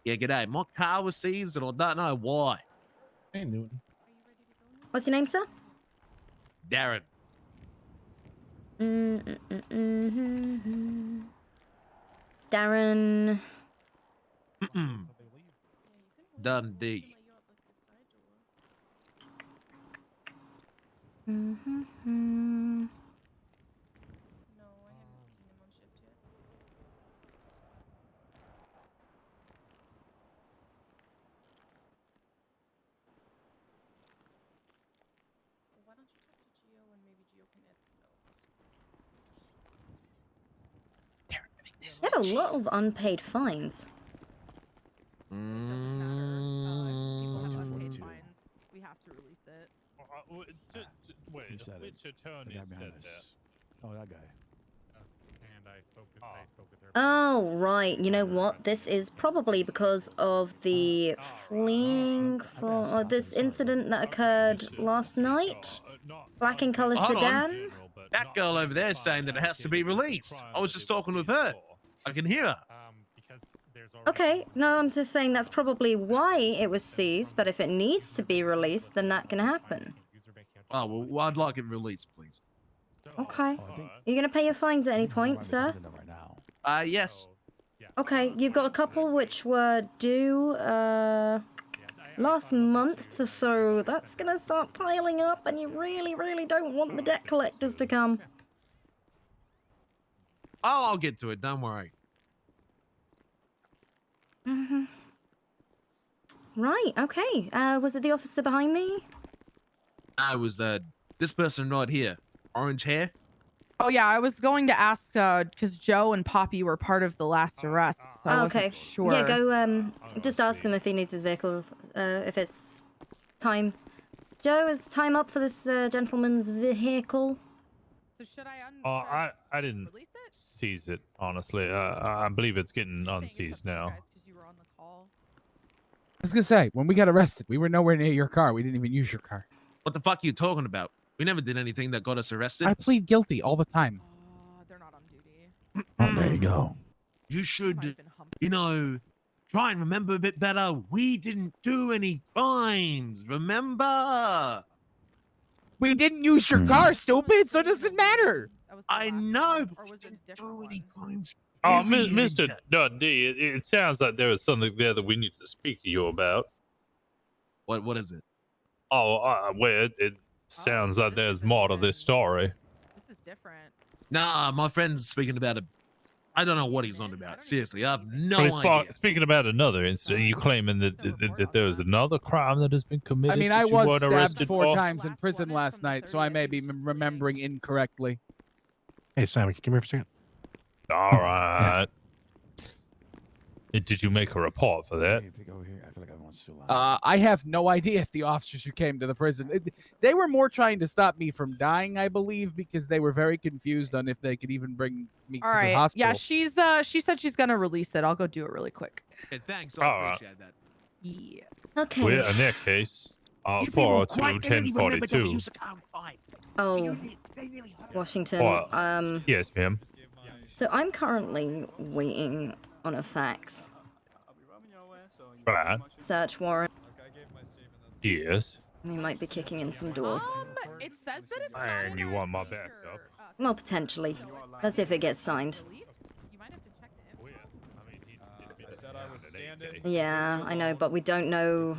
Yeah, g'day. My car was seized and I don't know why. Hey, Newton. What's your name, sir? Darren. Darren. Dundee. You have a lot of unpaid fines. We have to release it. Wait, He said it. which attorney The guy said behind that? us. Oh, that guy. And I spoke with her. Oh, right. You know what? This is probably because of the fleeing from or this incident that occurred last night. Black and color Hold on. sedan. That girl over there is saying that it has to be released. I was just talking with her. I can hear her. Okay, no, I'm just saying that's probably why it was seized, but if it needs to be released, then that can happen. Oh, well, I'd like it released, please. Okay. You're gonna pay your fines at any point, sir? Yes. Okay, you've got a couple which were due, last month, so that's gonna start piling up, and you really, really don't want the debt collectors to come. Oh, I'll get to it. Don't worry. Right, okay. Was it the officer behind me? I was, this person right here. Orange hair. Oh yeah, I was going to ask because Joe and Poppy were part of the last arrest, so I Okay. wasn't sure. Yeah, go, just ask him if he needs his vehicle, if it's time. Joe, is time up for this, gentleman's vehicle? So should I I didn't seize it, honestly. I believe it's getting unseized now. I was gonna say, when we got arrested, we were nowhere near your car. We didn't even use your car. What the fuck are you talking about? We never did anything that got us arrested. I plead guilty all the time. They're not on duty. Oh, there you go. You should, you know, try and remember a bit better. We didn't do any crimes, remember? We didn't use your car, stupid, so it doesn't matter. I know, but we didn't do any crimes. Oh, period. Mr. Dundee, it sounds like there is something there that we need to speak to you about. What is it? Oh, well, it sounds like there's more to this story. This is different. Nah, my friend's speaking about a. I don't know what he's on about. Seriously, I have no idea. Speaking about another incident, you claiming that there was another crime that has been committed? I mean, that I you was weren't stabbed arrested 4 for? times in prison last night, so I may be remembering incorrectly. Hey, Simon, come here for a second. All right. Did you make a report for that? I have no idea if the officers who came to the prison, they were more trying to stop me from dying, I believe, because they were very confused on if they could even bring me All to the right. hospital. Yeah, she said she's gonna release it. I'll go do it really quick. Okay, thanks. All I right. appreciate that. Yeah. Okay. Well, in that case, 402 1042. Oh, Washington. What? Yes, ma'am. So I'm currently waiting on a fax. Right. Search warrant. Yes. We might be kicking in some doors. It says that it's And you want my backup? Well, potentially. That's if it gets signed. I said I was standing. Yeah, I know, but we don't know.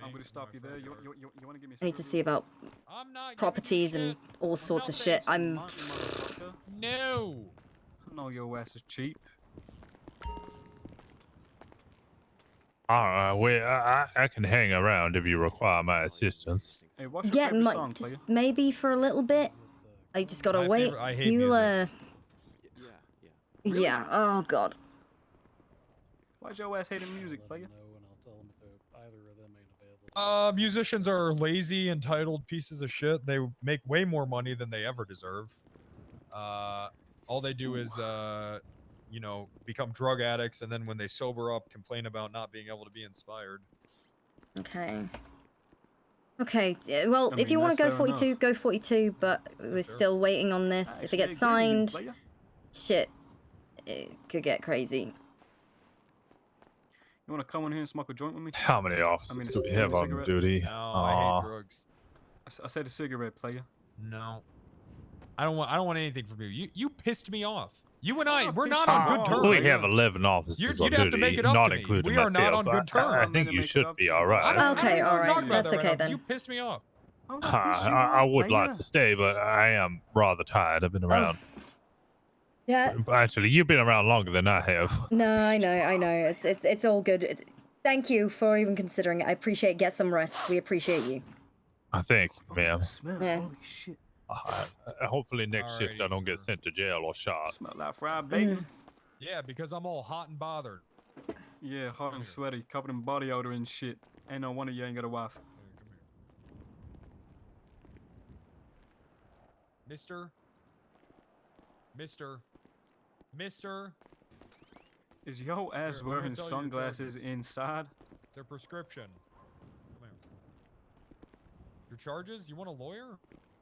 I'm gonna stop you there. You wanna give me I need to see about properties and all sorts of shit. I'm. No. No, your ass is cheap. I can hang around if you require my assistance. Hey, what's your Yeah, favorite song, just player? maybe for a little bit. I just gotta wait. I hate You, music. yeah. Oh God. Why's your ass hating music, player? Musicians are lazy, entitled pieces of shit. They make way more money than they ever deserve. All they do is, you know, become drug addicts, and then when they sober up, complain about not being able to be inspired. Okay. Okay. Well, I if mean, you want that's to go fair 42, enough. go 42. But we're still waiting on this. If it gets signed, shit, it could get crazy. You want to come in here and smoke a joint with me? How many officers do we have on duty? No, I hate drugs. I said a cigarette, player. No. I don't want anything from you. You pissed me off. You and I'm I, we're not not pissed on you good off. terms. We have 11 officers on You'd have to duty, make it up not to me. including We are not myself. on good terms. I think you should be all right. Okay, all right. Talk about That's that right okay now, 'cause then. You pissed me off. I would like to stay, but I am rather tired. I've been around. Yeah. Actually, you've been around longer than I have. No, I know. It's all good. Thank you for even considering it. I appreciate it. Get some rest. We appreciate you. I think, ma'am. Yeah. Holy shit. Hopefully next shift I don't get sent to jail or shot. Smell like fried bacon. Yeah, because I'm all hot and bothered. Yeah, hot and sweaty, covered in body odor and shit. Ain't no wonder you ain't got a wife. Mister. Is yo ass Here, let me wearing tell you your sunglasses charges. inside? Their prescription. Come here. Your charges? You want a lawyer?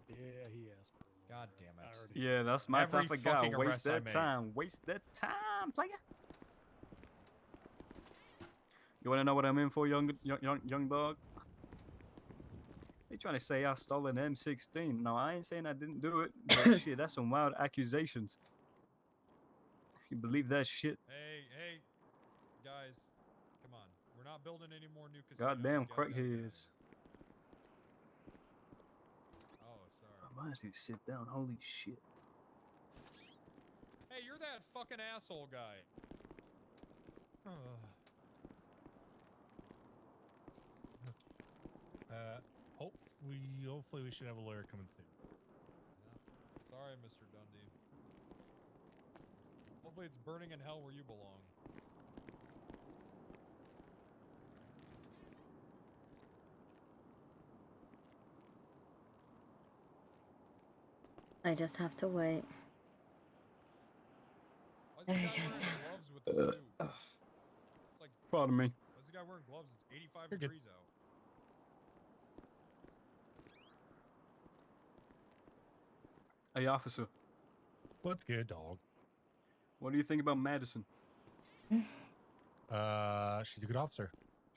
Yeah, he asked. God damn it. Yeah, that's my Every type of guy. fucking Waste arrest I that make. time. Waste that time, player. You wanna know what I'm in for, young dog? They trying to say I stole an M16. No, I ain't saying I didn't do it. But shit, that's some wild accusations. If you believe that shit, Hey, guys, come on. We're not building any more new casinos. goddamn You guys gotta get out of crackheads. here. Oh, sorry. I might need to sit down. Holy shit. Hey, you're that fucking asshole guy. Hopefully we should have a lawyer coming soon. Sorry, Mr. Dundee. Hopefully it's burning in hell where you belong. I just have to wait. I just. Pardon me. Why's the guy wearing gloves? It's 85 degrees out. Hey, officer. What's good, dog? What do you think about Madison? She's a good officer.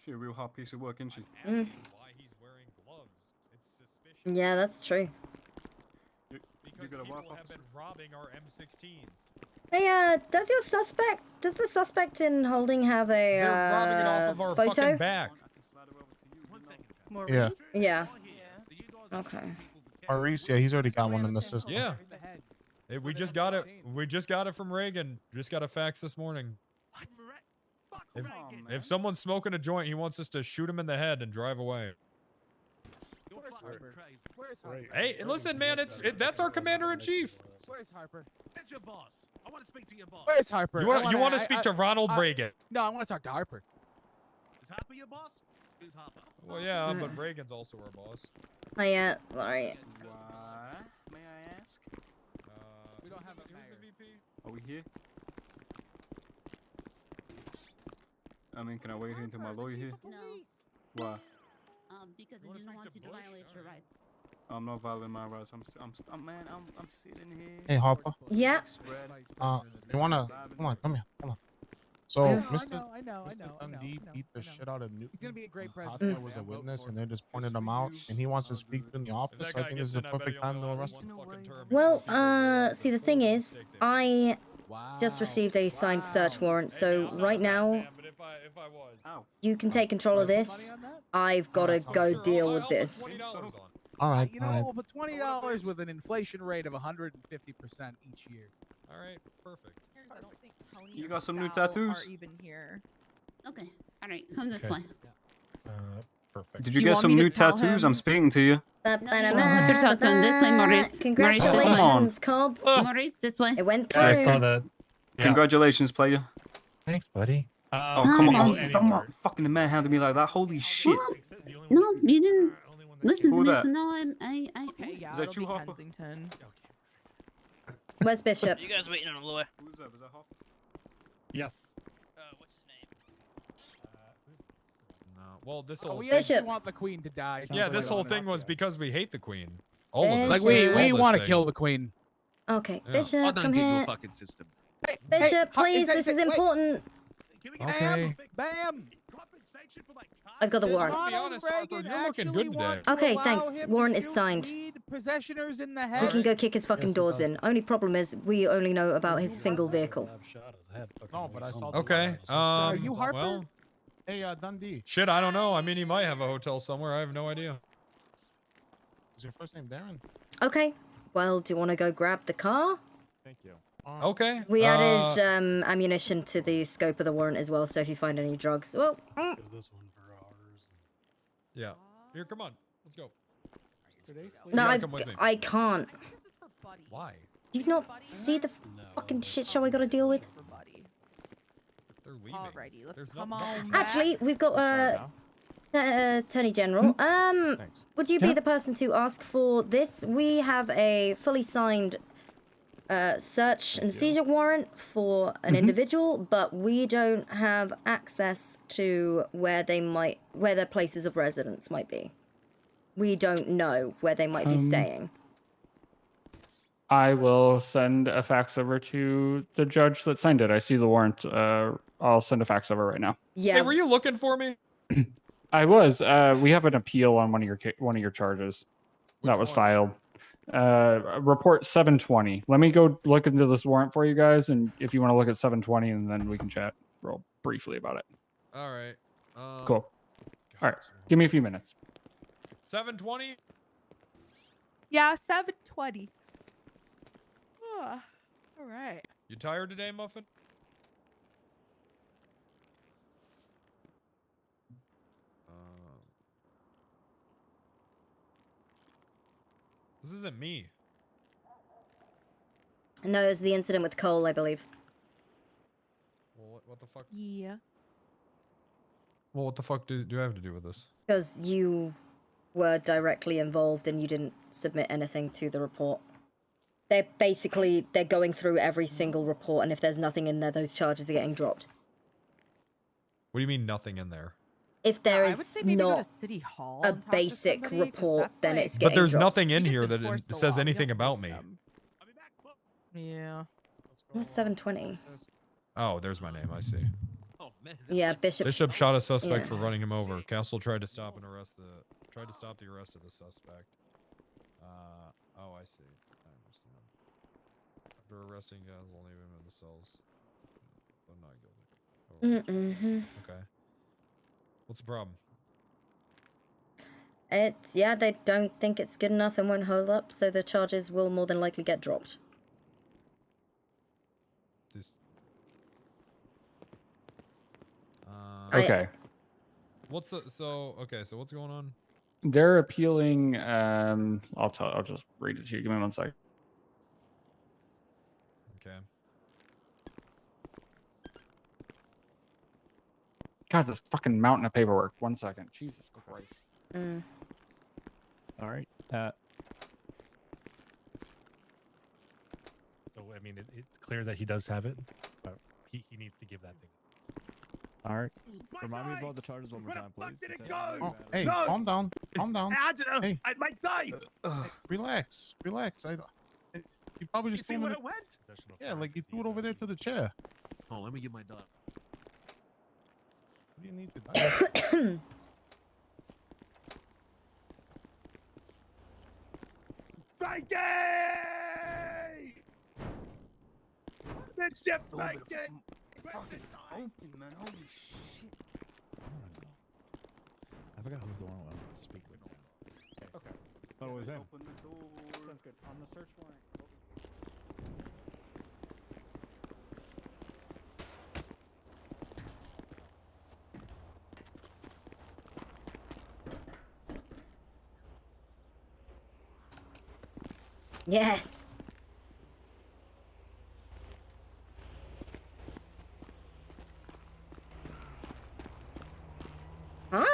She a real hot piece of work, isn't she? Mm. Why he's wearing gloves? It's suspicious. Yeah, that's true. Because got a people wife, have officer? been robbing our M16s. Hey, does the suspect in holding have a They're robbing it off of our photo? fucking back. Maurice? Yeah. Okay. Maurice, yeah, he's already got one in the system. Yeah. Hey, we just got it. We just got it from Reagan. Just got a fax this morning. If someone's smoking a joint, he wants us to shoot him in the head and drive away. Hey, listen, man, that's our commander in chief. Where's Harper? That's your boss. I want to speak to your boss. Where's Harper? You want to speak to Ronald Reagan? No, I want to talk to Harper. Is Harper your boss? Who's Harper? Well, yeah, but Reagan's also our boss. Oh yeah, alright. Why, may I ask? We don't have a mayor. The VP? Are we here? I mean, can I wait here until my lawyer here? No, Why? because I do not want you to violate your rights. I'm not violating my rights. I'm sitting here. Hey, Harper. Yeah. You wanna come here. So, I know, Mr. I know. Dundee beat the shit out of Newton. He's gonna be a great president. There was a witness, and they're just pointing him out, and he wants to speak in the office. So I think this is a perfect time to arrest him. Well, see, the thing is, I just received a signed search warrant, so right now, you can take control of this. I've got to go deal with this. All right, You all know, right. we'll put $20 with an inflation rate of 150% each year. All right, perfect. You got some new Sal tattoos? Are even here. Okay. All right, come this Okay. way. Perfect. Did you You get want some me to new tell tattoos? him? I'm speaking to you. No, you don't have to talk to him. This way, Maurice. Congratulations, Cobb. Maurice, this way. It went through. Yeah, I saw that. Yeah. Congratulations, player. Thanks, buddy. Oh, come on. Any Don't alert. fucking manhandle me like that. Holy shit. No, you didn't listen to Who me. that? So now I. Okay, yeah, Is that it'll you, be Harper? Kensington. Where's Bishop? You guys waiting on the way? Who's that? Was that Harper? Yes. What's his name? No. Well, this Oh, whole we thing- actually want the queen to die. Yeah, this whole thing was because we hate the queen. All of Like this. we all this want to thing. kill the queen. Okay, Yeah. Bishop, I don't come get your here. fucking system. Bishop, Hey, please, this is wait. important. Okay. Bam. I've got the Just warrant. to be honest, Harper, Reagan you're looking actually good want today. to Okay, allow thanks. him to Warrant is shoot signed. weed possessioners in the We head. can go kick his fucking doors in. Only problem is we only know about his single vehicle. No, but I saw. Okay. Are you Harper? Well, Hey, Dundee. shit, I don't know. I mean, he might have a hotel somewhere. I have no idea. Is your first name Darren? Okay. Well, do you want to go grab the car? Thank you. Okay. We added ammunition to the scope of the warrant as well, so if you find any drugs, well, Yeah. Here, come on. Let's go. no, gotta come with me. I can't. Why? Do you not see the fucking shit show I gotta deal with? They're leaving. Alrighty, let's There's come no- on. Actually, we've got Attorney General. Would you be the person to ask for this? We have a fully signed search and seizure warrant for an individual, but we don't have access to where their places of residence might be. We don't know where they might be staying. I will send a fax over to the judge that signed it. I see the warrant. I'll send a fax over right now. Yeah. Hey, were you looking for me? I was. We have an appeal on one of your charges that was filed. Report 720. Let me go look into this warrant for you guys, and if you want to look at 720, and then we can chat real briefly about it. All right. Cool. All right. Give me a few minutes. 720. Yeah, 720. All right. You tired today, Muffin? This isn't me. No, it's the incident with Cole, I believe. Well, what the fuck? Yeah. Well, what the fuck do I have to do with this? Because you were directly involved and you didn't submit anything to the report. They're going through every single report, and if there's nothing in there, those charges are getting dropped. What do you mean nothing in there? If there I would is say maybe go not to City Hall a and talk to basic somebody, 'cause report, that's then like- it's getting But there's dropped. nothing in You here just that enforce the says law, you anything don't about make me. them. Yeah. It was 720. Oh, there's my name. I see. Oh man. Yeah, Bishop. Bishop shot a suspect Yeah. for running him over. Castle tried to stop the arrest of the suspect. Oh, I see. I understand. After arresting Castle, leave him in the cells. But not guilty. Mm-hmm. Okay. What's the problem? Yeah, they don't think it's good enough and won't hold up, so the charges will more than likely get dropped. This. Okay. So what's going on? They're appealing. I'll just read it to you. Give me 1 second. Okay. God, this fucking mountain of paperwork. 1 second. Jesus Christ. Mm. All right. So I mean, it's clear that he does have it. But he needs to give that thing. All right. Remind me of all the charges one more time, please. Did it go? Oh, hey, calm down. Calm down. Hey, I might die. relax. You probably just You see threw where him it went? Yeah, like you threw it over there to the chair. Oh, let me get my dog. What do you need to die? Frankie! Bishop Frankie! Open, man. Holy shit. I forgot who's the one I wanted to speak with now. Okay. Thought it was him. Open the door. Sounds good. On the search warrant. Yes. Huh?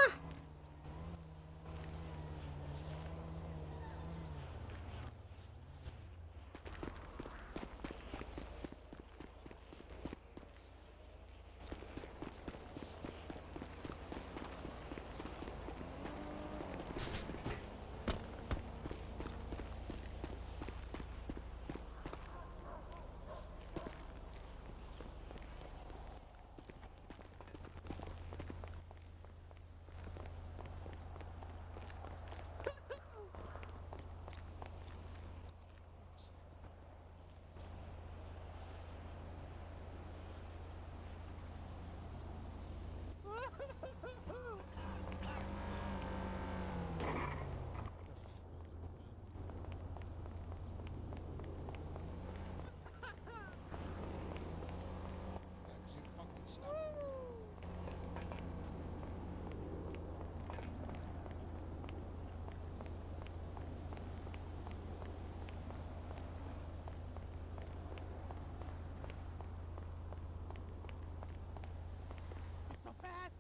So fast.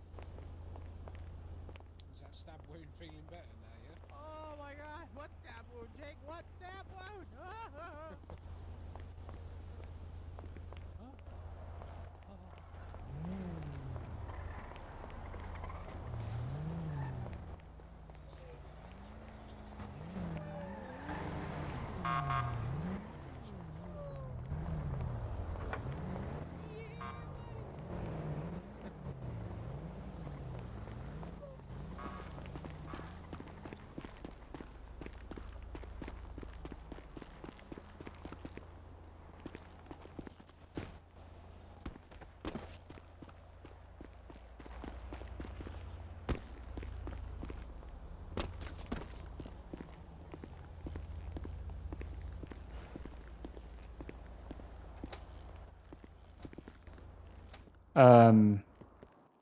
Is that stab wound feeling better now, yeah? Oh my god, what stab wound, Jake? What stab wound?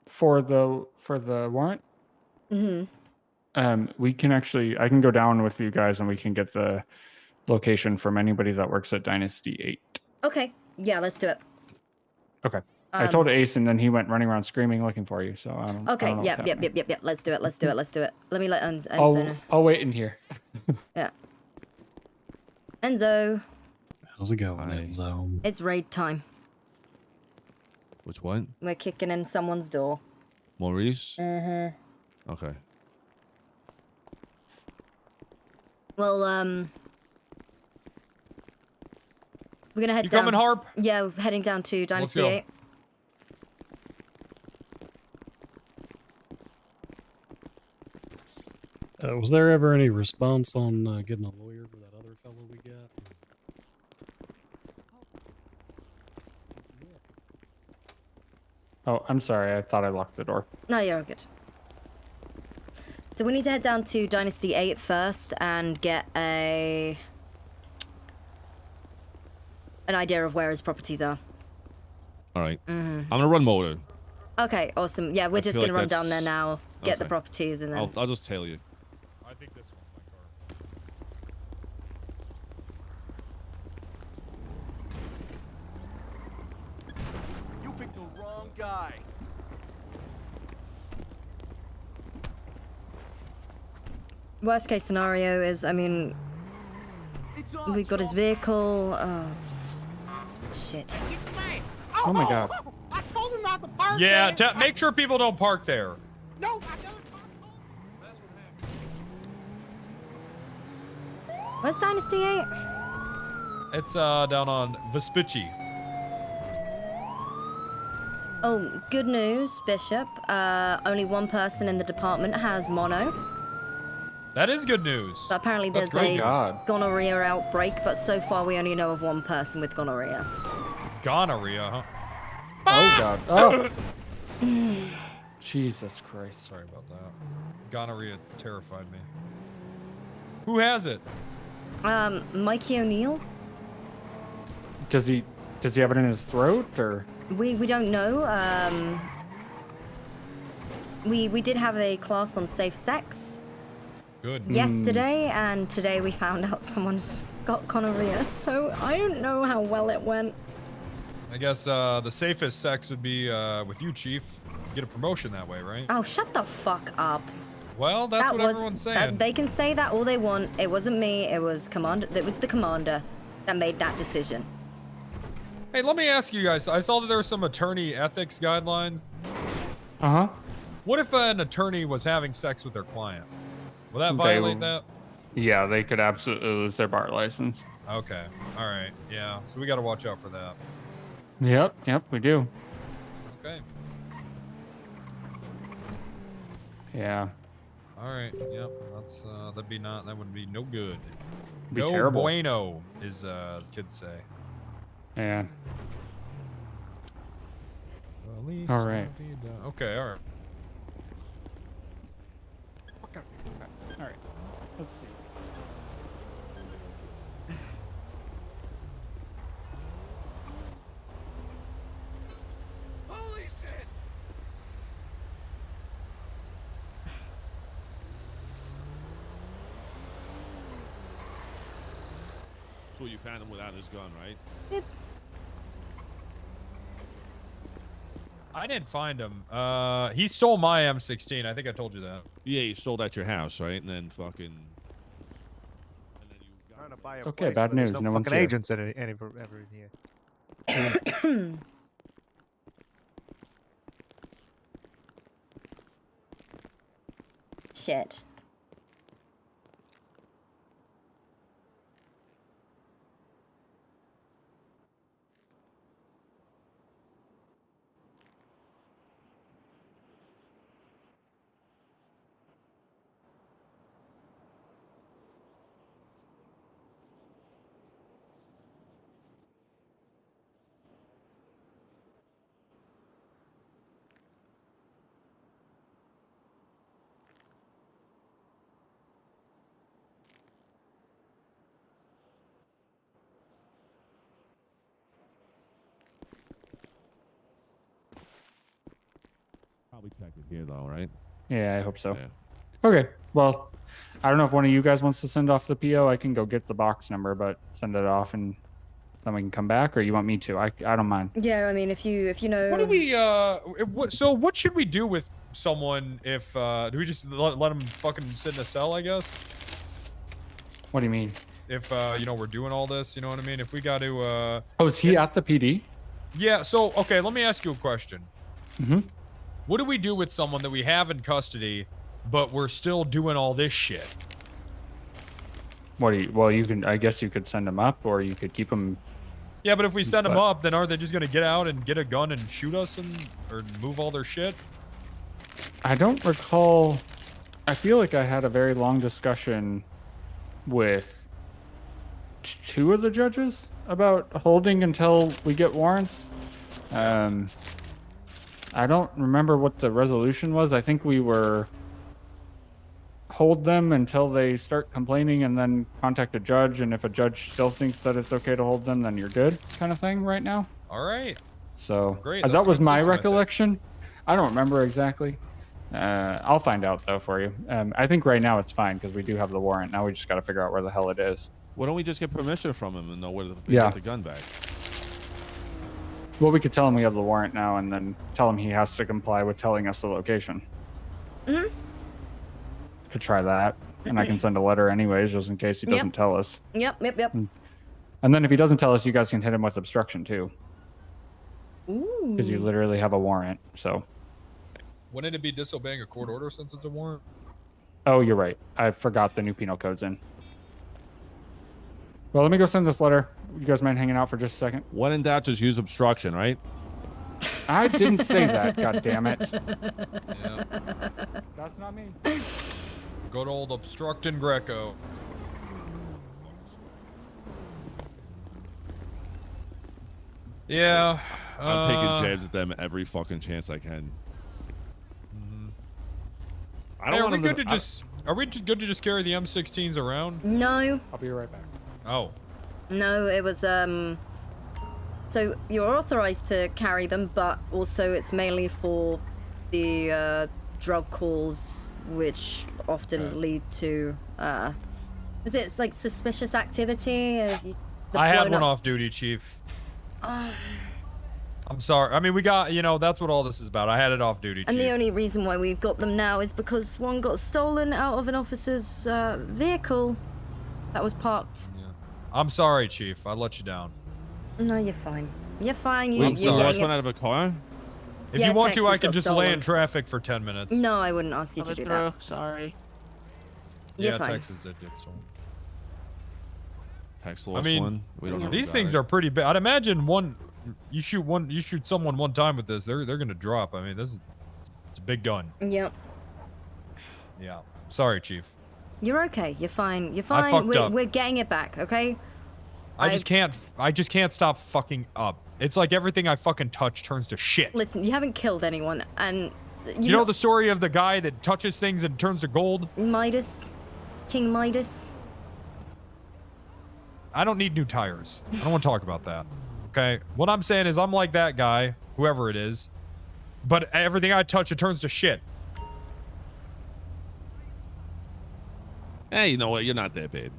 For the warrant, we can actually I can go down with you guys and we can get the location from anybody that works at Dynasty 8. Okay. Yeah, let's do it. Okay. I told Ace and then he went running around screaming looking for you. So I don't. Okay. I don't know what's Yep. happening. Let's do it. Let's do it. Let's do it. Let me let Enzo know. I'll wait in here. Yeah. Enzo, How's it going, Enzo? it's raid time. Which one? We're kicking in someone's door. Maurice? Mm-hmm. Okay. Well, we're gonna head You down. coming, Harp? Yeah, we're heading down to Dynasty go. 8. Was there ever any response on getting a lawyer for that other fellow we got? Oh, I'm sorry. I thought I locked the door. No, you're all good. So we need to head down to Dynasty 8 first and get an idea of where his properties are. All right. Mhm. I'm gonna run motor. Okay, awesome. Yeah, we're I just feel gonna like run down there that's- now, get the okay. properties, and then. I'll just tell you. I think this one's my car. You picked the wrong guy. Worst case scenario is, I mean, we've got his vehicle. Oh, shit. Oh my god. I told him not to park Yeah, there. make sure people don't park there. No, I don't. Where's Dynasty 8? It's down on Vespucci. Oh, good news, Bishop. Only one person in the department has mono. That is good news. So apparently That's there's great. a gonorrhea outbreak, but so far we only know of one person with gonorrhea. Gonorrhea, huh? Oh god. Oh. Jesus Christ. Sorry about that. Gonorrhea terrified me. Who has it? Mikey O'Neill? Does he have it in his throat or? We don't know. We did have a class on safe sex Good. yesterday, and today we found out someone's got gonorrhea, so I don't know how well it went. I guess the safest sex would be with you, Chief. Get a promotion that way, right? Oh, shut the fuck up. Well, that's what everyone's saying. They can say that all they want. It wasn't me. It was commander. It was the commander that made that decision. Hey, let me ask you guys. I saw that there was some attorney ethics guideline. Uh-huh. What if an attorney was having sex with their client? Will that violate that? Yeah, they could absolutely lose their bar license. Okay. All right. Yeah. So we got to watch out for that. Yep, we do. Okay. Yeah. All right. Yep. That's that would be no good. Be no terrible. bueno, is the kids say. Yeah. Police All right. Okay. All right. All right. Let's see. Holy shit! So you found him without his gun, right? I didn't find him. He stole my M16. I think I told you that. Yeah, he stole at your house, right? And then fucking. Trying to buy a Okay, place bad where there's news, No no one's fucking here. agents in it, ever in here. Shit. Probably check it here, though, right? Yeah, I hope so. Yeah. Okay. Well, I don't know if one of you guys wants to send off the PO. I can go get the box number, but send it off and then we can come back, or you want me to? I don't mind. Yeah, I mean, if you know. What do we so what should we do with someone if do we just let them fucking sit in a cell, I guess? What do you mean? If you know, we're doing all this, you know what I mean? If we got to Oh, is he at the PD? Yeah, so okay, let me ask you a question. Mm-hmm. What do we do with someone that we have in custody, but we're still doing all this shit? What do you? Well, you can. I guess you could send him up, or you could keep him. Yeah, but if we send them But- up, then are they just gonna get out and get a gun and shoot us or move all their shit? I don't recall. I feel like I had a very long discussion with two of the judges about holding until we get warrants. I don't remember what the resolution was. I think we were hold them until they start complaining and then contact a judge, and if a judge still thinks that it's okay to hold them, then you're good, kind of thing right now. All right. So Great, that that's a was good my system, I think. recollection. I don't remember exactly. I'll find out though for you. I think right now it's fine because we do have the warrant. Now we just got to figure out where the hell it is. Why don't we just get permission from him and know where to Yeah. get the gun back? Well, we could tell him we have the warrant now, and then tell him he has to comply with telling us the location. Mhm. Could try that, and I can send a letter anyways, just in case he Yep. doesn't tell us. Yep. And then if he doesn't tell us, you guys can hit him with obstruction too, Ooh. because you literally have a warrant. So. Wouldn't it be disobeying a court order since it's a warrant? Oh, you're right. I forgot the new penal code's in. Well, let me go send this letter. You guys mind hanging out for just a second? When in doubt, just use obstruction, right? I didn't say that. God damn it. Yeah. That's not me. Good old obstructing Greco. Yeah. I'm taking jabs at them every fucking chance I can. I don't Hey, are want we them good to just? Are we good to just carry the M16s around? No. I'll be right back. Oh. No, it was so you're authorized to carry them, but also it's mainly for the drug calls, which often Okay. lead to Is it like suspicious activity? I had one off duty, Chief. I'm sorry. I mean, we got, that's what all this is about. I had it off duty, Chief. And the only reason why we've got them now is because one got stolen out of an officer's vehicle that was parked. I'm sorry, Chief. I let you down. No, you're fine. You're fine. Wait, You're so getting watch it. one out of a car? If Yeah, you want to, Texas I can got just lay stolen. in traffic for 10 minutes. No, I wouldn't ask you to do that. Sorry. You're Yeah, fine. Texas did get stolen. Text I lost mean, one. We don't know these who got things it. are pretty big. I'd imagine you shoot someone one time with this, they're gonna drop. I mean, it's a big gun. Yep. Yeah. Sorry, Chief. You're okay. You're fine. You're I fine. fucked up. We're getting it back, okay? I just can't stop fucking up. It's like everything I fucking touch turns to shit. Listen, you haven't killed anyone, and You know the story of the guy that touches things and turns to gold? Midas, King Midas. I don't need new tires. I don't want to talk about that. Okay? What I'm saying is I'm like that guy, whoever it is, but everything I touch, it turns to shit. Hey, you know what? You're not that bad.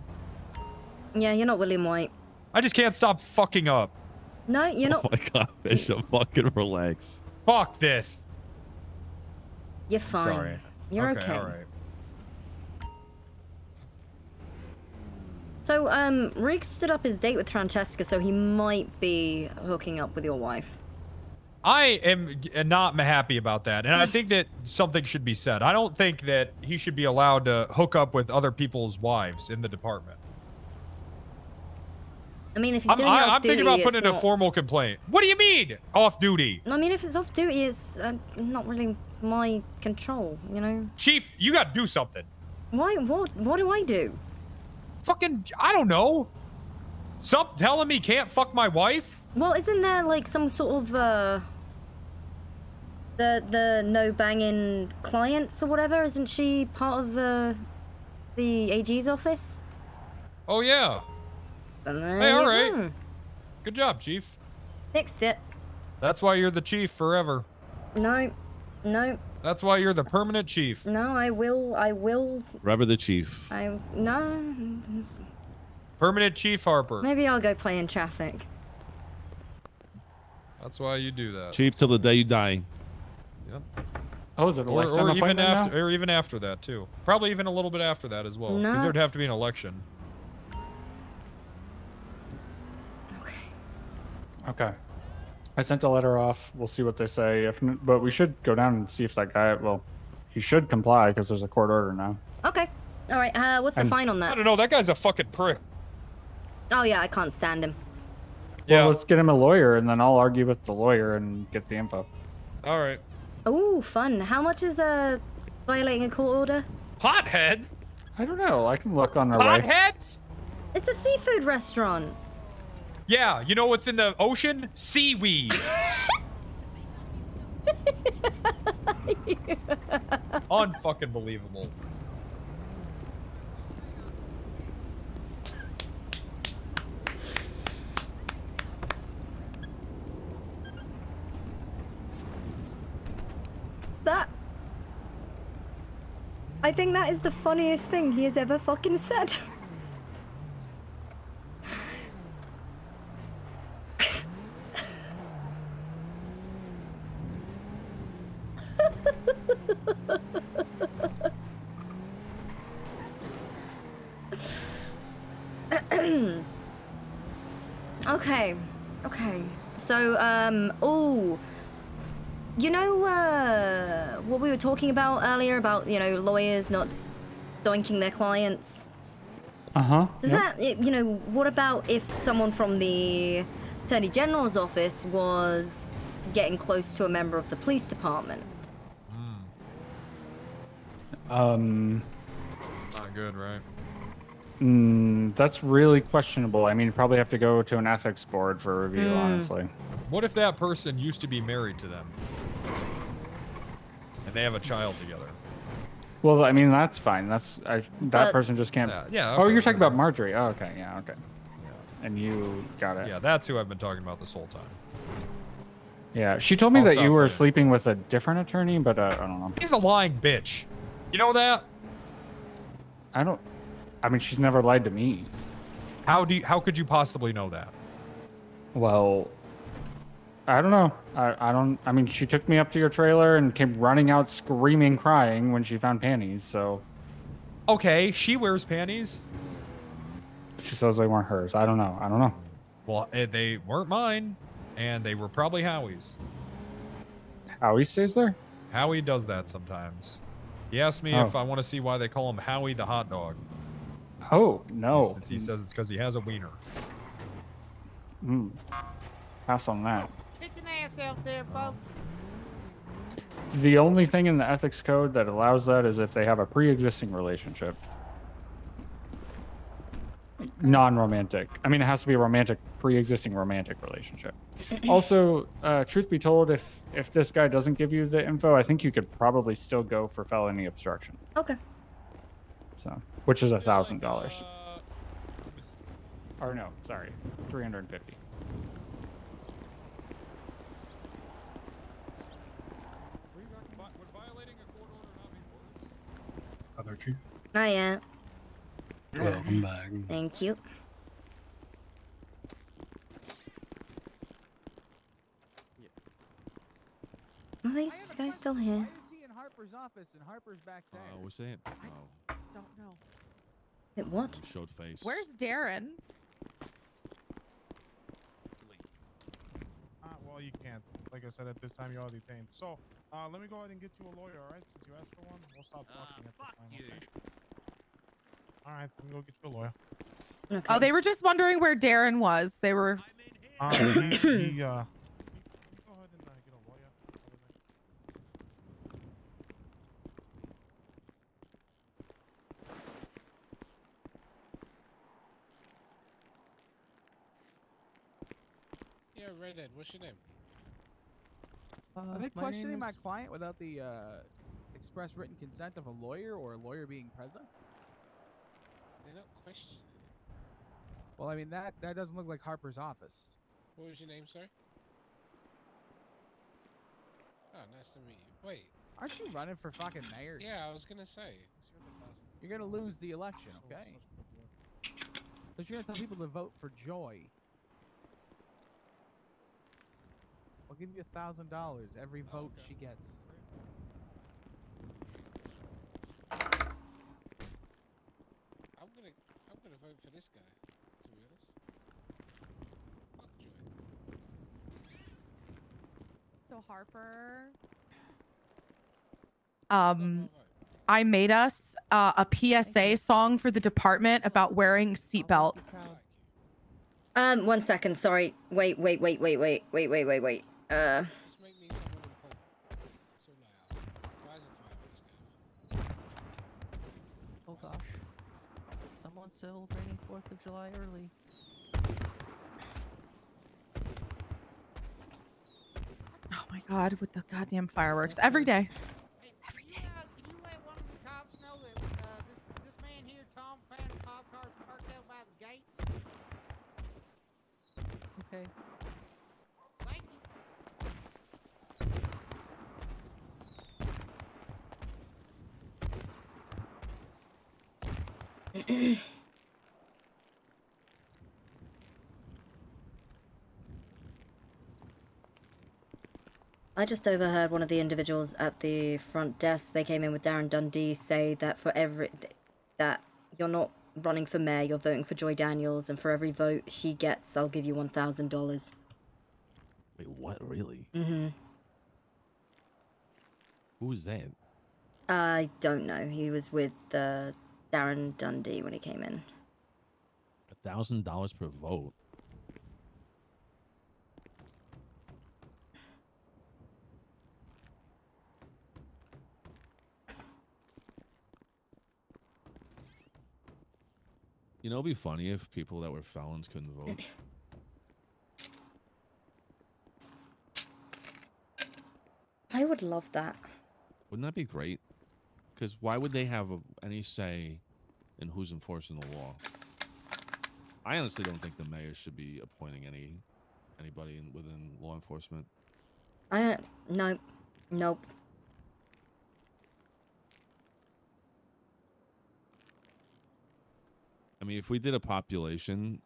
Yeah, you're not William White. I just can't stop fucking up. No, you're not. Oh my god, Bishop, fucking relax. Fuck this. You're fine. Sorry. You're okay. All right. So, Rick stood up his date with Francesca, so he might be hooking up with your wife. I am not happy about that, and I think that something should be said. I don't think that he should be allowed to hook up with other people's wives in the department. I mean, if he's doing it off I'm duty, thinking about it's putting in a not- formal complaint. What do you mean, off duty? I mean, if it's off duty, it's not really my control, you know? Chief, you gotta do something. Why? What do I do? Fucking, I don't know. Stop telling me can't fuck my wife? Well, isn't there like some sort of the no banging clients or whatever? Isn't she part of the AG's office? Oh yeah. Hey, all right. Good job, Chief. Fixed it. That's why you're the chief forever. No, no, That's why you're the permanent chief. no. I will. Forever the chief. No. Permanent chief Harper. Maybe I'll go play in traffic. That's why you do that. Chief till the day you die. Yep. Oh, is it a Or lifetime even appointment now? after, or even after that too. Probably even a little bit after that as well, because No. there'd have to be an election. Okay. I sent a letter off. We'll see what they say. But we should go down and see if that guy. Well, he should comply because there's a court order now. Okay. All right. What's the And- fine on I that? don't know. That guy's a fucking prick. Oh yeah, I can't stand him. Yeah. Well, let's get him a lawyer, and then I'll argue with the lawyer and get the info. All right. Ooh, fun. How much is violating a court order? Potheads? I don't know. I can look on our way. Potheads? It's a seafood restaurant. Yeah. You know what's in the ocean? Seaweed. Unfucking believable. That. I think that is the funniest thing he has ever fucking said. Okay. Okay. So, oh. You know, what we were talking about earlier about, lawyers not doinking their clients? Uh-huh. Does that, what about if someone from the Attorney General's office was getting close to a member of the police department? Not good, right? That's really questionable. I mean, you probably have to go to an ethics board for review, honestly. What if that person used to be married to them? And they have a child together? Well, I mean, that's fine. That But- person just can't. Yeah, Oh, okay, you're talking about Marjorie. Oh, okay. Yeah, okay. And you got it. Yeah, that's who I've been talking about this whole time. Yeah, she told me I'll that stop you were there. sleeping with a different attorney, but I don't know. He's a lying bitch. You know that? I I mean, she's never lied to me. How could you possibly know that? Well, I don't know. I mean, she took me up to your trailer and came running out screaming, crying when she found panties. So Okay, she wears panties. she says they weren't hers. I don't know. I don't know. Well, they weren't mine, and they were probably Howie's. Howie stays there? Howie does that sometimes. He asked me if I want to see why they call him Howie the hot dog. Oh, no. He says it's because he has a wiener. Pass on that. Kicking ass out there, folks. The only thing in the ethics code that allows that is if they have a pre-existing relationship. Non-romantic. I mean, it has to be a romantic, pre-existing romantic relationship. Also, truth be told, if this guy doesn't give you the info, I think you could probably still go for felony obstruction. Okay. So, which is $1,000. Or no, sorry, $350. Other chief. Not yet. Welcome back. Thank you. Are these guys still here? Why is he in Harper's office and Harper's back there? What's that? Oh, Don't know. Wait, what? showed face. Where's Darren? Well, you can't. Like I said, at this time, you're all detained. So, let me go ahead and get you a lawyer, all right? Since you asked for one, we'll stop talking at this time, okay? All right, let me go get you a lawyer. Okay. Oh, they were just wondering where Darren was. They were. He, Yeah, Redhead, what's your name? Are they my questioning name my is- client without the express written consent of a lawyer or a lawyer being present? They're not questioning. Well, I mean, that doesn't look like Harper's office. What was your name, sir? Oh, nice to meet you. Wait. Aren't you running for fucking mayor? Yeah, I was gonna say. You're gonna lose the election, okay? Because you're gonna tell people to vote for Joy. I'll give you $1,000 every vote she gets. I'm gonna vote for this guy, to be honest. Fuck Joy. So Harper. I made us a PSA song for the department about wearing seatbelts. 1 second, sorry. Wait. Oh gosh. Someone's celebrating 4th of July early. Oh my god, with the goddamn fireworks. Every day. Can you let one of the cops know that this man here, Tom, found a cop car's parked out by the gate? Okay. Thank you. I just overheard one of the individuals at the front desk. They came in with Darren Dundee say that that you're not running for mayor, you're voting for Joy Daniels, and for every vote she gets, I'll give you $1,000. Wait, what? Really? Mm-hmm. Who is that? I don't know. He was with Darren Dundee when he came in. $1,000 per vote. You know, it'd be funny if people that were felons couldn't vote. I would love that. Wouldn't that be great? Because why would they have any say in who's enforcing the law? I honestly don't think the mayor should be appointing anybody within law enforcement. I don't. No. Nope. mean, if we did a population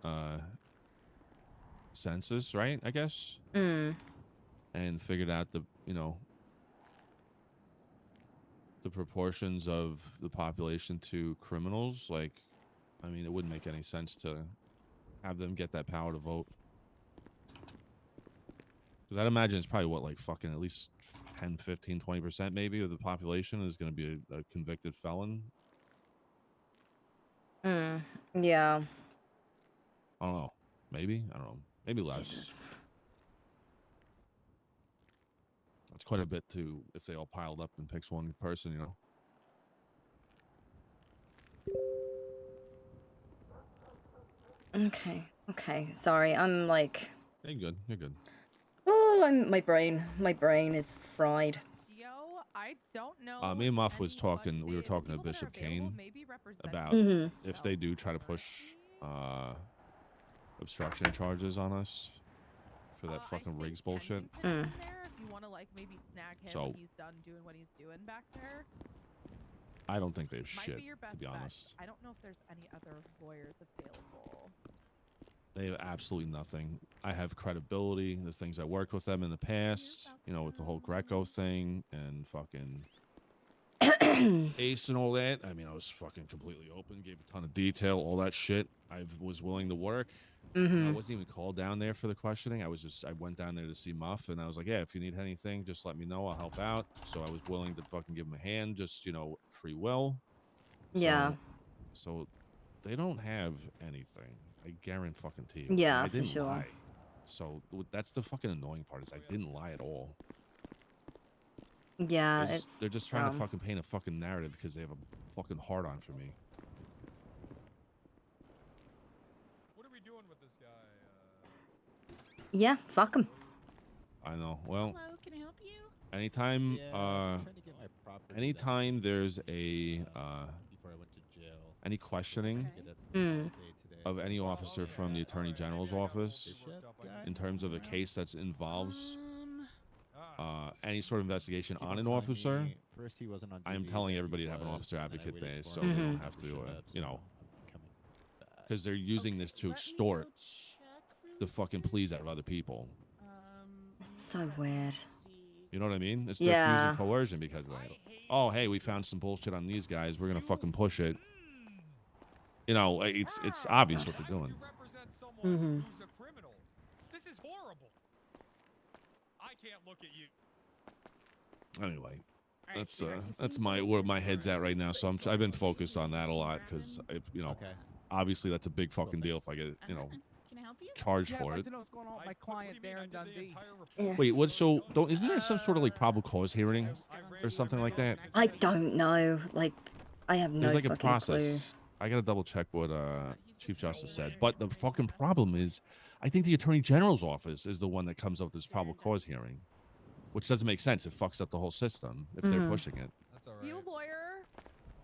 census, right? I guess. Mm. And figured out the the proportions of the population to criminals, like, I mean, it wouldn't make any sense to have them get that power to vote. Because I'd imagine it's probably what, like, fucking at least 10, 15, 20% maybe of the population is going to be a convicted felon. Yeah. I don't know. Maybe? I don't know. Maybe less. That's quite a bit to, if they all piled up and picks one person, you know? Okay. Okay. Sorry. I'm like. You're good. You're good. Oh, my brain is fried. Yo, I don't know. Me and Muff was talking. We were talking to Bishop Kane about if they do try to push obstruction charges on us for that fucking rigs bullshit. There, if you want to like maybe snag him So- when he's done doing what he's doing back there. I don't think they have Might shit, be your best to be bet. honest. I don't know if there's any other lawyers available. They have absolutely nothing. I have credibility. The things I worked with them in the past, you know, with the whole Greco thing and fucking Ace and all that. I mean, I was fucking completely open, gave a ton of detail, all that shit. I was willing to work. I wasn't even called down there for the questioning. I went down there to see Muff, and I was like, yeah, if you need anything, just let me know. I'll help out. So I was willing to fucking give him a hand, just, you know, free will. Yeah. So they don't have anything. I guarantee fucking to you. Yeah, I for didn't sure. lie. So that's the fucking annoying part is I didn't lie at all. Yeah, They're just trying to dumb. fucking paint a fucking narrative because they have a fucking hard on for me. What are we doing with this guy? Yeah, fuck him. I know. Well, Hello, can I help you? anytime anytime there's a before I went to jail. any questioning of any officer from the Attorney General's office in terms of a case that involves any sort of investigation on an officer, First he wasn't on I am duty, telling then everybody he to have an was, officer and then I advocate waited day for so him they to don't have to, push it up, you so know, I'm coming back. because they're using this to extort the fucking pleas out of other people. It's so weird. You know what I mean? It's Yeah. they're using coercion because of that. Oh, hey, we found some bullshit on these guys. We're gonna fucking push it. You know, it's obvious what they're doing. Who's a criminal? This is horrible. I can't look at you. Anyway, that's where my head's at right now. So I've been focused on that a lot because you know, obviously that's a big fucking deal if I get charged for it. My client there in Dundee. Wait, what? So isn't there some sort of like probable cause hearing or something like that? I don't know. Like, I have no There's like a fucking process. I gotta double check what Chief Justice said. But the fucking problem is, I think the Attorney General's office is the one that comes up with this probable cause hearing, which doesn't make sense. It fucks up the whole system if they're pushing it. You lawyer?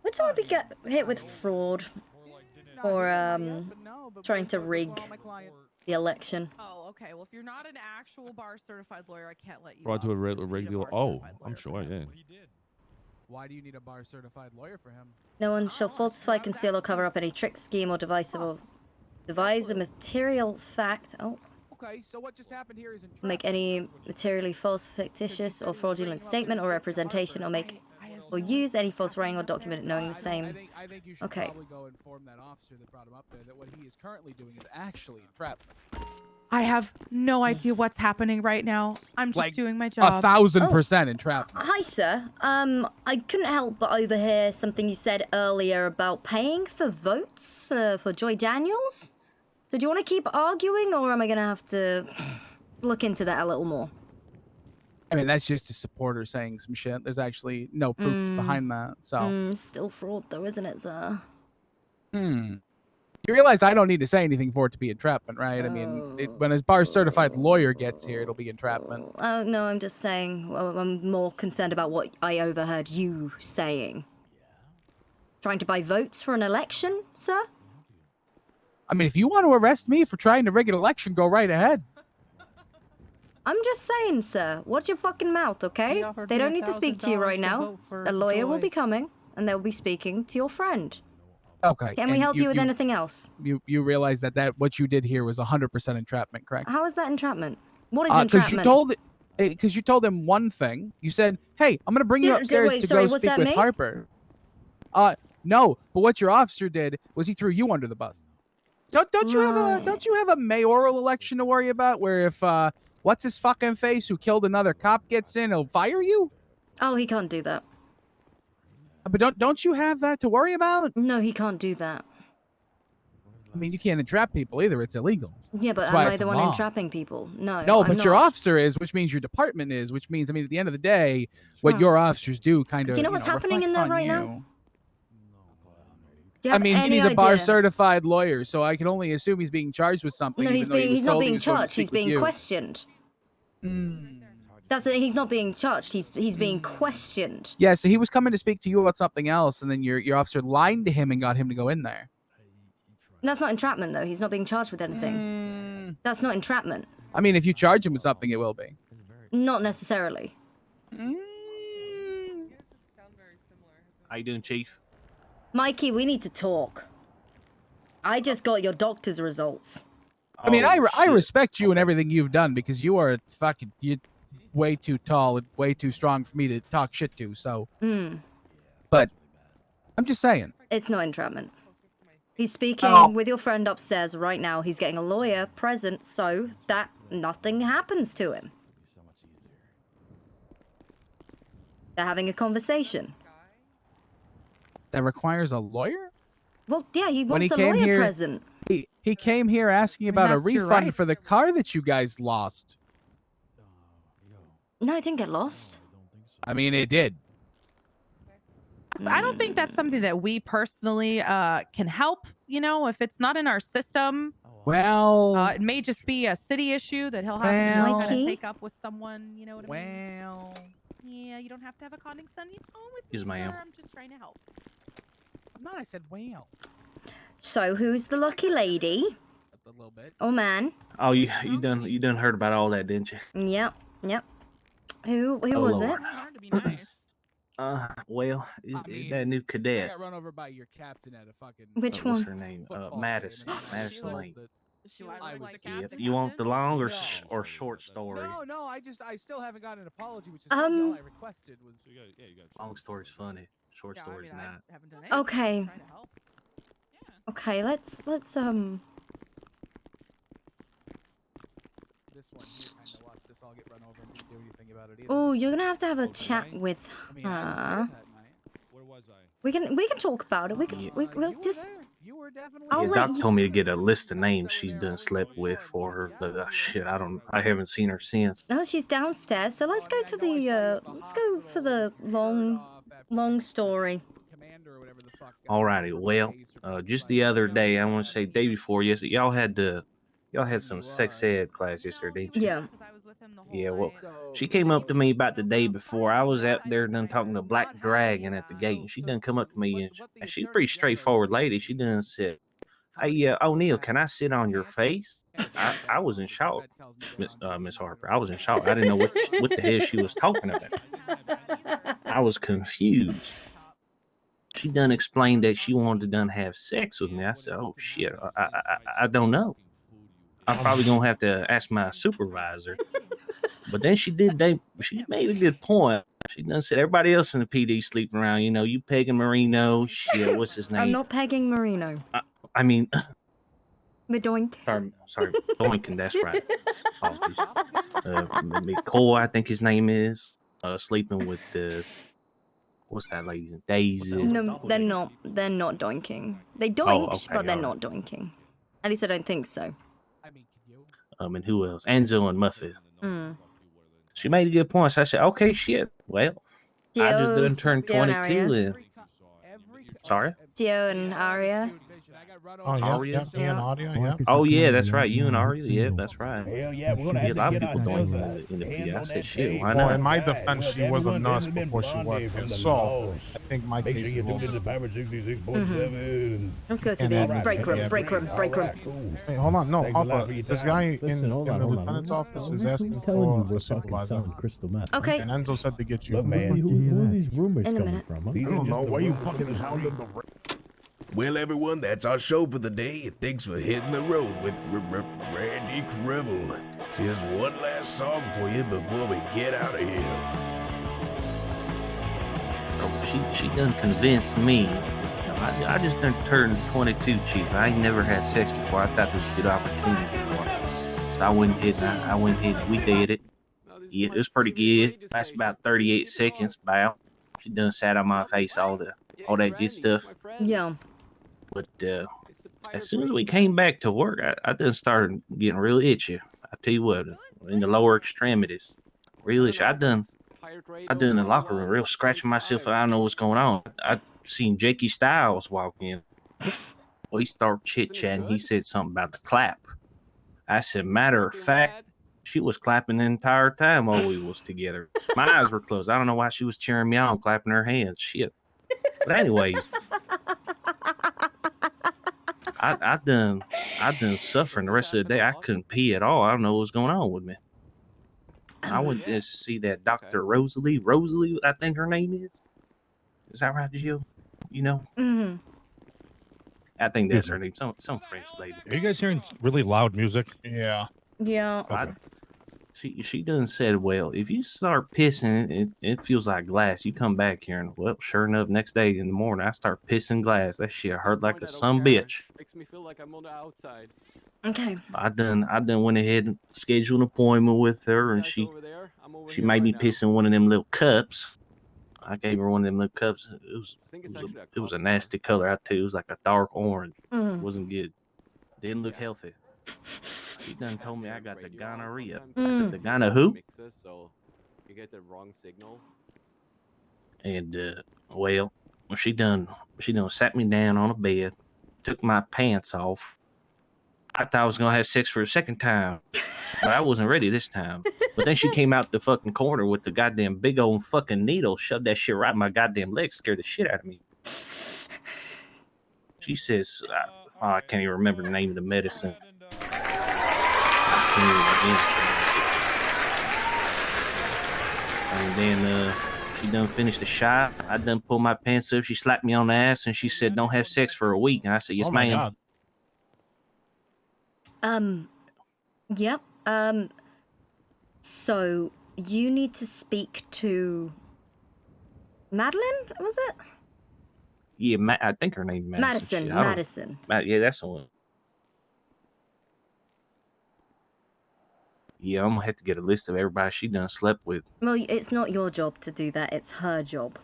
Would someone be get hit with fraud or trying to rig the election? Oh, okay. Well, if you're not an actual bar certified lawyer, I can't let you. Brought to up. a regular. Oh, I'm sure. Yeah. Why do you need a bar certified lawyer for him? No one shall falsify, conceal, or cover up any trick, scheme, or devise a material fact. Oh. Okay, so what just happened here is Make any materially false, fictitious, or fraudulent statement or representation, or make or use any false writing or document knowing the same. I think you should Okay. probably go inform that officer that brought him up there that what he is currently doing is actually entrapment. I have no idea what's happening right now. I'm just Like, doing my job. 1,000% entrapment. Hi, sir. I couldn't help but overhear something you said earlier about paying for votes for Joy Daniels. So do you want to keep arguing, or am I gonna have to look into that a little more? I mean, that's just a supporter saying some shit. There's actually no proof behind that. So, Still fraud, though, isn't it, sir? You realize I don't need to say anything for it to be entrapment, right? I mean, when a bar certified lawyer gets here, it'll be entrapment. Oh, no, I'm just saying, well, I'm more concerned about what I overheard you saying. Trying to buy votes for an election, sir? I mean, if you want to arrest me for trying to rig an election, go right ahead. I'm just saying, sir. Watch your fucking mouth, okay? They don't need to speak to you right now. A lawyer will be coming, and they'll be speaking to your friend. Okay. Can we and help you with anything else? You realize that what you did here was 100% entrapment, correct? How is that entrapment? What is Because entrapment? you told him one thing. You said, "Hey, I'm gonna bring you upstairs wait, to sorry, go was speak that with me? Harper." No. But what your officer did was he threw you under the bus. Don't you have a mayoral election to worry about? Where if what's his fucking face who killed another cop gets in, he'll fire you? Oh, he can't do that. But don't you have that to worry about? No, he can't do that. I mean, you can't entrap people either. It's illegal. Yeah, but That's am why I it's the a one law. entrapping people? No. No, I'm but your not. officer is, which means your department is, which means, I mean, at the end of the day, what your officers do kind of, Do you know what's happening in reflects there on right you. now? Do you I have mean, any he's a bar idea? certified lawyer, so I can only assume he's being charged with something. No, even he's though he was he's not told he being was going to charged. He's speak with being you. questioned. He's not being charged. He's being questioned. Yeah, so he was coming to speak to you about something else, and then your officer lied to him and got him to go in there. That's not entrapment, though. He's not being charged with anything. That's not entrapment. I mean, if you charge him with something, it will be. Not necessarily. How you doing, Chief? Mikey, we need to talk. I just got your doctor's results. I mean, Oh, I respect you and everything you've done because you are you're way too tall and way too strong for me to talk shit to. So, but I'm just saying. It's not entrapment. He's speaking with your friend upstairs right now. He's getting a lawyer present so that nothing happens to him. They're having a conversation. That requires a lawyer? Well, yeah, he When wants he a came lawyer here, present. he came here asking about a that's your refund rights. for the car that you guys lost. No, it didn't get lost. I mean, it did. So I don't think that's something that we personally can help. You know, if it's not in our system, Well, it may just be a city issue that he'll have to Mikey? kind of take up with someone. You know what I mean? Well, Yeah, you don't have to have a condescending tone with Yes, me, ma'am. sir. I'm just trying to help. I'm not. I said well. So who's the lucky lady? A little bit. Or man? Oh, you done heard about all that, didn't you? Yep. Who Oh, was Lord. it? Well, that new I cadet. got run over by your captain at a fucking. Which What's one? her name? football Madison. game, and Madison she Lane. told Yeah. You want the long or short story? No. I still haven't gotten an apology, which is Um, really all I requested was. Long story's funny. Short story's not. Okay. Okay, let's This one here kind of watched us all get run over and didn't do anything about it either. Oh, you're gonna have to have a chat with her. Where was I? We can talk about it. We'll just. I'll Yeah, let Doc you. told me to get a list of names she's done slept with for her, but shit, I haven't seen her since. No, she's downstairs. So let's go to the. Let's go for the long story. Alrighty, well, just the other day, I want to say day before yesterday, y'all had some sex ed class yesterday, didn't you? Yeah. Yeah, well, she came up to me about the day before. I was out there done talking to Black Dragon at the gate, and she done come up to me, and she's a pretty straightforward lady. She done said, "Hey, O'Neal, can I sit on your face?" I was in shock, Miss Harper. I was in shock. I didn't know what the hell she was talking about. I was confused. She done explained that she wanted to done have sex with me. I said, "Oh shit, I don't know. I'm probably gonna have to ask my supervisor." But then she made a good point. She done said everybody else in the PD sleeping around. You know, you pegging Marino. Shit, what's his name? I'm not pegging Marino. I mean, With Doink. sorry, Doink, that's right. McCoy, I think his name is. Sleeping with what's that lady? Daisy. No, they're not. They're not doinking. They doinked, okay, but they're alright. not doinking. At least I don't think so. And who else? Enzo and Muffet. Mm. She made a good point. So I said, okay, shit. Well, I just Dio- done turned Dio and 22 Aria. and sorry. Dio and Aria. Oh, yeah, Aria? yeah, me and Audio, yeah. Oh yeah, that's right. You and Aria, yeah, that's right. Hell yeah, we're gonna Yeah, have a lot to of get people ourselves going in the PD. I said, shit, why Well, not? in my defense, she was a nurse before she worked here, so I think my Make case sure you is do over. this Power 66.7. Let's go to And the then- break room. yeah, Break room. Break room. Wait, hold on. No, Thanks a lot Harper, for your this time. guy in Listen, hold the on, hold on. lieutenant's office is asking I'm telling you, for we're a fucking supervisor. sound crystal meth. Okay. And Enzo said to get you. Look, man, who are these rumors In a coming minute. from? Huh? These I are don't just know the why you rumors. fucking sounding the Well, everyone, that's our show for the day. Thanks for hitting the road with Randy Crevel. Here's one last song for you before we get out of here. Oh, she done convinced me. You know, I just done turned 22, Chief. I ain't never had sex before. I thought this was a good opportunity for it. So I went ahead, we did it. Yeah, it was pretty good. Lasted about 38 seconds, about. She done sat on my face, all that good stuff. Yeah. But as soon as we came back to work, I done started getting real itchy. I tell you what, in the lower extremities, real itchy. I done in the locker room, real scratching myself. I don't know what's going on. I seen Jakey Styles walk in. Well, he started chit chatting. He said something about the clap. I said, matter of fact, she was clapping the entire time while we was together. My eyes were closed. I don't know why she was cheering me on, clapping her hands. Shit. But anyways, I done suffering the rest of the day. I couldn't pee at all. I don't know what was going on with me. I went to see that Dr. Rosalie, I think her name is. Is that right, Jill? You know? Mm-hmm. I think that's her name. Some French lady. Are you guys hearing really loud music? Yeah. Yeah. Okay. She done said, well, if you start pissing, it feels like glass. You come back here, and well, sure enough, next day in the morning, I start pissing glass. That shit hurt like a son bitch. Makes me feel like I'm on the outside. Okay. I done went ahead and scheduled an appointment with her, and she made me piss in one of them little cups. I gave her one of them little cups. It was a nasty color. I tell you, it was like a dark orange. It wasn't good. Didn't look healthy. She done told me I got the gonorrhea. I said, the gonorrhea who? So you get the wrong signal. And well, she done sat me down on a bed, took my pants off. I thought I was gonna have sex for a second time, but I wasn't ready this time. But then she came out the fucking corner with the goddamn big old fucking needle, shoved that shit right in my goddamn leg, scared the shit out of me. She says, I can't even remember the name of the medicine. And then she done finished the shot. I done pulled my pants up. She slapped me on the ass and she said, "Don't have sex for a week." And I said, "Yes, ma'am." Yep. So you need to speak to Madeline, was it? Yeah, I think her name is Madison. Madison. Yeah, that's the one. Yeah, I'm gonna have to get a list of everybody she done slept with. Well, it's not your job to do that. It's her job.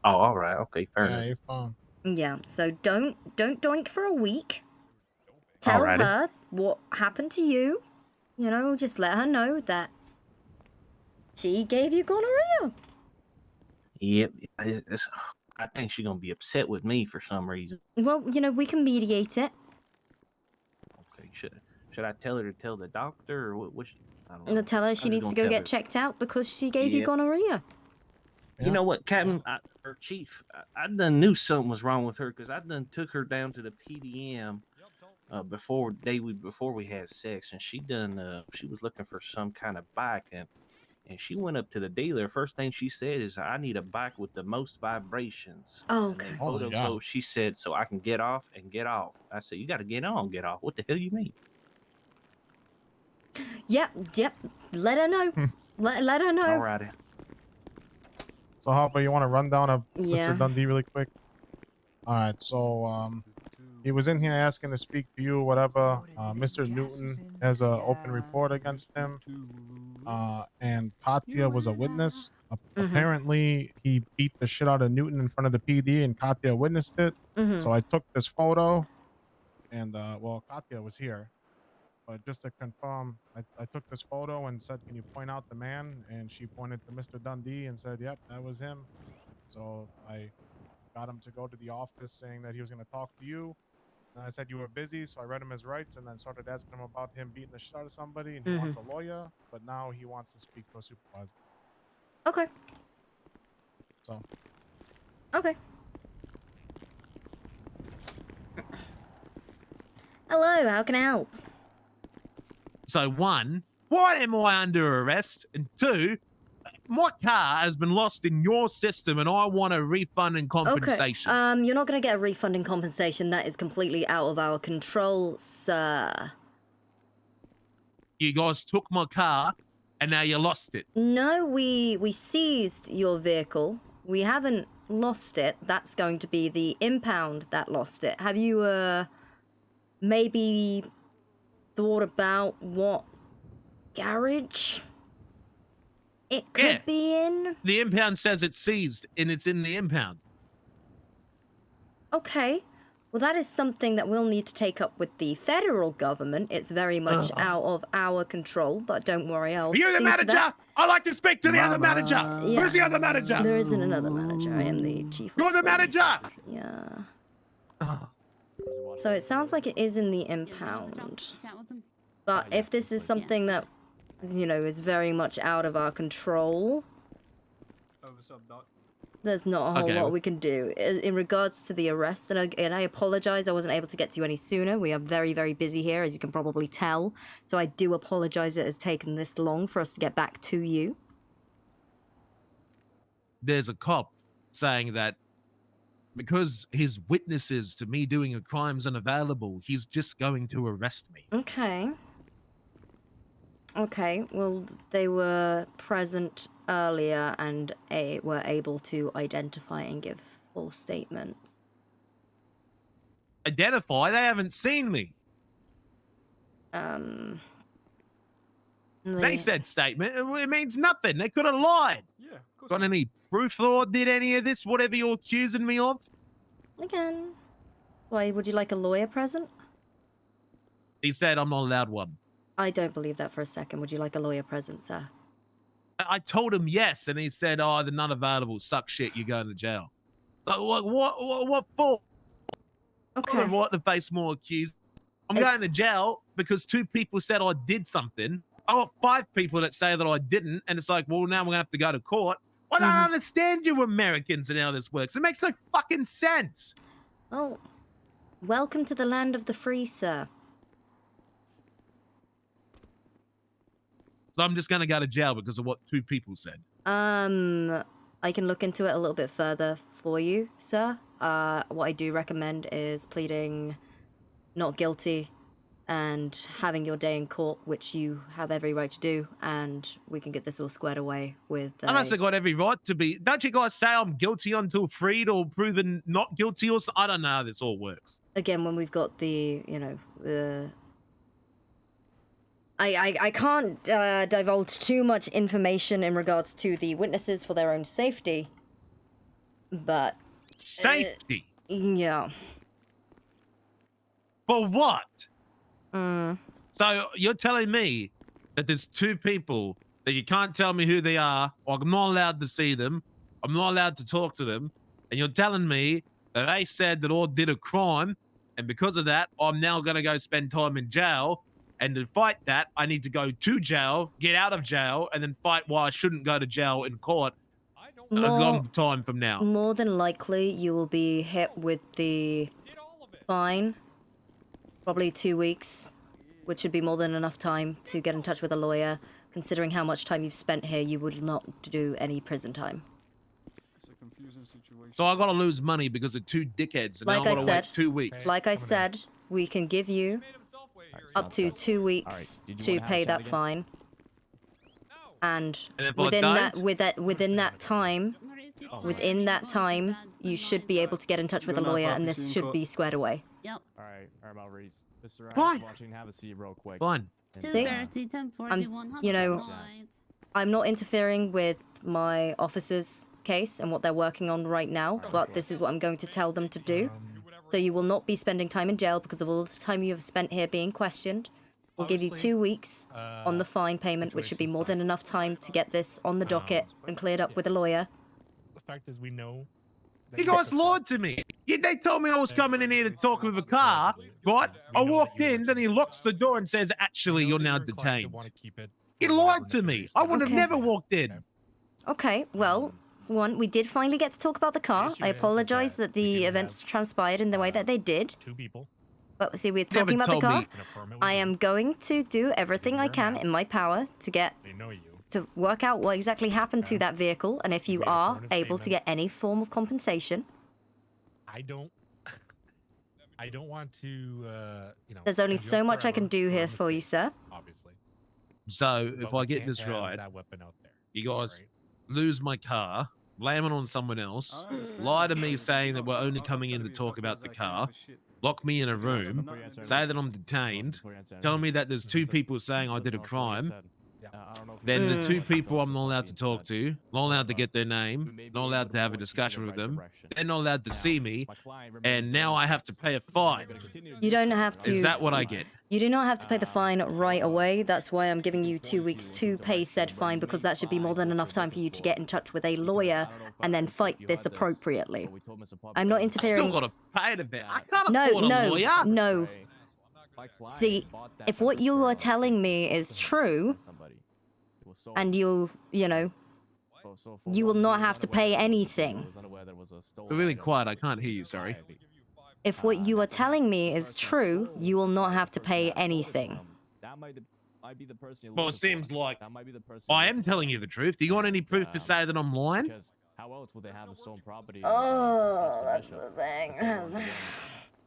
Oh, all right. Okay, fair enough. You're fine. Yeah. So don't doink for a week. Tell Alrighty. her what happened to you. You know, just let her know that she gave you gonorrhea. Yep. I think she's gonna be upset with me for some reason. Well, you know, we can mediate it. Okay, should I tell her to tell the doctor or what I don't know. And tell her I'm she just needs gonna to go tell get her. checked out because she gave you Yep. gonorrhea. You know what, Captain or Chief? I done knew something was wrong with her because I done took her down to the PDM before we had sex, and she was looking for some kind of bike, and she went up to the dealer. First thing she said is, "I need a bike with the most vibrations." Oh, And then okay. quote unquote, she said, "So I can get off and get off." I said, "You got to get on, get off." What the hell you mean? Yep. Let her know. let her know. Alrighty. So Harper, you want to run down of Yeah. Mr. Dundee really quick? All right. So he was in here asking to speak to you, whatever. Mr. Newton has an open report against him, and Katya was a witness. Apparently, he beat the shit out of Newton in front of the PD, and Katya witnessed it. So I took this photo, and well, Katya was here. But just to confirm, I took this photo and said, "Can you point out the man?" And she pointed to Mr. Dundee and said, "Yep, that was him." So I got him to go to the office saying that he was going to talk to you. And I said you were busy, so I read him his rights and then started asking him about him beating the shit out of somebody. And he wants a lawyer, but now he wants to speak to a supervisor. Okay. So. Okay. Hello, how can I help? So one, why am I under arrest? And two, my car has been lost in your system, and I want a refund and compensation. Okay. You're not gonna get a refund and compensation. That is completely out of our control, sir. You guys took my car, and now you lost it. No, we seized your vehicle. We haven't lost it. That's going to be the impound that lost it. Have you maybe thought about what garage it could be in? The impound says it's seized, and it's in the impound. Okay. Well, that is something that we'll need to take up with the federal government. It's very much out of our control, but don't worry, I'll Are you the see to manager? that. I'd like to speak to the other manager. Yeah. Who's the other manager? There isn't another manager. I am the chief. You're the manager. Yeah. So it sounds like it is in the impound. But if this is something that, you know, is very much out of our control, Oh, what's up, Doc? there's not a whole lot we can do. In regards to the arrest, and I apologize, I wasn't able to get to you any sooner. We are very, very busy here, as you can probably tell. So I do apologize it has taken this long for us to get back to you. There's a cop saying that because his witnesses to me doing a crime's unavailable, he's just going to arrest me. Okay. Okay, well, they were present earlier and were able to identify and give full statements. Identify? They haven't seen me. They said statement. It means nothing. They could have lied. Yeah, of course. Got any proof that I did any of this, whatever you're accusing me of? Again. Why, would you like a lawyer present? He said I'm not allowed one. I don't believe that for a second. Would you like a lawyer present, sir? I told him yes, and he said, "Oh, they're not available. Suck shit. You're going to jail." So what for? Okay. I'm right to face more accused. I'm going to jail because 2 people said I did something. I got 5 people that say that I didn't, and it's like, well, now we're gonna have to go to court. I don't understand you Americans and how this works. It makes no fucking sense. Oh, welcome to the land of the free, sir. So I'm just gonna go to jail because of what 2 people said. I can look into it a little bit further for you, sir. What I do recommend is pleading not guilty and having your day in court, which you have every right to do, and we can get this all squared away with... I must have got every right to be... Don't you guys say I'm guilty until freed or proven not guilty or something? I don't know how this all works. Again, when we've got the, you know, I can't divulge too much information in regards to the witnesses for their own safety, but... Safety? Yeah. For what? So you're telling me that there's 2 people that you can't tell me who they are, or I'm not allowed to see them, I'm not allowed to talk to them, and you're telling me that they said that I did a crime, and because of that, I'm now going to go spend time in jail, and to fight that, I need to go to jail, get out of jail, and then fight why I shouldn't go to jail in court a long time from now. More than likely, you will be hit with the fine. Probably 2 weeks, which would be more than enough time to get in touch with a lawyer. Considering how much time you've spent here, you would not do any prison time. It's a confusing situation. So I got to lose money because of 2 dickheads, and Like now I I got to said, wait 2 weeks. Like I said, we can give you up to 2 weeks to pay that fine. And if I within don't? within that time, you should be able to get in touch with a lawyer, and this should be squared away. Yep. All right, Reese. Mr. Fine. Watching, have a seat real quick. Fine. See? 2:30, 10:41. You know, I'm not interfering with my officer's case and what they're working on right now, but this is what I'm going to tell them to do. So you will not be spending time in jail because of all the time you have spent here being questioned. We'll give you 2 weeks on the fine payment, which should be more than enough time to get this on the docket and cleared up with a lawyer. The fact is, we know. You guys lied to me. They told me I was coming in here to talk with a car, right? I walked in, then he locks the door and says, actually, you're now detained. He lied to me. I would have never walked in. Okay, well, we did finally get to talk about the car. I apologize that the events transpired in the way that they did. 2 people. But see, we're talking about the car. I am going to do everything I can in my power to get to work out what exactly happened to that vehicle, and if you are able to get any form of compensation. I don't want to, you know. There's only send you so up much I can forever do for a here for you, mistake, sir. Obviously. So But if we I get can't this have right, that weapon out there. you guys lose my car, blame it on someone else, lie to me saying that we're only coming in to talk about the car, lock me in a room, say that I'm detained, tell me that there's two people saying I did a crime. Then the two people I'm not allowed to talk to, not allowed to get their name, not allowed to have a discussion with them, they're not allowed to see me, and now I have to pay a fine. You don't have to. Is that what I get? You do not have to pay the fine right away. That's why I'm giving you 2 weeks to pay said fine, because that should be more than enough time for you to get in touch with a lawyer and then fight this appropriately. I'm not interfering. Still gotta pay the bit. I can't No, afford a no, lawyer. no. See, if what you are telling me is true, and you know, you will not have to pay anything. You're really quiet. I can't hear you. Sorry. If what you are telling me is true, you will not have to pay anything. Well, it seems like I am telling you the truth. Do you want any proof to say that I'm lying? How else would they have the stolen property? Oh, that's the thing.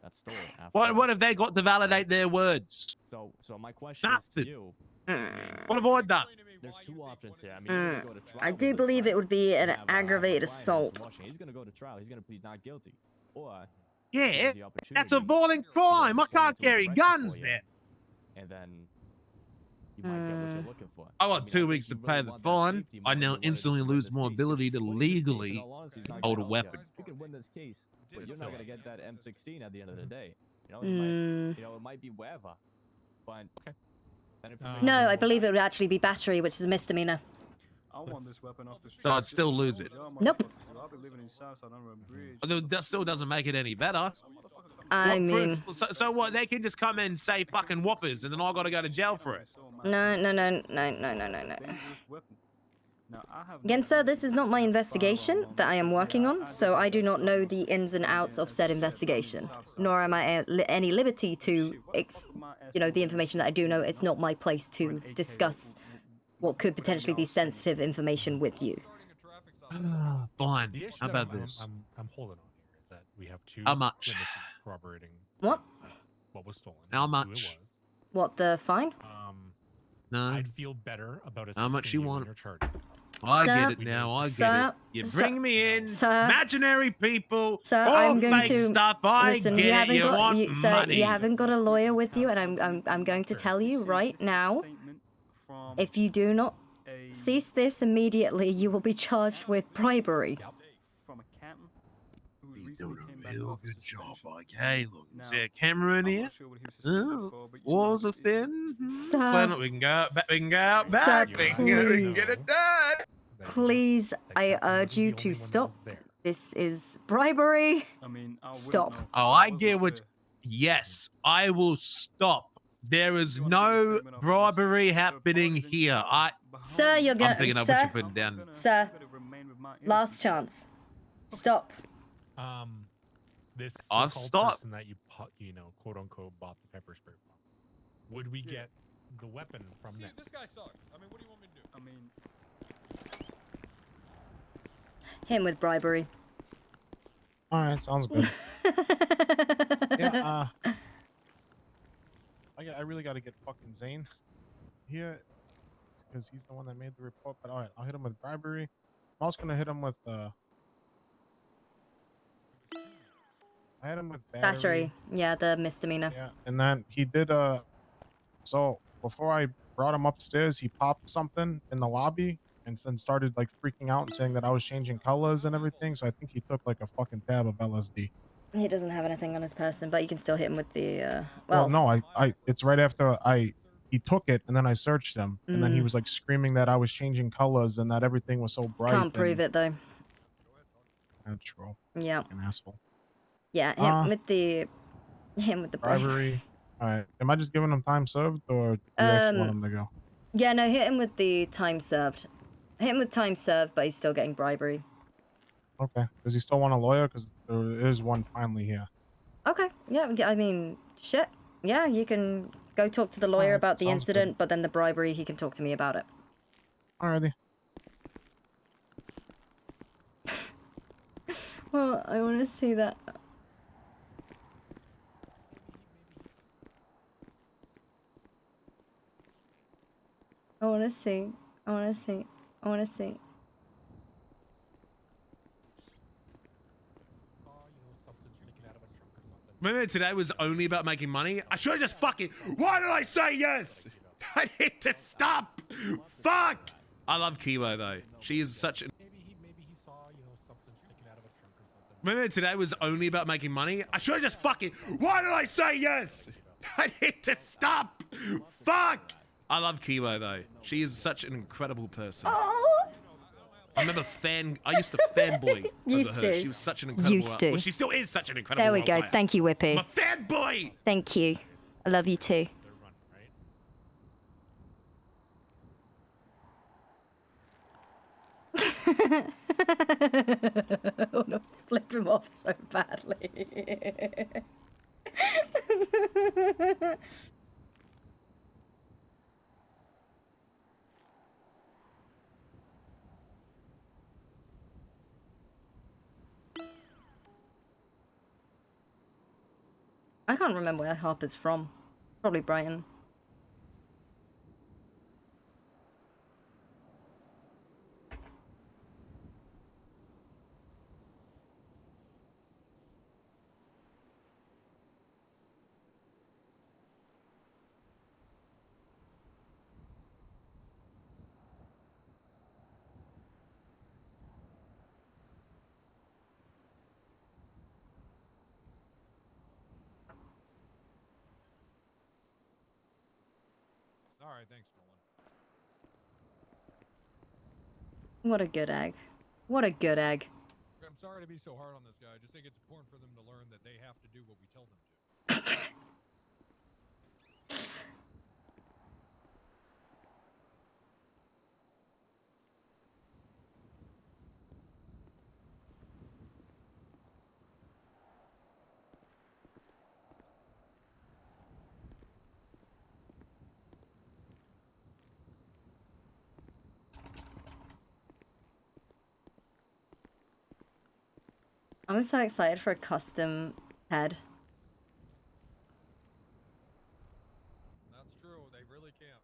That's stolen. After What have they got to validate their words? So my question is to you. What have I done? There's two options here. I mean, you're gonna go to trial I with do this, believe right? it would be an You have, aggravated my client, Mr. assault. Washington. He's gonna go to trial. He's gonna plead not guilty. Or Yeah, the that's a opportunity violent to crime. I go can't into a carry correction guns for you, then. And then you might get what you're looking for. I got mean, 2 think weeks to you pay really the want that fine. safety I more than now you wanted to instantly win lose this my case. ability to If you win this case, in legally all honesty, it's not hold a gonna help weapon. you. You can win this case, but you're not gonna get that M16 at the end of the day. You know, it might be wherever. But that information No, I will believe it would actually be battery, which is a misdemeanor. I want this weapon off the street. So I'd still lose it. Nope. I've been living in Southside under a bridge. Although that still doesn't make it any better. I What mean, proof? So what? They can just come in and say fucking whoppers, and then I got to go to jail for it. no. Again, sir, this is not my investigation that I am working on, so I do not know the ins and outs of said investigation, nor am I at any liberty to, the information that I do know. It's not my place to discuss what could potentially be sensitive information with you. Fine. The issue How that about this? I'm holding on here is that we have two How much? witnesses corroborating What? what was stolen. How who it much? was. What, the fine? No. I'd feel better about How much assisting you in want? your charges. I Sir? get it now. I get Sir? it. You Sir? bring me in, Sir? imaginary people, Sir, all I'm going fake to stuff. I listen. get You it. haven't You got, want sir, money. you haven't got a lawyer with you, and I'm going to tell you right now. If you do not cease this immediately, you will be charged with bribery. From a captain who He's recently doing came a back real off good of job. suspension. Okay, look, is there a camera in I'm here? not sure what he was suspended for, but you Walls know, are thin. Sir. Well, look, we can go out back. We can go out Sir, back. We can get please. it done. Please, I urge you to stop. This is bribery. I mean, I Stop. Oh, I get what. Yes, I will stop. There is no bribery happening here. Sir, you're I'm going. picking up what Sir, you're putting down. sir. Last chance. Stop. This I'll so-called stop. person that you quote unquote bought the pepper spray from, would we get the weapon from them? This guy sucks. I mean, what do you want me to do? I mean, Him with bribery. All right, sounds good. Yeah, I really got to get fucking Zane here because he's the one that made the report. But all right, I'll hit him with bribery. I'm also gonna hit him with I hit him with Battery. Yeah, the misdemeanor. Yeah, and then he did so before I brought him upstairs, he popped something in the lobby and then started like freaking out and saying that I was changing colors and everything. So I think he took like a fucking tab of LSD. He doesn't have anything on his person, but you can still hit him with the Well, no, I it's right after he took it and then I searched him and then he Mm. was like screaming that I was changing colors and that everything was so bright. Can't prove it though. That's true. Yeah. An asshole. Yeah, him with the Bribery. All right. Am I just giving him time served or do you actually want him to go? Yeah, no, hit him with the time served. Hit him with time served, but he's still getting bribery. Okay. Does he still want a lawyer? Because there is one finally here. Okay, yeah, I mean, shit. Yeah, you can go talk to the lawyer Alright, about the sounds incident, but then the bribery, he can talk to me about it. Alrighty. Well, I want to see that. I want to see. I want to see. I want to see. Remember today was only about making money? I should have just fucking. Why did I say yes? I need to stop. Fuck. I love Kiwo though. She is such an. Remember today was only about making money? I should have just fucking. Why did I say yes? I need to stop. Fuck. I love Kiwo though. She is such an incredible person. I remember I used to fanboy Used over her. to. She was such an incredible. Used to. Well, she still is such an incredible. There we role go. player. Thank you, Whippy. I'm a fanboy. Thank you. I love you too. I want to flip him off so badly. I can't remember where Harper's from. Probably Brighton. All right, thanks, Nolan. What a good egg. What a good egg. I'm sorry to be so hard on this guy. I just think it's important for them to learn that they have to do what we tell them to. I'm so excited for a custom head. That's true. They really can't.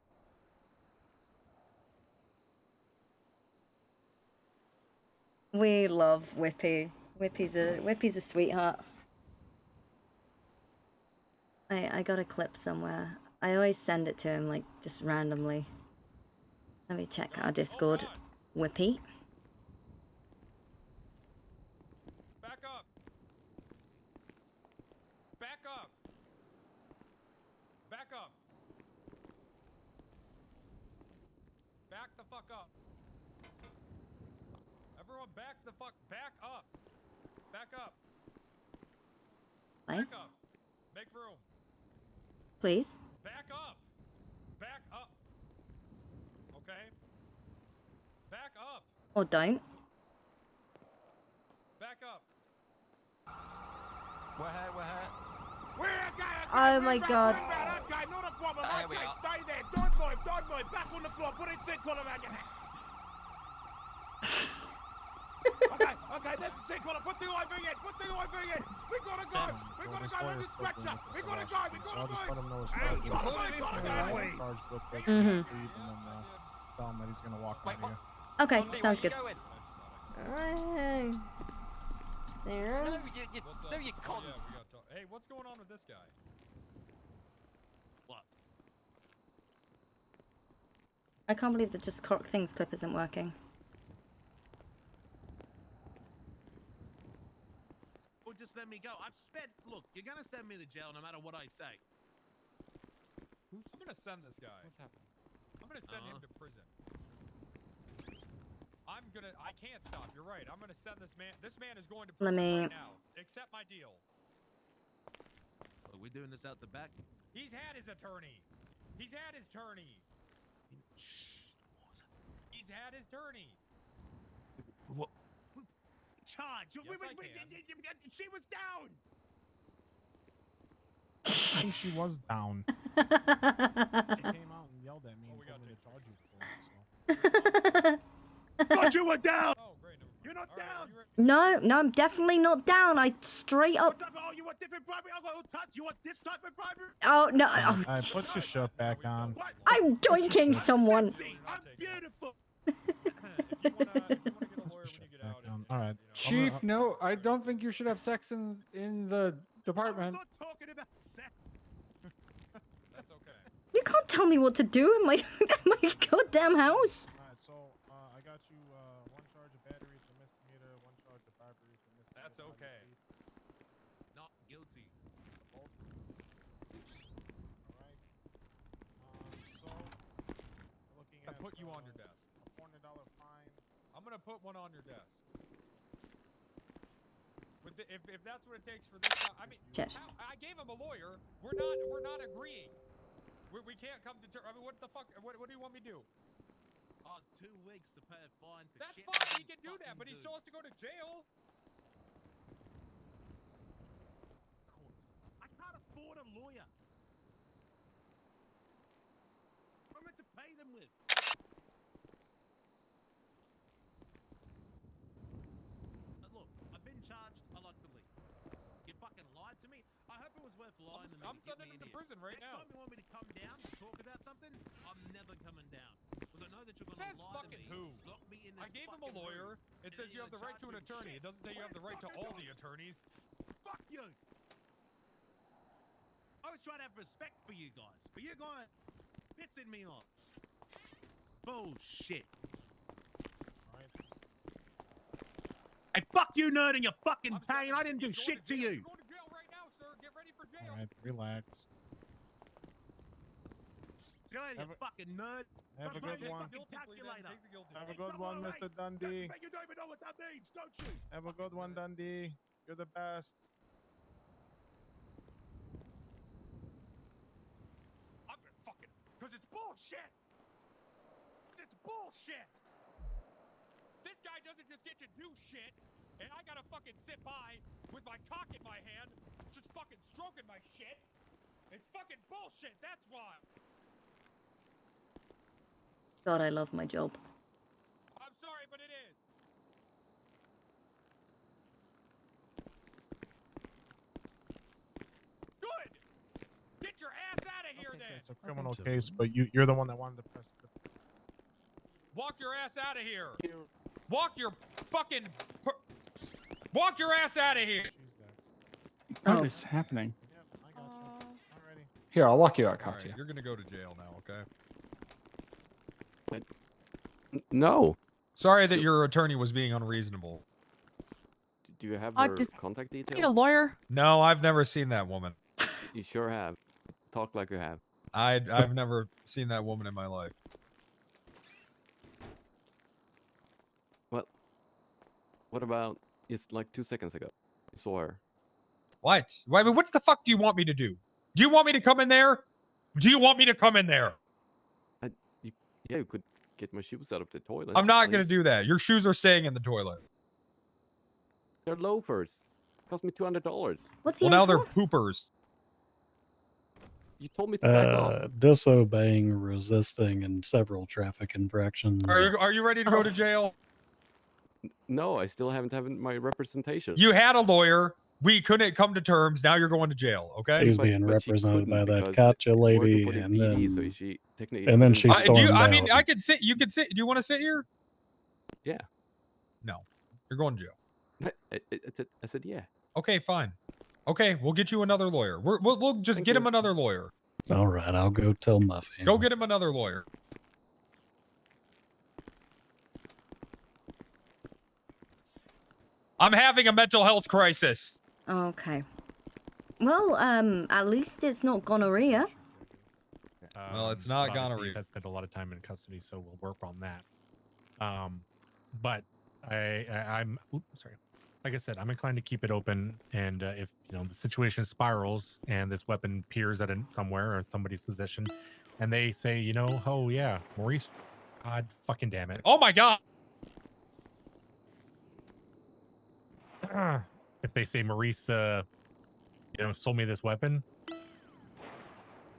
We love Whippy. Whippy's a sweetheart. I got a clip somewhere. I always send it to him like just randomly. Let me check our Discord. Whippy. Back up. Back up. Back up. Back the fuck up. Everyone back the fuck back up. Back up. What? Back up. Make room. Please? Back up. Back up. Okay? Back up. Or don't. Back up. We're here, we're here. Oh my god. Okay, not a problem. Okay, stay there. Don't move, don't move. Back on the floor. Put it sick collar around your neck. Okay, that's the sick collar. Put the IV in. Put the IV in. We gotta go. We gotta go in the stretcher. We gotta go. We So I'll gotta just let move. him know his Hey, you charge gotta go. charged with the Mhm. leave, and then tell him that he's gonna walk out of here. Okay, Monday, sounds where good. you going? Hey. There. No, you con. Yeah, we got to. Hey, what's going on with this guy? What? I can't believe the just cock things clip isn't working. Or just let me go. I've spent. Look, you're gonna send me to jail no matter what I say. I'm gonna send this guy. What's happening? I'm gonna send him to prison. I can't stop. You're right. I'm gonna send this man. This man is going to Let prison me- right now. Accept my deal. Are we doing this out the back? He's had his attorney. He's had his attorney. He's had his attorney. What? Charge. Yes, I can. She was down. I think she was down. She came out and yelled at me and told me to charge you for it, so. thought you were down. You're not down. No, I'm definitely not down. I straight up. Oh, you want different bribery? I'll go touch. You want this type of bribery? Oh no! I Oh, put jeez. your shirt back on. I'm doinking someone. I'm beautiful. All right. Chief, no, I don't think you should have sex in the department. Talking about sex. That's okay. You can't tell me what to do in my goddamn house. All right, so I got you one charge of battery for misdemeanor, one charge of bribery for misdemeanor. That's okay. Not guilty. All right. So looking I at put you on your desk. a $400 fine. I'm gonna put one on your desk. But if that's what it takes for this, I mean, I gave him a lawyer. We're not agreeing. We can't come to terms. I mean, what the fuck? What do you want me to do? 2 weeks to pay a fine for That's shit fine. that He can do that, but he's supposed to go to jail. I can't afford a lawyer. I'm meant to pay them with. Look, I've been charged. I like to leave. You fucking lied to me. I hope it was worth lying. I'm sending him to prison right Next now. time you want me to come down to talk about something, I'm never coming down. Because I know that you're gonna Says lie fucking to me. who? Lock me in this I gave him a fucking lawyer. room, It and says then you have the right charge to an me with attorney. shit. It doesn't say you have the right to all the attorneys. Fuck you. I was trying to have respect for you guys, but you guys pissing me off. Bullshit. Hey, fuck you, nerd, and your fucking pain. I didn't do shit to you. You're going to jail right now, sir. Get ready for jail. All right, relax. See you later, you fucking nerd. Have a good one. Have a good one, Mr. Dundee. You don't even know what that means, don't you? Have a good one, Dundee. You're the best. I'm gonna fucking, cause it's bullshit. It's bullshit. This guy doesn't just get to do shit, and I gotta fucking sit by with my cock in my hand, just fucking stroking my shit. It's fucking bullshit. That's why. God, I love my job. I'm sorry, but it is. Good. Get your ass out of here, then. It's a criminal case, but you're the one that wanted to press the... Walk your ass out of here. Walk your fucking. Walk your ass out of here. What is happening? Here, I'll walk you out, All right, Katya. you're gonna go to jail now, okay? No. Sorry that your attorney was being unreasonable. Do you have I her just contact need details? a lawyer. No, I've never seen that woman. You sure have. Talk like you have. I've never seen that woman in my life. What about it's like 2 seconds ago? You saw her. What? I mean, what the fuck do you want me to do? Do you want me to come in there? Do you want me to come in there? Yeah, you could get my shoes out of the toilet. I'm not gonna please. do that. Your shoes are staying in the toilet. They're loafers. Cost me $200. What's Well, now they're poopers. You told me to back off. Disobeying, resisting, and several traffic infractions. Are you ready to go to jail? No, I still haven't had my representation. You had a lawyer. We couldn't come to terms. Now you're going to jail. Okay. He's being represented by that Katya lady, and then she stormed I mean, out. I could sit. You could sit. Do you want to sit here? Yeah. No, you're going to jail. I said yeah. Okay, fine. Okay, we'll get you another lawyer. We'll just get him another lawyer. All right, I'll go tell Muffy. Go get him another lawyer. I'm having a mental health crisis. Okay. Well, at least it's not gonorrhea. Well, it's not obviously gonorrhea. You've had spent a lot of time in custody, so we'll work on that. But I'm sorry. Like I said, I'm inclined to keep it open, and if the situation spirals and this weapon appears at somewhere or somebody's possession, and they say, oh yeah, Maurice, God fucking damn it. Oh my God. If they say Maurice, sold me this weapon,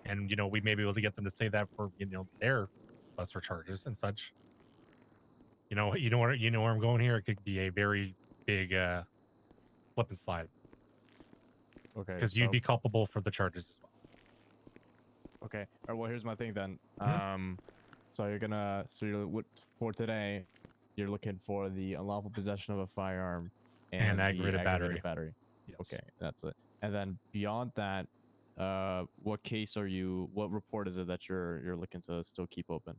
and we may be able to get them to say that for their lesser charges and such. You know where I'm going here. It could be a very big slip and slide. Okay. Because you'd be culpable for the charges as well. Okay. All right, well, here's my thing then. Mhm. So you're for today, you're looking for the unlawful possession of a firearm And the aggravated battery. Yes. Okay, that's it. And then beyond that, what report is it that you're looking to still keep open?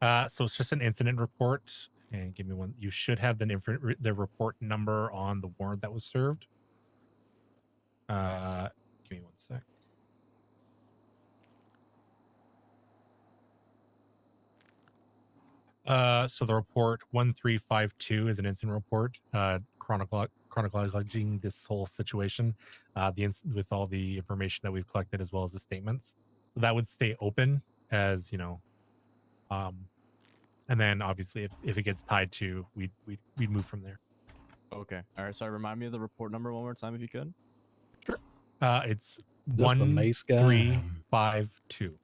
So it's just an incident report. And give me one. You should have the report number on the warrant that was served. Give me one sec. So the report 1352 is an incident report, chronologizing this whole situation, with all the information that we've collected as well as the statements. So that would stay open as and then obviously if it gets tied to, we'd move from there. Okay. All right. So remind me of the report number one more time if you could. Sure. It's This the mace guy? 1352.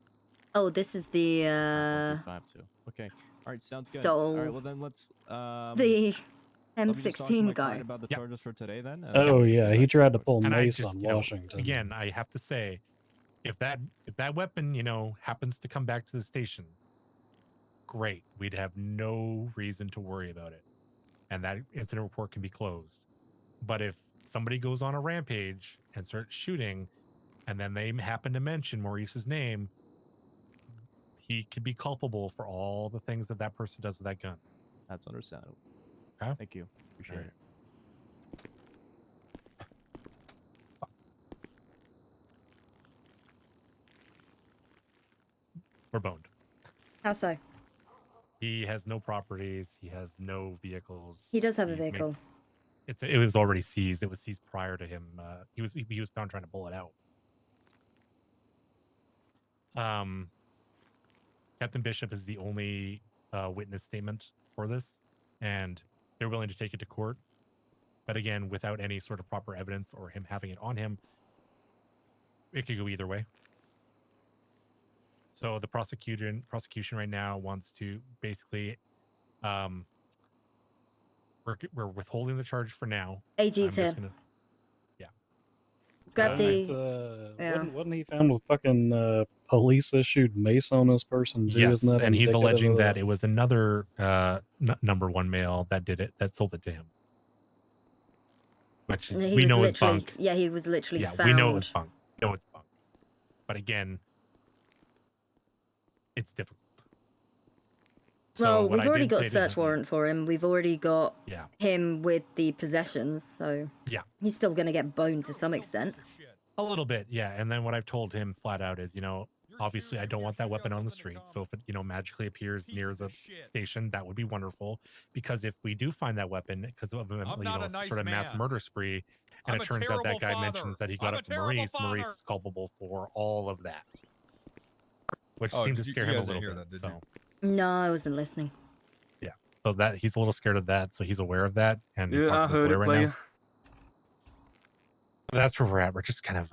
Oh, this is the 1352. Okay. All right. Sounds good. All right. Well, then let's the let me just talk to M16 my guy. client about the charges for today then. and Oh then just yeah, get he back to tried to it. pull And I mace just, on you know, Washington. again, I have to say, if that weapon, happens to come back to the station, great. We'd have no reason to worry about it. And that incident report can be closed. But if somebody goes on a rampage and starts shooting, and then they happen to mention Maurice's name, he could be culpable for all the things that person does with that gun. That's understandable. Okay? Thank you. Appreciate it. We're boned. How so? He has no properties. He has no vehicles. He does have a He's made- vehicle. It was already seized. It was seized prior to him. He was found trying to pull it out. Captain Bishop is the only witness statement for this, and they're willing to take it to court. But again, without any sort of proper evidence or him having it on him, it could go either way. So the prosecution right now wants to basically, we're withholding the charge for now. AG's here. Yeah. Grab the. Wasn't he found with fucking police issued mace on this person too? Yes, Isn't that and he's indicative alleging of that it was another number one male that did it, that sold it to him. Which He we was know is literally- bunk. Yeah, he was literally Yeah, found. we know it was bunk. We know it's bunk. But again, it's difficult. Well, what we've I already did got a say to search him- warrant for him. We've already got Yeah. him with the possessions, so Yeah. he's still gonna get boned to some extent. A little bit, yeah. And then what I've told him flat out is, obviously I don't want that weapon on the street. So if it, magically appears near the station, that would be wonderful. Because if we do find that weapon because of a sort of mass murder spree, and I'm it a turns out that terrible guy father. mentions that he got I'm it a from terrible Maurice, Maurice father. is culpable for all of that. Which Oh, seemed to did you- scare you him a guys didn't little hear bit. that, did So No, I wasn't listening. yeah. So that he's a little scared of that, so he's aware of that. And he's Yeah, talking I to his heard lawyer it, right player. now. So that's where we're at. We're just kind of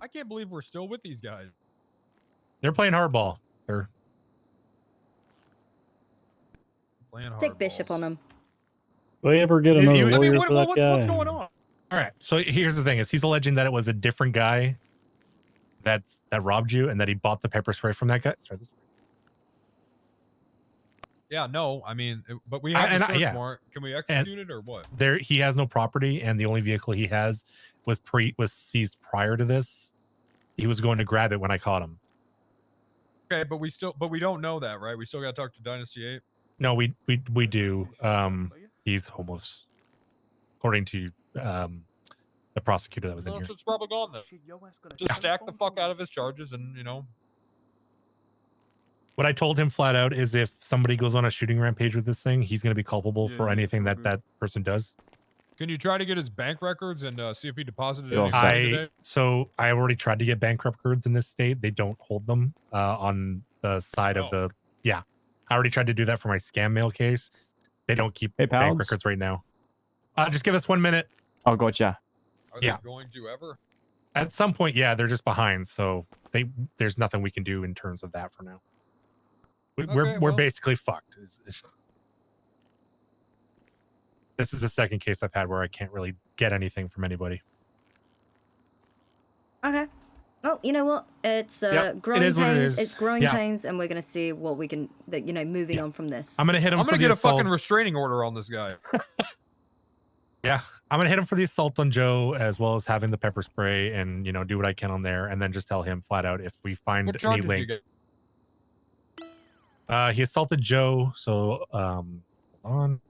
I can't believe we're still with these guys. they're playing hardball. They're Playing Take Bishop on him. Do I ever get If another you- I lawyer mean, for that guy? What's going on? All right. So here's the thing: is he's alleging that it was a different guy that robbed you, and that he bought the pepper spray from that guy. Sorry, this- Yeah, no, I mean, but we have the search yeah. warrant. Can we And execute it or what? There, he has no property, and the only vehicle he has was seized prior to this. He was going to grab it when I caught him. Okay, but we don't know that, right? We still got to talk to Dynasty 8. No, we do. He's homeless, according to the prosecutor that was in No, here. it's probably gone then. Just stack the fuck out of his charges, and What I told him flat out is if somebody goes on a shooting rampage with this thing, he's going to be culpable for anything that person does. Can you try to get his bank records and see if he deposited any money I today? already tried to get bank records in this state. They don't hold them on the side of the. Yeah, I already tried to do that for my scam mail case. They don't keep bank pals. records right now. Just give us 1 minute. Oh, gotcha. Are they Yeah. going to ever? At some point, yeah, they're just behind, so there's nothing we can do in terms of that for now. We're basically fucked. This is the second case I've had where I can't really get anything from anybody. Okay. Well, you know what? It's Yep, growing it is pains. what it is. It's growing Yeah. pains, and we're gonna see what we can. Moving on from this. I'm gonna hit him. I'm for gonna the get a assault. fucking restraining order on this guy. Yeah, I'm gonna hit him for the assault on Joe, as well as having the pepper spray, and do what I can on there, and then just tell him flat out if we find What any charges do you link. get? He assaulted Joe, so hold on.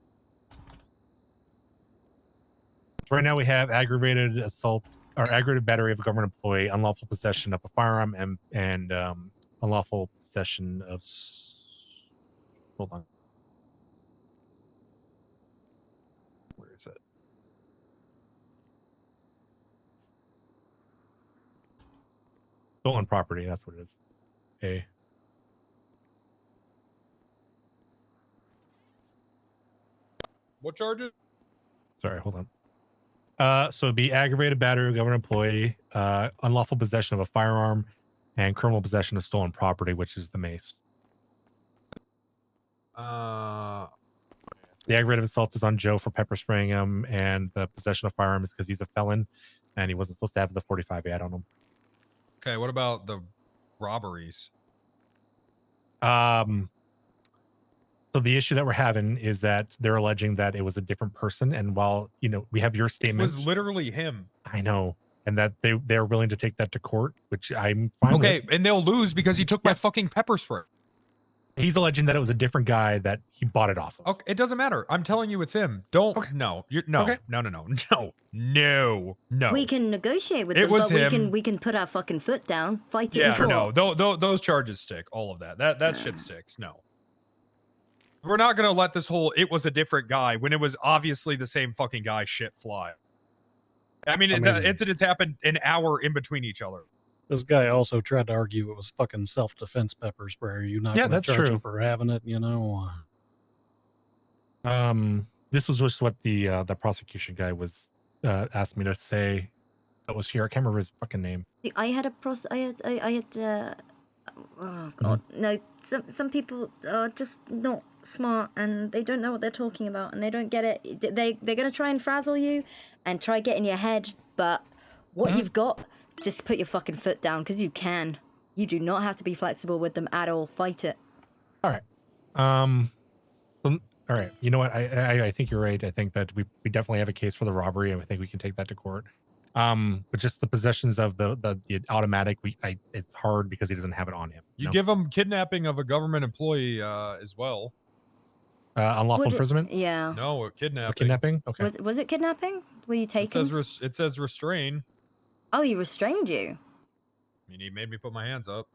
So right now we have aggravated assault or aggravated battery of a government employee, unlawful possession of a firearm, and unlawful possession of. Hold on. Where is it? Stolen property. That's what it is. A. What charges? Sorry, hold on. So it'd be aggravated battery of a government employee, unlawful possession of a firearm, and criminal possession of stolen property, which is the mace. The aggravated assault is on Joe for pepper spraying him, and the possession of firearm is because he's a felon, and he wasn't supposed to have the 45 yet on him. Okay, what about the robberies? So the issue that we're having is that they're alleging that it was a different person, and while we have your It statement, was literally him. I know, and that they're willing to take that to court, which I'm fine with. Okay, and they'll lose because he took my fucking pepper spray. He's alleging that it was a different guy that he bought it off of. Okay, it doesn't matter. I'm telling you, it's him. Don't. Okay. No. No. Okay. No. We can negotiate with It them, was but him. we can put our fucking foot down, fight it Yeah. in court. No. Those charges stick. All of that. That shit sticks. No. We're not gonna let this whole "it was a different guy" when it was obviously the same fucking guy shit fly. I mean, the incidents happened an hour in between each other. This guy also tried to argue it was fucking self-defense pepper spray. Are you not Yeah, going to that's charge true. him for having it? This was just what the prosecution guy was asked me to say. That was here. I can't remember his fucking name. I had oh god, no. Some people are just not smart, and they don't know what they're talking about, and they don't get it. They're gonna try and frazzle you, and try get in your head. But what you've got, just put your fucking foot down, because you can. You do not have to be flexible with them at all. Fight it. All right. All right. You know what? I think you're right. I think that we definitely have a case for the robbery, and I think we can take that to court. But just the possessions of the automatic, it's hard because he doesn't have it on him. You give him kidnapping of a government employee as well. Unlawful imprisonment? Yeah. No, kidnapping. Kidnapping? Okay. Was it kidnapping? Were you taken? It says restrain. Oh, he restrained you. I mean, he made me put my hands up.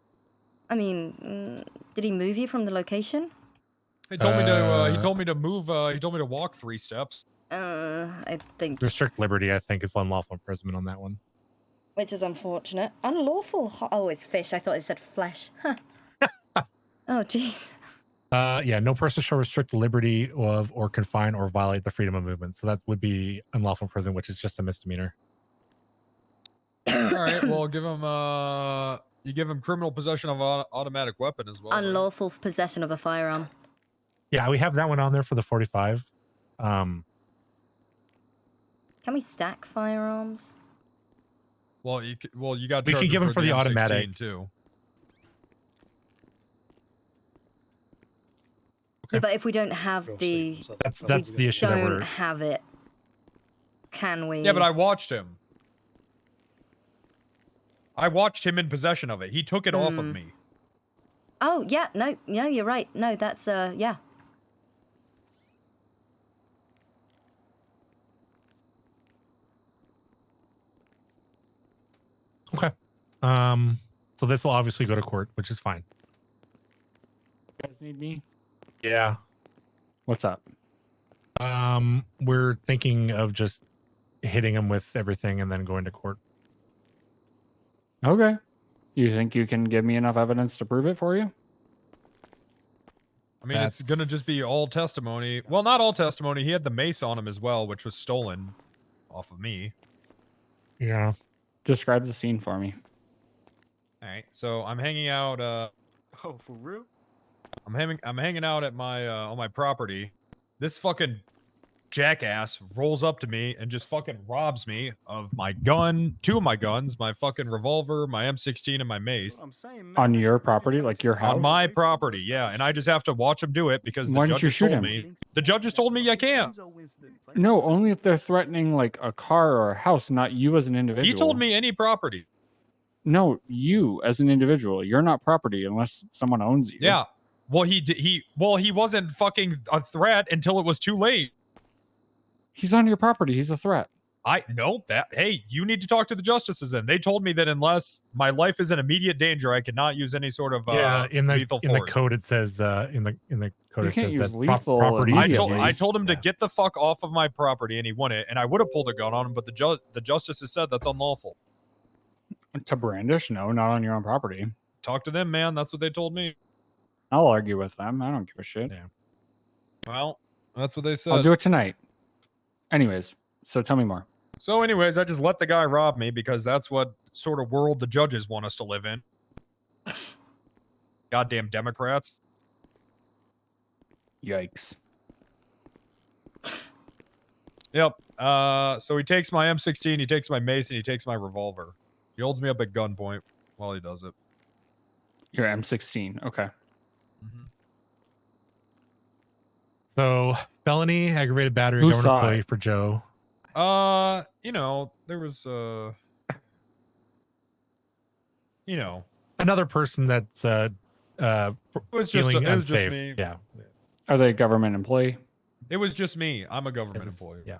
I mean, did he move you from the location? He told me to. He told me to move. He told me to walk 3 steps. I think. Restrict liberty, I think, is unlawful imprisonment on that one. Which is unfortunate. Unlawful. Oh, it's fish. I thought it said flesh. Huh. Oh, jeez. Yeah, no person shall restrict the liberty of or confine or violate the freedom of movement. So that would be unlawful imprisonment, which is just a misdemeanor. All right. Well, give him. You give him criminal possession of an automatic weapon as well. Unlawful possession of a firearm. Yeah, we have that one on there for the 45. Can we stack firearms? Well, you got. We can give him for the M16 automatic too. Yeah, but if we don't have the, that's the issue that don't we're. have it. Can we? Yeah, but I watched him. I watched him in possession of it. He took it off of me. Oh yeah, no, you're right. No, that's yeah. Okay. So this will obviously go to court, which is fine. You guys need me? Yeah. What's up? We're thinking of just hitting him with everything and then going to court. Okay. You think you can give me enough evidence to prove it for you? I mean, it's gonna just be all testimony. Well, not all testimony. He had the mace on him as well, which was stolen off of me. Yeah. describe the scene for me. All right, so I'm hanging out. Oh, for real? I'm hanging out at my on my property. This fucking jackass rolls up to me and just fucking robs me of my gun, 2 of my guns, my fucking revolver, my M16, and my mace. I'm saying, man. On your property, like your house? On my property, yeah. And I just have to watch him do it because the Why didn't you judges shoot told him? me. The judges told me I can't. No, only if they're threatening like a car or a house, not you as an individual. He told me any property. No, you as an individual. You're not property unless someone owns you. Yeah. Well, he wasn't fucking a threat until it was too late. He's on your property. He's a threat. Hey, you need to talk to the justices then. They told me that unless my life is in immediate danger, I cannot use any sort of in the lethal in the force. code it says in the code You it can't says use that lethal property. I told him to get the fuck off of my property, and he wouldn't. And I would have pulled a gun on him, but the justices said that's unlawful. To brandish? No, not on your own property. Talk to them, man. That's what they told me. I'll argue with them. I don't give a shit. Yeah. Well, that's what they said. I'll do it tonight. Anyways, so tell me more. So, anyways, I just let the guy rob me because that's what sort of world the judges want us to live in. Goddamn Democrats. Yikes. Yep. So he takes my M16, he takes my mace, and he takes my revolver. He holds me up at gunpoint while he does it. Your M16. Okay. So felony, aggravated battery, Who government saw employee it? for Joe. There was Another person that's it was just feeling it was just unsafe. me. Yeah. Are they a government employee? It was just me. I'm a government employee. Yeah.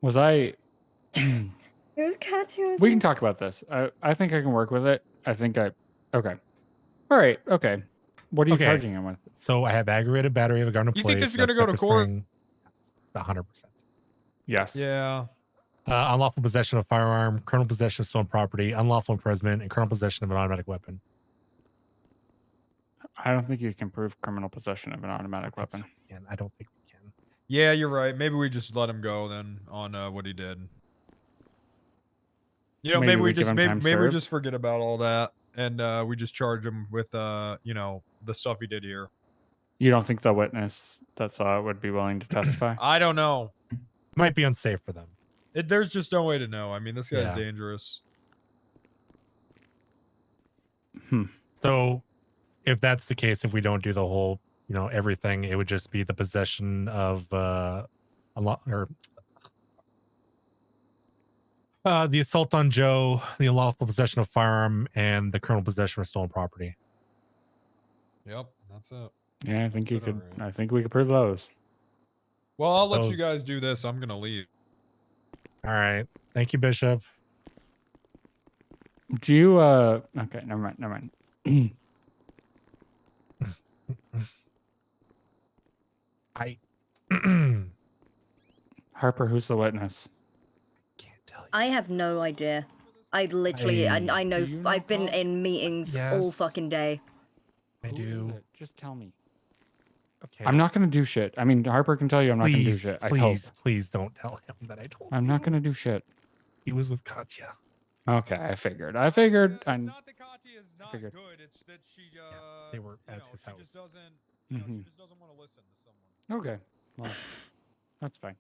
Was I? It was Katya. We can talk about this. I think I can work with it. Okay. All right. Okay. What are you Okay. charging him with? So I have aggravated battery of a government You employee. think this is gonna go to court? 100%. Yes. Yeah. Unlawful possession of a firearm, criminal possession of stolen property, unlawful imprisonment, and criminal possession of an automatic weapon. I don't think you can prove criminal possession of an automatic weapon. And I don't think we can. Yeah, you're right. Maybe we just let him go then on what he did. You know, maybe we give just him time maybe we served? just forget about all that and we just charge him with the stuff he did here. You don't think the witness that saw it would be willing to testify? I don't know. Might be unsafe for them. There's just no way to know. I mean, this guy's Yeah. dangerous. So if that's the case, if we don't do the whole, everything, it would just be the possession of the assault on Joe, the unlawful possession of firearm, and the criminal possession of stolen property. Yep, that's it. Yeah, I think you could. I think we could prove those. Well, I'll let you Those- guys do this. I'm gonna leave. All right. Thank you, Bishop. Do you? Okay, never mind. Harper, who's the witness? I have no idea. I literally, I know, I've been in meetings all Yes. fucking day. I do. Just tell me. Okay. I'm not gonna do shit. I mean, Harper can tell you I'm not gonna do shit. I hope. Please don't tell him that I told I'm not gonna do shit. He was with Katya. Okay, I figured. I figured. It's not that Katya is not figured. good. It's that she they were at his she house. just doesn't Mhm. she just doesn't want to listen to someone. Okay, well, that's fine.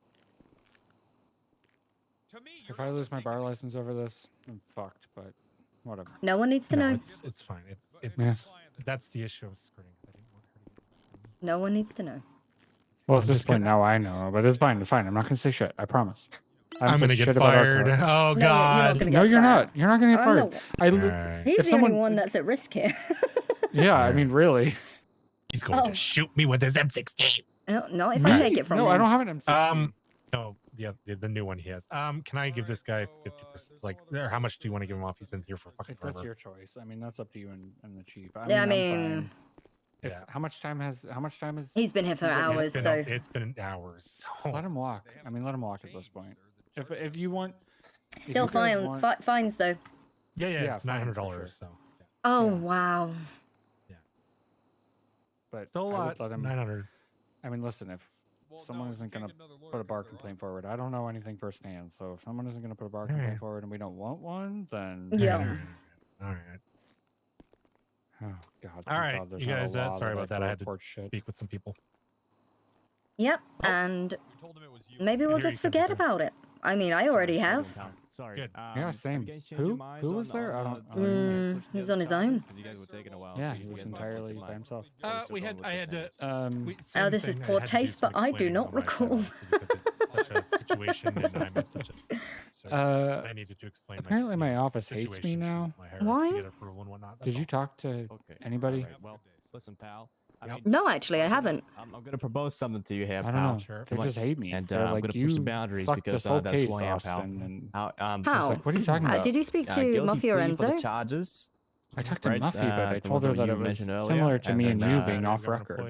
To me, If I lose my bar license over this, I'm fucked. But whatever. No one needs to know. It's fine. It's Yeah. that's the issue of screening. No one needs to know. Well, at I'm this just point now I know, but it's fine. It's fine. I'm not gonna say shit. I promise. I haven't I'm said gonna get shit about our fired. car. Oh No, you're not God. gonna No, get you're fired. not. You're not gonna get I'm fired. not- I. He's if the someone, only one that's at risk here. Yeah, I mean, really. He's going to shoot me with his M16. No, not if I take it from no, him. I don't have an M16. No, the new one he has. Can I give this guy 50%? Like, or how much do you want to give him off? He's been here for fucking That's forever. your choice. I mean, that's up to you and the chief. Yeah, I I'm mean- fine. If, How much time is? He's been here for hours, so It's been hours. So. Let him walk. I mean, let him walk at this point. If you want. if still you guys fine. want- Fines though. Yeah, Yeah, it's fine, for $900. sure. So Oh wow. But still a I would lot. let him. 900. I mean, listen. If someone isn't going to put a bar complaint forward. I don't know anything firsthand, so if someone isn't going to put a bar complaint forward and we don't want one, then Yeah. All right. Oh God. All thank right, God there's you not a guys. law Sorry that about that. go I had to report shit. speak with some people. Yep, and maybe we'll just forget about it. I mean, I already have. Sorry. Good. Yeah, same. Who was there? I don't. He was on his own. Yeah, he was entirely by himself. I had to. Oh, this is poor taste, but I do not recall. Such a situation, and I'm in such a. So I needed to explain. Apparently, my office hates me situation to now. my higher-ups to Why? get approval and whatnot. Did you talk to anybody? All right, well, listen, pal. I mean, No, actually, I haven't. I'm gonna propose something to you here, I pal. don't know. They just hate me. And They're I'm like, gonna you push the boundaries fucked because this whole that's case, who I am, pal. Austin, and How? it's like, what are you talking about? Did you speak to guilty Muffy or plea for the Enzo? charges. I talked to right? Muffy, but I The told ones her that you it was mentioned earlier, similar to me and then, you being off record.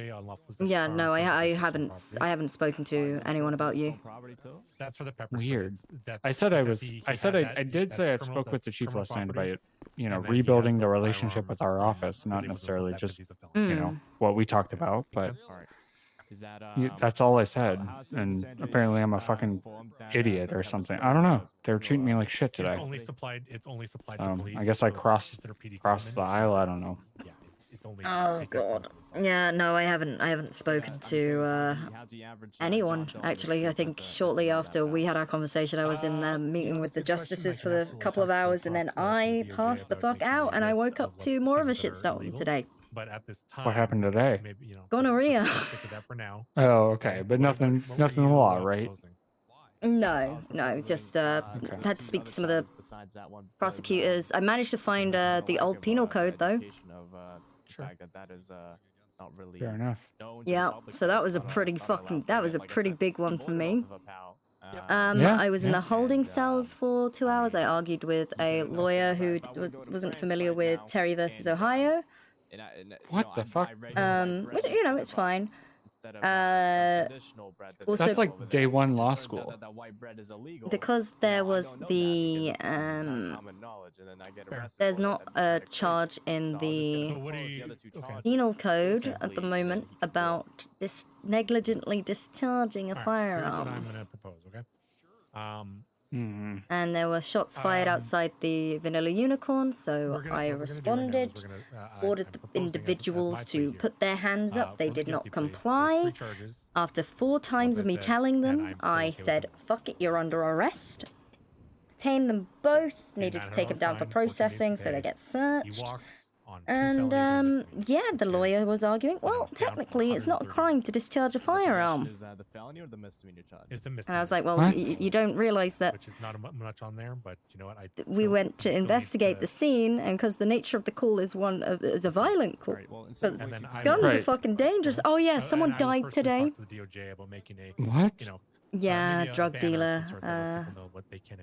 Yeah, no, I haven't spoken to anyone about you. That's for the pepper. Weird. That, I said I because was. he I said had I that- did that's say I criminal- spoke with the that's chief criminal last night property. about, And then he rebuilding has the the relationship with our firearm office, that not he was necessarily almost just that, but he's a felon. Mm. what we talked about, but. Is that That's all I said, and apparently I'm a fucking idiot or something. I don't know. They were treating me like shit today. It's only supplied to police. I guess I so crossed it's a PD the Coleman, aisle. so I don't know. Yeah, it's only. Oh God. Yeah, no, I haven't spoken to anyone actually. I think shortly after we had our conversation, I was in a meeting with the justices for a couple of hours, and then I passed the fuck out, and I woke up to more of a shitstorm today. But at this time, What happened today? Maybe, Gonorrhea. stick with that for now. Oh, okay, but nothing in the law, right? No, just had to speak to some of the prosecutors. I managed to find the old penal code though. Fair enough. Yeah, so that was a pretty big one for me. Yeah, I was in yeah. the holding cells for 2 hours. I argued with a lawyer who wasn't familiar with Terry versus Ohio. What the fuck? Which, it's fine. Also, That's like day one law school. because there was the there's not a charge in the penal code at the moment about this negligently discharging a All right, here's what firearm. I'm gonna propose, okay? And there were shots fired outside the Vanilla Unicorn, so I responded, ordered the individuals to put their hands up. They did not comply. After 4 times of me telling them, I said, fuck it, you're under arrest. Detained them both, needed to take them down for processing, so they get searched. And, yeah, the lawyer was arguing, well, technically, it's not a crime to discharge a firearm. Is the felony or the misdemeanor charge? It's a misdemeanor. And I was like, well, you don't realize that Which is not much on there, but you know what? we went to investigate the scene, and because the nature of the call is a violent call. Because guns are fucking dangerous. Oh yeah, someone died today. What? Yeah, drug dealer.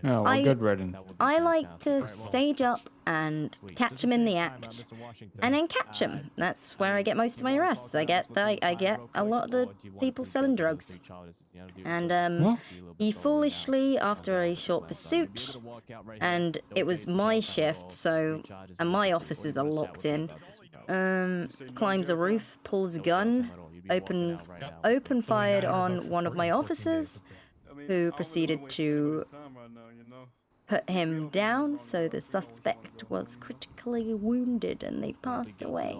Oh, well, good riddance. I like to stage up and catch him in the act, and then catch him. That's where I get most of my arrests. I get a lot of the people selling drugs. And he foolishly, after a short pursuit, and it was my shift, so and my officers are locked in. Climbs a roof, pulls a gun, open fired on one of my officers, who proceeded to put him down, so the suspect was critically wounded and they passed away.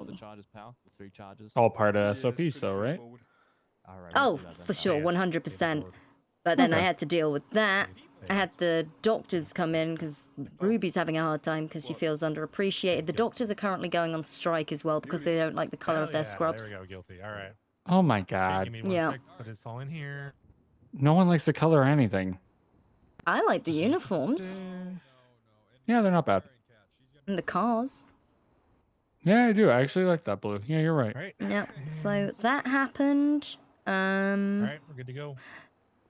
All part of SOPs, though, right? Oh, for sure, 100%. But then I had to deal with that. I had the doctors come in because Ruby's having a hard time because she feels underappreciated. The doctors are currently going on strike as well because they don't like the color of their scrubs. There we go, guilty. All right. Oh my god. Give me one Yeah. sec, but it's all in here. No one likes the color or anything. I like the uniforms Yeah, they're not bad. and the cars. Yeah, I do. I actually like that blue. Yeah, you're right. Right. Yeah, so that happened. All right, we're good to go.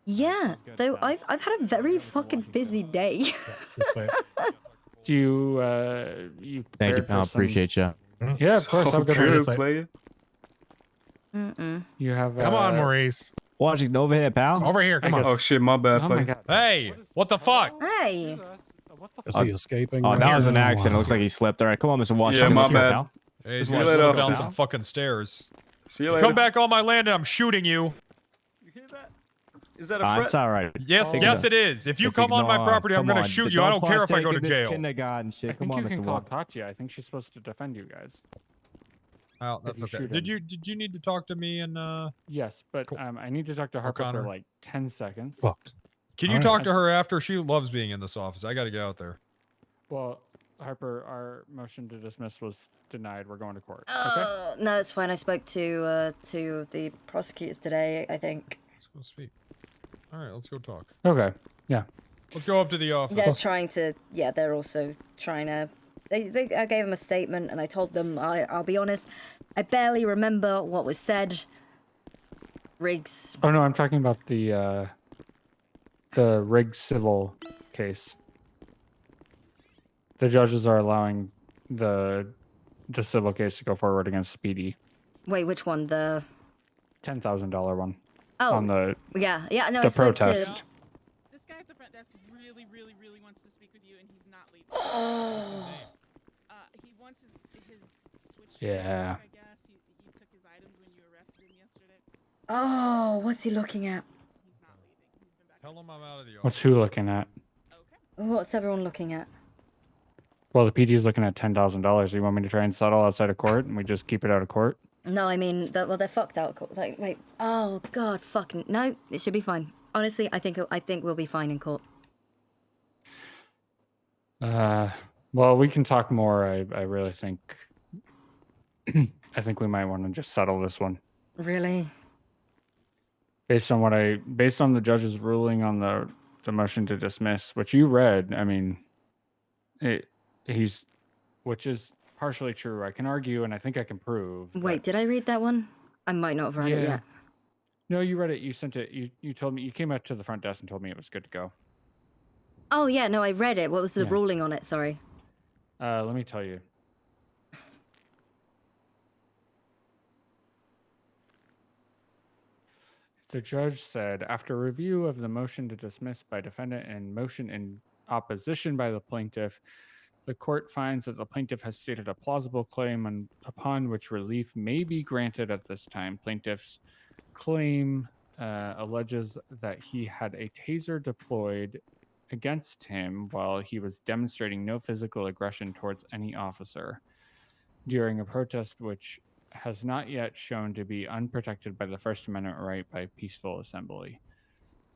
Yeah, though I've had a very fucking busy day. Do you Thank you, prepared for pal. some- Appreciate you. Yeah, of course. I'll good, go player. You have Come on, Maurice. Watching over here, pal. Over here. Come on. Oh shit, my bad, Oh my player. god. Hey, what the fuck? Hey, Is he escaping? Oh, that was an accident. Looks like he slipped. All right, come on, Mr. Washington. Yeah, my Let's go, bad. pal. Hey, Just he's watch going this down go. some fucking stairs. See you later. Come back on my land and I'm shooting you. You hear that? Is that a threat? It's all right. Yes, Take yes, it. it is. If you Just come on my ignore- property, I'm come gonna on, shoot you. I don't care if I go to partake in this jail. kindergarten shit. I Come think on, you can Mr. call Walker. Katya. I think she's supposed to defend you guys. Oh, that's you okay. shoot Did him. you need to talk to me and Yes, but I need to talk to Harper O'Connor? for like 10 seconds. Can you talk to her after? She loves being in this office. I got to get out there. Well, Harper, our motion to dismiss was denied. We're going to court. No, it's fine. I spoke to the prosecutors today, I think. Let's go speak. All right, let's go talk. Okay. Yeah. Let's go up to the office. They're trying to, yeah, they're also trying to, I gave them a statement and I told them, I'll be honest, I barely remember what was said. Riggs. Oh no, I'm talking about the Riggs civil case. The judges are allowing the civil case to go forward against the PD. Wait, which one? The $10,000 one. Oh, On the yeah, no, I the spoke protest. to. This guy at the front desk really, really, really wants to speak with you, and he's not leaving. Oh. He wants his switch. Yeah. I guess you took his items when you arrested him yesterday. Oh, what's he looking at? Tell him I'm out of the office. What's who looking at? What's everyone looking at? Well, the PD's looking at $10,000. You want me to try and settle outside of court, and we just keep it out of court? No, I mean, they're fucked out. Like, wait, oh god, fucking no, it should be fine. Honestly, I think we'll be fine in court. Well, we can talk more. I really think, I think we might want to just settle this one. Really? Based on the judge's ruling on the motion to dismiss, which you read, I mean, which is partially true. I can argue, and I think I can prove. Wait, did I read that one? I might not have read it yet. No, you read it. You sent it. You told me. You came up to the front desk and told me it was good to go. Oh yeah, no, I read it. What was the Yeah. ruling on it? Sorry. Let me tell you. The judge said, after review of the motion to dismiss by defendant and motion in opposition by the plaintiff, the court finds that the plaintiff has stated a plausible claim upon which relief may be granted at this time. Plaintiff's claim alleges that he had a taser deployed against him while he was demonstrating no physical aggression towards any officer during a protest which has not yet shown to be unprotected by the First Amendment right by peaceful assembly.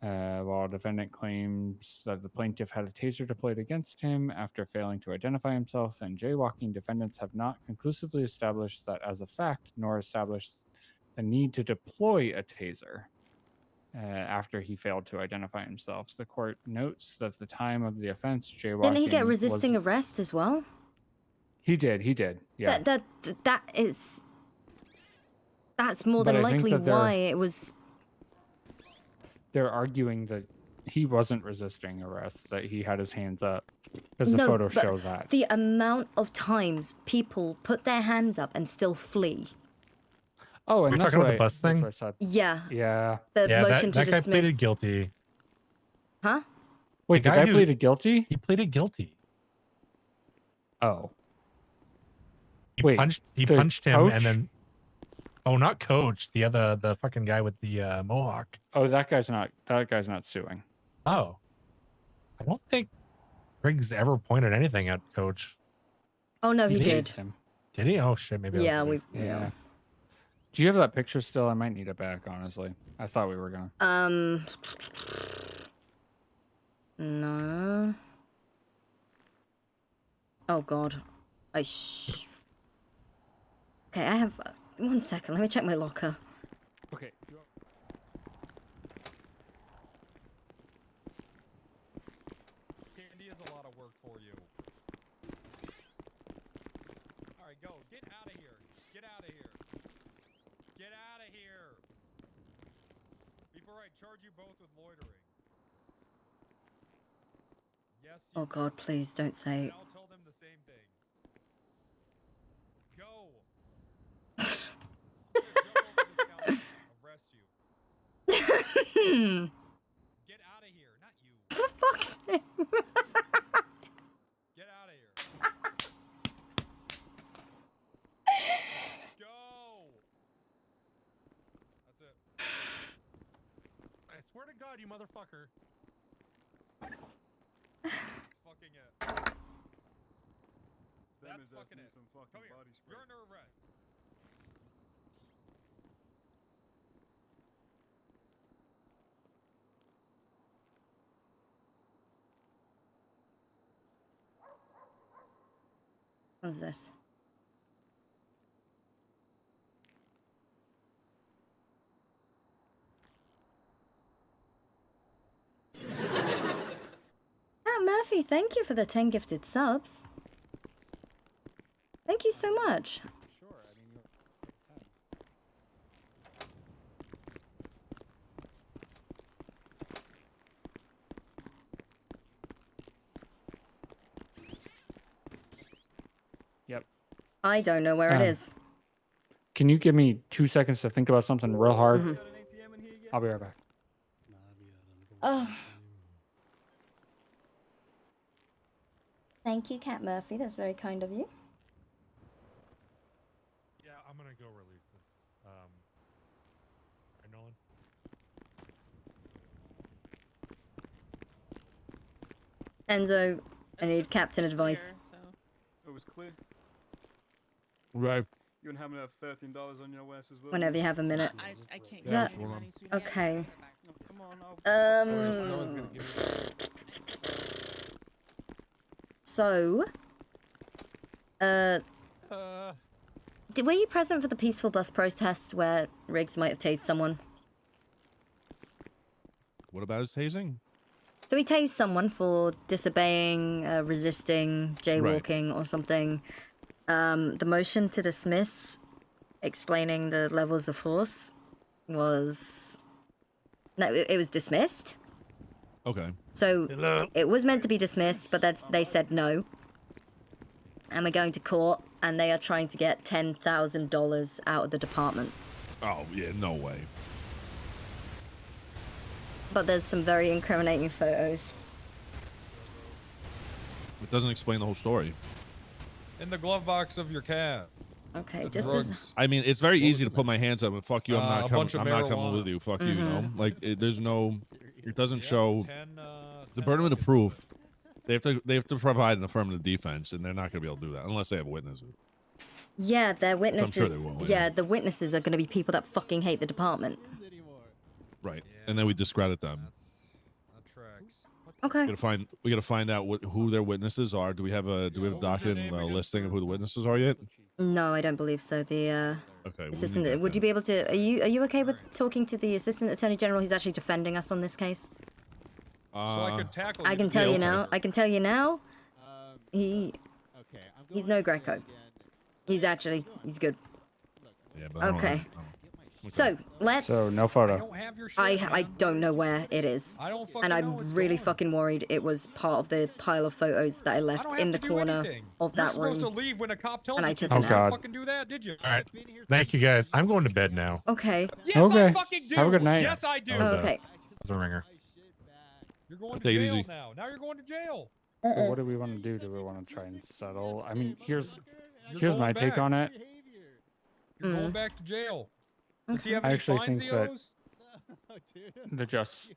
While defendant claims that the plaintiff had a taser deployed against him after failing to identify himself and jaywalking, defendants have not conclusively established that as a fact, nor established the need to deploy a taser after he failed to identify himself. The court notes that the time of the offense, jaywalking, Didn't he get resisting arrest as well? He did. Yeah. That's more But than I think likely that why it was. They're arguing that he wasn't resisting arrest, that he had his hands up, because the photos but show that. the amount of times people put their hands up and still flee. Oh, and We're that's talking about what the bus thing? Yeah. Yeah. The motion to that guy dismiss. pleaded guilty. Huh? Wait, the guy pleaded guilty? He pleaded guilty. Oh. He punched the him coach? and then not coach, the fucking guy with the mohawk. Oh, that guy's not suing. Oh. I don't think Riggs ever pointed anything at coach. Oh no, he did. Him. Did he? Oh shit, maybe Yeah, Yeah. Do you have that picture still? I might need it back, honestly. I thought we were gonna. No. Oh god. Okay, I have 1 second. Let me check my locker. Okay. Candy is a lot of work for you. All right, go. Get out of here. Get out of here. Get out of here. Before I charge you both with loitering. Yes. Oh god, please don't say. I'll tell them the same thing. Go. Arrest you. Get out of here, not you. For fuck's sake. Get out of here. Go. That's it. swear to God, you motherfucker. Fucking it. That's fucking it. Some fucking Come here. body spray. You're under arrest. What's this? Ah, Murphy, thank you for the 10 gifted subs. Thank you so much. Sure. I mean, you're 10. Yep. I don't know where it is. Can you give me 2 seconds to think about something real hard? I'll be right back. Oh. Thank you, Cat Murphy. That's very kind of you. Yeah, I'm gonna go release this. Hey, Nolan. Enzo, I need captain advice. It was clear. Right. You and having $13 on your ass as well. Whenever you have a minute. I can't Is get that any money, sweetie. okay? Come on, So, were you present for the peaceful bus protest where Riggs might have tased someone? What about his tasing? So he tased someone for disobeying, resisting, jaywalking, or something. The motion to dismiss, explaining the levels of force, was... No, it was dismissed. Okay. So it was meant to be dismissed, but they said no. And we're going to court, and they are trying to get $10,000 out of the department. Oh, yeah, no way. But there's some very incriminating photos. It doesn't explain the whole story. In the glove box of your cab. Okay, The just drugs. as... I mean, it's very easy to put my hands up and fuck you. I'm A not coming. bunch of I'm not coming marijuana. with you. Fuck you. You know, Mhm. like there's no. It doesn't show 10, the burden of the proof. They have to provide an affirmative defense, and they're not going to be able to do that unless they have witnesses. Yeah, their I'm witnesses... sure they will, yeah, the witnesses are going to be people that fucking hate the department. Right, and then we discredit them. That tracks. Okay. We gotta find out who their witnesses are. Do we have a document listing of who the witnesses are yet? No, I don't believe so. The Okay, we assistant. need that Would you be able to? Are you okay with talking to the assistant attorney general? He's actually defending us on this case. So I could tackle you. I can tell you now. I can tell you now. He's no Greco. He's good. Yeah, but I don't Okay. have- So let's. So no photo. I don't know where it is. I don't fucking and know I'm what's really going on. fucking worried it was part of the pile of photos that I left don't in have the to do corner anything. of You're that supposed room. to leave when a cop tells And I you took to. a You nap. didn't God. fucking do that, did you? All right. Thank you, guys. I'm going to bed now. Okay. Yes, I Okay. fucking do. Have a good night. Yes, I do. That was a- Okay. that was a ringer. You're going to Take it jail easy. now. Now you're going to jail. So what do we want to do? Do we want to try and settle? I mean, here's going my take back. on it. You're going back to jail. Does he have I any actually fines think he that owes?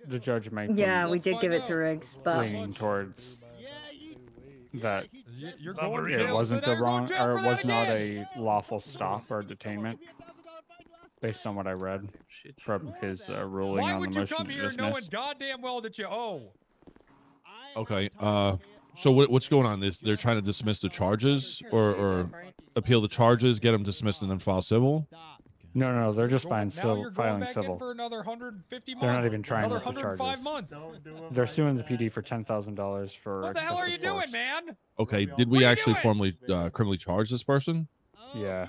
the judge may Yeah, be we did give it to Riggs, but leaning towards that You're going to jail. it wasn't so a now you're going wrong to jail or for it that was not again. a lawful stop or detainment based on what I read from his ruling Why on would the you motion come to here knowing dismiss. goddamn well that you owe? Okay. So what's going on? They're trying to dismiss the charges or appeal the charges, get them dismissed, and then file civil. No, they're just Now filing you're going back in civil. for another 150 months. They're not even trying another with the 105 charges. months. They're suing the PD for $10,000 for What the hell are you excessive force. doing, man? Okay. Did we actually formally criminally charge this person? Yeah.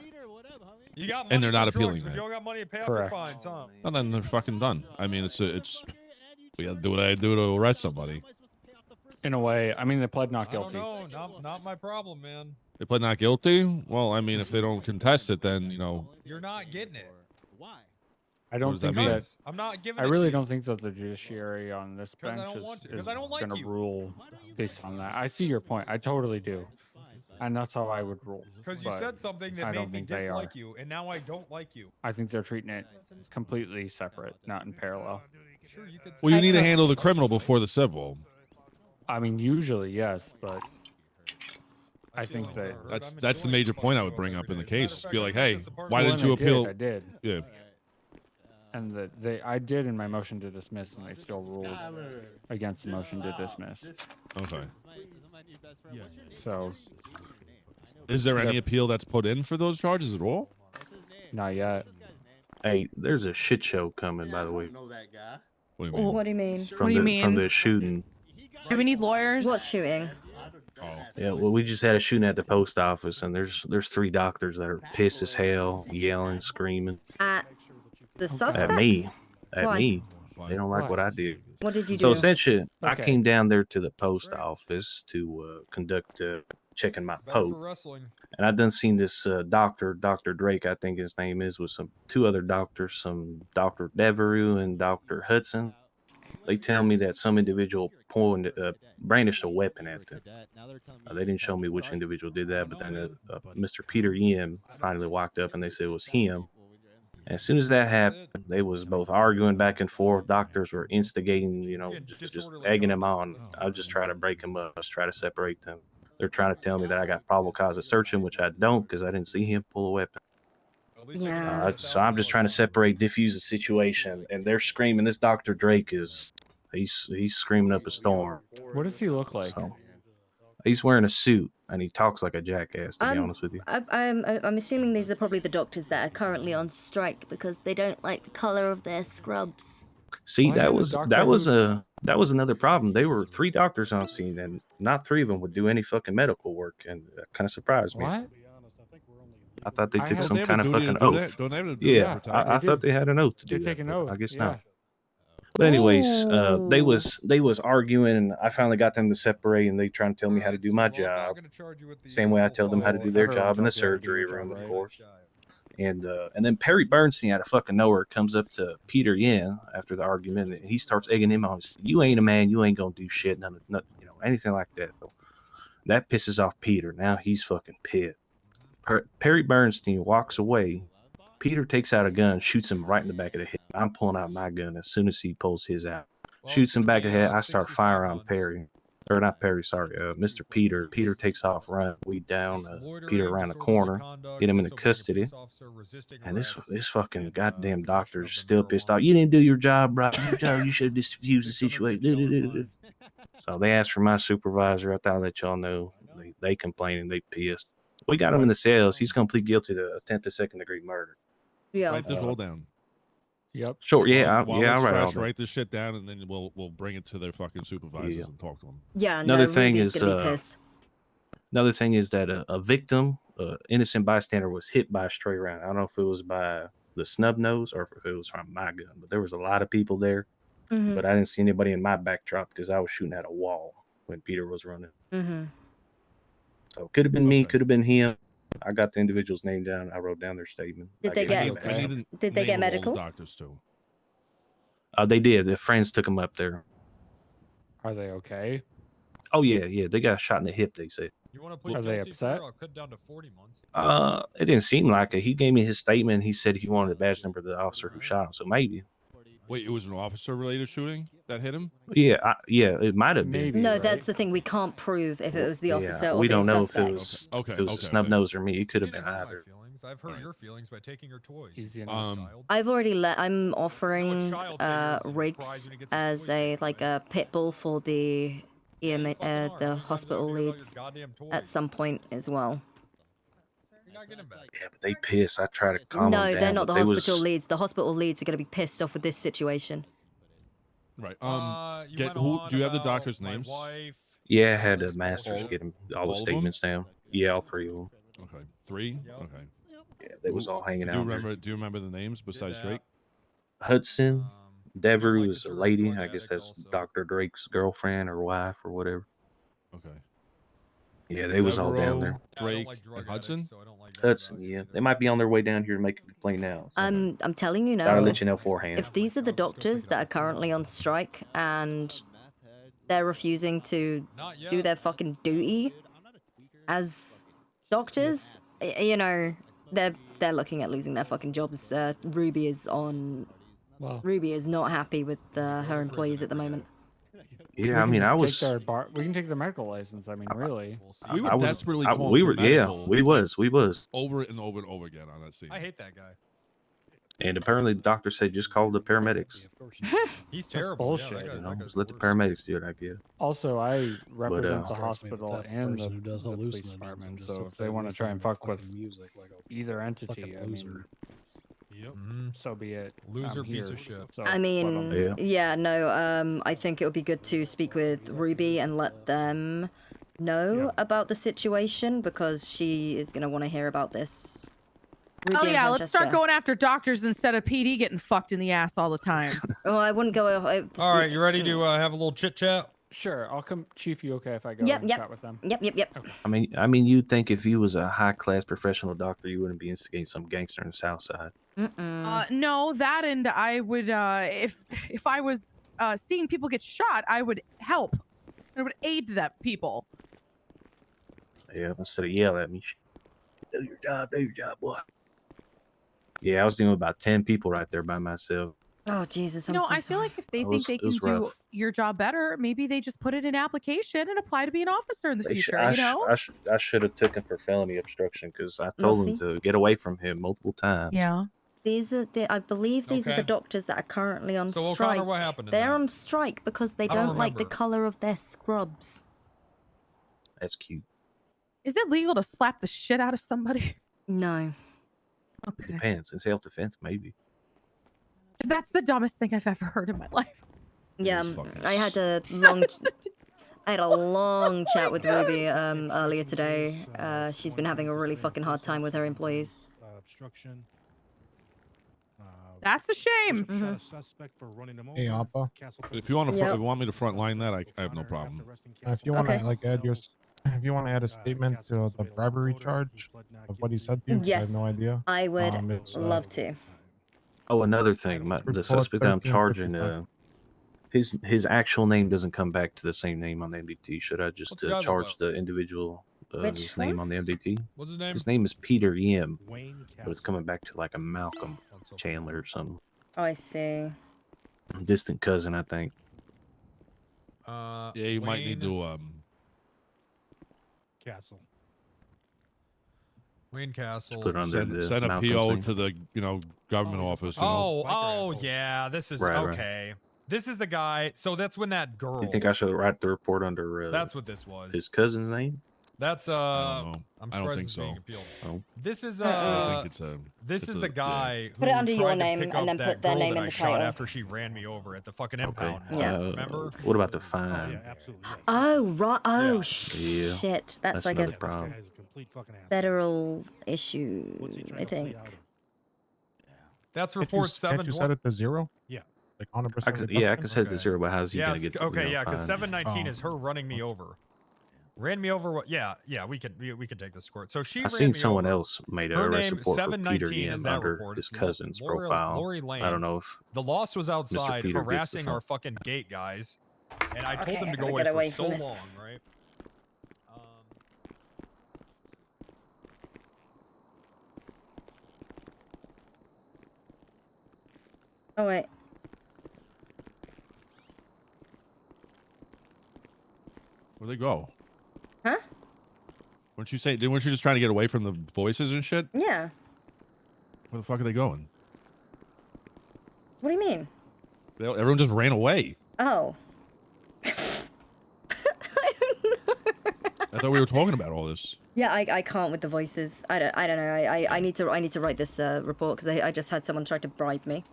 You got money And they're not for drugs, appealing but that. you don't got money to pay Correct. off your fines, huh? And then they're fucking done. I mean, it's we gotta do what I do to arrest somebody. In a way, I mean, they pled not I don't guilty. know. Not my problem, man. They pled not guilty. Well, I mean, if they don't contest it, then You're not getting it. I don't does that think mean? that. I'm not giving I it really to you. don't think that the judiciary on this 'Cause I bench don't want to, 'cause is I don't like going to you. rule based on that. I see your point. I totally do. And that's how I would rule. Because you but said something that I made don't me think they dislike are. you, and now I don't like you. I think they're treating it completely separate, not in parallel. Sure, you could. Well, you need to handle the criminal before the civil. I mean, usually yes, but I think that That's the major point I would bring up in the case. Be like, hey, why Well, didn't and you I did, appeal? I did. Yeah. And I did in my motion to dismiss, and they still ruled against the motion to dismiss. Okay. So, Is there any appeal that's put in for those charges at all? Not yet. Hey, there's a shit show coming, by the way. What do you mean? What do you mean? From the shooting. Do we need lawyers? What shooting? Yeah, well, we just had a shooting at the post office, and there's 3 doctors that are pissed as hell, yelling, screaming. At the suspects? At me. At Why? me. They don't like Why? what I did. What did you So do? essentially, I Okay. came down there to the post office to conduct checking my post. wrestling. And I done seen this doctor, Dr. Drake, I think his name is, with some 2 other doctors, some Dr. Devereaux and Dr. Hudson. They tell me that some individual brandished a weapon at them. They didn't show me which individual did that, but then Mr. Peter Yim finally walked up and they said it was him. And as soon as that happened, they was both arguing back and forth. Doctors were instigating, just egging them on. I was just trying to break them up. I was trying to separate them. They're trying to tell me that I got probable cause of searching, which I don't, because I didn't see him pull a weapon. Yeah. So I'm just trying to separate, diffuse the situation, and they're screaming. This Dr. Drake he's screaming up a storm. What does he look like? So, he's wearing a suit and he talks like a jackass. To be honest with you, I'm assuming these are probably the doctors that are currently on strike because they don't like the color of their scrubs. see Why that isn't a was doctor that was another problem. They were 3 doctors on scene, and not 3 of them would do any fucking medical work, and that kind of surprised me. What? I thought they took Don't some they have kind a of duty to fucking do that? oath. Don't they have a duty to Yeah, protect? I thought they had an oath to do They that. take an but oath. I guess yeah. not. But anyways, they was arguing, and I finally got them to separate, and they trying to tell me how to do my job. Same way I tell them how to do their job in the surgery room, of course. And then Perry Bernstein out of fucking nowhere comes up to Peter Yin after the argument, and he starts egging him on. He says, "You ain't a man. You ain't gonna do shit. None, anything like that." So that pisses off Peter. Now he's fucking pissed. Perry Bernstein walks away. Peter takes out a gun, shoots him right in the back of the head. I'm pulling out my gun as soon as he pulls his out. Shoots him back of the head. I start firing on Perry. Or not Perry, sorry. Mr. Peter. Peter takes off running. We down Peter around the corner. Get him into custody. And this fucking goddamn doctor's still pissed off. You didn't do your job right. You should have diffused the situation. So they asked for my supervisor. I thought I'd let y'all know. They complaining. They pissed. We got him in the cells. He's going to plead guilty to attempted second-degree murder. Yeah. Write this all down. Yep. Sure. Yeah. While I'll it's write all fresh, that. write this shit down, and then we'll bring it to their fucking supervisors and talk to them. Yeah, Another no, thing Ruby's is, gonna be pissed. Another thing is that a victim, innocent bystander, was hit by a stray round. I don't know if it was by the snub nose or if it was from my gun, but there was a lot of people there. Mhm. But I didn't see anybody in my backdrop because I was shooting at a wall when Peter was running. Mm-hmm. So it could have been me, could have been him. I got the individual's name down. I wrote down their statement. Did I they gave get? them back. Did they get medical? Doctors too. They did. Their friends took them up there. Are they okay? Oh yeah. They got shot in the hip. They said. You want to plead Are they guilty, upset? Peter? I'll cut down to 40 months. It didn't seem like it. He gave me his statement. He said he wanted the badge number of the officer who shot him. So maybe. Wait, it was an officer-related shooting that hit him? Yeah, it might have been. No, that's the thing. We can't prove if it was the officer or we the don't know suspect. if it was a snub nose or me. It could have been either. I've hurt your feelings by taking your toys. I've already I'm offering Riggs as a pit bull for the the hospital leads at some point as well. Yeah, but they pissed. I try to calm them No, down. they're not the but they hospital was- leads. The hospital leads are going to be pissed off with this situation. Right. Do you have the doctor's names? Yeah, I had the masters get them all the of them? statements down. Yeah, all 3 of them. Okay, 3. Okay. Yeah, they was all hanging do out. You there. remember? Do you remember the names besides Drake? Hudson, Devereaux is a lady. I guess that's Dr. Drake's girlfriend or wife or whatever. Okay. Yeah, they was all down there. Drake and Hudson. Hudson, yeah, they might be on their way down here to make a complaint now. I'm telling you Gotta now. let you know beforehand. If these are the doctors that are currently on strike and they're refusing to do their fucking duty as Doctors, you know, they're looking at losing their fucking jobs. Ruby is on. Wow. Ruby is not happy with her employees at the moment. Yeah, I mean, I was. We can take their medical license. I mean, really. We were I was- desperately I- calling we for were- yeah, medical we was. over and over and over again on that scene. I hate that guy. And apparently the doctor said just call the paramedics. He's That's terrible. bullshit. Yeah, that guy, You know, that guy's just let the worst. paramedics do it, I guess. Also, I represent the Strikes me as hospital the type of and person who does the police hallucinogens department, and just so sits if they there want to listening try and to fuck with fucking music like a either entity, fucking I mean, loser. Yep. so be it. Loser I'm piece here, of shit. so I mean, Yeah. yeah, no, I think it would be good to speak with Ruby and let them know about the situation because she is going to want to hear about this. Ruby Oh and yeah, let's start Francesca. going after doctors instead of PD getting fucked in the ass all the time. Oh, I wouldn't go. All right, you ready to have a little chit chat? Sure, I'll come. Chief, you okay if I go Yep, and yep. chat with them? Yep. I mean, you'd think if you was a high class professional doctor, you wouldn't be instigating some gangster in the South Side. No, that and I would if I was seeing people get shot, I would help. I would aid that people. Yeah, instead of yell at me, do your job, boy. Yeah, I was dealing with about 10 people right there by myself. Oh Jesus, You I'm know, so I feel sorry. like if they It think was- they it can was do rough. your job better, maybe they just put it in application and apply to be an officer in the future. You know? I should have took him for felony obstruction because I told him to get away from him multiple times. Yeah. These are I believe these are the Okay. doctors that are currently on So, O'Connor, strike. what happened in They're that? on strike because they I don't don't like the remember. color of their scrubs. That's cute. Is it legal to slap the shit out of somebody? No. Okay. Depends. In self-defense, maybe. 'Cause that's the dumbest thing I've ever heard in my life. Yeah, I had a long chat with Ruby earlier today. She's been having a really fucking hard time with her employees. Obstruction. That's a shame. Shot a suspect for running him Hey, over. Appa. If you want to, Yep. if you want me to front line that, I have no problem. If you want to Okay. like add your, if you want to add a statement to the bribery charge of what he said to you, 'cause I have Yes, no idea. I would It's, love to. Oh, another thing, the Report suspect that I'm charging, 1355. his actual name doesn't come back to the same name on the MDT. Should I just What's the guy look charge like? the individual Which his name one? on the MDT? What's his name? His name is Peter Yim, Wayne but it's coming back to like a Malcolm Sounds so Chandler or something. Oh, I see. Distant cousin, I think. Yeah, you might need to Castle. Wayne Castle. Put it under the send a Malcolm PO thing. to the government office. You know? Oh, yeah. This is Right, right. okay. This is the guy. So that's when that girl. Do you think I should write the report under That's what this was. his cousin's name? That's I don't know. I'm I don't surprised think it's so. being appealed. Oh. This is I think it's a. This it's is a- the guy Put it who under your tried to name pick and up then that put their girl name that in I the shot title. after she ran me over at the fucking Okay. impound. Yeah. Remember? What about the fine? Oh, right. Oh, Yeah. shit. That's like another a problem. federal issue, I think. That's Can't report can't you set 720. it to 0? Yeah. Like 100%. I can set it to 0, but how's he gonna get? Okay, yeah, because fine? 719 Oh. is her running me over. Ran me over. What? Yeah, we can take this court. So she. I ran seen me someone over. else made Her a arrest name report for Peter 719 is Yim that under report. his It's cousin's Lori- profile. Lori Lane. I don't know if The loss was outside Peter gets the harassing phone. our fucking gate guys, and I told Okay, them I to gotta go get away away for so from this. long, right? Oh, wait. Where'd they go? Huh? Weren't you just trying to get away from the voices and shit? Yeah. Where the fuck are they going? What do you mean? Everyone just ran away. Oh. I thought we were talking about all this. Yeah, I can't with the voices. I don't know. I need to write this report because I just had someone try to bribe me.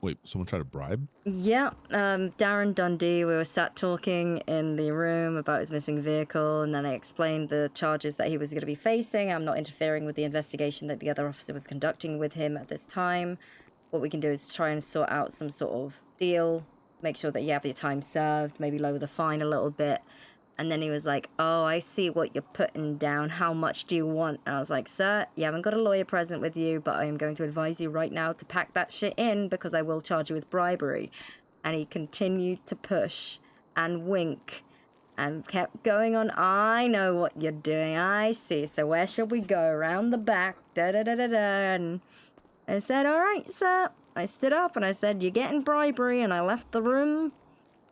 Wait, someone tried to bribe? Yeah, Darren Dundee, we were sat talking in the room about his missing vehicle, and then I explained the charges that he was going to be facing. I'm not interfering with the investigation that the other officer was conducting with him at this time. What we can do is try and sort out some sort of deal, make sure that you have your time served, maybe lower the fine a little bit. And then he was like, oh, I see what you're putting down. How much do you want? And I was like, sir, you haven't got a lawyer present with you, but I am going to advise you right now to pack that shit in because I will charge you with bribery. And he continued to push and wink and kept going on. I know what you're doing. I see. So where should we go? Around the back. Da da da da da. And I said, all right, sir. I stood up and I said, you're getting bribery. And I left the room.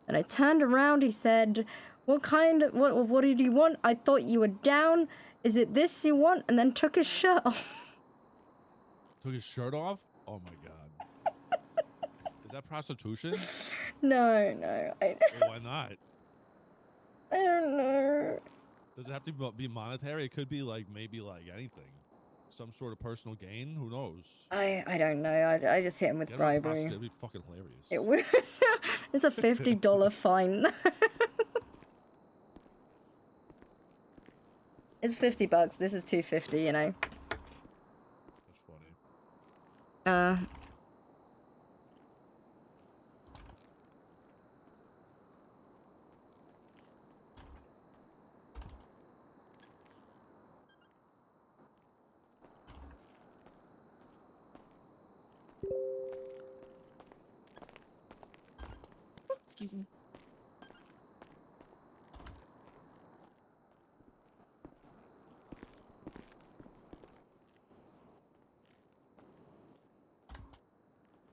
And I turned around. He said, what did you want? I thought you were down. Is it this you want? And then took his shirt off. Took his shirt off? Oh my god. Is that prostitution? No. Well, why not? I don't know. Does it have to be monetary? It could be like maybe like anything. Some sort of personal gain? Who knows? I don't know. I just hit him with Get him on bribery. prostitute, it'd be fucking hilarious. It's a $50 fine. It's $50. This is $250, you know. That's funny. Excuse me.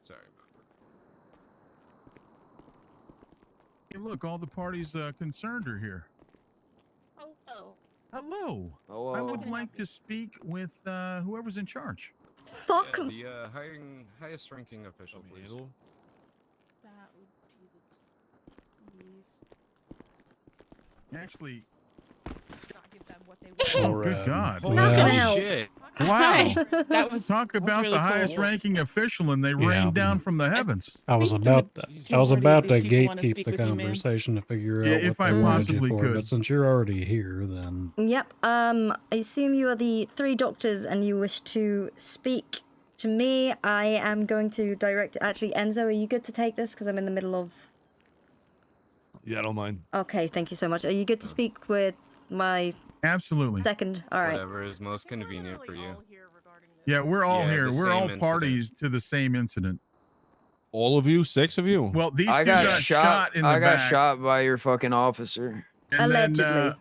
Sorry. Hey, look, all the parties concerned are here. Hello. Hello. Hello. I would like to speak with whoever's in charge. Fuck. Yeah, the highest ranking official, please. That would be the Actually. Not give them what they Oh, want. good God. Holy Not gonna help. shit. Wow. That was Talk about really the highest cool. ranking official and they rained down from the heavens. I was think the about majority of to these people wanna gatekeep speak the with you, ma'am. conversation to figure Yeah, out if what I they wanted you possibly for, could. but since you're already here, then Yep. I assume you are the 3 doctors and you wish to speak to me. I am going to direct. Actually, Enzo, are you good to take this? Because I'm in the middle of. Yeah, I don't mind. Okay, thank you so much. Are you good to speak with my Absolutely. second? All right. Whatever is most convenient for you. Yeah, we're all Yeah, here. the We're same all incident. parties to the same incident. All of you? 6 of you? Well, these I two got got shot in the I got back. shot by your fucking officer. And Allegedly. then,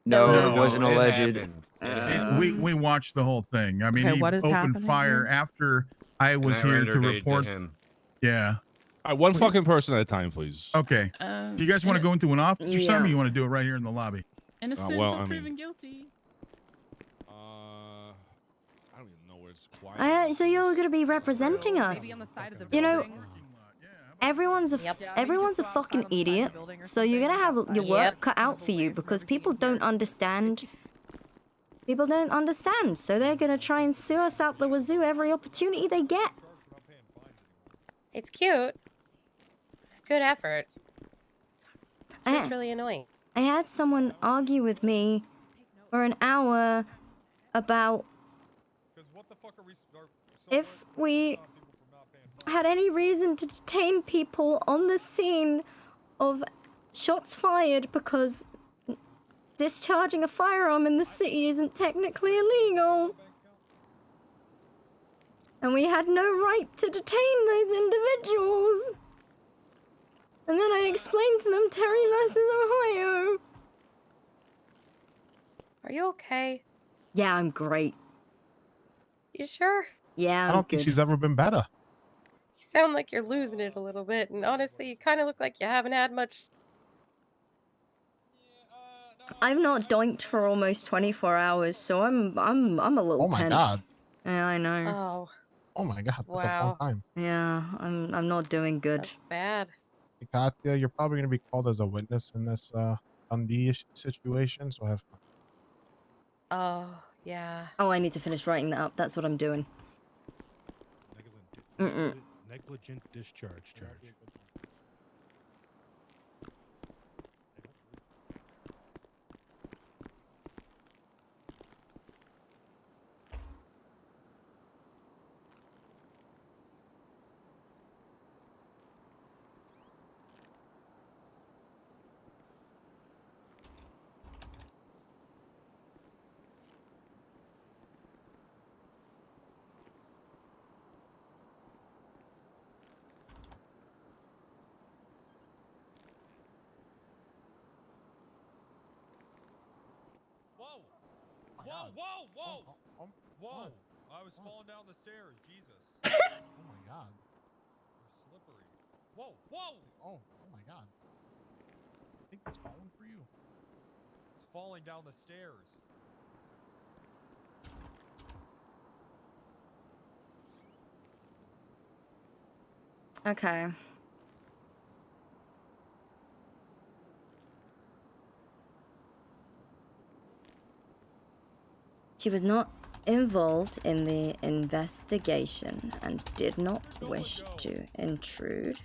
No, it wasn't it alleged. happened. we watched the whole thing. I mean, Okay, he what is opened happening fire here? after I was I here to rendered aid report. him. Yeah. All right, one fucking person at a time, please. Okay. Do you guys want to go into an office or something? Or you want to do it right here in the lobby? innocent well, until I mean- proven guilty. I don't even know where it's quiet. So you're gonna be representing Maybe us. on the side of the You know, building. everyone's a fucking idiot. So you're gonna have your work cut out for you because people don't understand. People don't understand, so they're gonna try and sue us out the wazoo every opportunity they get. It's cute. It's good effort. It's I- just really annoying. I had someone argue with me for an hour about if we had any reason to detain people on the scene of shots fired because discharging a firearm in the city isn't technically illegal. And we had no right to detain those individuals. And then I explained to them Terry versus Ohio. Are you okay? Yeah, I'm great. You sure? Yeah, I I'm don't think good. she's ever been better. You sound like you're losing it a little bit, and honestly, you kind of look like you haven't had much. I've not doinked for almost 24 hours, so I'm a little Oh my tense. God. Yeah, I know. Oh, Oh my god, that's a long wow. time. Yeah, I'm not doing good. That's bad. Hey, Katya, you're probably going to be called as a witness in this Dundee situation, so have fun. Oh, yeah. Oh, I need to finish writing that up. That's what I'm doing. Negligent discharge charge. God. Whoa! Whoa! Oh, Whoa! what? I was What? falling down the stairs. Jesus. Oh my God. They're slippery. Whoa! Whoa! Oh my God. I think he's falling for you. It's falling down the stairs. Okay. She was not involved in the investigation and did not wish to intrude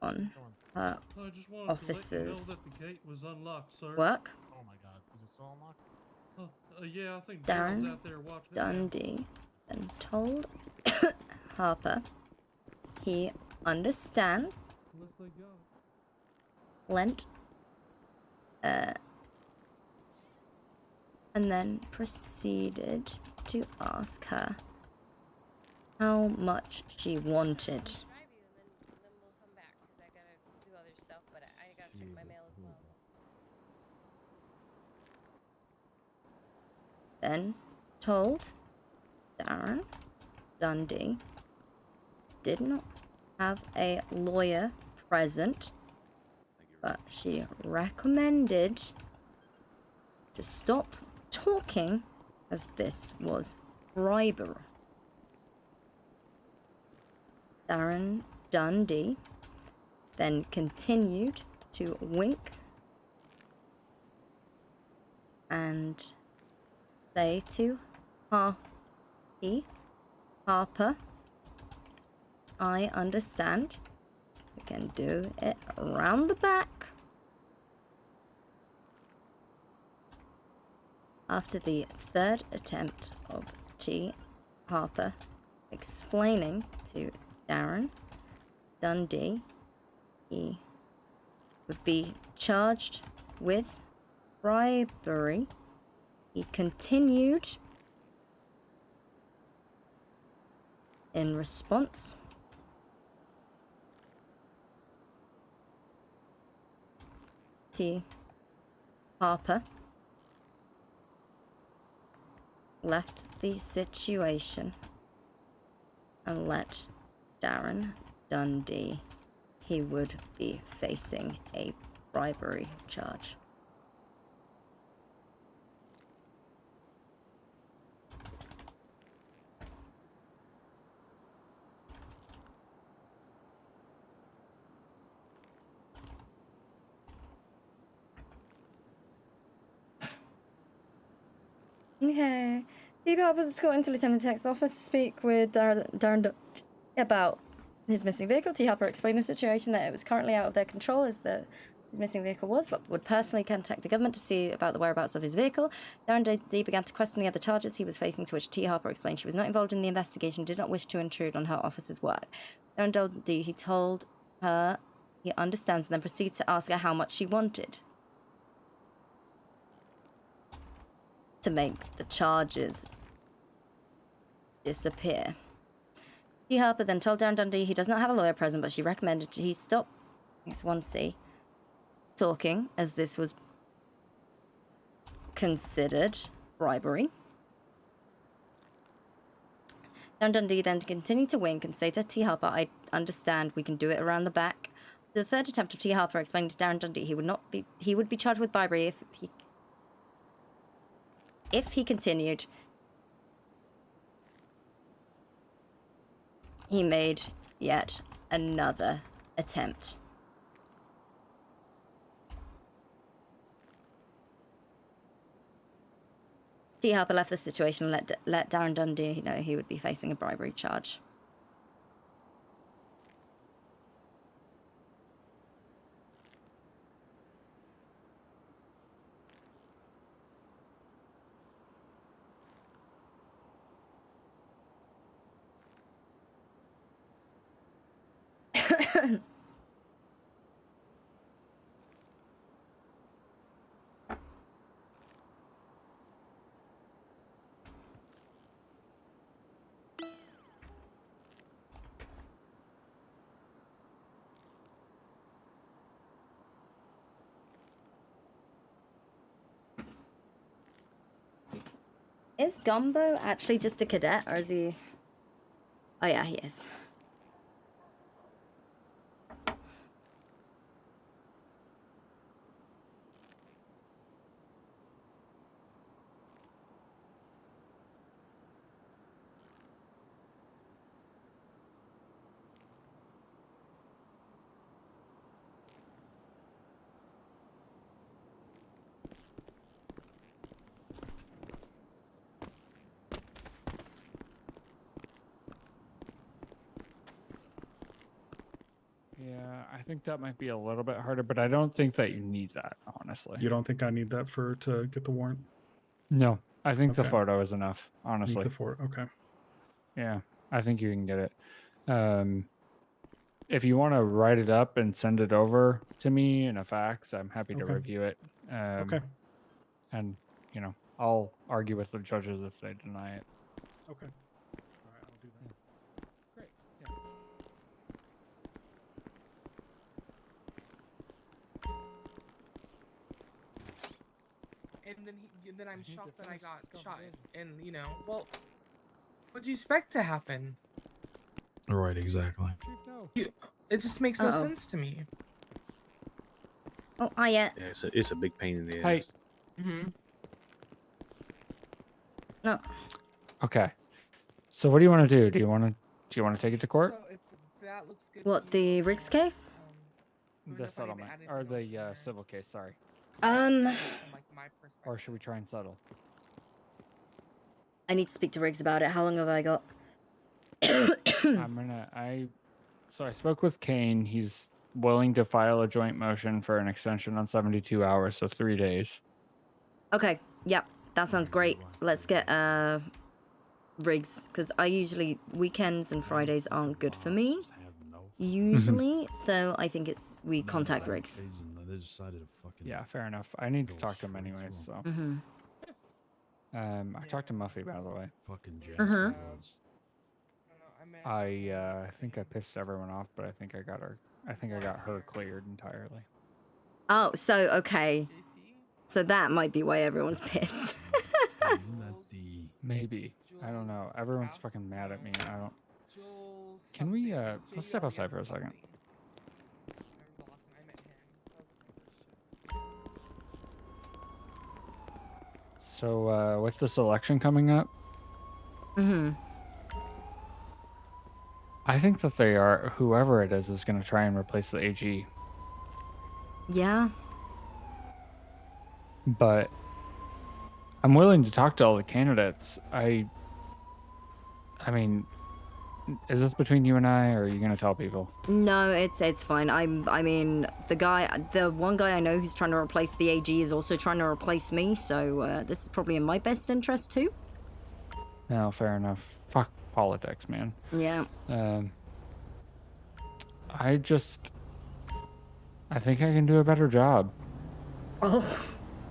on her I just wanted officers' to let you know that the gate was unlocked, sir. work. Oh my God. Is it still unlocked? Yeah, I think Daryl's Darren out there watching it now. Dundee then told Harper he understands, Unless they got it. lent, and then proceeded to ask her how much she wanted. Then we'll come back because I gotta do other stuff, but I gotta check my mail as well. Then told Darren Dundee did not have a lawyer present, but she recommended to stop talking as this was bribery. Darren Dundee then continued to wink and say to Harper, I understand. We can do it around the back. After the third attempt of Harper explaining to Darren Dundee he would be charged with bribery, he continued in response. Harper left the situation and let Darren Dundee, he would be facing a bribery charge. Okay. Steve Harper was escorted into Lieutenant Tech's office to speak with Darren about his missing vehicle. T. Harper explained the situation, that it was currently out of their control as his missing vehicle was, but would personally contact the government to see about the whereabouts of his vehicle. Darren D. began to question the other charges he was facing, to which T. Harper explained she was not involved in the investigation, did not wish to intrude on her officer's work. Darren D. he told her he understands, and then proceeded to ask her how much she wanted to make the charges disappear. T. Harper then told Darren Dundee he does not have a lawyer present, but she recommended he stop, it's 1C, talking, as this was considered bribery. Darren Dundee then continued to wink and say to T. Harper, I understand, we can do it around the back. The third attempt of T. Harper explained to Darren Dundee he would be charged with bribery if he continued. He made yet another attempt. T. Harper left the situation and let Darren Dundee know he would be facing a bribery charge. Is Gumbo actually just a cadet, or is he... Oh yeah, he is. Yeah, I think that might be a little bit harder, but I don't think that you need that, honestly. You don't think I need that to get the warrant? No, I think the Okay. photo is enough, Need honestly. the photo. Okay. Yeah, I think you can get it. If you want to write it up and send it over to me in a fax, I'm happy to Okay. review it. Okay. And, you know, I'll argue with the judges if they deny it. Okay. All right, I'll do that. Great. Yeah. And then I'm shocked that I got shot. And you know, well, what do you expect to happen? Right, exactly. It just makes no Uh-oh. sense to me. Oh, yeah. Yeah, it's a big pain in the Hi. ass. Mm-hmm. No. Okay. So what do you want to do? Do you want to take it to court? So if that looks good. What, the Riggs case? The settlement or the civil case, sorry. Or should we try and settle? I need to speak to Riggs about it. How long have I got? So I spoke with Kane. He's willing to file a joint motion for an extension on 72 hours, so 3 days. Okay, yep, that sounds great. Let's get Riggs, because I usually weekends and Fridays aren't good for me. Usually, so I think we contact Riggs. Yeah, fair enough. I need to talk to him anyways, so. I talked to Muffy, by the way. I think I pissed everyone off, but I think I got her cleared entirely. Oh, so okay. So that might be why everyone's pissed. Maybe. I don't know. Everyone's fucking mad at me. I don't. Can we let's step outside for a second. So with this election coming up, I think that whoever it is going to try and replace the AG. Yeah. But I'm willing to talk to all the candidates. I mean, is this between you and I, or are you gonna tell people? No, it's fine. I mean, the one guy I know who's trying to replace the AG is also trying to replace me, so this is probably in my best interest too. No, fair enough. Fuck politics, man. Yeah. I think I can do a better job. Oh.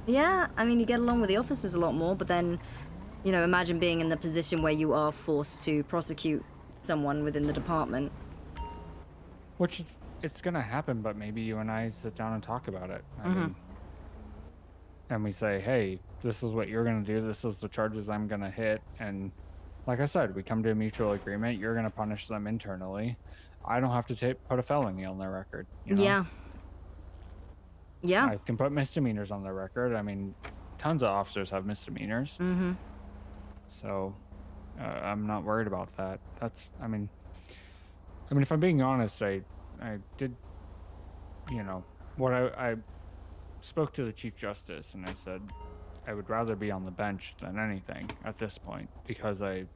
Yeah, I mean, you get along with the officers a lot more, but then, you know, imagine being in the position where you are forced to prosecute someone within the department. Which, it's gonna happen, but maybe you and I sit down and talk about it. I mean, and we say, hey, this is what you're gonna do, this is the charges I'm gonna hit, and like I said, we come to a mutual agreement, you're gonna punish them internally. I don't have to put a felony on their record. You know? Yeah. Yeah. I can put misdemeanors on their record. I mean, tons of officers have misdemeanors. So, I'm not worried about that. I mean, if I'm being honest, I did, you know, I spoke to the Chief Justice and I said, I would rather be on the bench than anything at this point because I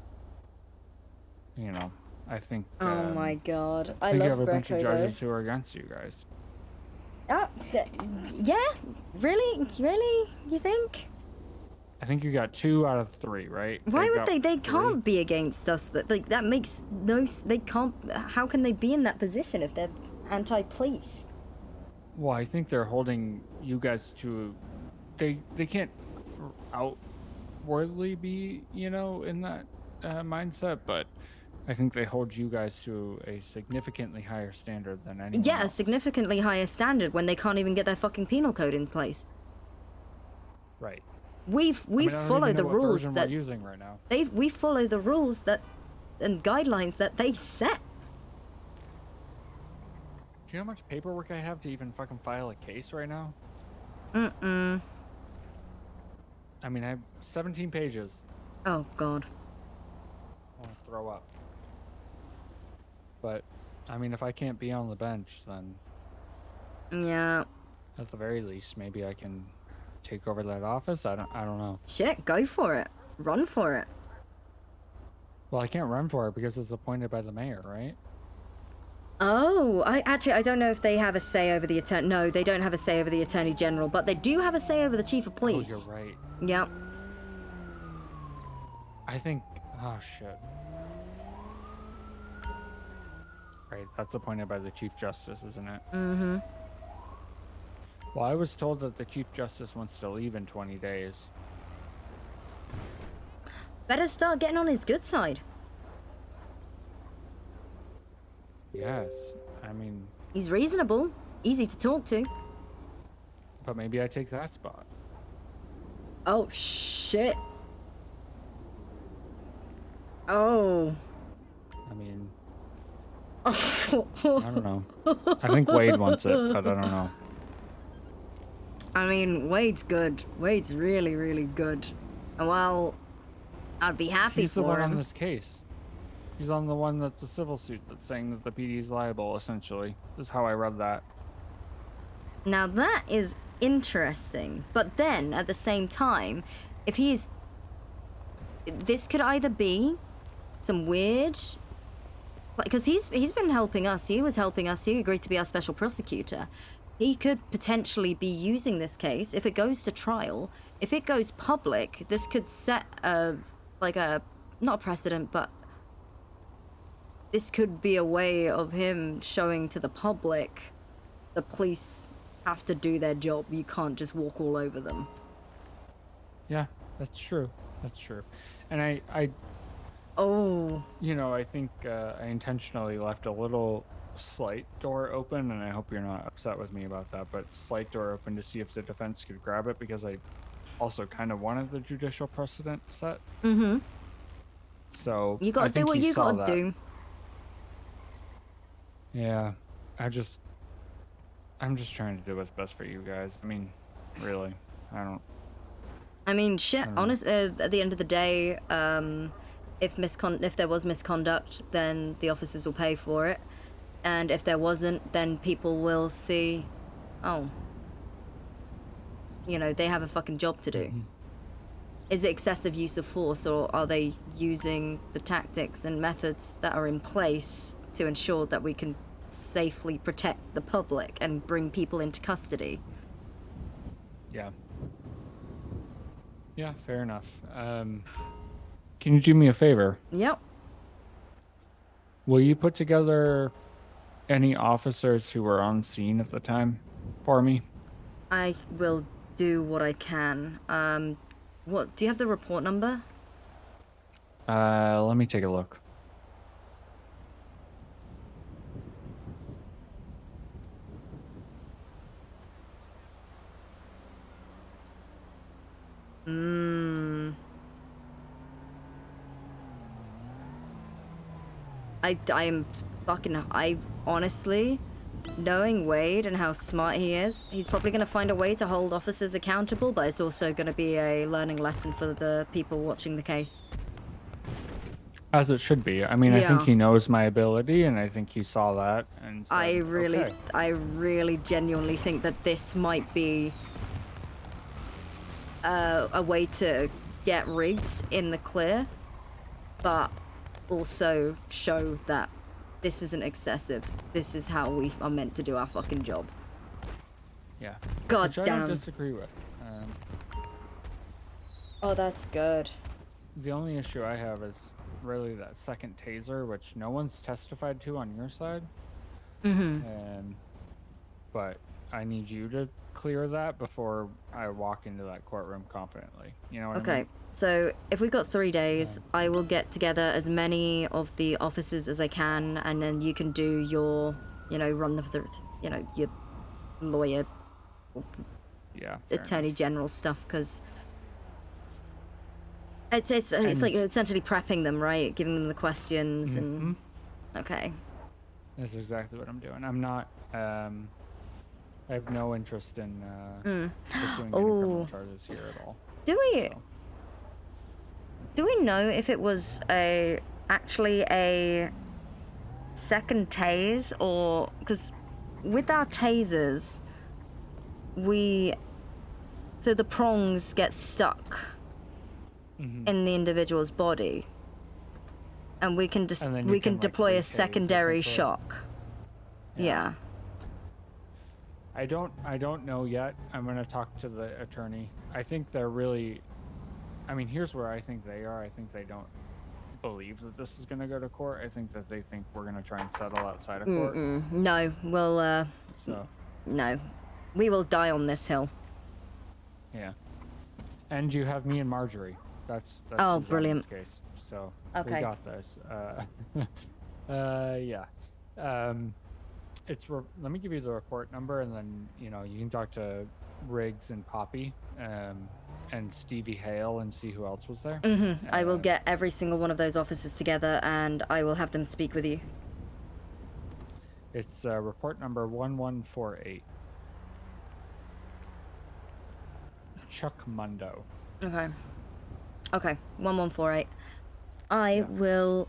think. Oh my god. I think you love have a bunch of Greco, judges who are against you guys. Yeah? Really? Really? You think? I think you got 2 out of 3, right? Why would they? They can't be against us. That makes no. They can't. How can they be in that position if they're anti-police? Well, I think they're holding you guys to. They can't outwardly be, you know, in that mindset, but I think they hold you guys to a significantly higher standard than anyone Yeah, a else. significantly higher standard when they can't even get their fucking penal code in place. Right. we I mean, I don't follow even the know what rules version that we're using right now. we follow the rules that and guidelines that they set. Do you know how much paperwork I have to even fucking file a case right now? Mm-mm. I mean, I have 17 pages. Oh God. I want to throw up. But, I mean, if I can't be on the bench, then Yeah. at the very least, maybe I can take over that office. I don't know. Shit, go for it. Run for it. Well, I can't run for it because it's appointed by the mayor, right? Oh, I don't know if they have a say over the attorney. No, they don't have a say over the attorney general, but they do have a say over the chief of police. Oh, you're right. Yep. I think. Oh shit. Right, that's appointed by the chief justice, isn't it? Mm-hmm. Well, I was told that the chief justice wants to leave in 20 days. Better start getting on his good side. Yes, I mean, He's reasonable, easy to talk to. but maybe I take that spot. Oh shit. Oh. I mean, I I don't know. I think Wade wants it, but I don't know. I mean, Wade's good. Wade's really, really good. Well, I'd be happy He's the for one him. on this case. He's on the one that's a civil suit that's saying that the PD is liable, essentially. This is how I read that. Now that is interesting. But then, at the same time, if he's... This could either be some weird... Because he's been helping us. He was helping us. He agreed to be our special prosecutor. He could potentially be using this case if it goes to trial. If it goes public, this could set a... Like a... Not a precedent, but... This could be a way of him showing to the public the police have to do their job. You can't just walk all over them. Yeah, that's true. That's true. And I you know, I think I intentionally left a little slight door open, and I hope you're not upset with me about that, but slight door open to see if the defense could grab it, because I also kind of wanted the judicial precedent set. Mm-hmm. So You gotta do what you gotta do. Yeah, I'm just trying to do what's best for you guys. I mean, really, I mean, shit, honest, at the end of the day, if there was misconduct, then the officers will pay for it. And if there wasn't, then people will see, oh, you know, they have a fucking job to do. Is it excessive use of force, or are they using the tactics and methods that are in place to ensure that we can safely protect the public and bring people into custody? Yeah. Yeah, fair enough. Can you do me a favor? Yep. Will you put together any officers who were on scene at the time for me? I will do what I can. What, do you have the report number? Let me take a look. I honestly, knowing Wade and how smart he is, he's probably going to find a way to hold officers accountable, but it's also going to be a learning lesson for the people watching the case. As it should be. I mean, I think Yeah. he knows my ability, and I think he saw that. And said, I "Okay." really genuinely think that this might be a way to get Riggs in the clear, but also show that this isn't excessive. This is how we are meant to do our fucking job. Yeah. God Which I damn. don't disagree with. Oh, that's good. The only issue I have is really that second taser, which no one's testified to on your side. But I need you to clear that before I walk into that courtroom confidently. You know what I Okay, mean? so if we've got 3 days, I will get together as many of the officers as I can, and then you can do your, you know, run the you know, your lawyer, Yeah. fair attorney general stuff, because It's And- like essentially prepping them, right? Giving them the questions and. Okay. That's exactly what I'm doing. I'm not. I have no interest in pursuing any criminal Oh. charges here at all. Do we know if it was actually a second tase, or because with our tasers so the prongs get stuck in the individual's body, and we can And then you we can can, like, deploy a retase, secondary essentially. shock. Yeah. I don't know yet. I'm gonna talk to the attorney. I think they're really. I mean, here's where I think they are. I think they don't believe that this is gonna go to court. I think that they think we're gonna try and settle outside of court. No, we'll So no, we will die on this hill. yeah. And you have me and Marjorie. That's Oh, who's on brilliant. this case. So Okay. we got this. Yeah. Let me give you the report number, and then you can talk to Riggs and Poppy, and Stevie Hale, and see who else was there. I will get every single one of those officers together, and I will have them speak with you. It's report number 1148. Chuck Mundo. Okay. Okay, 1148. I will.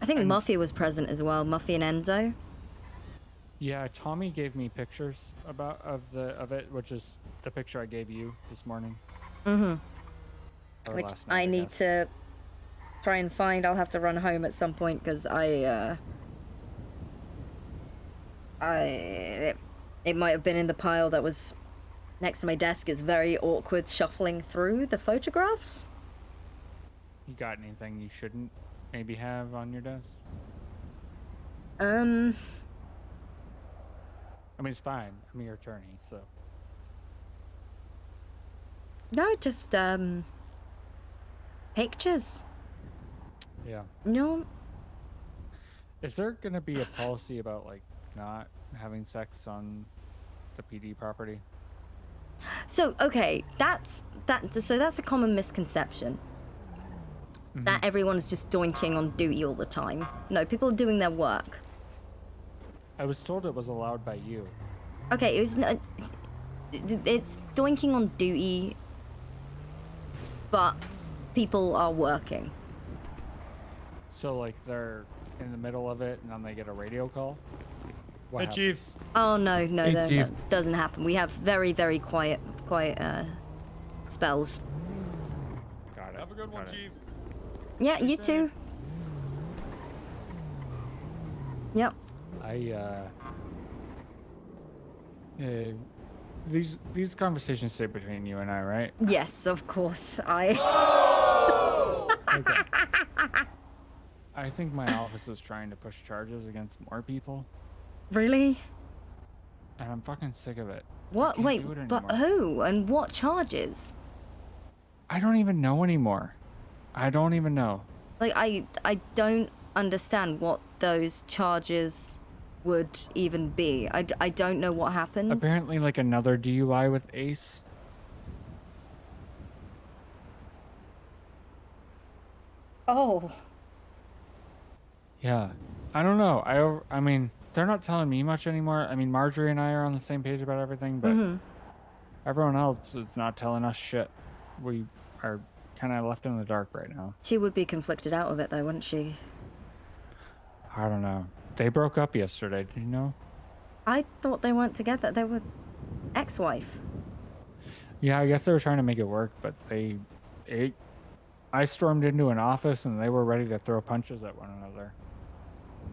I think Muffy was present as well. Muffy and Enzo. Yeah, Tommy gave me pictures of it, which is the picture I gave you this morning. Or Which last night, I need guess. to try and find. I'll have to run home at some point because it might have been in the pile that was next to my desk. It's very awkward shuffling through the photographs. You got anything you shouldn't maybe have on your desk? I mean, it's fine. I'm your attorney, so. No, just pictures. Yeah. No. Is there gonna be a policy about like not having sex on the PD property? So okay, so that's a common misconception. That everyone's just doinking on duty all the time. No, people are doing their work. I was told it was allowed by you. Okay, it's doinking on duty, but people are working. So like they're in the middle of it and then they get a radio call? What Hey, Chief. Oh no, Hey, that Chief. doesn't happen. We have very, very quiet spells. Got it. Have a good one, Chief. Yeah, you too. Yep. These conversations stay between you and I, right? Yes, of course. Okay. I think my office is trying to push charges against more people, Really? and I'm fucking sick of it. What? can't Wait, do it but anymore. who and what charges? I don't even know anymore. I don't even know. Like, I don't understand what those charges would even be. I don't know what happens. Apparently, like another DUI with Ace. Oh. Yeah, I don't know. I mean, they're not telling me much anymore. I mean, Marjorie and I are on the same page about everything, but everyone else is not telling us shit. We are kind of left in the dark right now. She would be conflicted out of it, though, wouldn't she? I don't know. They broke up yesterday. Did you know? I thought they weren't together. They were ex-wife. Yeah, I guess they were trying to make it work, but I stormed into an office and they were ready to throw punches at one another.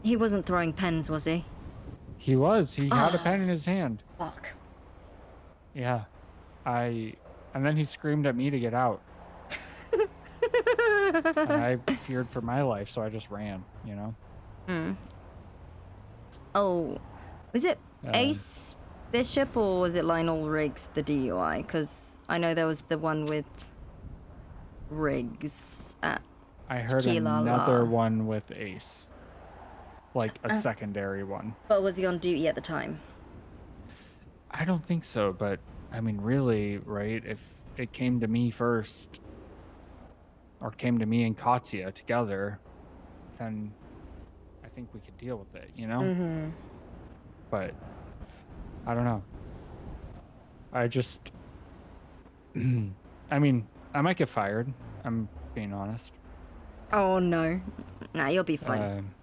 He wasn't throwing pens, was he? He was. He had a pen in his hand. Fuck. Yeah. And then he screamed at me to get out. And I feared for my life, so I just ran, you know? Oh, was it Ace Bishop or was it Lionel Riggs, the DUI? Because I know there was the one with Riggs at I heard Kilala. another one with Ace. Like a secondary one. But was he on duty at the time? I don't think so, but I mean, really, right? If it came to me first, or came to me and Katya together, then I think we could deal with it, you know? Mm-hmm. But I don't know. I just, I mean, I might get fired. I'm being honest. Oh no. Nah, you'll be fine.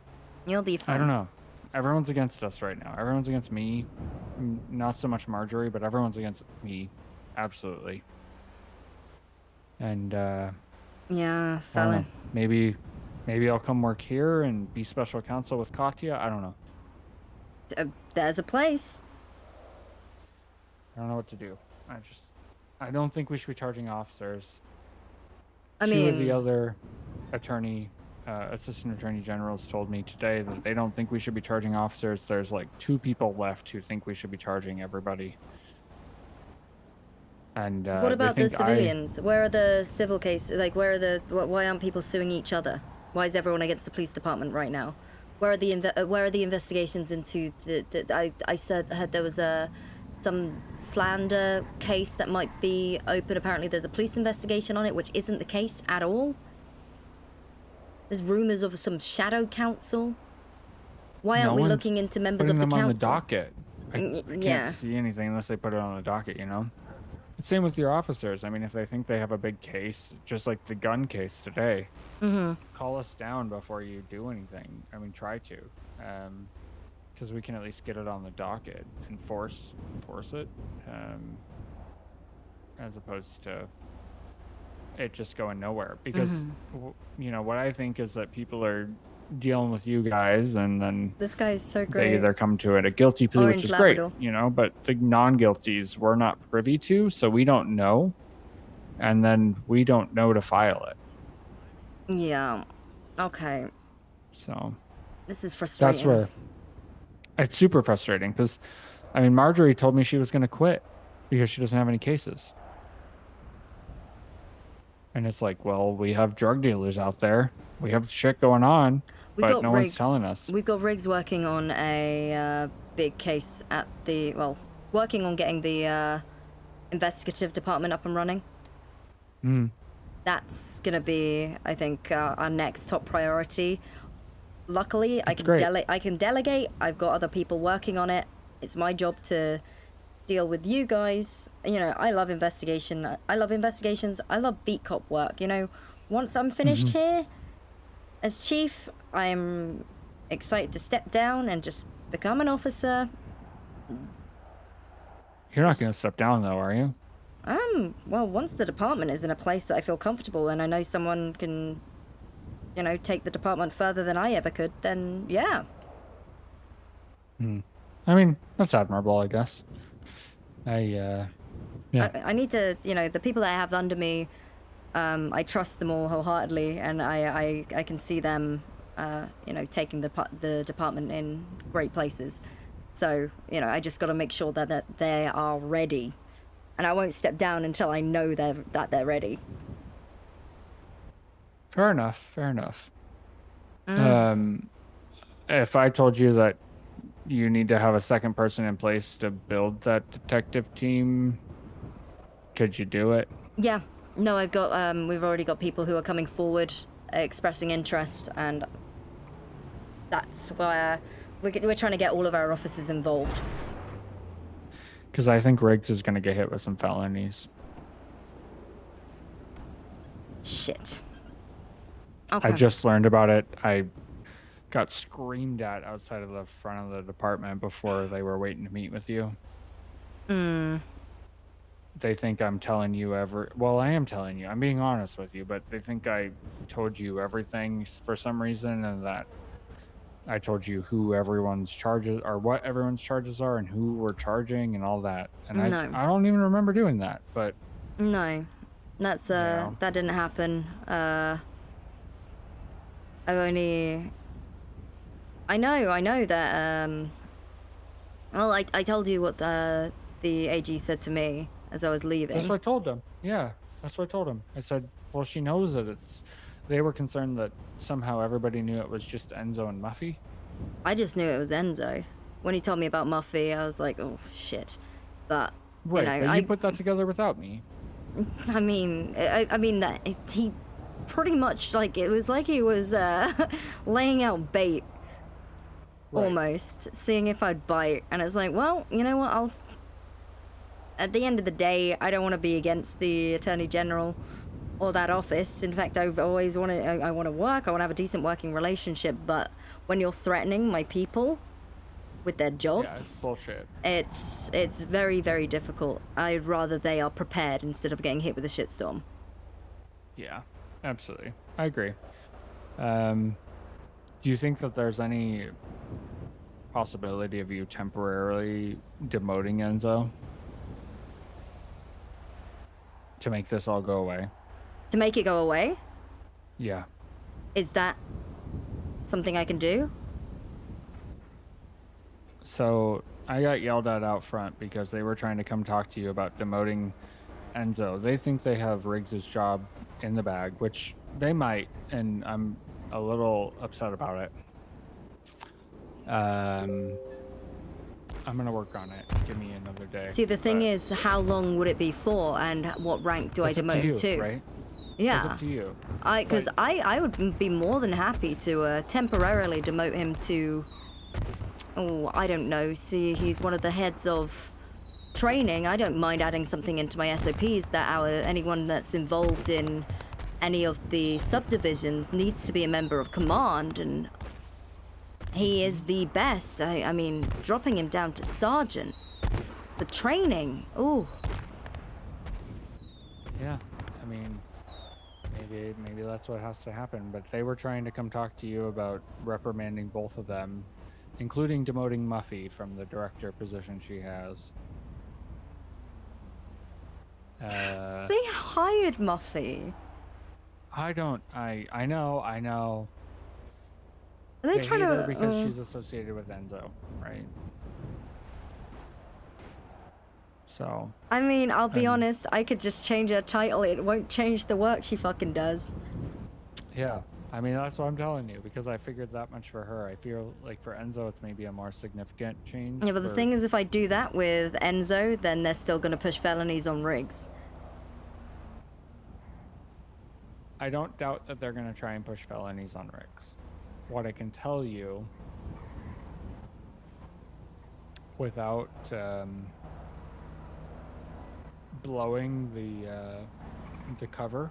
You'll be fine. I don't know. Everyone's against us right now. Everyone's against me. Not so much Marjorie, but everyone's against me. Absolutely. And yeah, I don't fella. know. Maybe I'll come work here and be special counsel with Katya. I don't know. There's a place. I don't know what to do. I don't think we should be charging officers. I Two of the mean- other assistant attorney generals told me today that they don't think we should be charging officers. There's like 2 people left who think we should be charging everybody. And What they about the think civilians? Where are the civil cases? Like, why aren't people suing each other? Why is everyone against the police department right now? Where are the investigations into I heard there was some slander case that might be open. Apparently there's a police investigation on it, which isn't the case at all. There's rumors of some shadow counsel. Why aren't we looking into members of the putting them council? on the docket. I can't Yeah. see anything unless they put it on the docket, you know? Same with your officers. I mean, if they think they have a big case, just like the gun case today, call us down before you do anything. I mean, try to. Because we can at least get it on the docket and force it, as opposed to it just going nowhere. Because, you know, what I think is that people are dealing with you guys, and then This guy's so they great. either come to it a guilty plea, Orange which is great, Labrador. you know, but the non-guilties we're not privy to, so we don't know, and then we don't know to file it. Yeah. Okay. So This is frustrating. that's where it's super frustrating, because I mean, Marjorie told me she was going to quit because she doesn't have any cases. And it's like, well, we have drug dealers out there. We have shit going on, but no one's telling us. We've got Riggs working on a big case at the, working on getting the investigative department up and running. That's gonna be, I think, our next top priority. Luckily, I can delegate. I've got other people working on it. It's my job to deal with you guys. You know, I love investigation. I love investigations. I love beat cop work. You know, once I'm finished here as chief, I'm excited to step down and just become an officer. You're not going to step down, though, are you? Well, once the department is in a place that I feel comfortable and I know someone can, you know, take the department further than I ever could, then yeah. I mean, that's admirable, I guess. Yeah. I need to, you know, the people that I have under me, I trust them all wholeheartedly, and I can see them, you know, taking the department in great places. So, you know, I just got to make sure that they are ready, and I won't step down until I know that they're ready. Fair enough. If I told you that you need to have a second person in place to build that detective team, could you do it? Yeah. No, I've got, we've already got people who are coming forward, expressing interest, and that's why we're trying to get all of our officers involved. Because I think Riggs is going to get hit with some felonies. Shit. Okay. I just learned about it. I got screamed at outside of the front of the department before they were waiting to meet with you. They think I'm telling you well, I am telling you. I'm being honest with you, but they think I told you everything for some reason, and that I told you who everyone's charges or what everyone's charges are and who we're charging and all that. And No. I don't even remember doing that, but No. That's, that didn't happen. I know that, well, I told you what the AG said to me as I was leaving. that's what I told them. Yeah, that's what I told them. I said, well, she knows that they were concerned that somehow everybody knew it was just Enzo and Muffy. I just knew it was Enzo. When he told me about Muffy, I was like, oh, shit. But, Right, you know, but you put that together without me. I mean that he pretty much like it was like he was laying out bait, almost seeing if I'd bite. And it's like, well, you know what? I'll. At the end of the day, I don't want to be against the Attorney General or that office. In fact, I've always wanted. I want to work. I want to have a decent working relationship. But when you're threatening my people with their jobs, Yeah, it's bullshit. it's very, very difficult. I'd rather they are prepared instead of getting hit with a shitstorm. Yeah, absolutely. I agree. Do you think that there's any possibility of you temporarily demoting Enzo to make this all go away? To make it go away? Yeah. Is that something I can do? So I got yelled at out front because they were trying to come talk to you about demoting Enzo. They think they have Riggs's job in the bag, which they might, and I'm a little upset about it. I'm gonna work on it. Give me another day. See, the thing is, how long would it be for, and what rank do I It's up to demote him you, to? right? Yeah. It's up to you. Because I would be more than happy to temporarily demote him to, oh, I don't know, see, he's one of the heads of training. I don't mind adding something into my SOPs that anyone that's involved in any of the subdivisions needs to be a member of command, and he is the best. I mean, dropping him down to sergeant, the training, ooh. Yeah, I mean, maybe that's what has to happen. But they were trying to come talk to you about reprimanding both of them, including demoting Muffy from the director position she has. They hired Muffy. I know. Are they trying hate to? her because she's associated with Enzo, right? So. I mean, I'll be honest. I could just change her title. It won't change the work she fucking does. Yeah, I mean that's what I'm telling you because I figured that much for her. I feel like for Enzo it's maybe a more significant change. Yeah, but the thing is, if I do that with Enzo, then they're still gonna push felonies on Riggs. I don't doubt that they're gonna try and push felonies on Riggs. What I can tell you, without blowing the cover,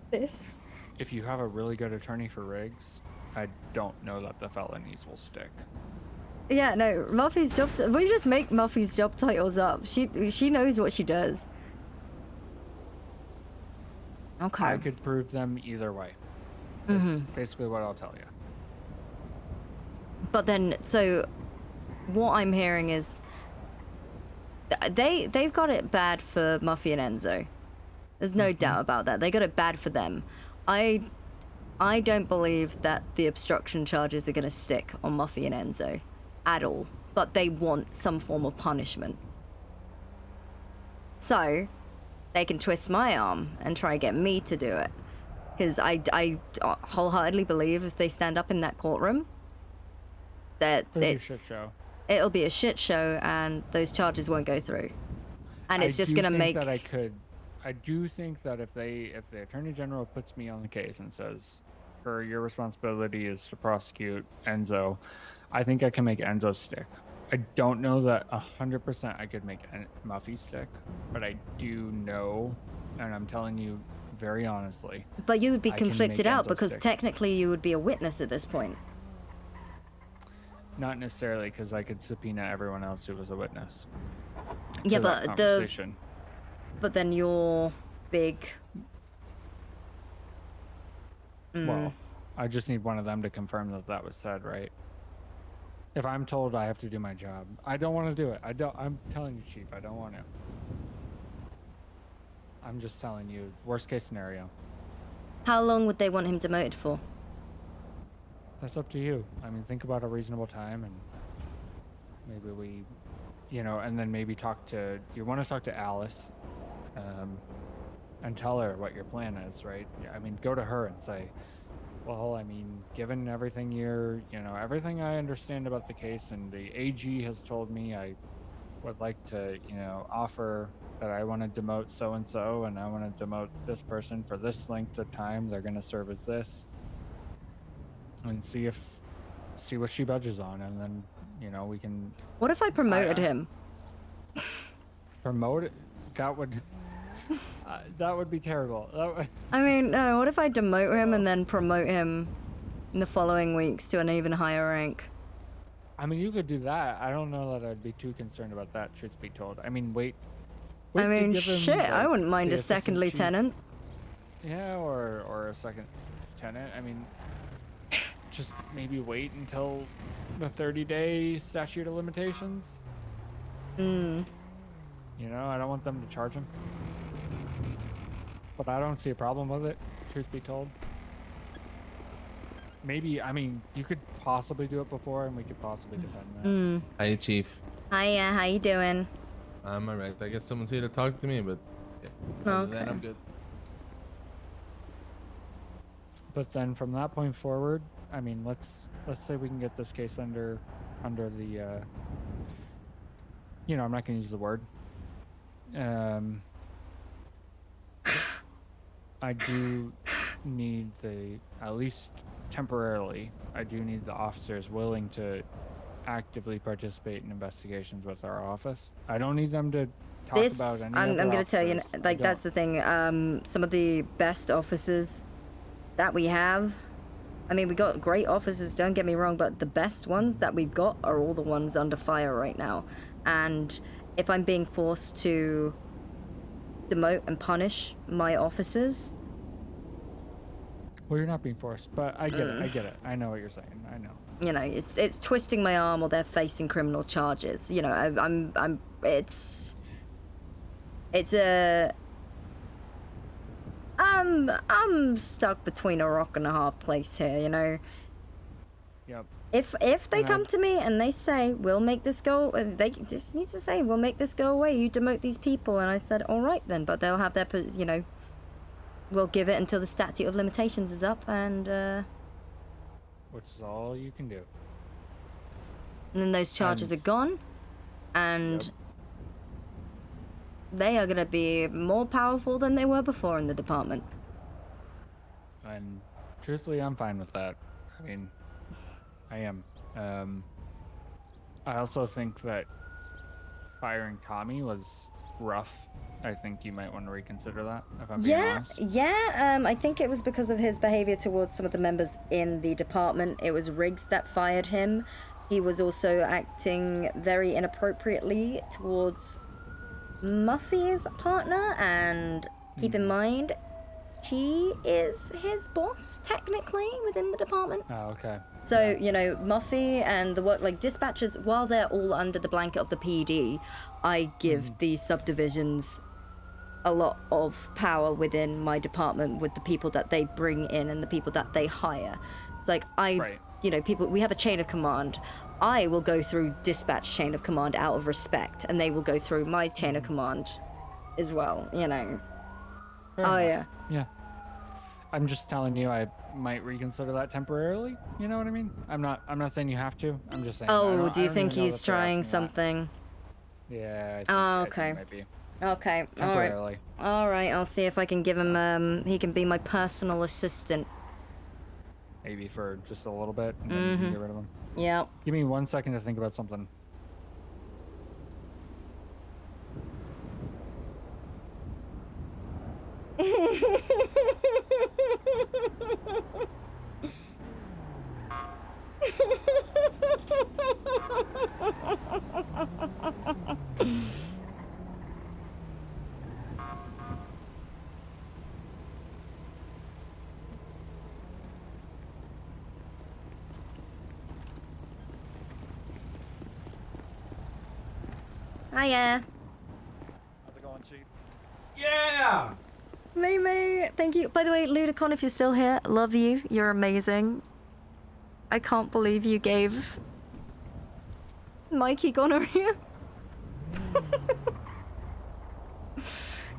this. If you have a really good attorney for Riggs, I don't know that the felonies will stick. Yeah, no, Muffy's job. We just make Muffy's job titles up. She knows what she does. Okay. I could prove them either way. That's basically what I'll tell you. But then, so what I'm hearing is they've got it bad for Muffy and Enzo. There's no doubt about that. They got it bad for them. I don't believe that the obstruction charges are going to stick on Muffy and Enzo at all. But they want some form of punishment. So they can twist my arm and try and get me to do it. Because I wholeheartedly believe if they stand up in that courtroom, that It'll be a shit show. It'll be a shit show and those charges won't go through. And it's just gonna make... I do think that if the Attorney General puts me on the case and says, your responsibility is to prosecute Enzo, I think I can make Enzo stick. I don't know that 100% I could make Muffy stick, but I do know, and I'm telling you very honestly. But you would be I can conflicted make out Enzo because stick. technically you would be a witness at this point. Not necessarily, because I could subpoena everyone else who was a witness. Yeah, to that but conversation. But then you're big. Well, I just need one of them to confirm that that was said, right? If I'm told I have to do my job, I don't want to do it. I'm telling you, Chief, I don't want to. I'm just telling you, worst case scenario. How long would they want him demoted for? That's up to you. I mean, think about a reasonable time, and maybe we, and then maybe you want to talk to Alice, and tell her what your plan is, right? I mean, go to her and say, well, I mean, given everything everything I understand about the case, and the AG has told me I would like to, offer that I want to demote so and so, and I want to demote this person for this length of time. They're going to serve as this, and see what she budges on, and then we can What if I promoted him? promote it. That would be terrible. I mean, no, what if I demote him and then promote him in the following weeks to an even higher rank? I mean, you could do that. I don't know that I'd be too concerned about that, truth be told. I mean, wait I to mean, give him, shit, I like, wouldn't mind the a second assistant chief. lieutenant. Yeah, or a second lieutenant. I mean, just maybe wait until the 30-day statute of limitations. Hmm. I don't want them to charge him. But I don't see a problem with it, truth be told. Maybe, I mean, you could possibly do it before, and we could possibly defend that. Hmm. Hi, Chief. Hiya, how you doing? I'm alright. I guess someone's here to talk to me, but yeah. Other than that, Okay. I'm good. But then from that point forward, I mean, let's say we can get this case under the I'm not going to use the word. I do need at least temporarily, I do need the officers willing to actively participate in investigations with our office. I don't need them to talk about any I'm other going to tell you, officers. I like, that's don't. the thing. Some of the best officers that we have, I mean, we got great officers, don't get me wrong, but the best ones that we've got are all the ones under fire right now. And if I'm being forced to demote and punish my officers... Well, you're not being forced, but I get it. I get it. I know what you're saying. I know. It's twisting my arm, or they're facing criminal charges. I'm stuck between a rock and a hard place here, Yep. If they And come to me and they say, we'll make this go, they just need to say, we'll make this go away, you demote these people, and I said, all right then, but they'll have their, we'll give it until the statute of limitations is up, and Which is all you can do. then those charges are gone, and they are going to be more powerful than they were before in the department. And truthfully, I'm fine with that. I mean, I am. I also think that firing Tommy was rough. I think you might want to reconsider that, if I'm being honest. I think it was because of his behavior towards some of the members in the department. It was Riggs that fired him. He was also acting very inappropriately towards Muffy's partner, and keep in mind, she is his boss, technically, within the department. Oh, okay. So, Muffy and the dispatchers, while they're all under the blanket of the PD, I give these subdivisions a lot of power within my department with the people that they bring in and the people that they hire. It's like, we have a chain of command. I will go through dispatch chain of command out of respect, and they will go through my chain of command as well, Fair enough. Yeah. I'm just telling you, I might reconsider that temporarily. You know what I mean? I'm not saying you have to. I'm just saying. Oh, do you I don't think even know he's that they're trying asking that. something? Yeah. Oh, I think okay. it might be. Okay, Temporarily. alright, I'll see if I can give him, he can be my personal assistant. Maybe for just a little bit, and then you can get rid of him. Yep. Give me 1 second to think about something. Hiya. How's it going, Chief? Yeah! May, thank you. By the way, Ludicon, if you're still here, love you. You're amazing. I can't believe you gave Mikey gonorrhea.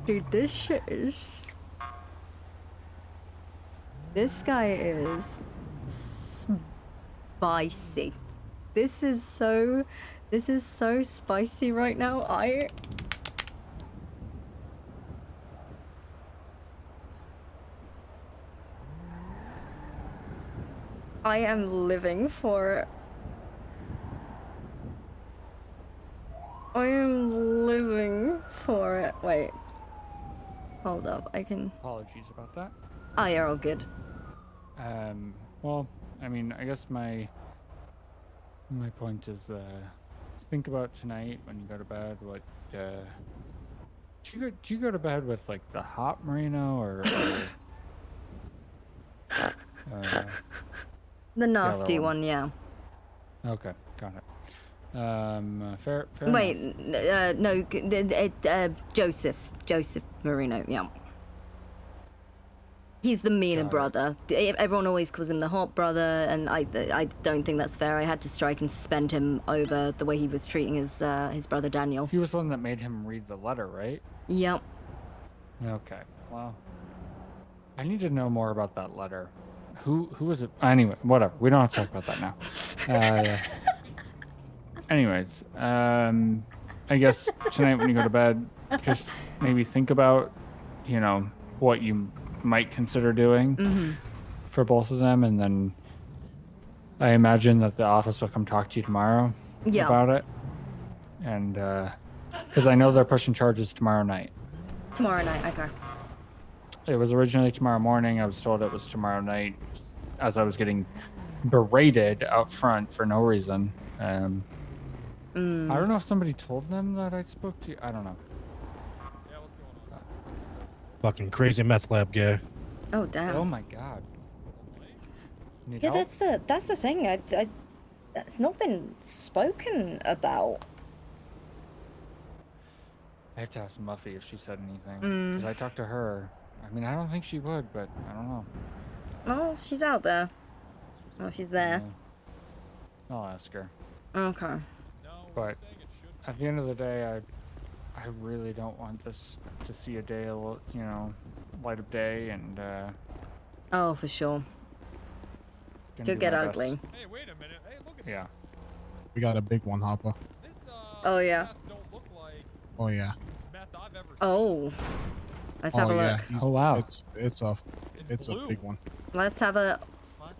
Dude, this shit is... This guy is spicy. This is so spicy right now. I am living for it. I am living for it. Wait. Hold up, I can... Apologies about that. Oh, you're all good. Well, I mean, I guess my point is, think about tonight when you go to bed. What, do you go to bed with like the hot merino or The nasty other one, yeah. Okay, got it. Fair Wait, enough. no, Joseph Marino, yeah. He's the meaner Got it. brother. Everyone always calls him the hot brother, and I don't think that's fair. I had to strike and suspend him over the way he was treating his brother Daniel. He was the one that made him read the letter, right? Yep. Okay. Well, I need to know more about that letter. Who was it? Anyway, whatever. We don't have to talk about that now. Anyways, I guess tonight when you go to bed, just maybe think about, you know, what you might consider doing for both of them, and then I imagine that the office will come talk to you tomorrow about it. And because I know they're pushing charges tomorrow night. Tomorrow night, okay. It was originally tomorrow morning. I was told it was tomorrow night, as I was getting berated out front for no reason. I don't know if somebody told them that I spoke to you. I don't know. Fucking crazy meth lab guy. Oh damn. Oh my god. Need Yeah, help? that's the thing. That's not been spoken about. I have to ask Muffy if she said anything. Because I talked to her. I mean, I don't think she would, but I don't know. Well, she's out there. Oh, she's there. Yeah. I'll ask her. Okay. But at the end of the day, I really don't want this to see a day, you know, light of day, and Oh, for sure. gonna Could do get my ugly. best. Hey, wait a minute. Hey, look at Yeah. We got a big one, Harper. Oh yeah. Oh yeah. Oh. Let's have a look. Oh wow. It's a big one. Let's have a.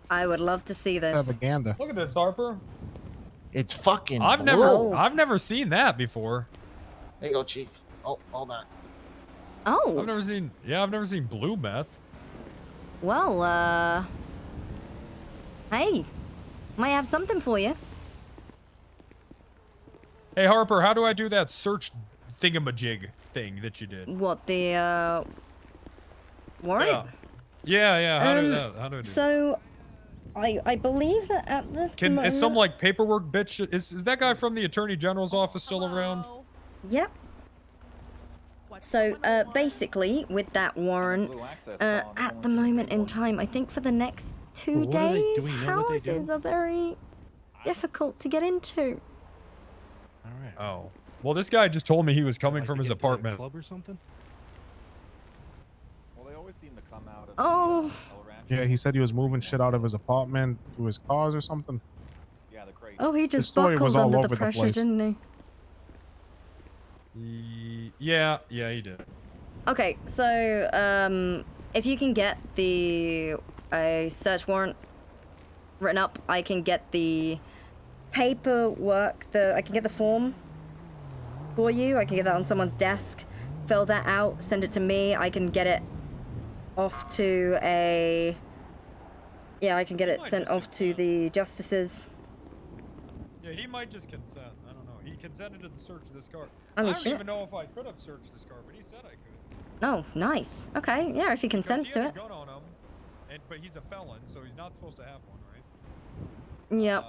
I would love to see this. Let's have a gander. Look at this, Harper. It's fucking I've never seen that before. There you go, Chief. Oh, hold on. Oh. I've never seen blue meth. Well, hey, might have something for you. Hey Harper, how do I do that search thingamajig thing that you did? What, the warrant? Yeah. How do I do that? So, I believe that at the Is some like paperwork bitch? Is that guy from the Attorney General's office still around? Yep. So, basically, with that warrant, at the moment in time, I think for the next 2 days, houses are very difficult to get into. All right. Oh. Well, this guy just told me he was coming from his apartment. Club or something? Well, they always seem to come out of Oh. Yeah, he said he was moving shit out of his apartment to his cars or something. Yeah, the crazy. Oh, he The just story was buckled all under over the the pressure, place. didn't he? Yeah, he did. Okay, so, if you can get a search warrant written up, I can get the paperwork, I can get the form for you. I can get that on someone's desk, fill that out, send it to me. I can get it off to I can get it sent off to the justices. Yeah, he might just consent. I don't know. He consented to the search of this car. I mean, don't shit. even know if I could have searched this car, but he said I could. Oh, nice. Okay, yeah, if he consents Because he to had it. a gun on him, but he's a felon, so he's not supposed to have one, right? Yep.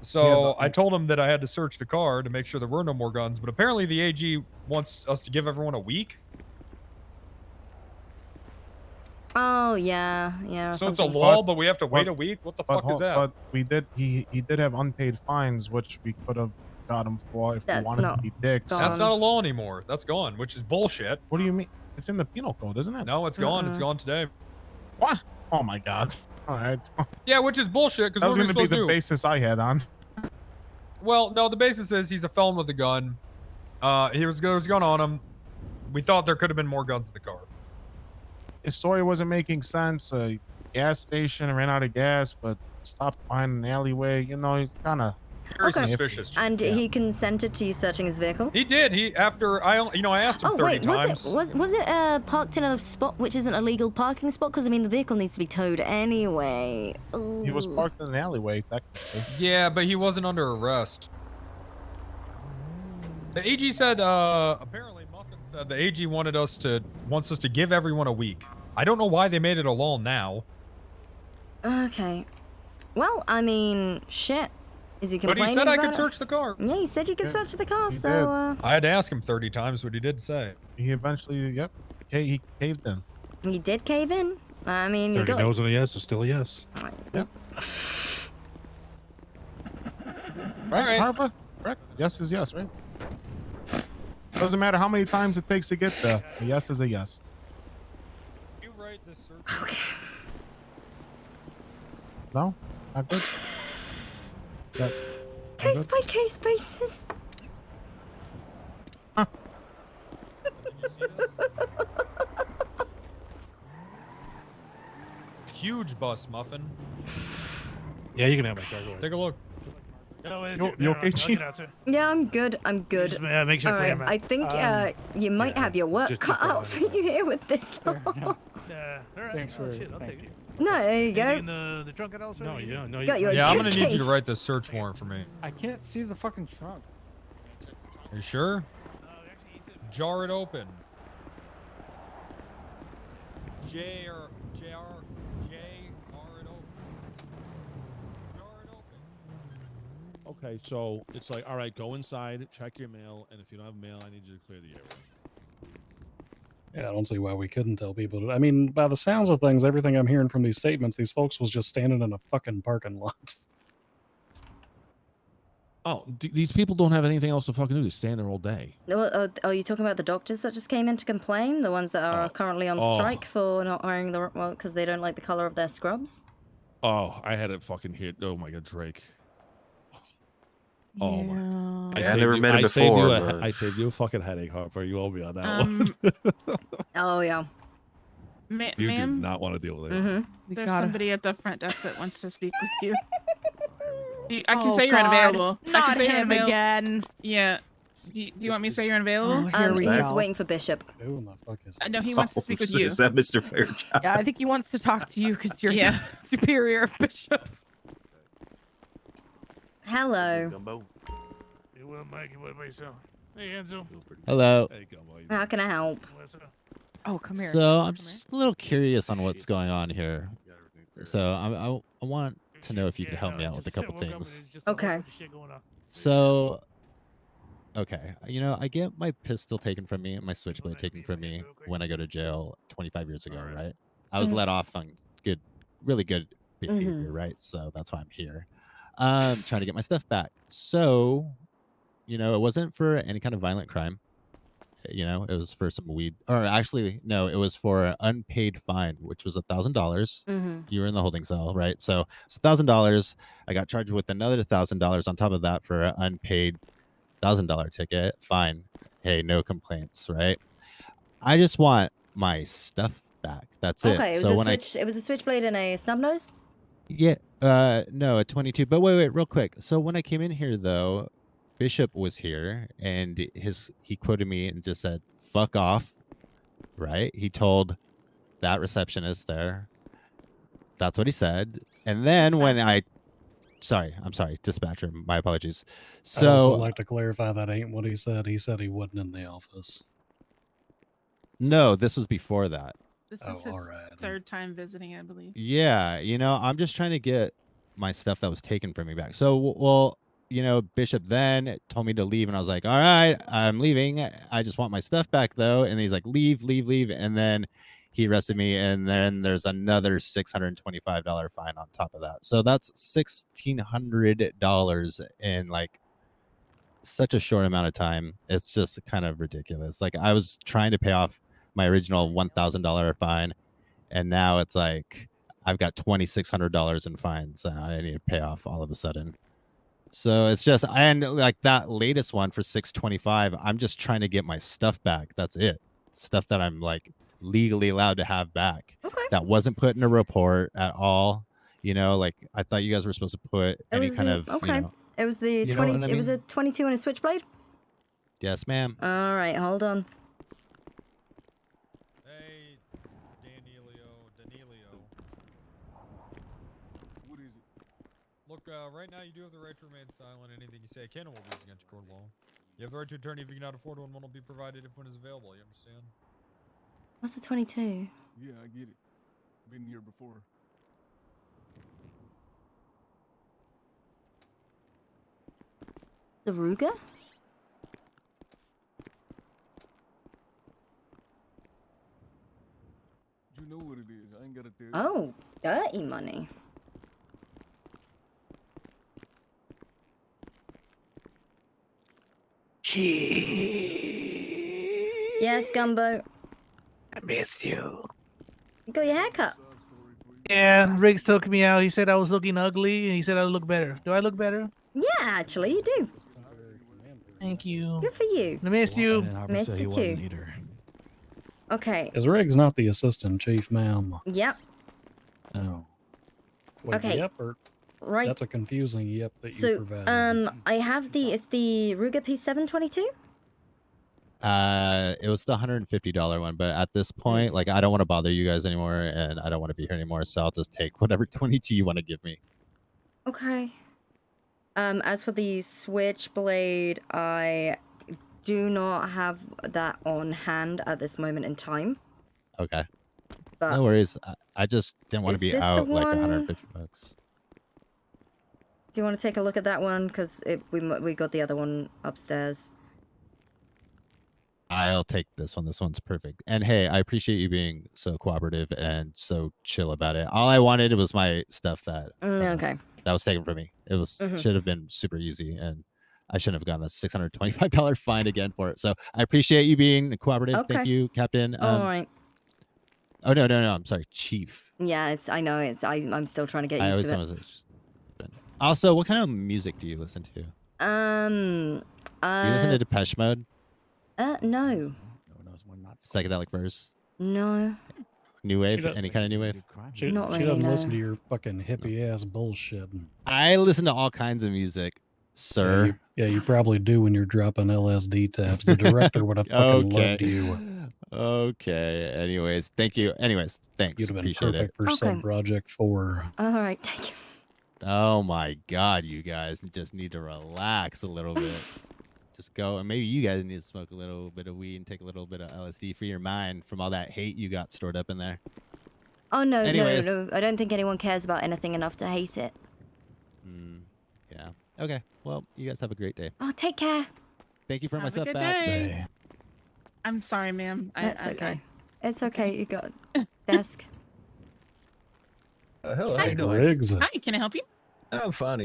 So I told him that I had to search the car to make sure there were no more guns, but apparently the AG wants us to give everyone a week. Oh, yeah. So it's a something. law, but we have to wait a week? What the fuck is that? But he did have unpaid fines, which we could have got him for if we That's wanted to not be dicks. That's not a law anymore. That's gone, which is bullshit. What do you mean? It's in the penal code, isn't it? No, it's gone. It's gone today. What? Oh my god. All right. Yeah, which is bullshit, because That what was are we going to be supposed to the do? basis I had on. Well, no, the basis is he's a felon with a gun. There was a gun on him. We thought there could have been more guns in the car. His story wasn't making sense. A gas station ran out of gas, but stopped behind an alleyway. You know, he's kind of Very suspicious. Chief. And he consented to you searching his vehicle? He did. He after I asked him 30 wait, times. was it parked in a spot which isn't a legal parking spot? Because I mean, the vehicle needs to be towed anyway. He was Ooh. parked in an alleyway, technically. Yeah, but he wasn't under arrest. The AG said, apparently Muffin said the AG wants us to give everyone a week. I don't know why they made it a lull now. Okay. Well, I mean, shit. Is he But complaining he said I about could it? search the car. Yeah, he said you could search the car, he so, I had to ask him 30 times what he did say. He eventually, yep, he caved in. he did cave in? I mean, you 30 got... no's and a yes is still a yes. Yep. Right, right. Harper? Correct. Yes is yes, right? Doesn't matter how many times it takes to get there. A yes is a yes. You write this search. Okay. No? Not good? Case by case basis. Huh. Huge bus, Muffin. Yeah, you can have my car. Go ahead. Take a look. You okay, Chief? Yeah, I'm good. I'm good. Just, make sure All to right, clear I think you might have your work just cut go out on. for you here with this law. Thanks for. Shit, I'll thank take you. it. No, there you go. In the trunk and also? No, yeah, no. Got you a Yeah, I'm good gonna need you to case. write the search warrant for me. I can't see the fucking trunk. Are you sure? Jar it open. J R it open. Jar it open. Okay, so it's like, all right, go inside, check your mail, and if you don't have mail, I need you to clear the area. Yeah, I don't see why we couldn't tell people. I mean, by the sounds of things, everything I'm hearing from these statements, these folks was just standing in a fucking parking lot. Oh, these people don't have anything else to fucking do. They stand there all day. Are you talking about the doctors that just came in to complain? The ones that are currently on strike for not wearing the because they don't like the color of their scrubs? Oh, I had it fucking hit. Oh my god, Drake. Oh my. Yeah, I never met him I saved you a fucking headache, Harper. You owe me on that one. Oh yeah. You do Ma'am, not want to deal with it. Mm-hmm. there's somebody at the front desk that wants to speak with you. I can Oh, say you're God. unavailable. I Not can say you're him unavailable. again. Yeah. Do you want me to say you're unavailable? He's waiting for Bishop. Who in the fuck is No, he wants to speak with you. Is that Mr. Fairchild? Yeah, I think he wants to talk to you because you're Yeah. superior of Bishop. Hello. Hey, well, Mikey, what about yourself? Hey, Enzo. Hello. How can I help? Oh, come here. So I'm just a little curious on what's going on here. So I want to know if you could help me out with a couple things. Okay. So, okay, you know, I get my pistol taken from me and my switchblade taken from me when I go to jail 25 years ago, right? I was Mhm. let off on really good behavior, Mhm. right? So that's why I'm here. Trying to get my stuff back. So, you know, it wasn't for any kind of violent crime. You know, it was for some weed, or actually, no, it was for an unpaid fine, which was $1,000. Mhm. You were in the holding cell, right? So it's $1,000. I got charged with another $1,000 on top of that for an unpaid $1,000 ticket. Fine. Hey, no complaints, right? I just want my stuff back. That's it. Okay, So when it was a switchblade and a snub nose? yeah, no, a 22. But wait, real quick. So when I came in here, though, Bishop was here, and he quoted me and just said, "Fuck off," right? He told that receptionist there. That's what he said. And then when I'm sorry, dispatcher. My apologies. I'd also So like to clarify that ain't what he said. He said he wasn't in the office. no, this was before that. This Oh, is his alright. third time visiting, I believe. Yeah, you know, I'm just trying to get my stuff that was taken from me back. So, well, you know, Bishop then told me to leave, and I was like, all right, I'm leaving. I just want my stuff back, though. And he's like, leave. And then he arrested me, and then there's another $625 fine on top of that. So that's $1,600 in like such a short amount of time. It's just kind of ridiculous. Like, I was trying to pay off my original $1,000 fine, and now it's like I've got $2,600 in fines, and I need to pay off all of a sudden. So it's just, and like that latest one for $625, I'm just trying to get my stuff back. That's it. Stuff that I'm like legally allowed to have back. Okay. That wasn't put in a report at all. You know, like I thought you guys were supposed to put It any was kind the, of, okay. you know. It was the You know 20. what I It was mean? a 22 and a switchblade. Yes, ma'am. All right, hold on. Hey, Danilio. What is it? Look, right now you do have the right to remain silent. Anything you say can and will be used against court of law. You have the right to attorney if you cannot afford one. One will be provided if one is available. You understand? What's the 22? Yeah, I get it. Been here before. The Ruger? You know what it is. I ain't gotta tell you. Oh, dirty money. Yes, Gumbo. I missed you. You got your haircut. Yeah, Riggs took me out. He said I was looking ugly, and he said I look better. Do I look better? Yeah, actually, you do. Thank you. Good for you. I missed you. Missed you too. Okay. Is Riggs not the assistant chief, ma'am? Yep. Oh. Wait, Okay. Yep, or Right. that's a confusing yep that you So, provided. I have it's the Ruger P722. It was the $150 one, but at this point, like I don't want to bother you guys anymore, and I don't want to be here anymore, so I'll just take whatever 22 you want to give me. Okay. As for the switchblade, I do not have that on hand at this moment in time. Okay. But No worries. I just didn't want to is be this the out like one- $150. Do you want to take a look at that one? Because we got the other one upstairs. I'll take this one. This one's perfect. And hey, I appreciate you being so cooperative and so chill about it. All I wanted was my stuff that Okay. that was taken from me. It was Mhm. should have been super easy, and I shouldn't have gotten a $625 fine again for it. So I appreciate you being cooperative. Okay. Thank you, Captain. All right. Oh no, I'm sorry, Chief. Yeah, I know. I'm still trying to get I used always to it. want to. Also, what kind of music do you listen to? Do you listen to Depeche Mode? No. Psychedelic verse? No. New wave? does- Any kind of new wave? She, Not she really, doesn't no. listen to your fucking hippie ass bullshit. I listen to all kinds of music, sir. Yeah, you probably do when you're dropping LSD tabs. The director would have fucking loved you. Okay. Anyways, thank you. Anyways, thanks. You'd have been Appreciate perfect it. for Sub Project 4. All right, thank you. Oh my God, you guys just need to relax a little bit. Just go, and maybe you guys need to smoke a little bit of weed and take a little bit of LSD for your mind from all that hate you got stored up in there. Oh no, Anyways. no. I don't think anyone cares about anything enough to hate it. Yeah. Okay. Well, you guys have a great day. Oh, take care. Thank you for my Have a stuff good back. day. I'm sorry, ma'am. That's okay. It's okay. You got desk. Hello, Hey, Riggs. Hi, can I help you? I'm fine.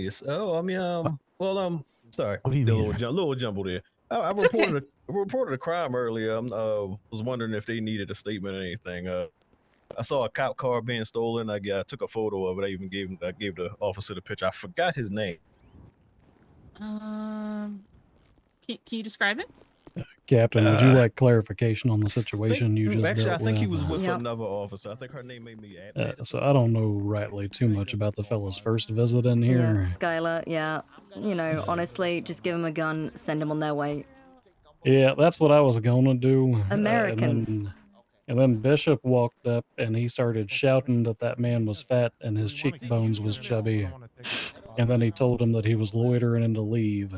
Sorry, What do you the mean? little jumble there. I It's okay. reported a crime earlier. Was wondering if they needed a statement or anything. I saw a cop car being stolen. I took a photo of it. I even gave the officer the picture. I forgot his name. Can you describe it? Captain, would you like clarification on the situation you just Actually, I dealt think with? he was with Yep. another officer. I think her name made me. So I don't know rightly too much about the fella's first visit in Yeah, here. Skylar. Yeah. You know, honestly, just give them a gun, send them on their way. Yeah, that's what I was gonna do. Americans. And then Bishop walked up and he started shouting that that man was fat and his cheekbones was chubby. And then he told him that he was loitering and to leave.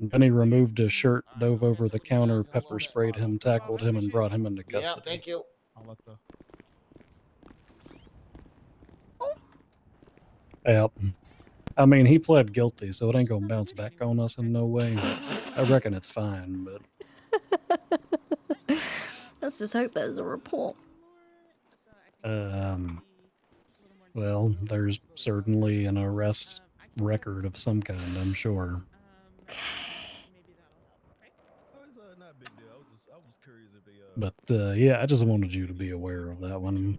Then he removed his shirt, dove over the counter, pepper sprayed him, tackled him, and brought him into Yeah, custody. thank you. I'll let the Yep. I mean, he pled guilty, so it ain't gonna bounce back on us in no way. I reckon it's fine, but Let's just hope there's a report. well, there's certainly an arrest record of some kind, I'm sure. But yeah, I just wanted you to be aware of that one.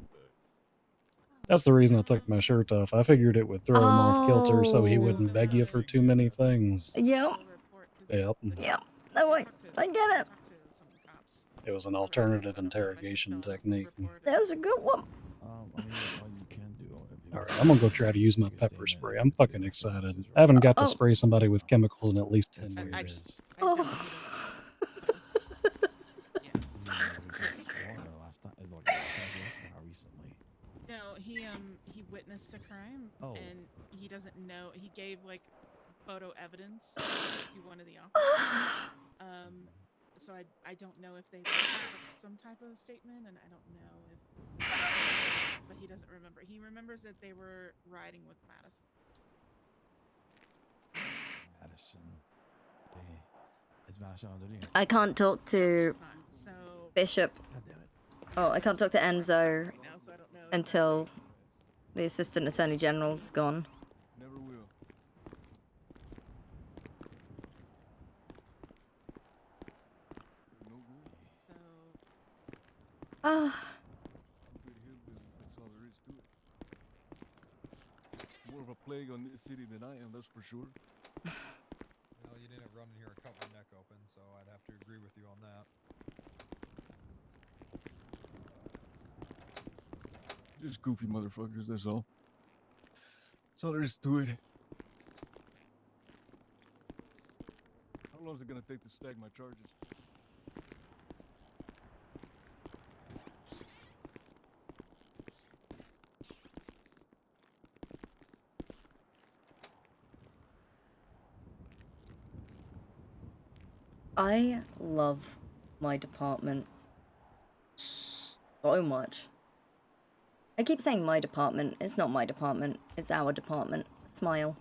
That's the reason I took my shirt off. I figured it would throw him off kilter so he wouldn't beg you for too many things. Yep. Yep. Yep. No, wait. I get it. It was an alternative interrogation technique. That was a good one. I mean, all you can do if All right, I'm gonna go try to use my pepper spray. I'm fucking excited. I haven't got to spray somebody with chemicals in at least 10 years. No, he witnessed a crime and he doesn't know. He gave like photo evidence to one of the officers. So I don't know if they took some type of statement, and I don't know if, but he doesn't remember. He remembers that they were riding with Madison. I can't talk to Bishop. Oh, I can't talk to Enzo until the Assistant Attorney General's gone. Never will. Ah. That's all there is to it. More of a plague on this city than I am, that's for sure. Well, you didn't run in here and cut my neck open, so I'd have to agree with you on that. Just goofy motherfuckers, that's all. That's all there is to it. How long is it gonna take to stag my charges? I love my department so much. I keep saying my department. It's not my department. It's our department. Smile.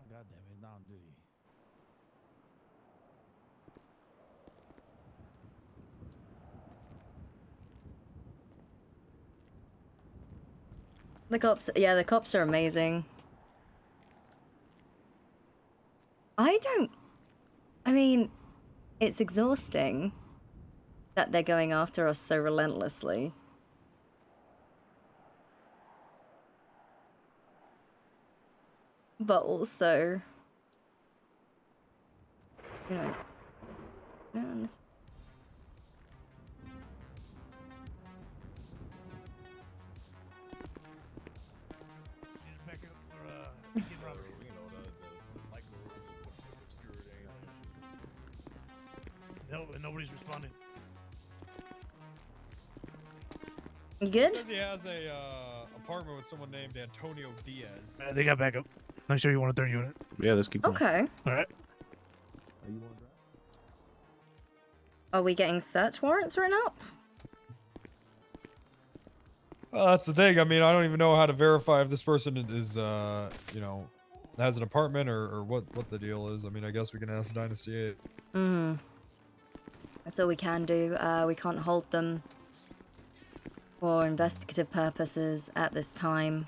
God damn it, not on duty. The cops, yeah, the cops are amazing. I mean, it's exhausting that they're going after us so relentlessly. But also, you know, no, this... No, nobody's responding. You good? It says he has a apartment with someone named Antonio Diaz. They got backup. Not sure you want a third unit. Yeah, let's keep going. Okay. All right. Are we getting search warrants written up? Well, that's the thing. I mean, I don't even know how to verify if this person is, you know, has an apartment or what the deal is. I mean, I guess we can ask Dynasty 8. Hmm. That's all we can do. We can't hold them for investigative purposes at this time.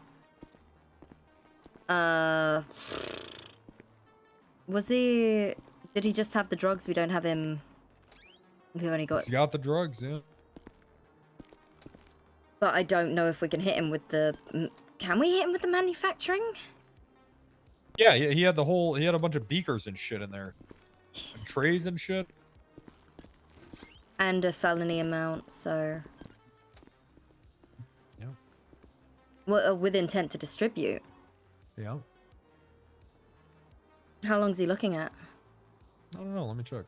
Was he... Did he just have the drugs? We don't have him... We've only got... He's got the drugs, yeah. But I don't know if we can hit him with the... Can we hit him with the manufacturing? Yeah, he had the whole... He had a bunch of beakers and shit in there. And trays and shit. And a felony amount, so... Yeah. Well, with intent to distribute. Yeah. How long's he looking at? I don't know. Let me check.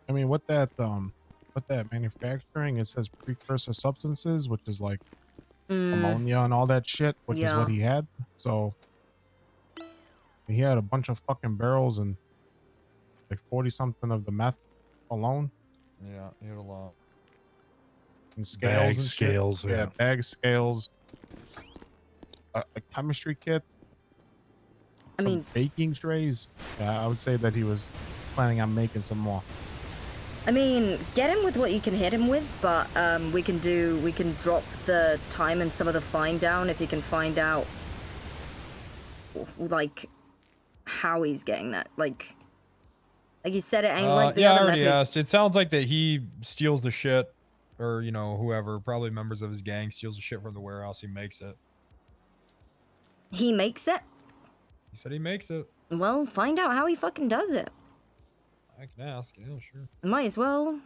I mean, with that manufacturing, it says precursor substances, which is like ammonia and all that shit, which is what he had. So he had a bunch of fucking barrels and like 40 something of the meth alone. Yeah, he had a lot. And scales Bags, and scales, shit. yeah. Bags, scales, a chemistry kit. I mean, baking trays. Yeah, I would say that he was planning on making some more. I mean, get him with what you can hit him with, but we can drop the time and some of the fine down if you can find out, like, how he's getting that. Like you said, it ain't like the yeah, I other already method. asked. It sounds like that he steals the shit, or you know, whoever, probably members of his gang, steals the shit from the warehouse. He makes it. He makes it? He said he makes it. Well, find out how he fucking does it. I can ask. Yeah, sure. Might as well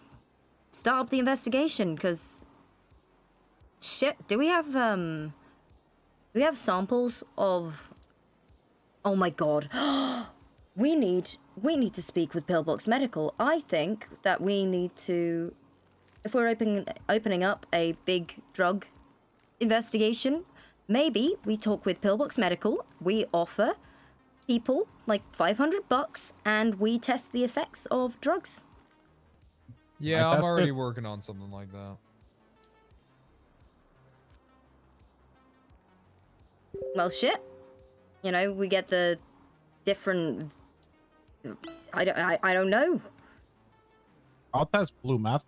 start up the investigation, because shit, do we have samples of... Oh my god. we need to speak with Pillbox Medical. I think that we need to, if we're opening up a big drug investigation, maybe we talk with Pillbox Medical, we offer people like $500 and we test the effects of drugs. Yeah, I'm already working on something like that. Well, shit. You know, we get the different... I don't know. I'll test blue meth.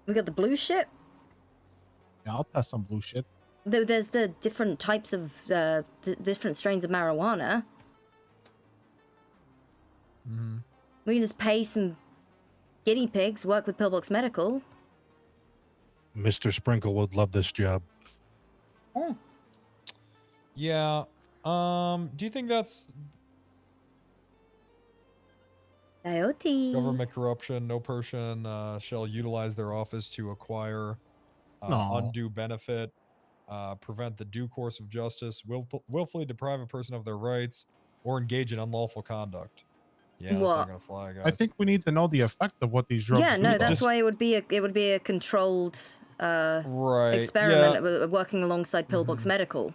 We got the blue shit. Yeah, I'll test some blue shit. Though there's the different types of, the different strains of marijuana. We can just pay some guinea pigs, work with Pillbox Medical. Mr. Sprinkle would love this job. Oh. Yeah. Do you think that's IoT. government corruption? No person shall utilize their office to acquire No. undue benefit, prevent the due course of justice, willfully deprive a person of their rights, or engage in unlawful conduct. Yeah, that's What? not gonna fly, guys. I think we need to know the effect of what these drugs Yeah, do. no, though. that's why it would be a controlled Right, experiment yeah. working alongside Pillbox Medical.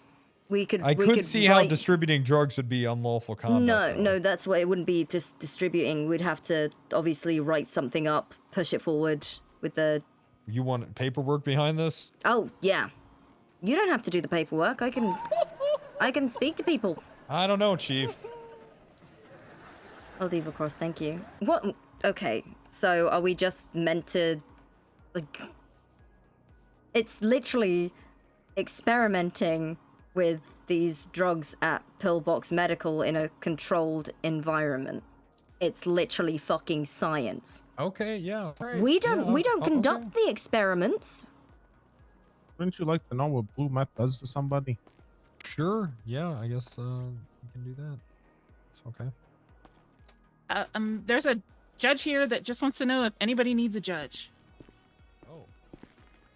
We could I we could could see how write- distributing drugs would be unlawful conduct. No, that's why it wouldn't be just distributing. We'd have to obviously write something up, push it forward with the... You want paperwork behind this? Oh, yeah. You don't have to do the paperwork. I can speak to people. I don't know, Chief. I'll leave across, thank you. What? Okay, so are we just meant to... like... It's literally experimenting with these drugs at Pillbox Medical in a controlled environment. It's literally fucking science. Okay, yeah. Right. We don't okay. conduct the experiments. Wouldn't you like to know what blue meth does to somebody? Sure. Yeah, I guess you can do that. It's okay. There's a judge here that just wants to know if anybody needs a judge.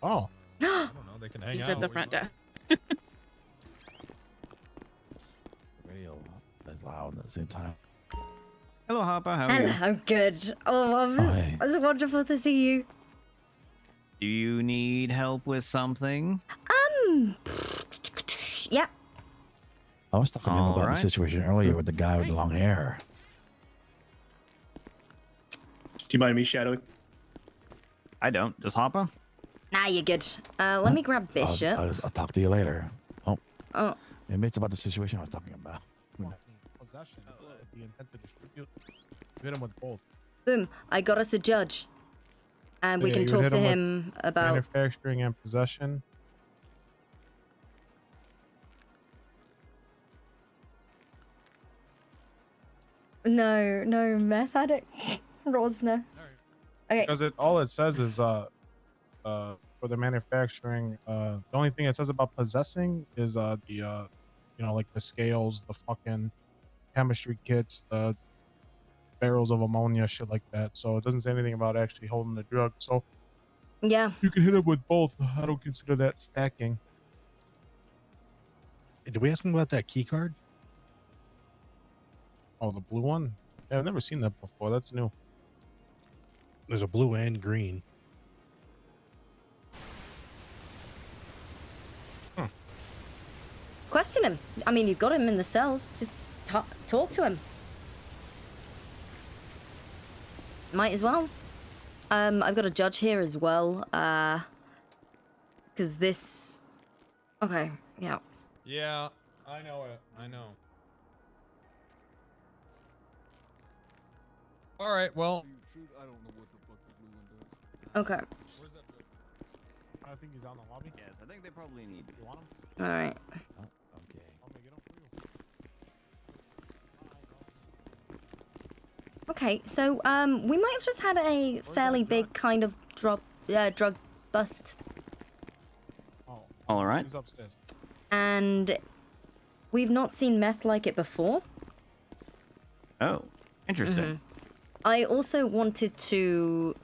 Oh. I don't know. They can hang He's out. at the front desk. Radio is loud at the same time. Hello, Harper. How are you? I'm good. Oh, hey. it's wonderful to see you. Do you need help with something? Yeah. I was talking to him about the Alright. situation earlier with the guy with the long hair. Do you mind me shadowing? I don't. Does Harper? Nah, you're good. Let me grab Bishop. I'll talk to you later. Oh. Maybe it's about the situation I was talking about. Possession. The intent to distribute. Hit him with both. Boom. I got us a judge. And we Yeah, can you would talk hit to with him about... manufacturing and possession. No, meth addict. Rosner. Okay. Because all it says is for the manufacturing, the only thing it says about possessing is the you know, like the scales, the fucking chemistry kits, the barrels of ammonia, shit like that. So it doesn't say anything about actually holding the drug. So yeah, you can hit it with both. I don't consider that stacking. Did we ask him about that key card? Oh, the blue one? Yeah, I've never seen that before. That's new. There's a blue and green. question him. I mean, you've got him in the cells. Just talk to him. Might as well. I've got a judge here as well. Because this... Okay, yeah. Yeah, I know it. I know. All right, well. I don't know what the fuck the blue one does. Okay. I think he's out in the lobby. Yes, I think they probably need. You want him? All right. Okay. I'll make it up for you. Okay, so we might have just had a fairly big kind of drug bust, All right. He's upstairs. and we've not seen meth like it before. Oh, interesting. Mhm. I also wanted to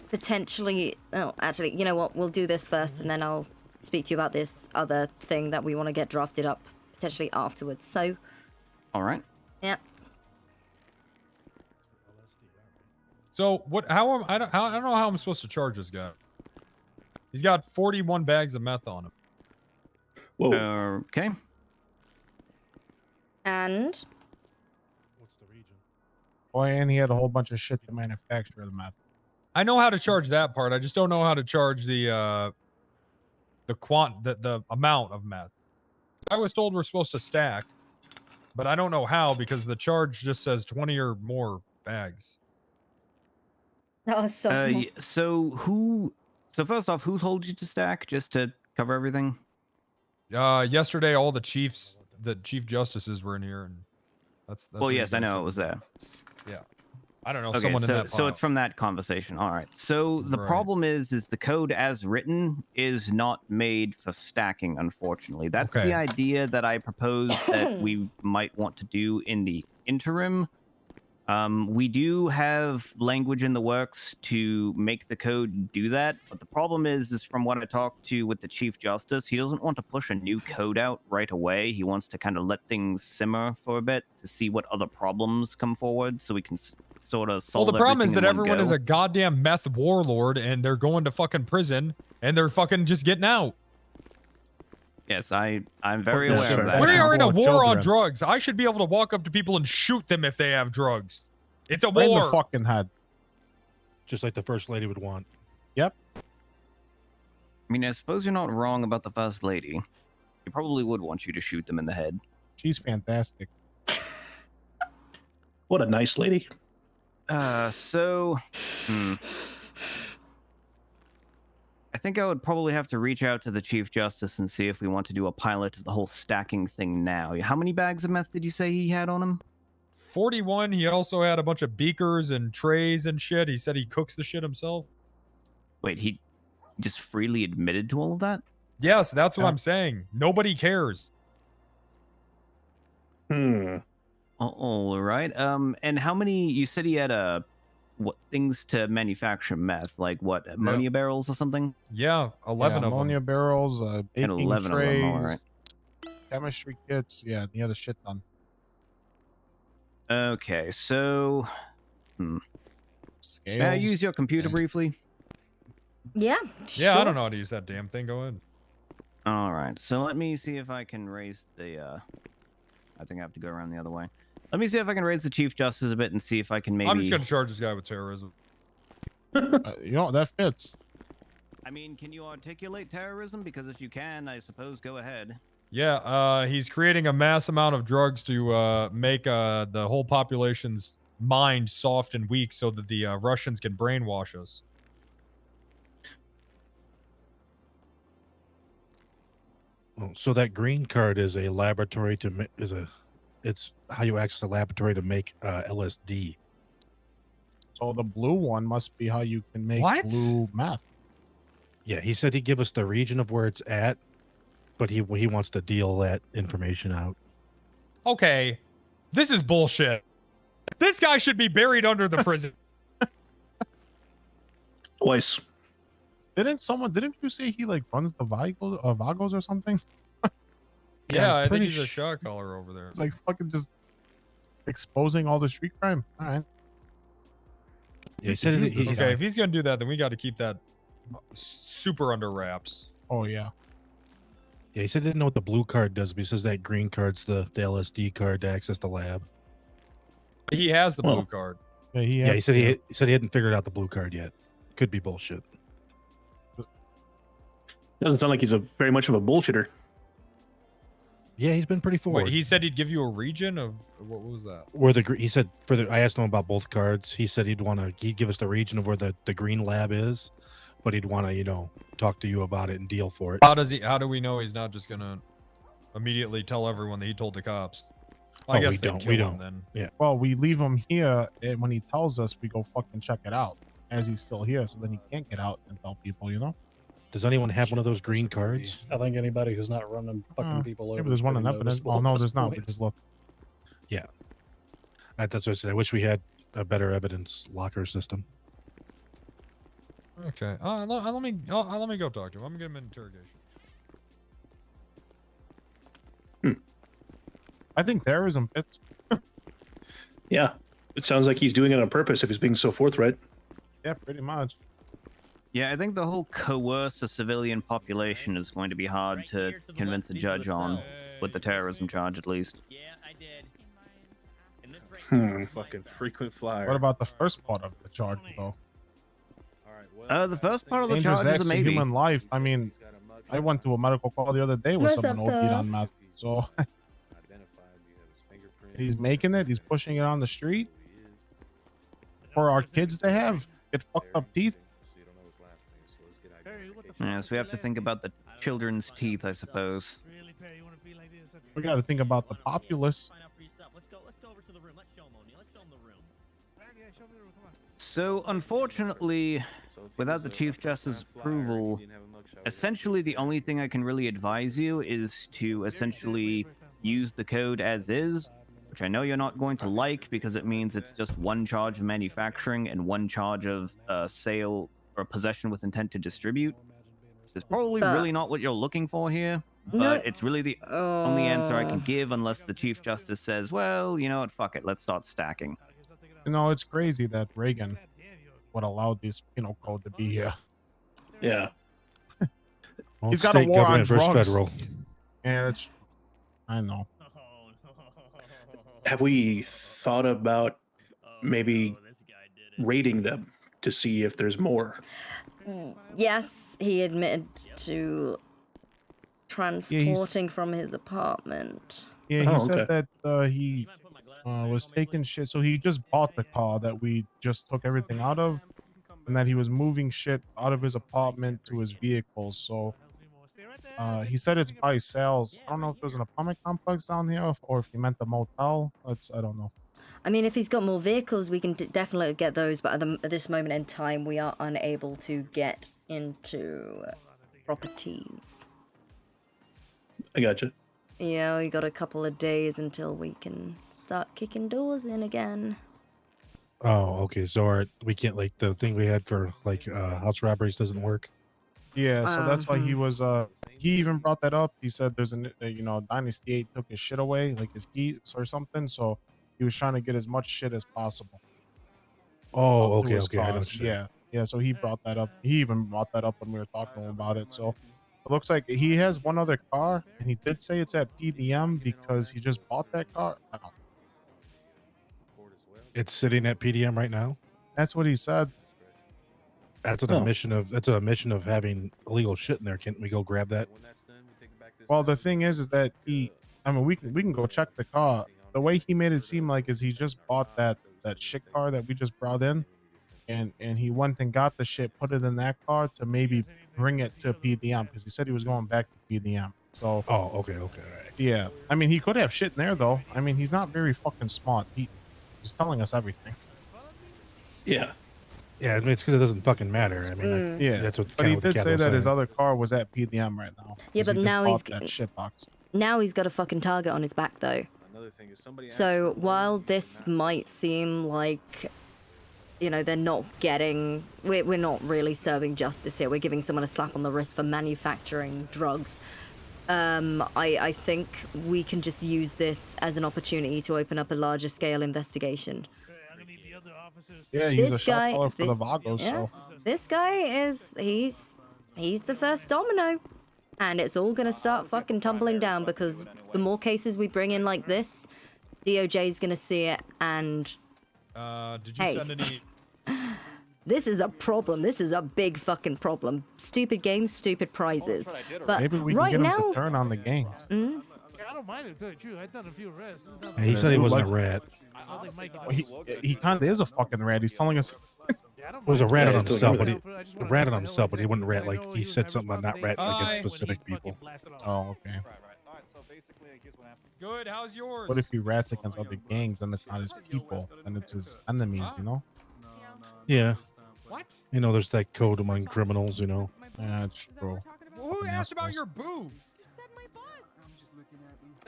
potentially. Oh, actually, you know what? We'll do this first, and then I'll speak to you about this other thing that we want to get drafted up potentially afterwards. So, All right. yeah. So what? How am I don't know how I'm supposed to charge this guy. He's got 41 bags of meth on him. Whoa. Okay. And Boy, and he had a whole bunch of shit to manufacture the meth. I know how to charge that part. I just don't know how to charge the amount of meth. I was told we're supposed to stack, but I don't know how because the charge just says 20 or more bags. That was so. So first off, who told you to stack just to cover everything? Yesterday all the chief justices were in here, and that's Well, what you yes, I guys know said. it was there. Yeah, I don't know. Okay, Someone in that so pile. it's from that conversation. All right. So the Right. problem is the code as written is not made for stacking, unfortunately. That's Okay. the idea that I proposed that we might want to do in the interim. We do have language in the works to make the code do that, but the problem is from what I talked to with the Chief Justice, he doesn't want to push a new code out right away. He wants to kind of let things simmer for a bit to see what other problems come forward, so we can sort of Well, solve. the problem is everything that in one everyone is go. a goddamn meth warlord, and they're going to fucking prison, and they're fucking just getting out. Yes, I'm very aware of that. We are in a Poor war on children. drugs. I should be able to walk up to people and shoot them if they have drugs. It's a Right in war. the fucking head. Just like the first lady would want. Yep. I mean, I suppose you're not wrong about the First Lady. He probably would want you to shoot them in the head. She's fantastic. What a nice lady. So, I think I would probably have to reach out to the Chief Justice and see if we want to do a pilot of the whole stacking thing now. How many bags of meth did you say he had on him? 41. He also had a bunch of beakers and trays and shit. He said he cooks the shit himself. Wait, he just freely admitted to all of that? Yes, that's what I'm saying. Nobody cares. All right. And how many? You said he had what things to manufacture meth? Like what, ammonia barrels or something? Yeah, 11 of ammonia them. barrels, And baking 11 of trays, them. All right. chemistry kits. Yeah, the other shit done. Okay, so may I Scales. use your computer briefly? Yeah. Yeah, I sure. don't know how to use that damn thing. Go ahead. All right, so let me see if I can raise the. I think I have to go around the other way. Let me see if I can raise the Chief Justice a bit and see if I can maybe. I'm just gonna charge this guy with terrorism. You know, that fits. I mean, can you articulate terrorism? Because if you can, I suppose go ahead. Yeah, he's creating a mass amount of drugs to make the whole population's mind soft and weak so that the Russians can brainwash us. So that green card is a laboratory to it's how you access a laboratory to make LSD. So the blue one must be how you can make What? blue meth. Yeah, he said he'd give us the region of where it's at, but he wants to deal that information out. Okay, this is bullshit. This guy should be buried under the prison. Twice. Didn't you say he like runs the Vagos or something? Yeah, I think pretty he's a shot caller over there. It's like fucking just exposing all the street crime. All right. Yeah, he said he's okay, if he's gonna do that, then we got to keep that super under wraps. Oh yeah. Yeah, he said he didn't know what the blue card does, but he says that green card's the LSD card to access the lab. He has the blue card. Yeah, he said he said he hadn't figured out the blue card yet. Could be bullshit. Doesn't sound like he's very much of a bullshitter. Yeah, he's been pretty forward. Wait, he said he'd give you a region of what was that? Where he said I asked him about both cards. He said he'd give us the region of where the green lab is, but he'd want to, talk to you about it and deal for it. How do we know he's not just gonna immediately tell everyone that he told the cops? Well, I guess we they'd don't. kill him then. Yeah. Well, we leave him here, and when he tells us, we go fucking check it out as he's still here, so then he can't get out and tell people. Does anyone have one of those green cards? I think anybody who's not running fucking people over. Maybe there's one in pretty evidence. noticeable Oh at no, this there's not. We point. just look. Yeah. That's what I said. I wish we had a better evidence locker system. Okay. Let me go talk to him. I'm gonna get him in interrogation. I think terrorism fits. Yeah, it sounds like he's doing it on purpose if he's being so forthright. Yeah, pretty much. Yeah, I think the whole coerce a civilian population is going to be hard to convince a judge on, with the terrorism charge at least. Fucking frequent flyer. What about the first part of the charge, though? The first part of the Dangerous charge is acts a to maybe. human life. I mean, I went to a medical call the other day with What's someone up, OD'd though? on meth. So he's making it. He's pushing it on the street for our kids to have get fucked up teeth. Yeah, so we have to think about the children's teeth, I suppose. We got to think about the populace. So, unfortunately, without the Chief Justice's approval, essentially the only thing I can really advise you is to essentially use the code as is, which I know you're not going to like because it means it's just one charge of manufacturing and one charge of sale or possession with intent to distribute. It's probably But- really not what you're looking for here, but No- it's really the only answer I can give unless the Chief Justice says, well, you know what, fuck it, let's start stacking. It's crazy that Reagan would allow this penal code to be here. Yeah. Well, He's got a state war on government versus drugs. federal. Yeah, I know. Have we thought about maybe raiding them to see if there's more? Yes, he admitted to transporting from his apartment. Yeah, he Oh, said that he was taking shit. So he just bought the car that we just took everything out of, and that he was moving shit out of his apartment to his vehicle. So he said it's by sales. I don't know if there's an apartment complex down here or if he meant the motel. I don't know. I mean, if he's got more vehicles, we can definitely get those, but at this moment in time, we are unable to get into properties. I gotcha. Yeah, we got a couple of days until we can start kicking doors in again. Oh, okay. So we can't, like, the thing we had for house robberies doesn't work. Yeah, so that's why he Uh-huh. was he even brought that up. He said there's Dynasty 8 took his shit away, like his keys or something, so he was trying to get as much shit as possible. Oh, to okay, his okay. I know cars. what you're saying. Yeah, so he brought that up. He even brought that up when we were talking to him about it. So it looks like he has one other car, and he did say it's at PDM because he just bought that car. I don't know. It's sitting at PDM right now. That's what he said. That's an admission of having illegal shit in there. Can't we go grab that? Well, the thing is that we can go check the car. The way he made it seem like is he just bought that shit car that we just brought in, and he went and got the shit, put it in that car to maybe bring it to PDM because he said he was going back to PDM. So oh, okay, all right. Yeah, I mean he could have shit in there though. I mean he's not very fucking smart. He's telling us everything. Yeah. Yeah, I mean, it's because it doesn't fucking matter. I mean, Yeah, that's what. but he did say that his other. other car was at PDM right now. Yeah, 'cause but he just now bought he's that shit box. Now he's got a fucking target on his back, though. So while this might seem like, they're not getting, we're not really serving justice here. We're giving someone a slap on the wrist for manufacturing drugs. I think we can just use this as an opportunity to open up a larger scale investigation. Yeah, he's This a shot guy- caller for the thi- Vagos. Yeah, So this guy he's the first domino. And it's all gonna start fucking tumbling down because the more cases we bring in like this, DOJ's gonna see it and Did you Hey. send any? this is a problem. This is a big fucking problem. Stupid games, stupid prizes. But maybe we can right get him now, to turn on the games. Mm? I don't mind it, to tell you the truth. I've done a few arrests. It's He said he wasn't a rat. I don't think Mikey He kind of is a fucking rat. He's telling us. Yeah, I don't It was a rat Yeah, on I don't himself, but remember he a rat on himself, but he wouldn't rat like he said something about not ratting against specific people. Oh, okay. Good. How's yours? What if he rats against other gangs? Then it's not his people, and it's his enemies. You know? Yeah. What? You know, there's that code among criminals. You know. Yeah, that's true. Well, who asked about your boobs?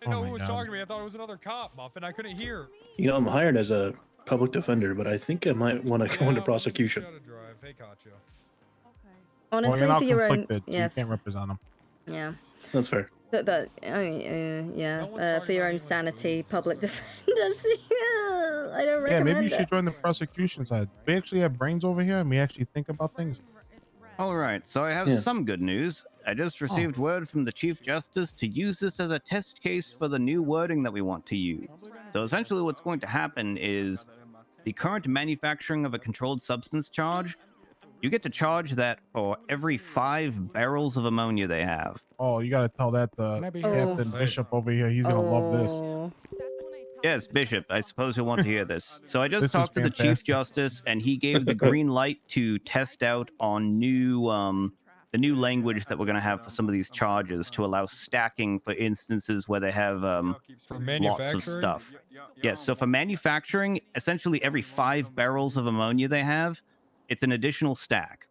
I Oh know my who was God. talking to me. I thought it was another cop, Muffin. I couldn't hear. You know, I'm hired as a public defender, but I think I might want to go into prosecution. Hey, Katya. Well, Honestly, you're not for your own, conflicted, so yeah, you can't represent him. yeah. That's fair. But I mean, yeah, for your own sanity, public defenders. I don't recommend Yeah, maybe you it. should join the prosecution side. We actually have brains over here, and we actually think about things. All right, so I have Yeah. some good news. I just received word from the Chief Justice to use this as a test case for the new wording that we want to use. So essentially what's going to happen is the current manufacturing of a controlled substance charge, you get to charge that for every 5 barrels of ammonia they have. Oh, you gotta tell that to Captain Bishop over here. He's gonna love this. Yes, Bishop, I suppose you'll want to hear this. So I just This is talked to the Chief fantastic. Justice, and he gave the green light to test out on the new language that we're going to have for some of these charges to allow stacking for instances where they have For lots of manufacturing? stuff. Yes, so for manufacturing, essentially every 5 barrels of ammonia they have, it's an additional stack.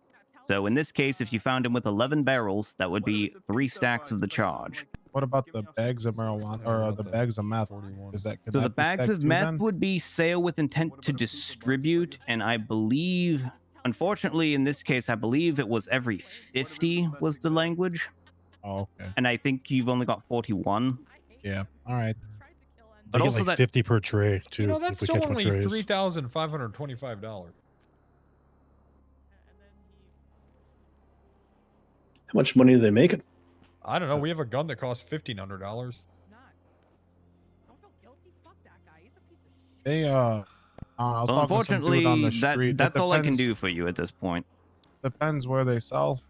So in this case, if you found him with 11 barrels, that would be 3 stacks of the charge. What about the bags of marijuana or the bags of meth? Is that could So the that be bags stacked of too, meth then? would be sale with intent to distribute, and I believe, unfortunately, in this case, I believe it was every 50 was the language. Oh, okay. And I think you've only got 41. Yeah. All right. They But get also like that 50 per tray too. You know, if that's we still catch more only trays. $3,525. How much money do they make it? I don't know. We have a gun that costs $1,500. They I was Well, talking to some dude on unfortunately, the street. that's all I can depends- do for you at this point. Depends where they sell.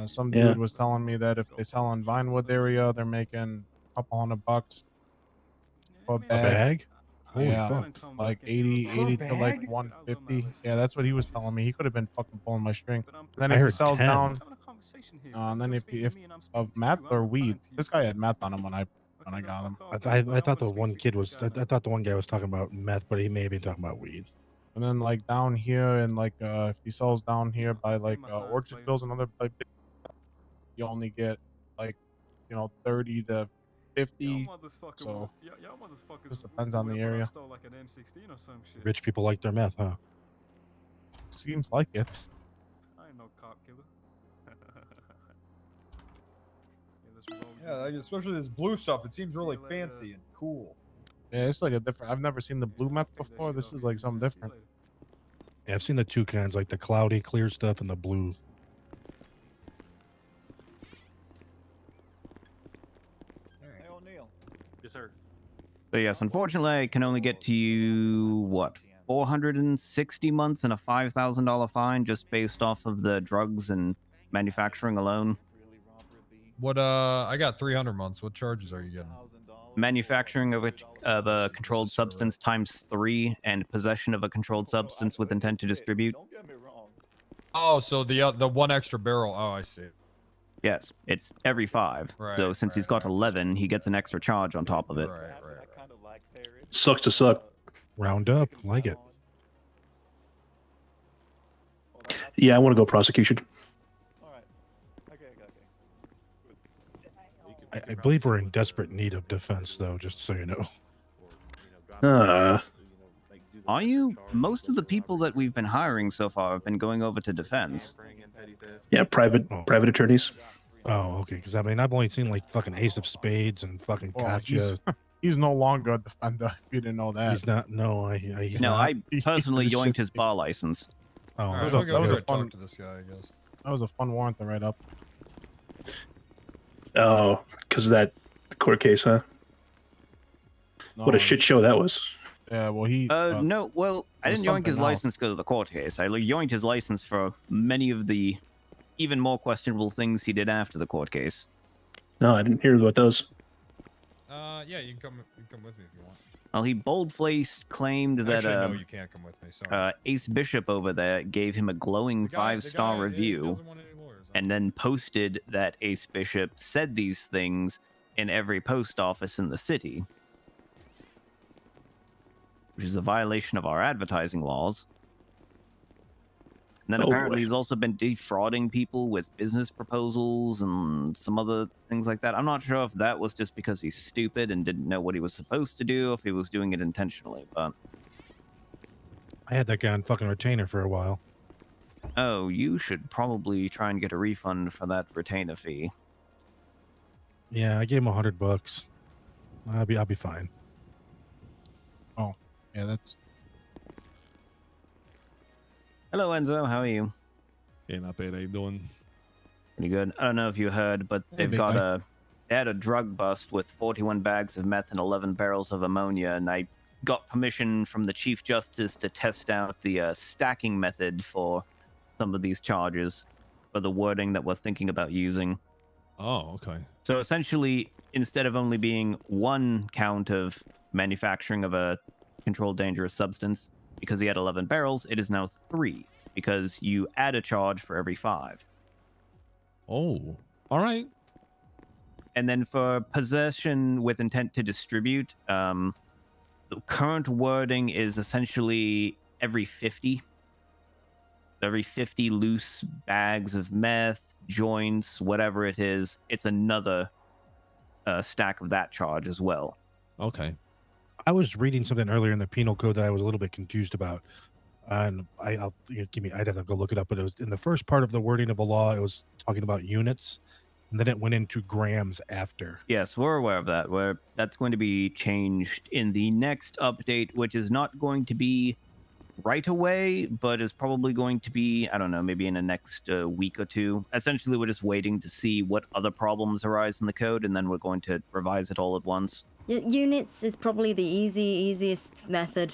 Some Yeah. dude was telling me that if they sell in Vinewood area, they're making a couple $100 for a bag. bag? Holy yeah, fuck. like 80 to like 150. Yeah, that's what he was telling me. He could have been fucking pulling my string. And then I if he heard sells 10. down, and then if of meth or weed, this guy had meth on him when I got him. I thought the one kid was. I thought the one guy was talking about meth, but he may be talking about weed. And then like down here and like if he sells down here by like Orchardville's another like you only get like 30 to 50. So just depends on the area. Rich people like their meth, huh? Seems like it. I ain't no cop killer. Yeah, like, especially this blue stuff. It seems really fancy and cool. Yeah, it's like a different. I've never seen the blue meth before. This is like something different. Yeah, I've seen the two kinds, like the cloudy, clear stuff and the blue. Hey, O'Neil. Yes, sir. But yes, unfortunately, I can only get to you, what, 460 months and a $5,000 fine just based off of the drugs and manufacturing alone. What, I got 300 months. What charges are you getting? Manufacturing of a controlled substance times 3 and possession of a controlled substance with intent to distribute. Oh, so the one extra barrel. Oh, I see. Yes, it's every 5. So since he's got 11, he gets an extra charge on top of it. Sucks to suck. Round up, like it. Yeah, I want to go prosecution. I believe we're in desperate need of defense, though, just so you know. Are you? Most of the people that we've been hiring so far have been going over to defense. Yeah, private attorneys. Oh, okay. Because I mean, I've only seen like fucking Ace of Spades and fucking Oh, Katya. he's no longer a defender. If you didn't know that. He's not. No, he's No, not. I personally yoinked his bar license. Oh, All right, was we'll a- go that was a over and fun- talk to this guy, I guess. That was a fun warrant to write up. Oh, because of that court case, huh? What a No, shit show that was. Yeah, well, he. No, well, I it was didn't yoink his something else. license because of the court case. I yoinked his license for many of the even more questionable things he did after the court case. No, I didn't hear about those. Yeah, you can come with me if you want. Well, he bold-faced claimed that Actually, no, you can't come with me. Sorry. Ace Bishop over there gave him a glowing The guy- 5-star he review, doesn't want any lawyers. and then posted that Ace Bishop said these things in every post office in the city, which is a violation of our advertising laws. And then Oh, apparently boy. he's also been defrauding people with business proposals and some other things like that. I'm not sure if that was just because he's stupid and didn't know what he was supposed to do, if he was doing it intentionally, but... I had that guy on fucking retainer for a while. Oh, you should probably try and get a refund for that retainer fee. Yeah, I gave him $100. I'll be fine. Oh, yeah, that's... Hello, Enzo. How are you? Yeah, not bad. How you doing? Pretty good. I don't know if you heard, but Hey, they've big got guy. they had a drug bust with 41 bags of meth and 11 barrels of ammonia, and I got permission from the Chief Justice to test out the stacking method for some of these charges, for the wording that we're thinking about using. Oh, okay. So essentially, instead of only being one count of manufacturing of a controlled dangerous substance, because he had 11 barrels, it is now 3, because you add a charge for every 5. Oh, all right. And then for possession with intent to distribute, the current wording is essentially every 50. Every 50 loose bags of meth, joints, whatever it is, it's another stack of that charge as well. Okay. I was reading something earlier in the penal code that I was a little bit confused about, and I'd have to go look it up. But it was in the first part of the wording of the law. It was talking about units, and then it went into grams after. Yes, we're aware of that. That's going to be changed in the next update, which is not going to be right away, but is probably going to be, I don't know, maybe in the next week or two. Essentially, we're just waiting to see what other problems arise in the code, and then we're going to revise it all at once. Units is probably the easiest method.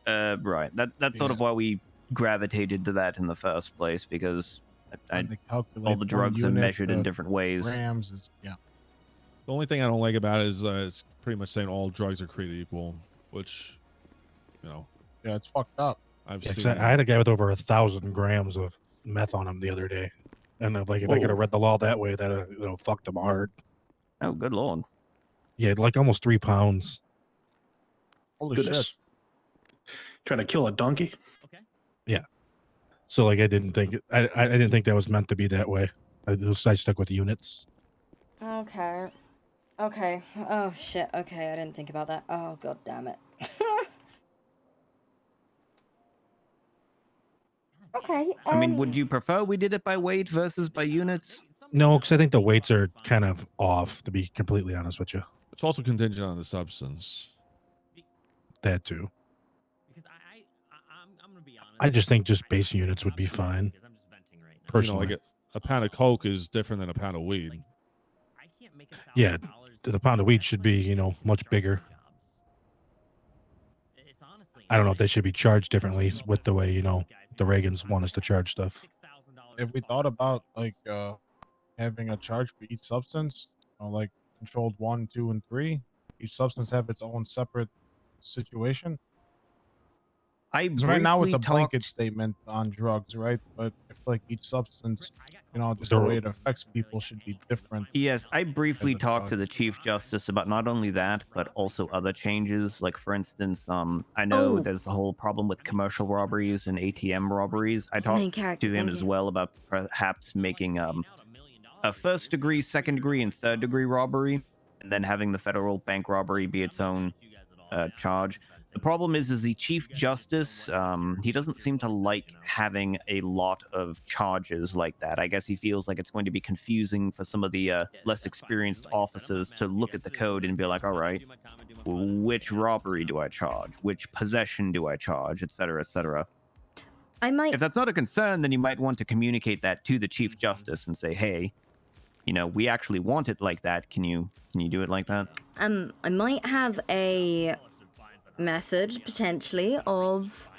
Right. That's sort of why we gravitated to that in the first place, because all the drugs are measured in different ways. Grams is, yeah. The only thing I don't like about it is it's pretty much saying all drugs are created equal, which, you know. Yeah, it's fucked up. I've Yeah, 'cause seen. I had a guy with over 1,000 grams of meth on him the other day, and like if I could have read the law that way, that fucked him hard. Oh, good lord. Yeah, like almost 3 pounds. Holy Goodness. shit. Trying to kill a donkey? Yeah. So like I didn't think that was meant to be that way. I stuck with units. Okay. Okay. Oh shit. Okay, I didn't think about that. Oh god damn it. Okay. I mean, would you prefer we did it by weight versus by units? No, because I think the weights are kind of off, to be completely honest with you. It's also contingent on the substance. That too. I just think just base units would be fine. Personally. You know, like a pound of coke is different than a pound of weed. Yeah, the pound of weed should be, much bigger. I don't know if they should be charged differently with the way, the Reagans want us to charge stuff. If we thought about like having a charge for each substance, like controlled 1, 2, and 3, each substance have its own separate situation. Because right now it's a blanket statement on drugs, right? But I feel like each substance, just the way it affects people should be different. Yes, I briefly talked to the Chief Justice about not only that, but also other changes. Like, for instance, I know there's a whole problem with commercial robberies and ATM robberies. I talked to him as well about perhaps making a first degree, second degree, and third degree robbery, and then having the federal bank robbery be its own charge. The problem is the Chief Justice, he doesn't seem to like having a lot of charges like that. I guess he feels like it's going to be confusing for some of the less experienced officers to look at the code and be like, all right, which robbery do I charge? Which possession do I charge? Et cetera, et cetera. If that's not a concern, then you might want to communicate that to the Chief Justice and say, hey, we actually want it like that. Can you do it like that? I might have a method potentially of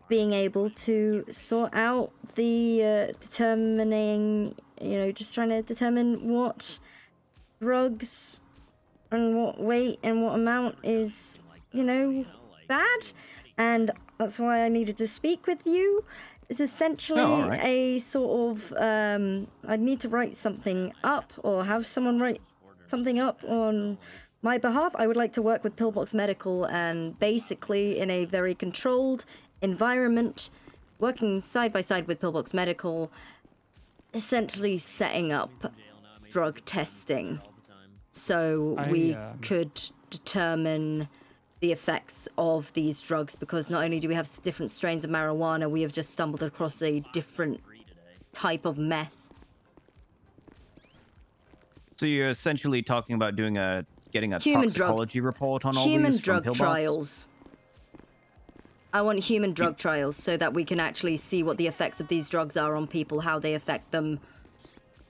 being able to sort out the determining, just trying to determine what drugs and what weight and what amount is, you know, bad. And that's why I needed to speak with you. It's essentially alright. a sort of, I need to write something up or have someone write something up on my behalf. I would like to work with Pillbox Medical and basically in a very controlled environment, working side by side with Pillbox Medical, essentially setting up drug testing so we could determine the effects of these drugs, because not only do we have different strains of marijuana, we have just stumbled across a different type of meth. So you're essentially talking about getting a Human toxicology report on all these human from drug Pillbox? trials. I want human drug trials so that we can actually see what the effects of these drugs are on people, how they affect them,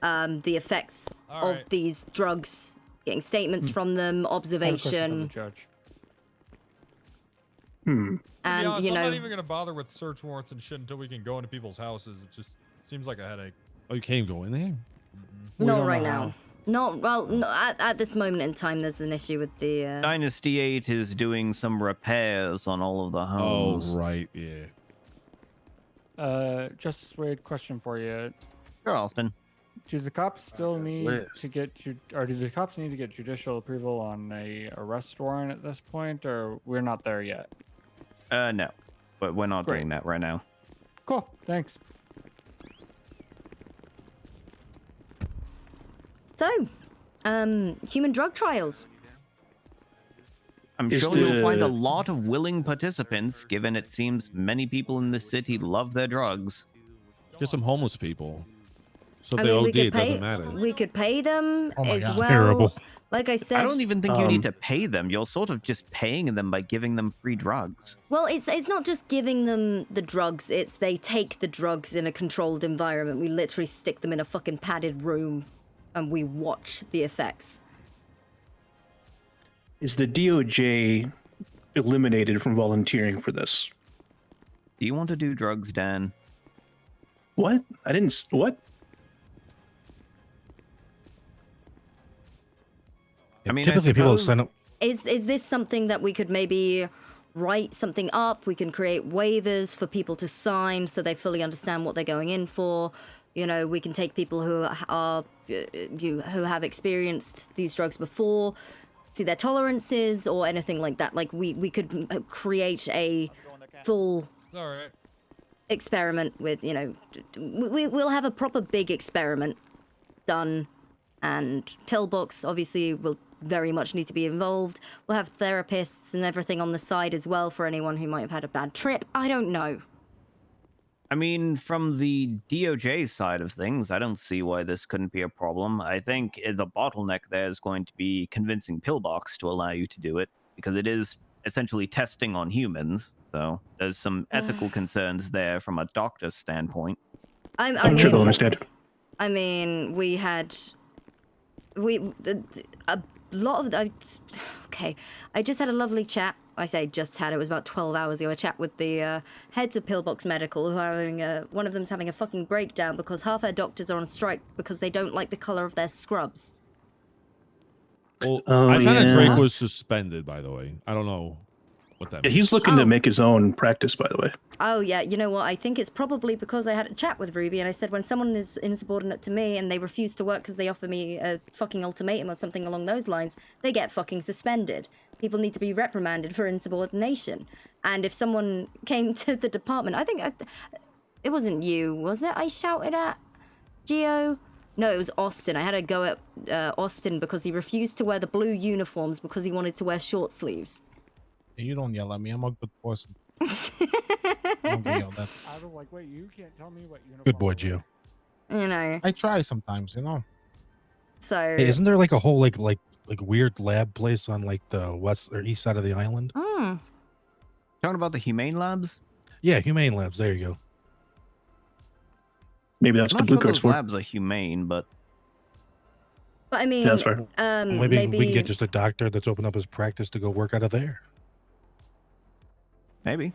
the effects of these drugs, getting statements from them, observation. To be And, honest, you I'm know, not even gonna bother with search warrants and shit until we can go into people's houses. It just seems like a headache. Oh, you can't go in there? not right now. Not, well, no, at this moment in time, there's an issue with the, Dynasty 8 is doing some repairs on all of the homes. Oh, right, yeah. Just wait, question for you. Sure, Austin. Do the cops still need list. to get or do the cops need to get judicial approval on a arrest warrant at this point, or we're not there yet? No, but we're not Great. doing that right now. Cool, thanks. So, human drug trials. I'm Is sure you'll find a the- lot of willing participants, given it seems many people in this city love their drugs. Get some homeless people. So if I they mean, OD, we could it doesn't pay. matter. We could pay them Oh my as God. well. Terrible. Like I said, I don't even think you need to pay them. You're sort of just paying them by giving them free drugs. Well, it's not just giving them the drugs. It's they take the drugs in a controlled environment. We literally stick them in a fucking padded room, and we watch the effects. Is the DOJ eliminated from volunteering for this? Do you want to do drugs, Dan? What? I didn't. What? I mean, typically people sign up. Is this something that we could maybe write something up? We can create waivers for people to sign so they fully understand what they're going in for. You know, we can take people who are who have experienced these drugs before, see their tolerances or anything like that. Like we could create a full It's all right. experiment with, you know, we'll have a proper big experiment done, and Pillbox obviously will very much need to be involved. We'll have therapists and everything on the side as well for anyone who might have had a bad trip. I don't know. I mean, from the DOJ side of things, I don't see why this couldn't be a problem. I think the bottleneck there is going to be convincing Pillbox to allow you to do it, because it is essentially testing on humans. So there's some ethical concerns there from a doctor's standpoint. I'm sure they'll understand. I mean, a lot of okay. I just had a lovely chat. I say just had. It was about 12 hours ago. A chat with the heads of Pillbox Medical, who are having one of them's having a fucking breakdown because half their doctors are on strike because they don't like the color of their scrubs. Well, Oh, I found out yeah. Drake was suspended, by the way. I don't know what that Yeah, means. he's looking to make his own practice, by the way. Oh yeah, you know what? I think it's probably because I had a chat with Ruby and I said when someone is insubordinate to me and they refuse to work because they offer me a fucking ultimatum or something along those lines, they get fucking suspended. People need to be reprimanded for insubordination. And if someone came to the department, I think it wasn't you, was it? I shouted at Gio. No, it was Austin. I had to go at Austin because he refused to wear the blue uniforms because he wanted to wear short sleeves. You don't yell at me. I'm a good person. Don't get yelled at. I was like, wait, you can't tell me what uniform. Good boy, Gio. You know. I try sometimes, you know. So. Hey, isn't there like a whole like weird lab place on like the west or east side of the island? Mm. Talking about the Humane Labs? Yeah, Humane Labs. There you go. Maybe that's I'm the not blue sure cards those for. labs are humane, but But I mean, That's fair. Maybe we can get just a doctor that's opened up his practice to go work out of there. maybe.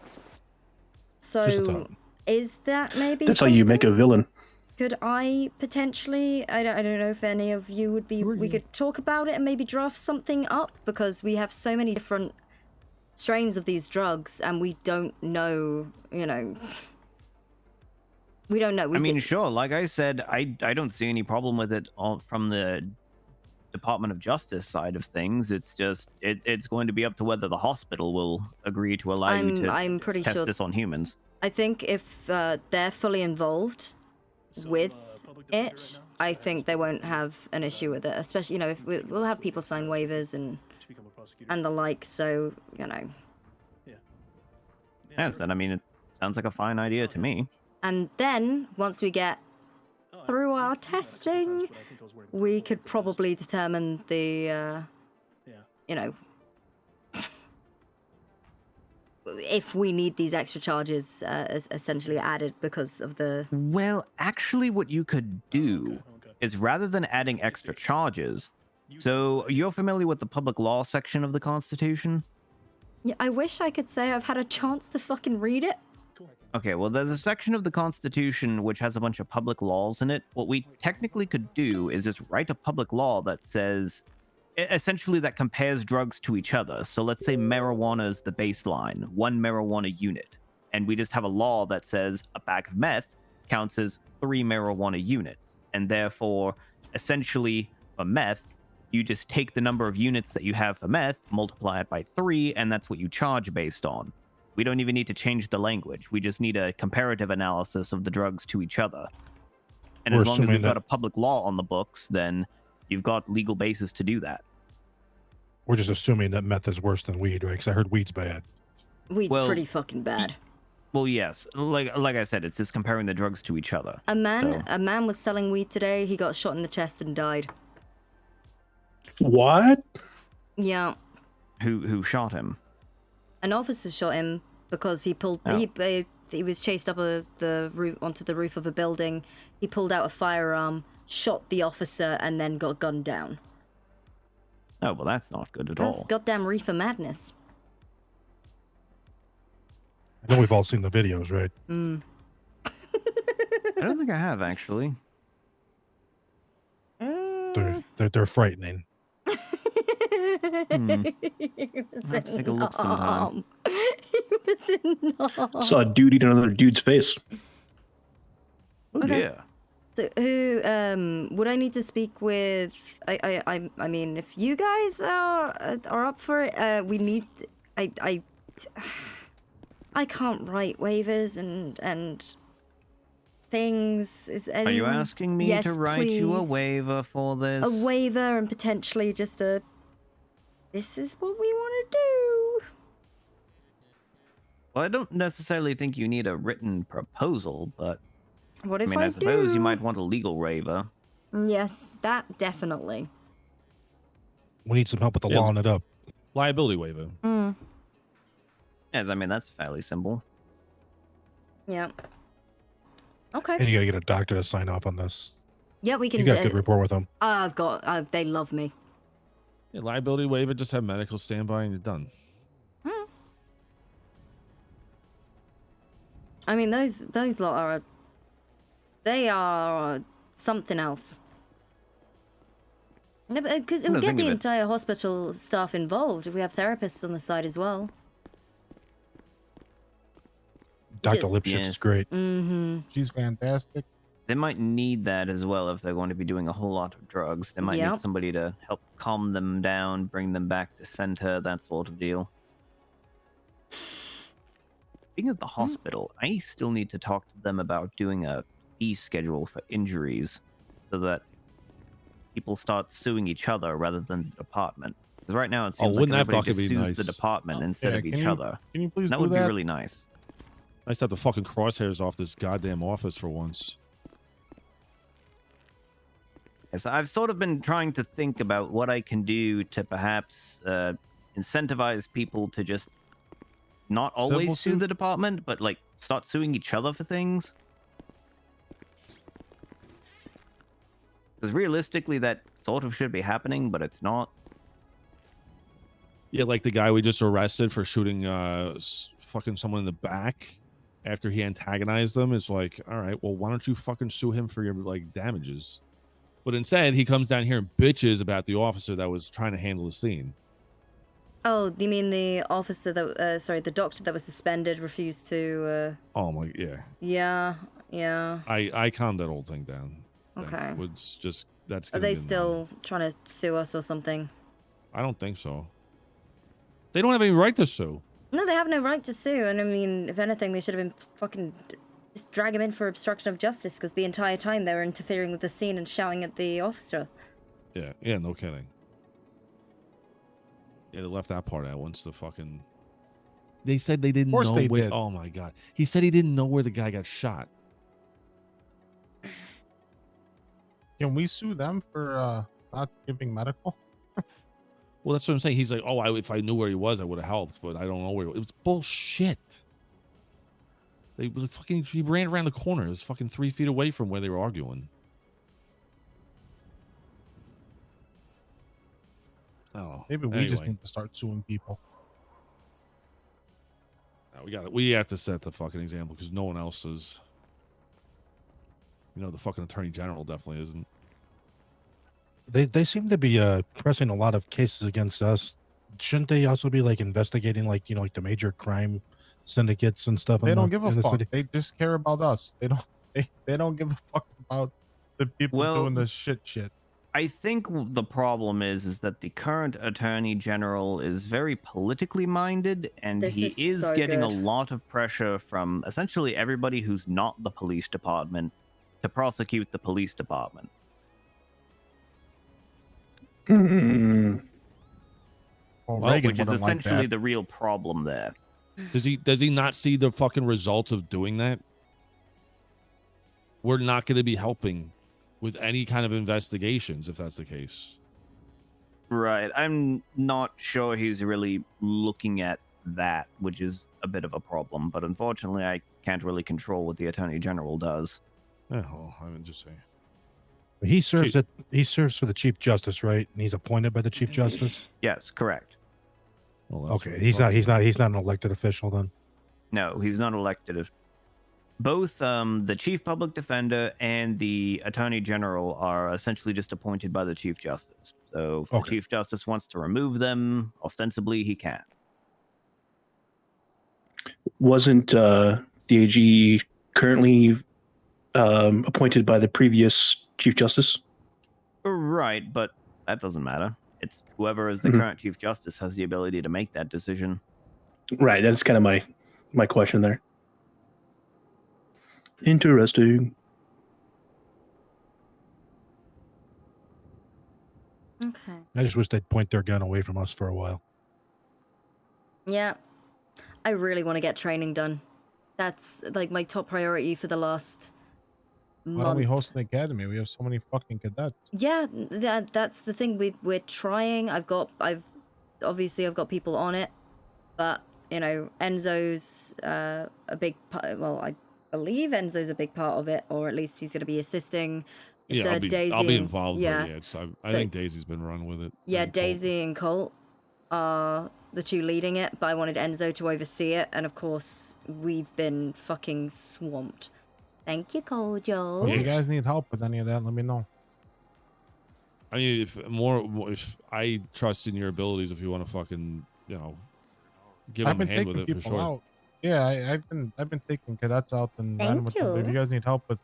Just a So thought. is that maybe That's how you make a villain. Could I potentially? I don't know if any of you would be. We could talk about it and maybe draft something up because we have so many different strains of these drugs and we don't know. You know, we don't know. I mean, sure. Like I said, I don't see any problem with it from the Department of Justice side of things. It's just it's going to be up to whether the hospital will agree to allow you to I'm pretty test sure this on humans. I think if they're fully involved with it, I think they won't have an issue with it. Especially, you know, if we'll have people sign waivers and the like. So, you know. Yes, and I mean, it sounds like a fine idea to me. And then once we get through our testing, we could probably determine the, you know, if we need these extra charges essentially added because of the... Well, actually what you could do is rather than adding extra charges, so you're familiar with the public law section of the Constitution? Yeah, I wish I could say I've had a chance to fucking read it. Okay, well, there's a section of the Constitution which has a bunch of public laws in it. What we technically could do is just write a public law that says, essentially that compares drugs to each other. So let's say marijuana is the baseline, 1 marijuana unit. And we just have a law that says a bag of meth counts as 3 marijuana units. And therefore, essentially, for meth, you just take the number of units that you have for meth, multiply it by 3, and that's what you charge based on. We don't even need to change the language. We just need a comparative analysis of the drugs to each other. And as long as we've got a public law on the books, then you've got legal basis to do that. We're just assuming that meth is worse than weed, right? Because I heard weed's bad. Weed's pretty fucking bad. Well, yes. Like I said, it's just comparing the drugs to each other. A man was selling weed today. He got shot in the chest and died. What? Yeah. Who shot him? An officer shot him because he pulled. He was chased up onto the roof of a building. He pulled out a firearm, shot the officer, and then got gunned down. Oh well, that's not good at That's all. goddamn reefer madness. I know we've all seen the videos, right? I don't think I have actually. They're frightening. Let's take a look sometime. Saw a dude eat another dude's face. Oh dear. So who would I need to speak with? I mean, if you guys are up for it, we need. I can't write waivers and things. Is Are you asking me yes, to write you a please. waiver for this? A waiver and potentially just a. This is what we want to do. Well, I don't necessarily think you need a written proposal, but What if I I suppose do? you might want a legal waiver. Yes, that definitely. We need some help with the law on it up. Liability waiver. Yes, I mean that's fairly simple. Yeah. Okay. And you gotta get a doctor to sign off on this. Yeah, we can. You got a good rapport with them. I've got. They love me. Yeah, liability waiver, just have medical standby and you're done. I mean, those lot are. They are something else. Because it Come will to get think the of it. entire hospital staff involved. We have therapists on the side as well. Dr. Just- Lipschitz is Yes. great. Mm-hmm. She's fantastic. They might need that as well if they're going to be doing a whole lot of drugs. They might Yep. need somebody to help calm them down, bring them back to center, that sort of deal. Speaking of the hospital, I still need to talk to them about doing a fee schedule for injuries so that people start suing each other rather than the department. Because right now it seems like wouldn't that everybody fucking just be sues the nice? department instead Yeah, of each can you- other. can you please that do would be that? really nice. Nice to have the fucking crosshairs off this goddamn office for once. Yes, I've sort of been trying to think about what I can do to perhaps incentivize people to just not Civil always sue suit? the department, but like start suing each other for things. Because realistically, that sort of should be happening, but it's not. Yeah, like the guy we just arrested for shooting fucking someone in the back. after he antagonized them, it's like, all right, well, why don't you fucking sue him for your like damages? But instead, he comes down here and bitches about the officer that was trying to handle the scene. Oh, you mean the officer that, sorry, the doctor that was suspended refused to, Oh my, yeah. Yeah, yeah. I calmed that whole thing down. Okay. It's just, that's Are gonna they be still trying to sue us or something? I don't think so. They don't have any right to sue. No, they have no right to sue, and I mean, if anything, they should have been fucking just drag him in for obstruction of justice, because the entire time they were interfering with the scene and shouting at the officer. Yeah, yeah, no kidding. Yeah, they left that part out once the fucking... They said they didn't know they where... did. Oh my God. He said he didn't know where the guy got shot. Can we sue them for not giving medical? Well, that's what I'm saying. He's like, oh, if I knew where he was, I would have helped, but I don't know where he was. It was bullshit. He ran around the corner. It was fucking 3 feet away from where they were arguing. Oh, Maybe we just need to start suing people. No, we have to set the fucking example because no one else is. You know, the fucking attorney general definitely isn't. They seem to be pressing a lot of cases against us. Shouldn't they also be like investigating like like the major crime syndicates and stuff? They don't give a in the fuck. city? They just care about us. They don't give a fuck about the people doing the shit. I think the problem is that the current attorney general is very politically minded, and This he is is so getting a good. lot of pressure from essentially everybody who's not the police department to prosecute the police department. Well, Reagan Which is wouldn't like essentially that. the real problem there. Does he not see the fucking results of doing that? We're not going to be helping with any kind of investigations if that's the case. Right. I'm not sure he's really looking at that, which is a bit of a problem. But unfortunately, I can't really control what the attorney general does. Yeah, well, I would just say. He serves He serves for the chief justice, right? And he's appointed by the chief justice. Yes, correct. Well, Okay, he's not an elected official then. No, he's not elected. Both the chief public defender and the attorney general are essentially just appointed by the chief justice. So if the chief justice wants to remove them, ostensibly he can. Wasn't the AG currently appointed by the previous chief justice? Right, but that doesn't matter. It's whoever is the current chief justice has the ability to make that decision. Right, that's kind of my question there. Interesting. Okay. I just wish they'd point their gun away from us for a while. Yeah. I really want to get training done. That's like my top priority for the last Why don't we month. host an academy? We have so many fucking cadets. Yeah, that's the thing. We're trying. I've got people on it, but you know, Enzo's a big part. Well, I believe Enzo's a big part of it, or at least he's going to be assisting. It's, Yeah, Daisy I'll be and- involved. Yeah, But yeah, I So- think Daisy's been running with it. yeah. Daisy and Colt are the two leading it, but I wanted Enzo to oversee it, and of course, we've been fucking swamped. Thank you, Kojo. If you guys need help with any of that, let me know. I mean, if I trust in your abilities, if you want to fucking, give I've them a been hand with taking it for people sure. out. Yeah, I've been taking cadets out and Thank running with them. If you. you guys need help with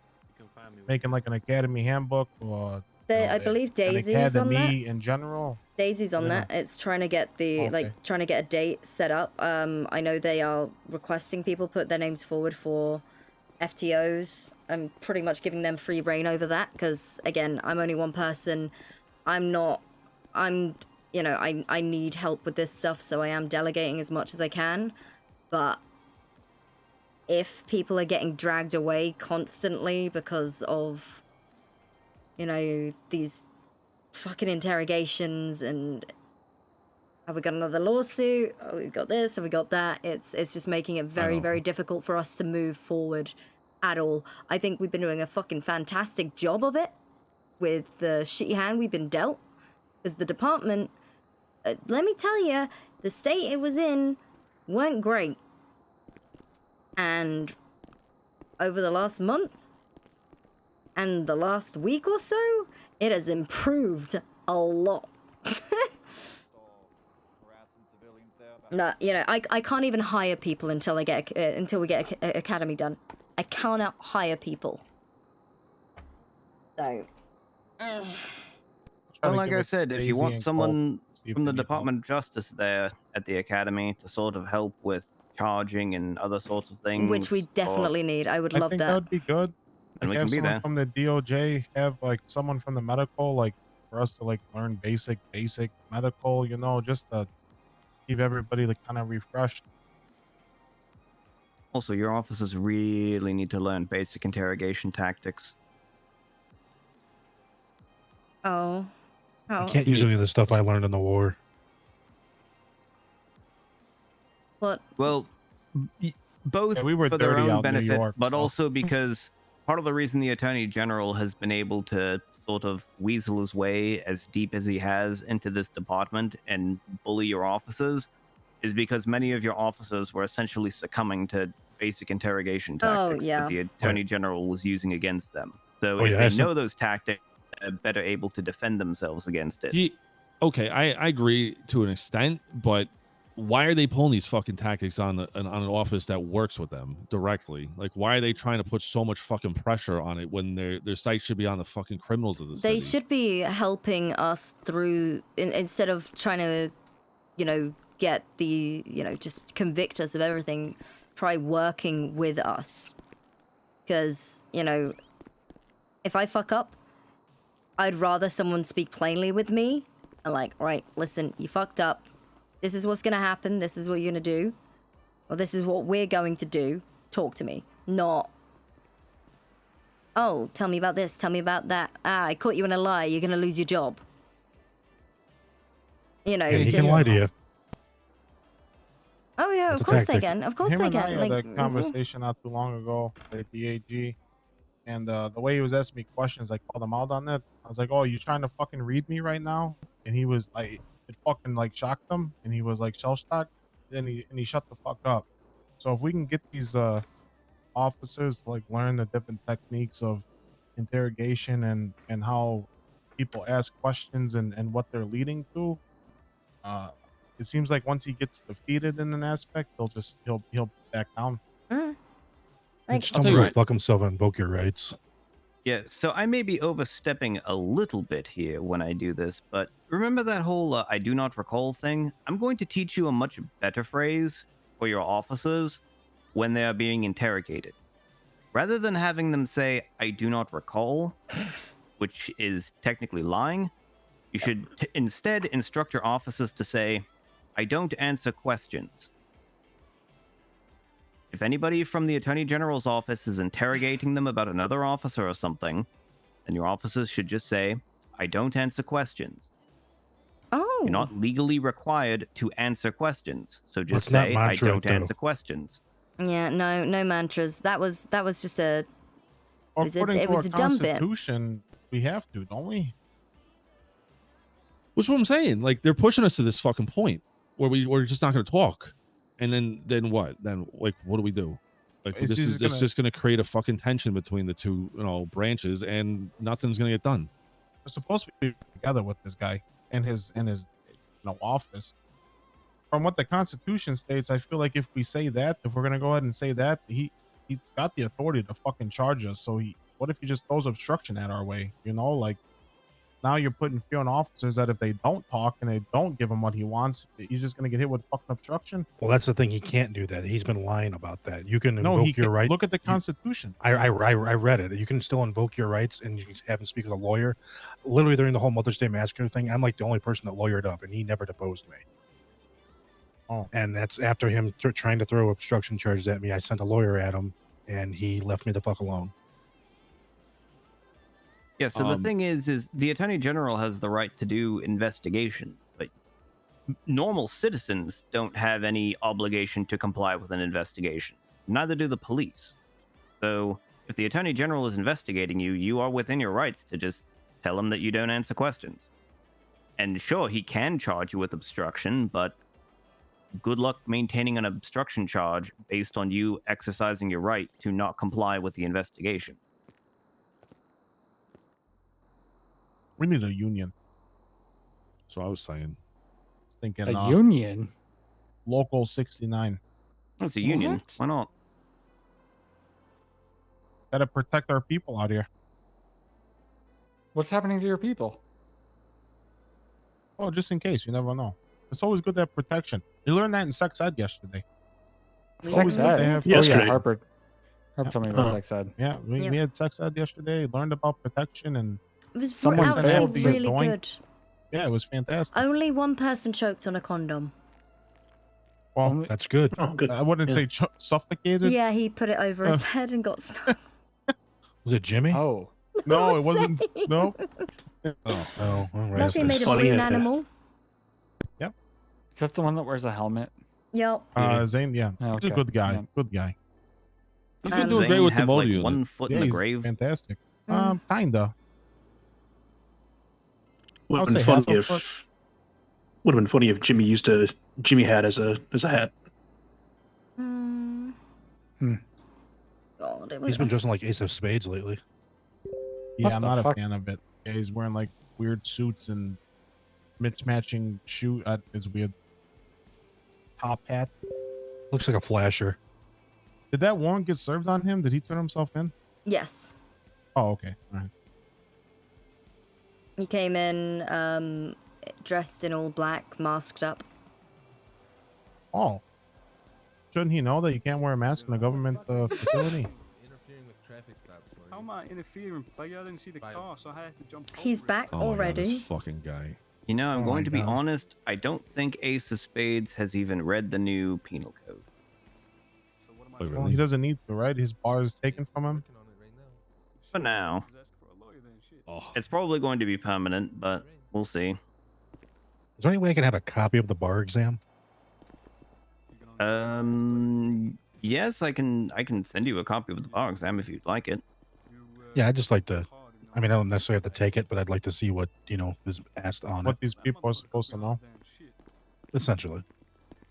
making like an academy handbook or I believe an Daisy's on that. academy in general. Daisy's on Yeah. that. It's trying to get the trying to get a date set up. I know they are requesting people put their names forward for FTOs. I'm pretty much giving them free reign over that because again, I'm only one person. I need help with this stuff, so I am delegating as much as I can. But if people are getting dragged away constantly because of these fucking interrogations and have we got another lawsuit? Oh, we've got this, have we got that? It's just making it very, very difficult for us to move forward at all. I think we've been doing a fucking fantastic job of it with the shitty hand we've been dealt. Because the department, let me tell you, the state it was in weren't great. And over the last month and the last week or so, it has improved a lot. Nah, you know, I can't even hire people until we get academy done. I cannot hire people. So. Well, like I said, if you want someone from the Department of Justice there at the academy to sort of help with charging and other sorts of things, Which we definitely need. I would love think that. would be good. And Like, we have can be someone there. from the DOJ, have like someone from the medical, like for us to like learn basic medical, you know, just to keep everybody like kind of refreshed. Also, your officers really need to learn basic interrogation tactics. Oh. I can't use any of the stuff I learned in the war. What? Well, both we were for their dirty own out in New benefit, York, but so. also because part of the reason the Attorney General has been able to sort of weasel his way as deep as he has into this department and bully your officers is because many of your officers were essentially succumbing to basic interrogation tactics yeah. that the Attorney General was using against them. So Oh, if yeah, they I said- know those tactics, they're better able to defend themselves against it. Okay, I agree to an extent, but why are they pulling these fucking tactics on an office that works with them directly? Like, why are they trying to put so much fucking pressure on it when their sight should be on the fucking criminals of the city? They should be helping us through instead of trying to, you know, get the, you know, just convict us of everything. Try working with us. Because, you know, if I fuck up, I'd rather someone speak plainly with me and like, right, listen, you fucked up. This is what's gonna happen. This is what you're gonna do. Or this is what we're going to do. Talk to me. Not, oh, tell me about this, tell me about that. Ah, I caught you in a lie. You're gonna lose your job. You know, Yeah, he just... can lie to you. Oh yeah, It's of a course they tactic. can. Of course Him they and I can. had Like, that conversation not too long ago at the AG, and the way he was asking me questions, I called him out on it. I was like, "Oh, you trying to fucking read me right now?" And he was like, it fucking like shocked him, and he was like shell shocked. Then he shut the fuck up. So if we can get these officers to like learn the different techniques of interrogation and how people ask questions and what they're leading to, it seems like once he gets defeated in an aspect, he'll back down. Like, Just tell him to go fuck himself and invoke your rights. Yeah, so I may be overstepping a little bit here when I do this, but remember that whole I do not recall thing? I'm going to teach you a much better phrase for your officers when they are being interrogated. Rather than having them say, I do not recall, which is technically lying, you should instead instruct your officers to say, I don't answer questions. If anybody from the Attorney General's office is interrogating them about another officer or something, then your officers should just say, I don't answer questions. Oh. You're not legally required to answer questions, so just That's not say, I mantra, don't though. answer questions. yeah, no mantras. That was just a. According It to was our a dumb bit. Constitution, we have to, don't we? That's what I'm saying. Like, they're pushing us to this fucking point where we're just not going to talk. And then what? Then, like, what do we do? Like, It's it's just going to create a fucking tension between the two, branches, and nothing's going to get done. We're supposed to be together with this guy in his office. From what the Constitution states, I feel like if we say that, if we're gonna go ahead and say that, he's got the authority to fucking charge us. So what if he just throws obstruction at our way? You know, like now you're putting fear on officers that if they don't talk and they don't give him what he wants, he's just gonna get hit with fucking obstruction. Well, that's the thing. He can't do that. He's been lying about that. You can No, invoke he your can't. right. Look at the Constitution. I read it. You can still invoke your rights and you can have him speak with a lawyer. Literally during the whole Mother's Day massacre thing, I'm like the only person that lawyered up, and he never deposed me. Oh. And that's after him trying to throw obstruction charges at me. I sent a lawyer at him, and he left me the fuck alone. Yeah, so the thing is the Attorney General has the right to do investigations, but normal citizens don't have any obligation to comply with an investigation. Neither do the police. So if the Attorney General is investigating you, you are within your rights to just tell him that you don't answer questions. And sure, he can charge you with obstruction, but good luck maintaining an obstruction charge based on you exercising your right to not comply with the investigation. We need a union. So I was saying. Thinking A union? Local 69. It's a union. What? Why not? Gotta protect our people out here. What's happening to your people? Oh, just in case. You never know. It's always good to have protection. You learned that in sex ed yesterday. It's always Sex good to ed? have Oh, yeah, protection. Harper told me about sex ed. Yeah, we had sex ed yesterday. Learned about protection and It was Someone actually failed to- really Doink. good. Yeah, it was fantastic. Only one person choked on a condom. Well, that's good. Oh, good. I wouldn't say suffocated. Yeah, he put it over his head and got stuck. Was it Jimmy? Oh. No, it wasn't. No. Oh, all right. Nothing made a green animal. Yep. Is that the one that wears a helmet? Yep. Zane, yeah. Oh, He's a okay. good guy. Yeah. Good guy. He's been doing great with the have, motor like, unit. 1 foot in the he's grave. fantastic. Kinda. Would I'll have been say half funny a if foot. would have been funny if Jimmy had as a hat. God, it was. He's been dressing like Ace of Spades lately. Yeah, What I'm the not fuck? a fan of it. Yeah, he's wearing like weird suits and mismatching shoe. It's weird. Top hat. Looks like a flasher. Did that warrant get served on him? Did he turn himself in? Yes. Oh, okay. All right. He came in dressed in all black, masked up. Oh. Shouldn't he know that you can't wear a mask in a government facility? How am I interfering, player? I didn't see the car, so I had to jump. He's back Oh my God, already. this fucking guy. You know, I'm Oh going my to be God. honest. I don't think Ace of Spades has even read the new penal code. Wait, Well, really? he doesn't need to, right? His bar is taken from him. For now. Oh, It's probably going to be permanent, but we'll see. Is there any way I can have a copy of the bar exam? Yes, I can send you a copy of the bar exam if you'd like it. Yeah, I'd just like to. I mean, I don't necessarily have to take it, but I'd like to see what is asked on What it. these people are supposed to know. Essentially.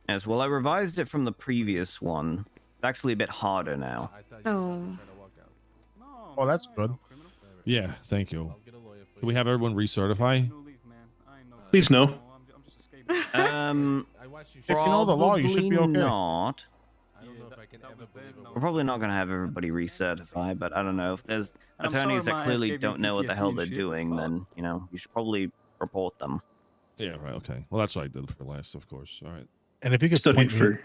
Yes, well, I revised it from the previous one. It's actually a bit harder now. Oh. Oh, that's good. yeah. Thank you. Can we have everyone recertify? Please no. If you know the law, you should be okay. Not. We're probably not going to have everybody recertify, but I don't know if there's I'm sorry attorneys my that ass clearly gave you don't know what the hell PTSD they're shit, doing. fuck. Then you should probably report them. Yeah, right. Okay. Well, that's what I did for last, of course. All right. And if you could Studied point me, for.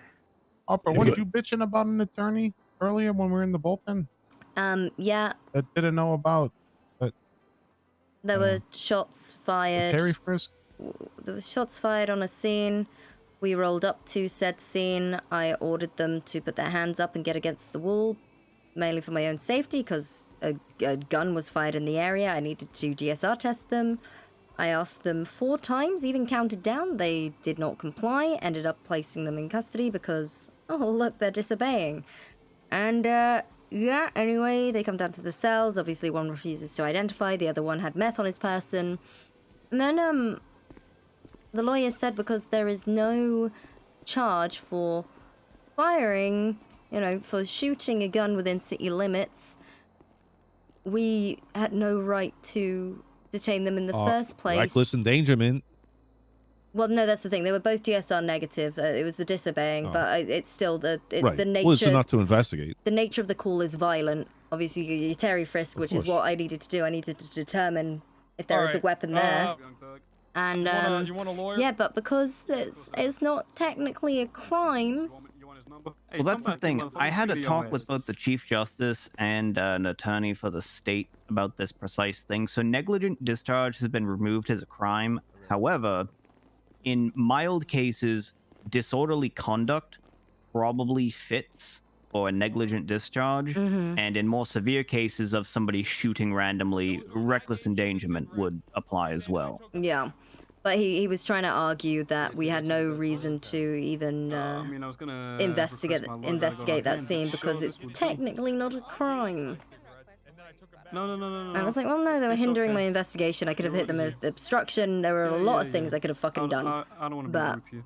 Harper, If weren't you- you bitching about an attorney earlier when we were in the bullpen Yeah, that didn't know about there were shots the fired. Terry frisk? There were shots fired on a scene. We rolled up to said scene. I ordered them to put their hands up and get against the wall, mainly for my own safety, because a gun was fired in the area. I needed to DSR test them. I asked them 4 times, even counted down. They did not comply. Ended up placing them in custody because, oh look, they're disobeying. And yeah, anyway, they come down to the cells. Obviously, one refuses to identify. The other one had meth on his person. And then the lawyer said because there is no charge for firing, for shooting a gun within city limits, we had no right to detain them in the first place. Reckless endangerment. Well, no, that's the thing. They were both DSR negative. It was the disobeying, but it's still Right. the nature. Well, it's enough to investigate. The nature of the call is violent. Obviously, your Terry frisk, which is what I needed to do. I needed to determine if there is a weapon there. And you want a lawyer? yeah, but because it's not technically a crime. Well, that's the thing. I had a talk with both the Chief Justice and an attorney for the state about this precise thing. So negligent discharge has been removed as a crime. However, in mild cases, disorderly conduct probably fits for a negligent discharge. And in more severe cases of somebody shooting randomly, reckless endangerment would apply as well. Yeah, but he was trying to argue that we had no reason to even investigate that scene because it's technically not a crime. No. And I was like, well, no, they were hindering my investigation. I could have hit them with obstruction. There were a lot of things I could have fucking done. I don't want to be But rude to you.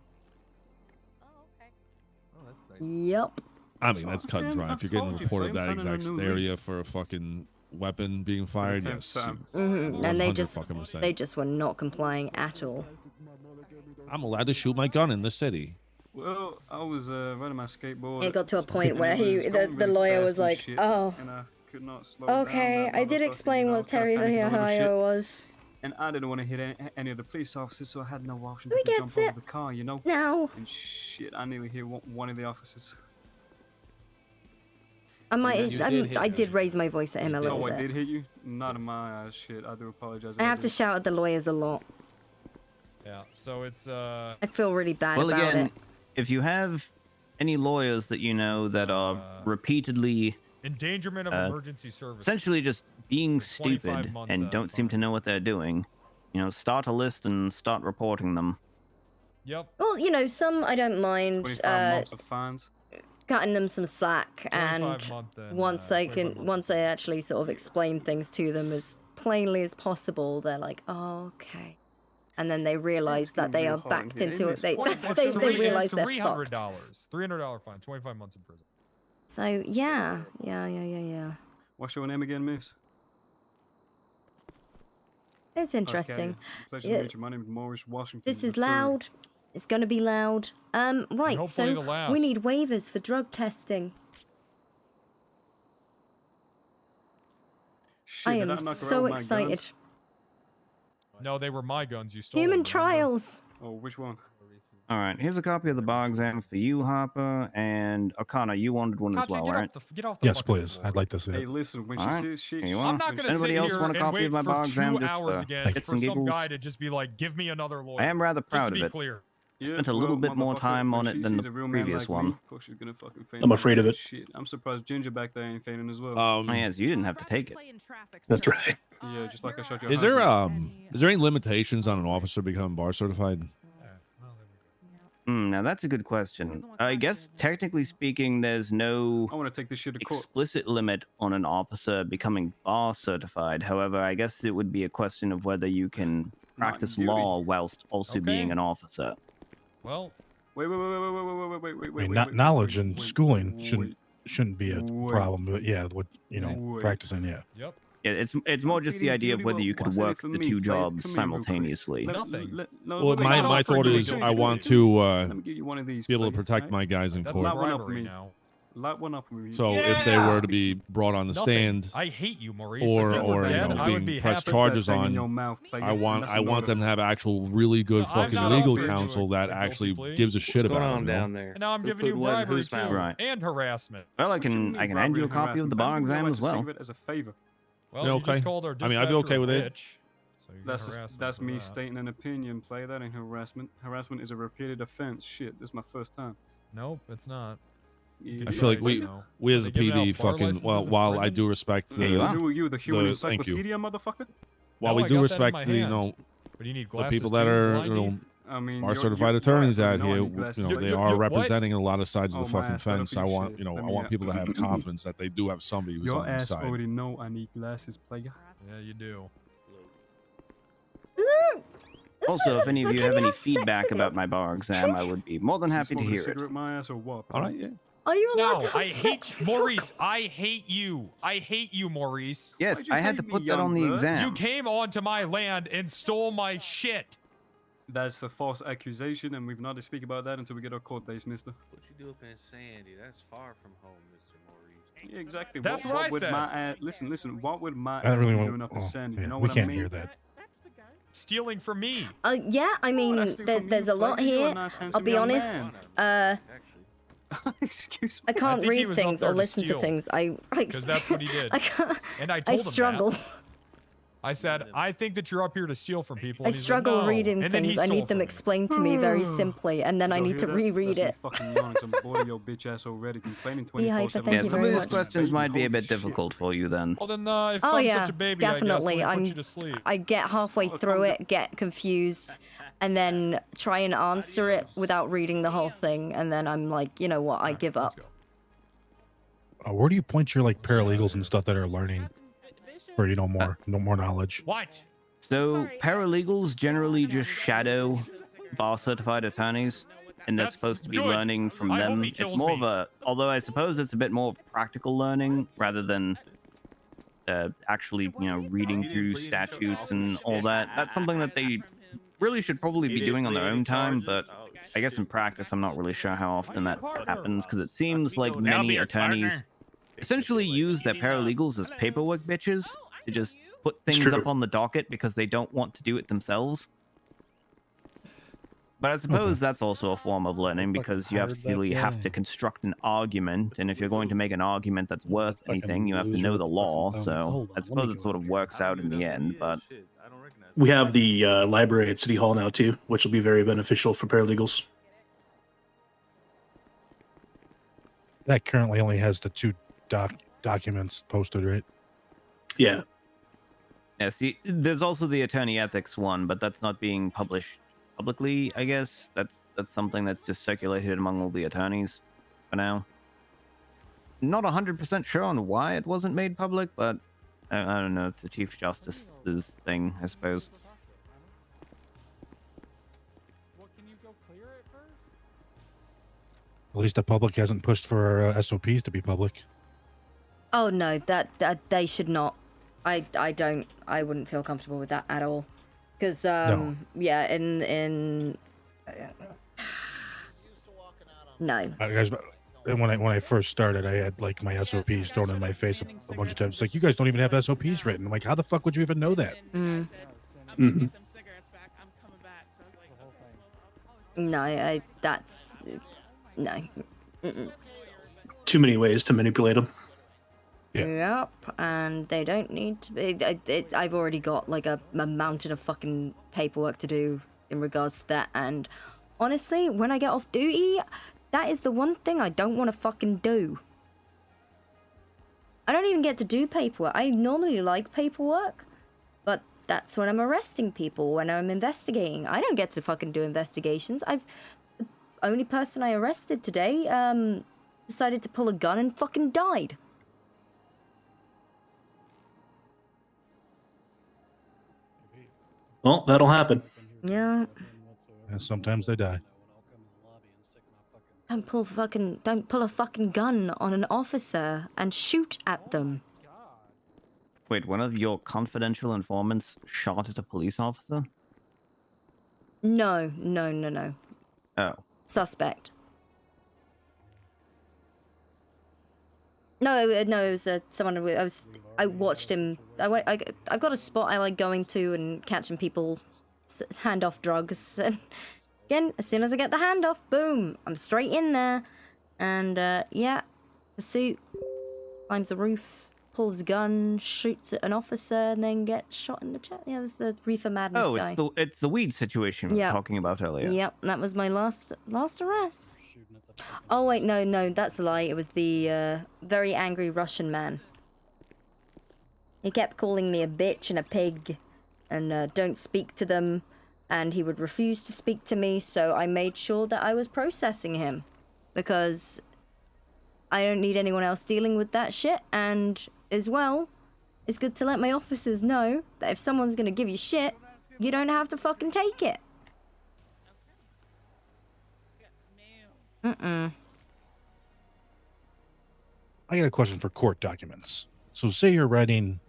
Yep. I mean, that's cut and dry. If you're getting reported that exact area for a fucking weapon being fired, yes. And they just 100% they just were not complying at all. I'm allowed to shoot my gun in the city. Well, I was riding my skateboard. It got to a point and where it was the going lawyer really was fast and like, shit, "Oh, and I could not slow down okay, that I did motherfucker, explain you know, what kinda Terry the panicking a little shit. Ohio was." And I didn't want to hit any of the police officers, so I had no option We but to gets jump over it. the car, you know? Now. And shit, I nearly hit one of the officers. I did raise my voice at him a little Oh, I bit. did hit you? Not in my eyes, shit. I do apologize. I have to shout at the lawyers a lot. Yeah, so it's I feel really bad Well, about again, it. if you have any lawyers that you know that are repeatedly endangerment of emergency service. essentially just being 25 stupid month, and don't seem to know what they're doing, you know, start a list and start reporting them. Yep. Well, you know, some I don't mind 25 months of fines. cutting them some slack, and 25 month and, once I actually sort of explain things to them as plainly as possible, they're like, "Oh, okay," and then they realize that they are backed into it. They realize they're fucked. $300 fine, 25 months in prison. So yeah. What's your name again, miss? It's interesting. Okay. Pleasure Yeah. to meet you. My name is Morris Washington. This is III. loud. It's gonna be loud. Right. hopefully So the last. we need waivers for drug testing. Shit, I did am knock her out so with my excited. guns? No, they were my guns. You stole Human them, remember? trials. Oh, which one? All right, here's a copy of the bar exam for you, Harper, and O'Connor. You wanted one as Katya, well, get right? get off the Yes, fucking please. floor. I'd like to see Hey, it. listen, when All she right, says she, here you I'm are. not gonna Anybody sit else here want a and copy wait of my for bar 2 exam just hours for again shits for and some giggles? guy to just be like, "Give me another lawyer." I am rather Just proud to of be it. clear. Spent a little bit more time on it than the previous one. Of course she's gonna fucking faint I'm like afraid of that it. Shit. I'm surprised Ginger back there ain't fainting as well. Oh, yes, you didn't have to take it. That's right. Yeah, just like I shot your Is there any limitations on an officer becoming bar certified? Now that's a good question. I guess technically speaking, there's no I want to take this shit to court. explicit limit on an officer becoming bar certified. However, I guess it would be a question of whether you can practice duty. law whilst also being an officer. Well, wait. Knowledge and schooling shouldn't be a problem, but yeah, what practicing, yeah. Yep. Yeah, it's more just the idea of whether you could work the two jobs simultaneously. Well, my thought is I want to Let me give you one of these. be able to player, protect right? my guys in That's court. not one up Bribery me. now. Light one up with me. So if they were to be brought on the Nothing. stand, I hate you, Maurice. or If you were you dead, know I would being be pressed happy. charges That thing in on, your mouth, player. I want That's I want another- them to have actual really good No, I'm fucking not legal up here. counsel that Guilty actually plea. gives a shit What's going about on it. You know? down there? And now I'm Who giving put you what in bribery whose too, mouth? Right. and harassment. Well, I What you can mean hand you a bribery and copy of the harassment? bar Fam, you exam like as to well. think of it as a favor. Well, Yeah, you just okay. called our I mean, I'd be dispatcher okay a with it. bitch, so you're That's harassing that's for me that. stating an opinion, player. That ain't harassment. Harassment is a repeated offense. Shit, this is my first time. Nope, it's not. I feel like we as a PD fucking while I do respect the Who are you, the human thank you. encyclopedia, motherfucker? While No, we I do got that in respect my the you hand. know But you need the glasses people that too, are blindy? I mean, are you're certified right, attorneys so you out know I here. need glasses. You know they You- are what? representing a lot of sides of Oh, the my fucking ass set up fence. for I your want shit. you know Let I me want out. people to have confidence that they do have somebody who's Your on their ass side. already know I need glasses, player. Yeah, you do. Also, if any of you have any have sex feedback with about him? my bar exam, I would be more than happy to Smoking a hear it. cigarette, my ass, or what? All right, yeah. Are you allowed No, to have I sex hate with your Maurice. I hate you. I hate you, Maurice. Yes, Why'd you I had hate to me, put that on the young blood? exam. You came onto my land and stole my shit. That's a false accusation, and we've not to speak about that until we get our court dates, mister. What you do up in Sandy? That's far from home, Mr. Maurice. Yeah, exactly. That's what I would said. My ass, listen. What would my I don't ass really be want. doing up in Sandy? Yeah, You know we what I can't mean? hear that. Stealing from me. Yeah, I mean, that's still from there's you, a lot player. You're a here. nice, I'll handsome be young honest. man. Excuse me. I can't think he read was up things there or to listen to steal. things. I 'Cause that's what he did. I can't. And I I told him struggle. that. I said, I think that you're up here to steal from people. I and he's like, struggle "No." reading And then he things. I stole need them from me. explained to me very simply, and then I Y'all need hear to that? reread That's it. me fucking yawning 'cause I'm bored of your bitch ass already complaining Yeah, Hyper, 24/7. thank Yeah, you some very of these much. questions might be a Holy bit shit. difficult for you then. Well, then, if Oh I'm yeah, such a baby, definitely. I guess, let me I'm. put you to sleep. I get halfway through it, get confused, and then try and answer it without reading the whole thing, and then I'm like, you know what? I give up. Where do you point your like paralegals and stuff that are learning, for more knowledge? What? So paralegals generally just shadow bar certified attorneys. and they're supposed to be learning from them. It's more of a, although I suppose it's a bit more practical learning rather than actually, reading through statutes and all that. That's something that they really should probably be doing on their own time, but I guess in practice, I'm not really sure how often that happens, because it seems like many attorneys essentially use their paralegals as paperwork bitches to just put things up on the docket because they don't want to do it themselves. But I suppose that's also a form of learning, because you actually have to construct an argument, and if you're going to make an argument that's worth anything, you have to know the law. So I suppose it sort of works out in the end. But We have the library at City Hall now too, which will be very beneficial for paralegals. That currently only has the 2 documents posted, right? Yeah. Yeah, see, there's also the attorney ethics one, but that's not being published publicly, I guess. That's something that's just circulated among all the attorneys for now. Not 100% sure on why it wasn't made public, but I don't know. It's the Chief Justice's thing, I suppose. At least the public hasn't pushed for SOPs to be public. Oh no, that they should not. I wouldn't feel comfortable with that at all. Because yeah, in no. Guys, when I first started, I had like my SOPs thrown in my face a bunch of times. It's like, you guys don't even have SOPs written. I'm like, how the fuck would you even know that? No, that's no. Too many ways to manipulate them. Yep, and they don't need to be. I've already got like a mountain of fucking paperwork to do in regards to that, and honestly, when I get off duty, that is the one thing I don't want to fucking do. I don't even get to do paperwork. I normally like paperwork, but that's when I'm arresting people, when I'm investigating. I don't get to fucking do investigations. The only person I arrested today, decided to pull a gun and fucking died. Well, that'll happen. Yeah. And sometimes they die. Don't pull a fucking gun on an officer and shoot at them. Wait, one of your confidential informants shot at a police officer? No. Oh. Suspect. No, it was someone. I watched him. I've got a spot I like going to and catching people hand off drugs. And again, as soon as I get the handoff, boom, I'm straight in there. And yeah, pursuit, climbs the roof, pulls a gun, shoots at an officer, and then gets shot in the chest. Yeah, that's the Reefer Madness guy. It's the weed situation we were talking about earlier. Yep, that was my last arrest. Oh wait, no, that's a lie. It was the very angry Russian man. He kept calling me a bitch and a pig, and don't speak to them, and he would refuse to speak to me, so I made sure that I was processing him, because I don't need anyone else dealing with that shit, and as well, it's good to let my officers know that if someone's gonna give you shit, you don't have to fucking take it. I got a question for court documents. So say you're writing,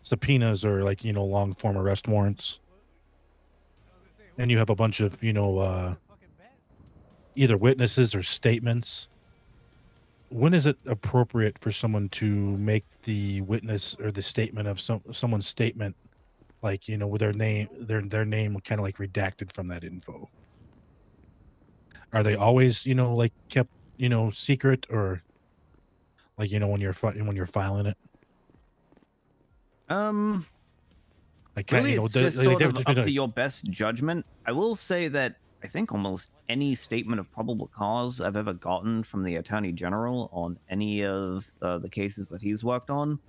subpoenas or like, long form arrest warrants. And you have a bunch of, either witnesses or statements. When is it appropriate for someone to make the witness or the statement of someone's statement, like, with their name kind of like redacted from that info? Are they always, like kept, secret, or like, when you're filing it? Like, Really, it's just sort of up to like, your best judgment. I will say that I think almost any statement of probable cause I've ever gotten from the Attorney General on any of the cases that he's worked on,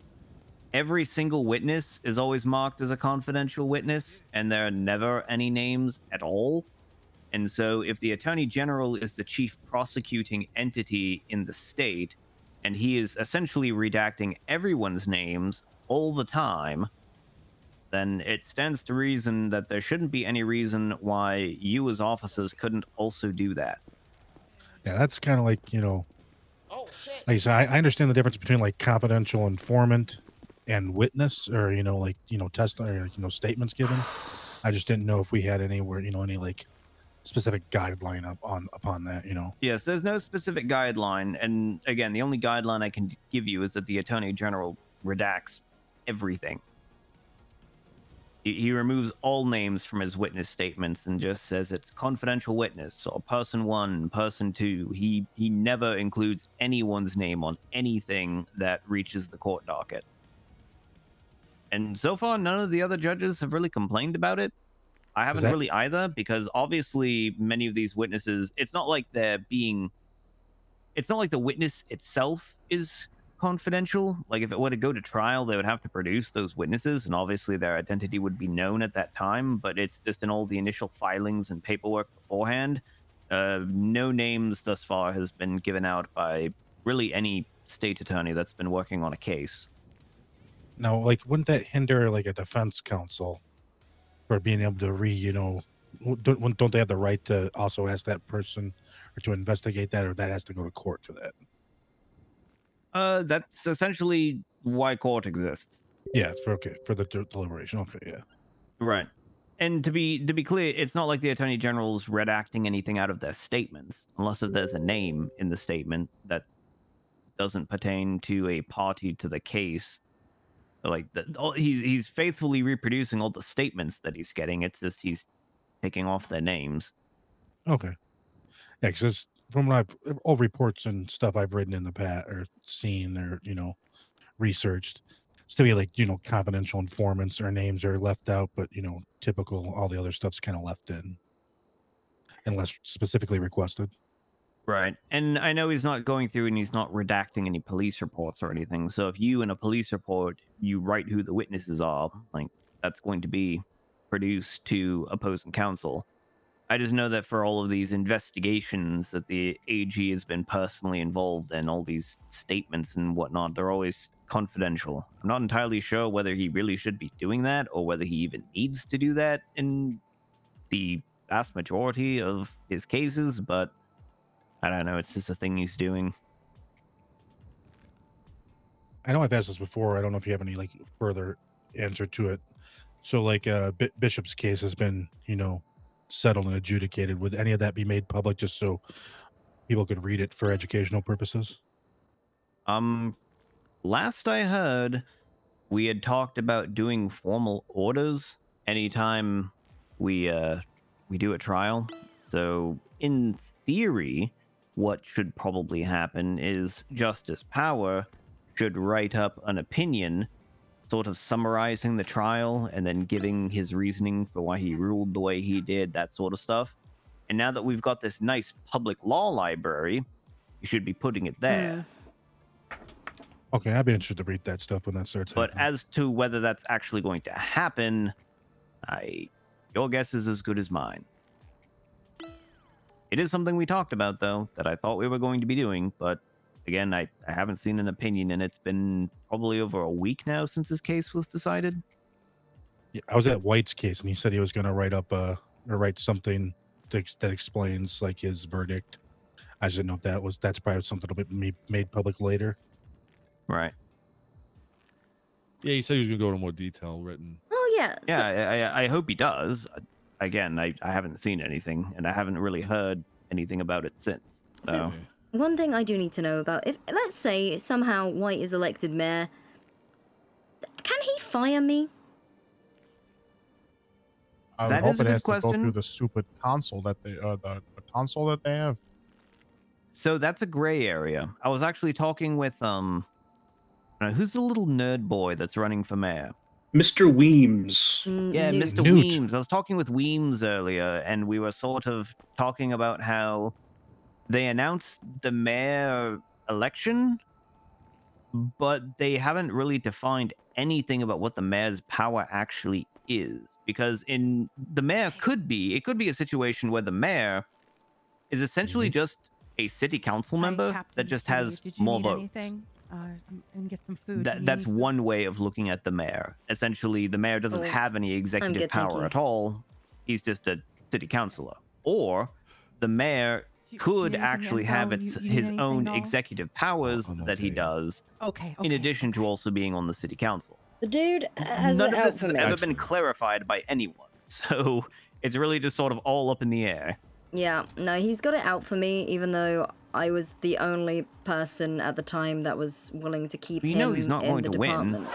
every single witness is always marked as a confidential witness, and there are never any names at all. And so if the Attorney General is the chief prosecuting entity in the state, and he is essentially redacting everyone's names all the time, then it stands to reason that there shouldn't be any reason why you as officers couldn't also do that. Yeah, that's kind of like, like I said, I understand the difference between like confidential informant and witness, or test or statements given. I just didn't know if we had anywhere, any like specific guideline upon that. Yes, there's no specific guideline, and again, the only guideline I can give you is that the Attorney General redacts everything. He removes all names from his witness statements and just says it's confidential witness or person 1, person 2. He never includes anyone's name on anything that reaches the court docket. And so far, none of the other judges have really complained about it. I haven't really either, because obviously many of these witnesses, it's not like the witness itself is confidential. Like if it were to go to trial, they would have to produce those witnesses, and obviously their identity would be known at that time, but it's just in all the initial filings and paperwork beforehand. No names thus far has been given out by really any state attorney that's been working on a case. Now, like, wouldn't that hinder like a defense counsel for being able to don't they have the right to also ask that person or to investigate that, or that has to go to court for that? That's essentially why court exists. Yeah, it's for the deliberation. Okay, yeah. Right. And to be clear, it's not like the Attorney General's redacting anything out of their statements, unless if there's a name in the statement that doesn't pertain to a party to the case. Like he's faithfully reproducing all the statements that he's getting. It's just he's taking off their names. Okay. Yeah, because from what all reports and stuff I've written in the past or seen or researched, it's to be like confidential informants or names are left out, but typical all the other stuff's kind of left in unless specifically requested. Right. And I know he's not going through and he's not redacting any police reports or anything. So if you in a police report, you write who the witnesses are, like that's going to be produced to opposing counsel. I just know that for all of these investigations that the AG has been personally involved in, all these statements and whatnot, they're always confidential. I'm not entirely sure whether he really should be doing that or whether he even needs to do that in the vast majority of his cases, but I don't know. It's just a thing he's doing. I know I've asked this before. I don't know if you have any like further answer to it. So like Bishop's case has been, settled and adjudicated. Would any of that be made public just so people could read it for educational purposes? Last I heard, we had talked about doing formal orders anytime we do a trial. So in theory, what should probably happen is Justice Power should write up an opinion sort of summarizing the trial and then giving his reasoning for why he ruled the way he did, that sort of stuff. And now that we've got this nice public law library, you should be putting it there. Okay, I'd be interested to read that stuff when that starts. But as to whether that's actually going to happen, your guess is as good as mine. It is something we talked about, though, that I thought we were going to be doing, but again, I haven't seen an opinion, and it's been probably over a week now since this case was decided. Yeah, I was at White's case, and he said he was going to write something that explains like his verdict. I just didn't know if that's probably something that'll be made public later. Right. Yeah, he said he was going to go into more detail written. Oh yeah. Yeah, I hope he does. Again, I haven't seen anything, and I haven't really heard anything about it since. So one thing I do need to know about, if let's say somehow White is elected mayor, can he fire me? I would hope it has to go through the stupid console that they the console that they have. So that's a gray area. I was actually talking with who's the little nerd boy that's running for mayor? Mr. Weems. Yeah, Mr. Weems. I was talking with Weems earlier, and we were sort of talking about how they announced the mayor election, but they haven't really defined anything about what the mayor's power actually is. Because in the mayor could be a situation where the mayor is essentially just a city council member that just has more votes. and get some food. That's one way of looking at the mayor. Essentially, the mayor doesn't have any executive good, thank power you. at all. He's just a city councilor. Or the mayor could actually have his own executive powers that he does. Okay. In addition to also being on the city council. The dude has None it of out this for has me. ever been clarified by anyone. So it's really just sort of all up in the air. Yeah, no, he's got it out for me, even though I was the only person at the time that was willing to keep You him know he's not in going the to win. department.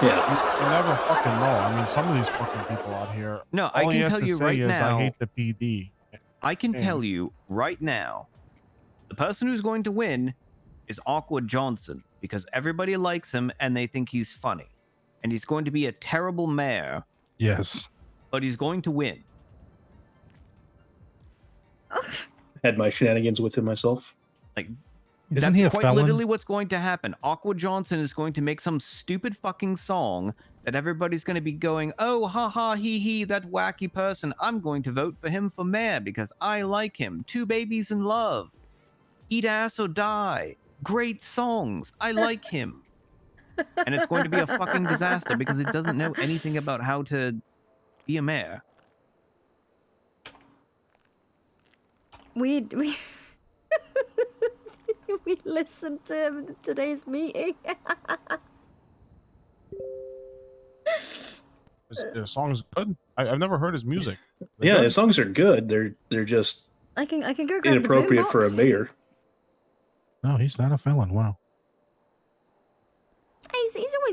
Yeah, you never fucking know. I mean, some of these fucking people out here. No, all I he can has tell to you say right is, now. I hate the PD. I can And- tell you right now, the person who's going to win is Awkward Johnson because everybody likes him and they think he's funny. And he's going to be a terrible mayor, Yes. but he's going to win. Had my shenanigans with him myself. Like, Isn't that's he a quite felon? literally what's going to happen. Awkward Johnson is going to make some stupid fucking song that everybody's going to be going, oh, ha ha, he, that wacky person. I'm going to vote for him for mayor because I like him. 2 Babies in Love. Eat Ass or Die. Great songs. I like him. And it's going to be a fucking disaster because it doesn't know anything about how to be a mayor. We we listened to him in today's meeting. His song's good. I've never heard his music. Yeah, his songs are good. They're just I can go grab inappropriate the for a boombox. mayor. No, he's not a felon. Wow.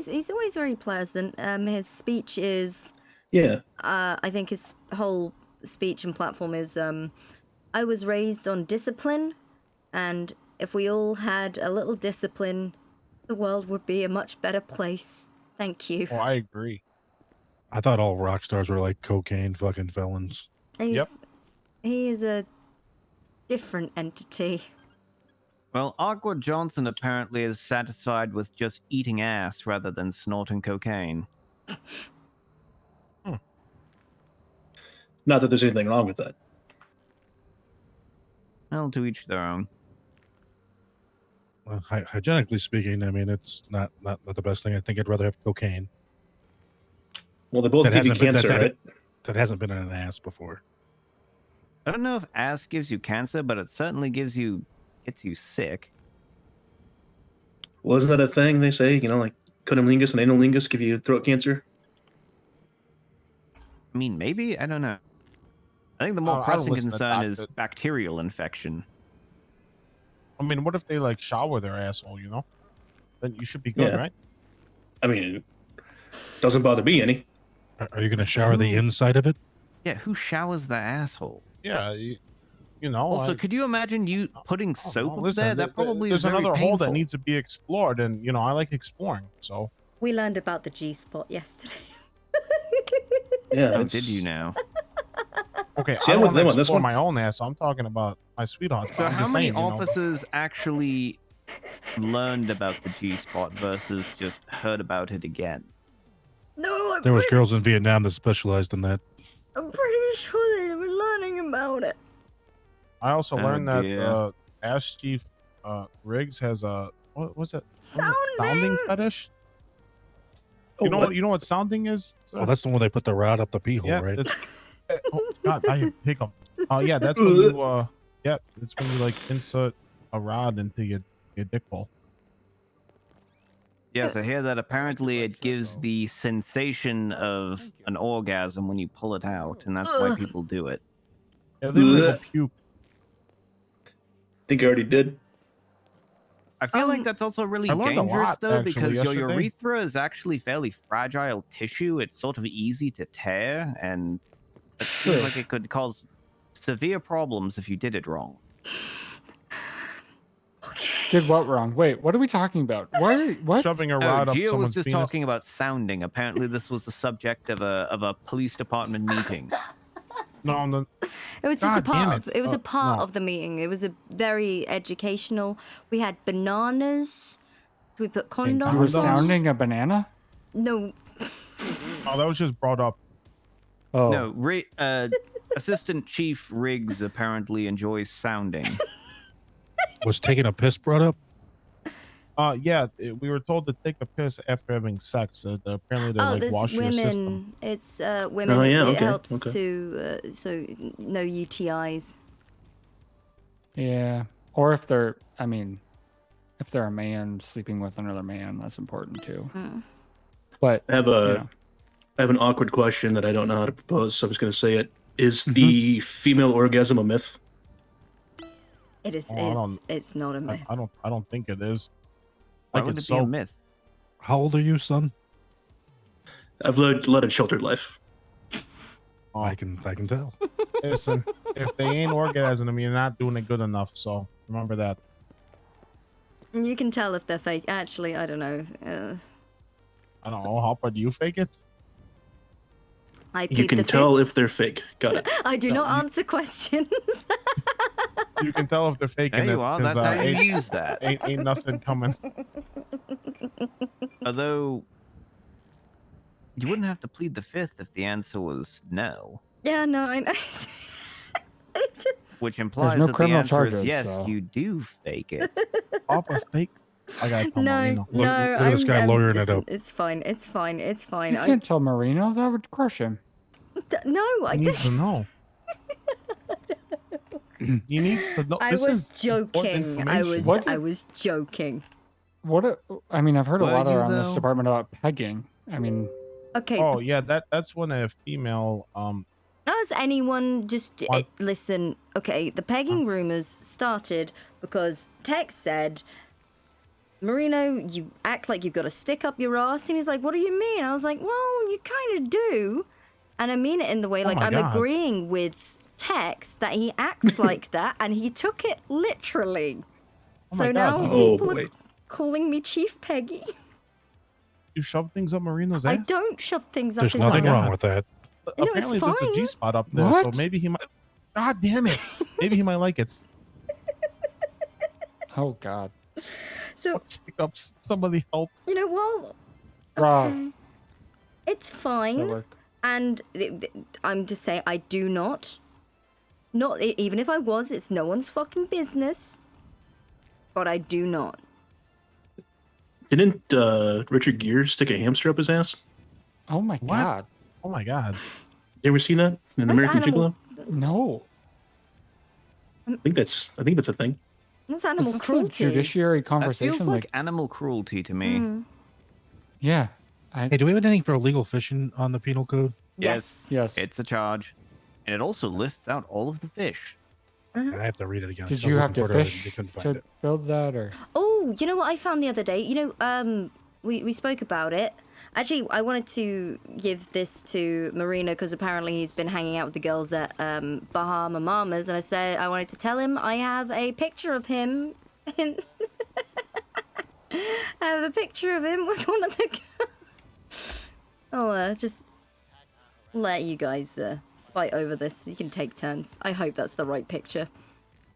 He's always very pleasant. His speech is Yeah. I think his whole speech and platform is I was raised on discipline, and if we all had a little discipline, the world would be a much better place. Thank you. Oh, I agree. I thought all rock stars were like cocaine fucking felons. He is a different entity. Well, Awkward Johnson apparently is satisfied with just eating ass rather than snorting cocaine. Not that there's anything wrong with that. Well, to each their own. Well, hygienically speaking, I mean, it's not the best thing. I think I'd rather have cocaine. Well, they both That give you hasn't been- cancer, right? That hasn't been in an ass before. I don't know if ass gives you cancer, but it certainly gets you sick. Wasn't that a thing they say? You know, like cunnilingus and analingus give you throat cancer? I mean, maybe? I don't know. I think the more I don't pressing listen to concern is doctors. bacterial infection. I mean, what if they like shower their asshole? You know, then you should be good, Yeah. right? I mean, doesn't bother me any. Are you going to shower the inside of it? Yeah, who showers their asshole? Yeah, you know. Also, could you imagine you putting soap up listen, there? That probably there's is very another hole that painful. needs to be explored, and you know, I like exploring. So We learned about the G-spot yesterday. Yeah. Oh, did you now? okay, See, I I'm don't with want to them on this explore one. my own ass. So I'm talking about my sweetheart. So I'm how just many saying, you know. officers actually learned about the G-spot versus just heard about it again? No, There was girls in Vietnam that specialized in that. I'm pretty sure they were learning about it. I also Oh, learned that dear. Ash Chief Riggs has a what was it? Sounding fetish. Oh, You know what? You know what sounding is? Well, that's the one they put the rod up the pee hole, Yeah, right? oh God, I have hiccup. Oh yeah, that's when you yeah, it's when you like insert a rod into your dick hole. Yes, I hear that apparently it gives the sensation of an orgasm when you pull it out, and that's why Ugh. people do it. Yeah, they literally go Ugh. puke. Think I already did. I feel like that's also really I learned a dangerous, lot, though, actually, because your yesterday. urethra is actually fairly fragile tissue. It's sort of easy to tear, and it seems like it could cause severe problems if you did it wrong. Did what wrong? Wait, what are we talking about? Why? What? Shoving a Oh, rod up Gio was someone's just penis. talking about sounding. Apparently, this was the subject of a police department meeting. No, no. It was just a God part damn of it. it was a part No. of the meeting. It was a very educational. We had bananas. We put You were condoms. sounding a banana? No. Oh, that was just brought up. Oh. No, Assistant Chief Riggs apparently enjoys sounding. Was taking a piss brought up? Yeah, we were told to take a piss after having sex. Apparently, they like there's wash your system. women. It's women. Oh, yeah, it okay, helps okay. to so no UTIs. Yeah. Or if they're, I mean, if they're a man sleeping with another man, that's important too. Mm. But I have you I have an awkward question that I don't know how to propose, so I'm just going to say it. Is Mm-hmm. the female orgasm a myth? It is. Oh, It's not a myth. I don't think it is. Why Like would it's it be a so. myth? How old are you, son? I've led a sheltered life. Oh, I can tell. listen, if they ain't orgasming, you're not doing it good enough. So remember that. You can tell if they're fake. Actually, I don't know. I don't know. Harper, do you fake it? I You plead can the tell fifth. if they're fake. Got it. I do No, not answer questions. You can tell if they're faking There it. you are. 'cause, That's how you ain't, use that. ain't nothing coming. Although you wouldn't have to plead the fifth if the answer was no, Yeah, no, I know. which implies no that the criminal answer is charges, yes, so. you do fake it. Harper fake. I gotta tell No, Marino. Look at this guy lawyering it up. It's fine. It's fine. It's fine. You can't tell Marino. That would crush him. No, I He needs to know. He needs to know. I This was is important joking. I was. information. I was joking. I mean, I've heard a Were lot you, around this though? department about pegging. I mean, Okay. Oh yeah, that's when a female Does anyone just listen? Okay, the pegging rumors started because Tex said, "Marino, you act like you've got a stick up your ass," and he's like, "What do you mean?" I was like, "Well, you kind of do," and I mean it in the way like my I'm God. agreeing with Tex that he acts like that, and he took it literally. Oh So my now God. Oh, people boy. are calling me Chief Peggy. you shove things up Marino's ass. I don't shove things up There's his nothing ass. wrong with that. No, it's Apparently there's a fine. G spot up there, so maybe he might. God damn it! Maybe he might like it. oh God. So Hiccups. Somebody help. you know what? Rob. Okay. It's fine. And I'm just saying, I do not. Not even if I was, it's no one's fucking business. But I do not. Didn't Richard Gere stick a hamster up his ass? Oh my What? God. Oh my God. You ever seen that in That's American animal- Gigolo? No. I think that's a thing. That's animal Is this a cruelty. judiciary That conversation. feels like animal cruelty to me. Mm. Yeah. Hey, do we have anything for illegal fishing on the penal code? Yes. Yes. It's a charge, and it also lists out all of the fish. I have to read it again. Did I you was have looking to for it earlier, fish I couldn't find to it. build that, or? Oh, you know what I found the other day? You know, we spoke about it. Actually, I wanted to give this to Marino because apparently he's been hanging out with the girls at Bahama Mamas, and I said I wanted to tell him I have a picture of him. I have a picture of him with one of the girls. Oh, just let you guys fight over this. You can take turns. I hope that's the right picture.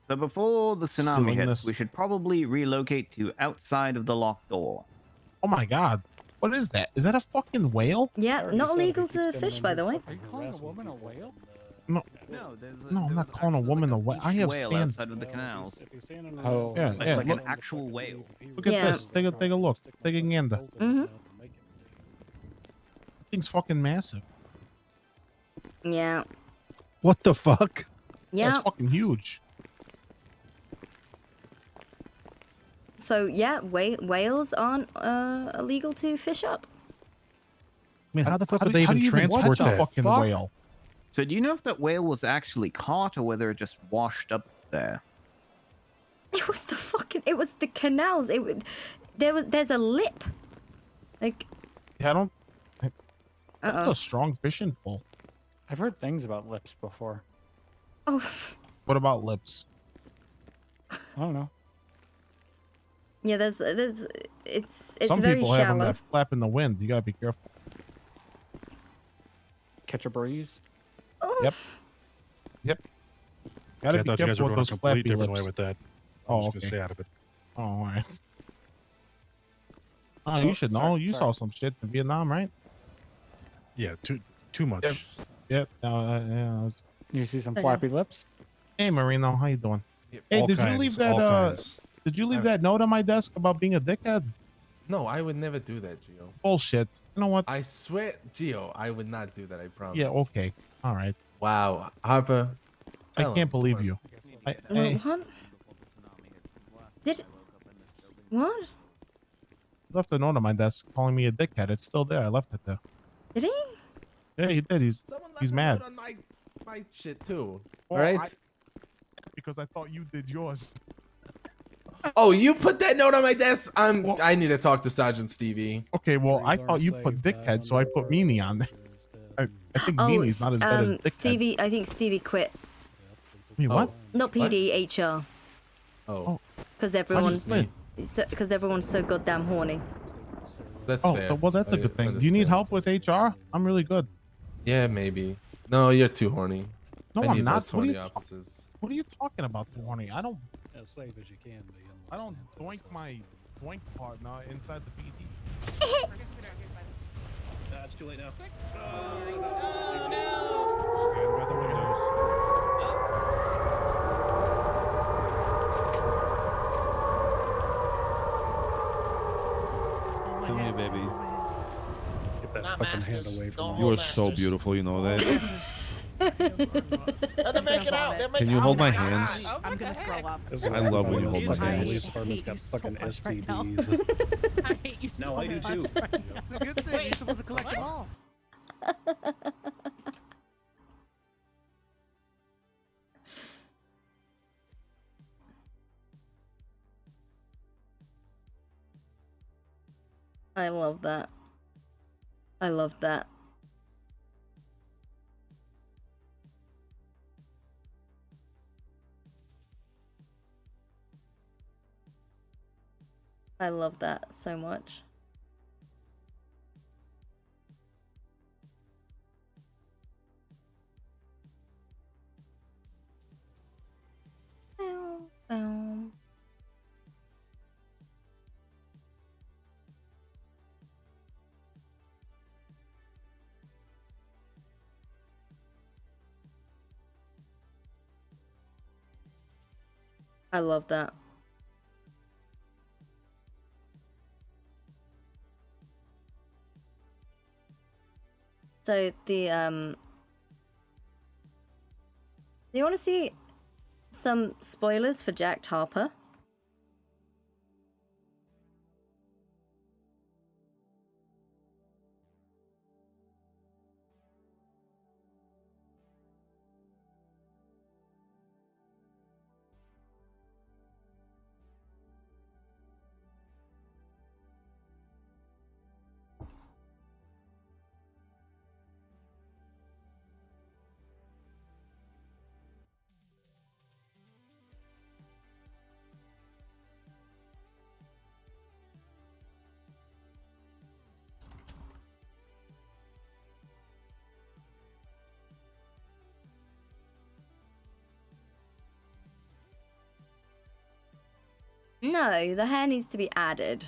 So before the tsunami Stealing hits, this. we should probably relocate to outside of the locked door. Oh my God. What is that? Is that a fucking whale? Yeah, not illegal to fish, by the way. Are you calling a woman a whale? No. No, there's No, I'm not calling a woman a whale. I have whale stand. outside of the canals. Oh. Yeah, Like, yeah. like Look, an actual whale. look at Yeah. this. Take a look. Take a gander. Mm-hmm. Thing's fucking massive. Yeah. What the fuck? Yeah. That's fucking huge. So yeah, whales aren't illegal to fish up. I mean, how the fuck How would do- they how even do you even transport catch a that? fucking whale? So do you know if that whale was actually caught or whether it just washed up there? It was the fucking. It was the canals. There's a lip. Like. Yeah, I don't. That's Uh-oh. a strong fishing pole. I've heard things about lips before. Oh. What about lips? I don't know. Yeah, there's it's Some very people have them shallow. that flap in the wind. You gotta be careful. Catch a breeze. Oh. Yep. Yep. I Gotta be thought you guys careful were with going a those completely flappy different lips. way with that. I'm Oh, just gonna okay. stay out of it. Oh, all right. Oh, you should know. sorry, You saw some shit in Vietnam, right? Yeah, too much. Yep. Yep. Yeah. You see some flappy lips? Hey, Marino, how you doing? Hey, All did kinds, you leave that? all kinds. Did you leave that note on my desk about being a dickhead? No, I would never do that, Gio. Bullshit. You know what? I swear, Gio, I would not do that. I promise. Yeah, okay. All right. Wow, Harper. I tell him, can't come believe on. you. What? Did what? Left a note on my desk calling me a dickhead. It's still there. I left it there. Did he? Yeah, he did. He's mad. On my shit too. Well, All right. Because I thought you did yours. Oh, you put that note on my desk. I need to talk to Sergeant Stevie. Okay, well, I thought you put dickhead, so I put meanie on there. I think Oh, meanie's not as bad as dickhead. Stevie. I think Stevie quit. Wait, what? Not PD, HR. Oh. Because everyone's so goddamn horny. That's Oh, fair. well, that's a good thing. Do you need help with HR? I'm really good. Yeah, maybe. No, you're too horny. No, I I'm need not. less What are horny you officers. What are you talking about, horny? I don't. As safe as you can be. I don't doink my joint partner inside the PD. It's too late now. Stand by the windows. Come here, baby. Get that fucking hand away from You are so beautiful, you know that. They're making out. Can you hold my hands? I'm gonna throw up. I love when you hold my The hands. police department's got fucking STDs. I hate you so No, I do much too. right now. It's a good thing. You're supposed to collect them all. I love that. I love that. I love that so much. Bow, bow. I love that. So the do you want to see some spoilers for Jack Harper? No, the hair needs to be added.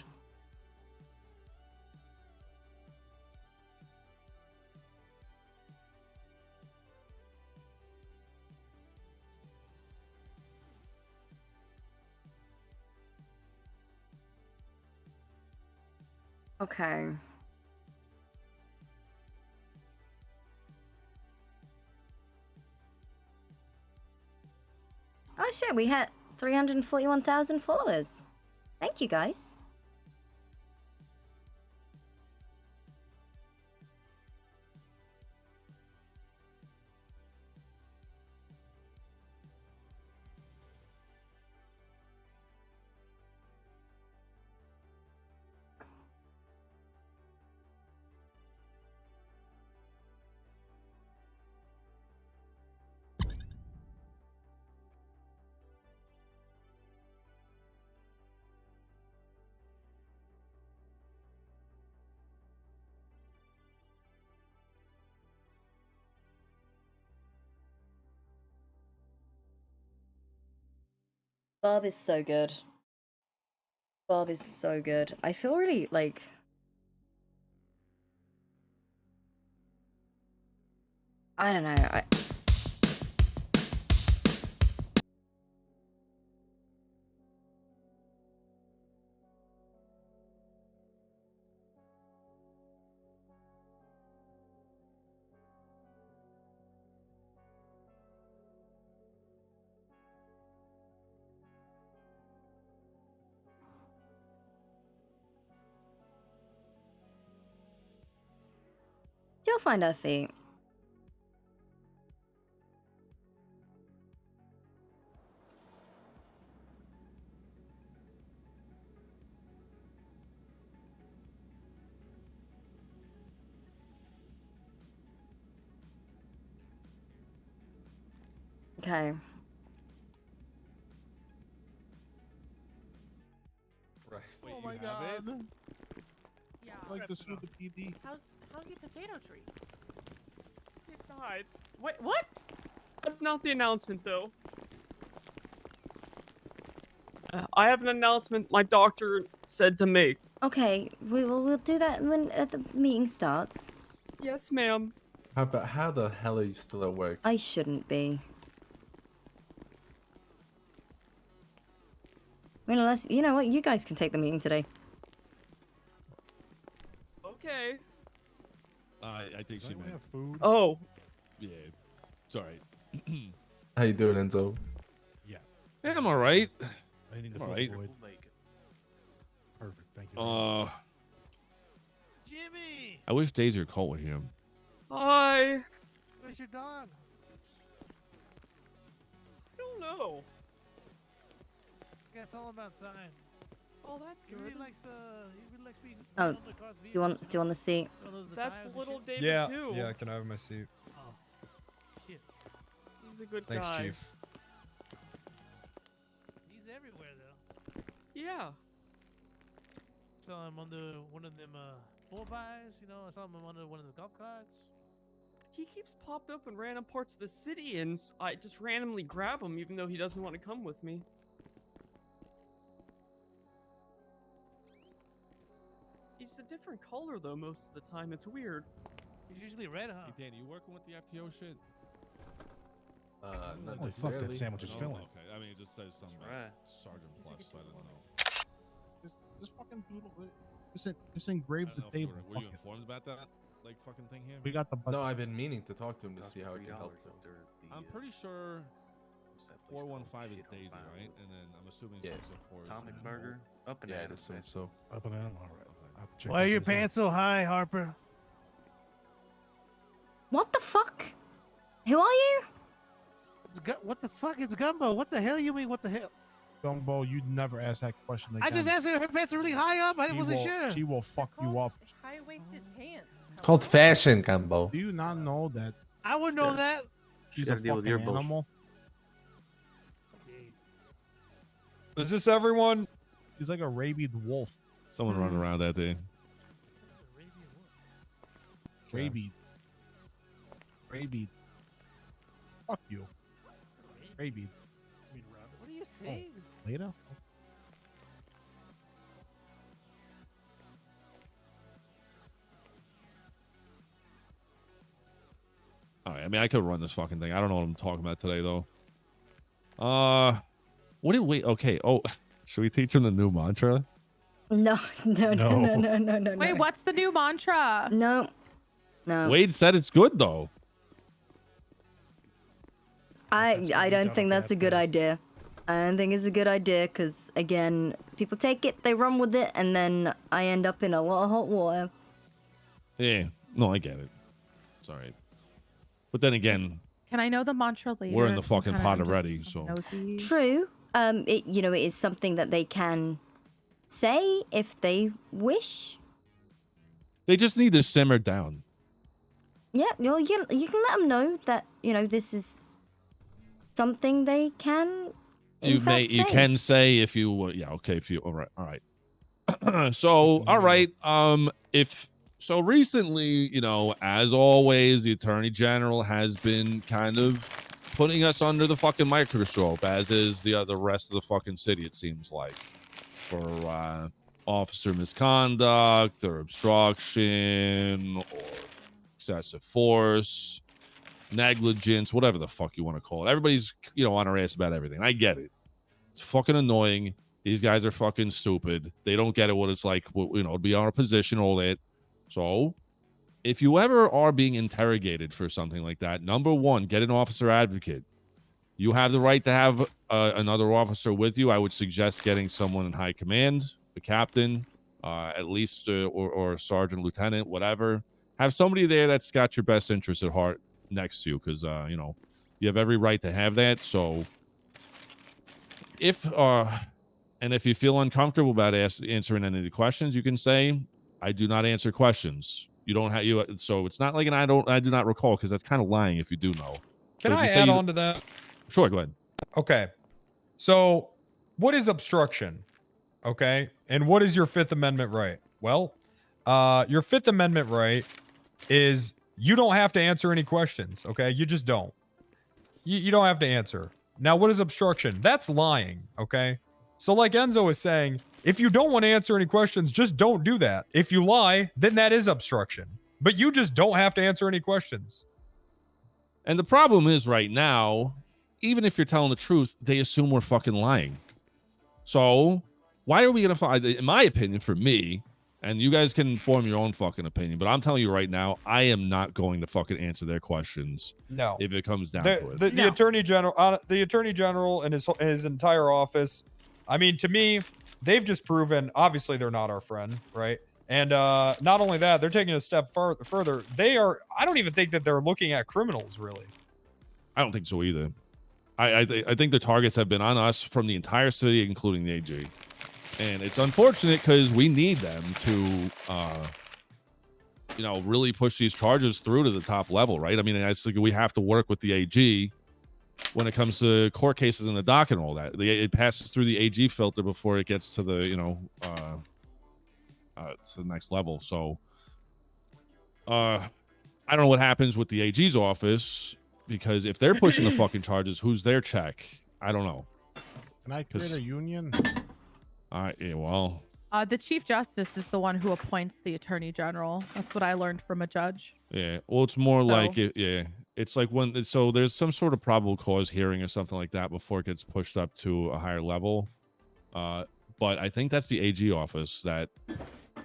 Okay. Oh shit, we had 341,000 followers. Thank you guys. Bob is so good. Bob is so good. I feel really like I don't know. She'll find her feet. Okay. Oh my god. Yeah. Like the sue the PD. How's your potato tree? It died. Wait, what? That's not the announcement, though. I have an announcement my doctor said to make. Okay, we'll do that when the meeting starts. Yes, ma'am. How the hell are you still at work? I shouldn't be. I mean, unless, you know what, you guys can take the meeting today. Okay. I think she meant. Food? Oh. Yeah. Sorry. How you doing, Enzo? Yeah. Yeah, I'm all right. I need to All fill right. the void. Perfect. Thank you. Jimmy! I wish Daisy or Colt were here. Hi. Where's your dog? I don't know. I guess all about sign. Oh, that's He good. really likes being Oh, on the cars do you want the seat? That's little David Yeah, too. yeah, can I have my seat? Oh, shit. He's a good Thanks, guy. Chief. He's everywhere though. Yeah. Saw him under one of them 4x, you know, I saw him under one of the golf carts. He keeps popping up in random parts of the city, and I just randomly grab him, even though he doesn't want to come with me. He's a different color though most of the time. It's weird. He's usually red, huh? Hey, Danny, you working with the FTO shit? Not Holy fuck, that sandwich is Oh, filling. okay. I mean, it just says something about Sergeant Plus, so I don't know. This fucking doodle. This engraved I the don't know if you table. were you Fuck it. informed about that, like, fucking thing here? We got the No, I've been meaning to talk to him to see how I can help him. I'm pretty sure 415 is Daisy, right? And then I'm assuming 604 is Atomic Nicole. Burger. Up and Yeah, at I assume so. Up and down. All right. I'll have to check Why are out your those out. pants so high, Harper? What the fuck? Who are you? What the fuck? It's Gumbo. What the hell you mean? What the hell? Gumbo, you'd never ask that question again. I just asked her if her pants are really high up. I wasn't sure. She will fuck you up. High-waisted pants. It's called fashion, Cambo. Do you not know that I would know that. she's a gotta deal with fucking your bullshit. animal? Is this everyone? She's like a rabid wolf. Someone running around that day. Rabid. Rabid. Fuck you. Rabid. What are you saying? Later? All right, I mean, I could run this fucking thing. I don't know what I'm talking about today, though. What did we? Okay. Oh, should we teach him the new mantra? No. Wait, what's the new mantra? No. Wade said it's good though. I don't think that's a good idea. I don't think it's a good idea because, again, people take it, they run with it, and then I end up in a lot of hot water. Yeah. No, I get it. It's all right. But then again, Can I know the mantra later? we're in the I'm fucking kinda pot just already, so. nosy. True. It is something that they can say if they wish. They just need to simmer down. Yeah, you can let them know that this is something they can. You can say if you yeah, okay, if you all right. So all right, so recently, as always, the Attorney General has been kind of putting us under the fucking microscope, as is the rest of the fucking city, it seems like, for officer misconduct or obstruction or excessive force, negligence, whatever the fuck you want to call it. Everybody's, on our ass about everything. I get it. It's fucking annoying. These guys are fucking stupid. They don't get it, what it's like, to be on a position, all that. So, if you ever are being interrogated for something like that, number one, get an officer advocate. You have the right to have another officer with you. I would suggest getting someone in high command, a captain, at least, or a sergeant, lieutenant, whatever. Have somebody there that's got your best interest at heart next to you, because you know, you have every right to have that. So if and if you feel uncomfortable about answering any of the questions, you can say, I do not answer questions. You don't have you. So it's not like an I do not recall, because that's kind of lying if you do know. Can So if I you say add you- on to that? Sure, go ahead. Okay. So, what is obstruction? Okay. And what is your Fifth Amendment right? Well, your Fifth Amendment right is you don't have to answer any questions. Okay. You just don't. You don't have to answer. Now, what is obstruction? That's lying. Okay. So, like Enzo is saying, if you don't want to answer any questions, just don't do that. If you lie, then that is obstruction. But you just don't have to answer any questions. And the problem is right now, even if you're telling the truth, they assume we're fucking lying. So why are we going to find, in my opinion, for me, and you guys can form your own fucking opinion, but I'm telling you right now, I am not going to fucking answer their questions. No. If it comes down to it. The attorney general and his entire office, I mean, to me, they've just proven, obviously they're not our friend, right? And not only that, they're taking a step further. I don't even think that they're looking at criminals, really. I don't think so either. I think the targets have been on us from the entire city, including the AG. And it's unfortunate because we need them to, you know, really push these charges through to the top level, right? I mean, I think we have to work with the AG when it comes to court cases in the dock and all that. It passes through the AG filter before it gets to the, you know, to the next level. So, I don't know what happens with the AG's office, because if they're pushing the fucking charges, who's their check? I don't know. Can I create a union? Yeah, well, The Chief Justice is the one who appoints the Attorney General. That's what I learned from a judge. yeah. Well, it's more like, yeah. It's like when, so there's some sort of probable cause hearing or something like that before it gets pushed up to a higher level. But I think that's the AG office that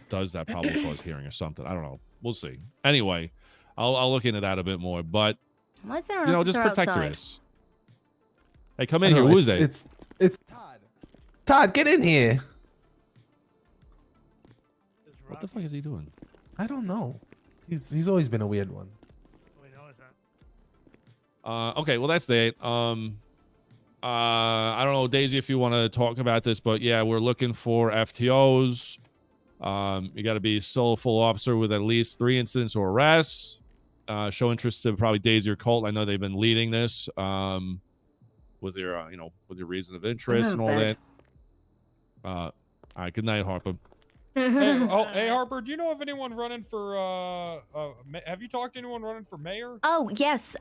does that probable cause hearing or something. I don't know. We'll see. Anyway, I'll look into that a bit more. But Why is there an you know, just officer protect your outside? ass. Hey, come in here. Who is that? It's Todd. Todd, get in here. What the fuck is he doing? I don't know. He's always been a weird one. Okay, well that's it. I don't know, Daisy, if you want to talk about this, but yeah, we're looking for FTOs. You got to be still a full officer with at least 3 incidents or arrests. Show interest to probably Daisy or Colt. I know they've been leading this. With your, you know, with your reason of interest and all that. All right, good night, Harper. Hey, Harper, do you know of anyone running for, have you talked to anyone running for mayor? Oh, yes.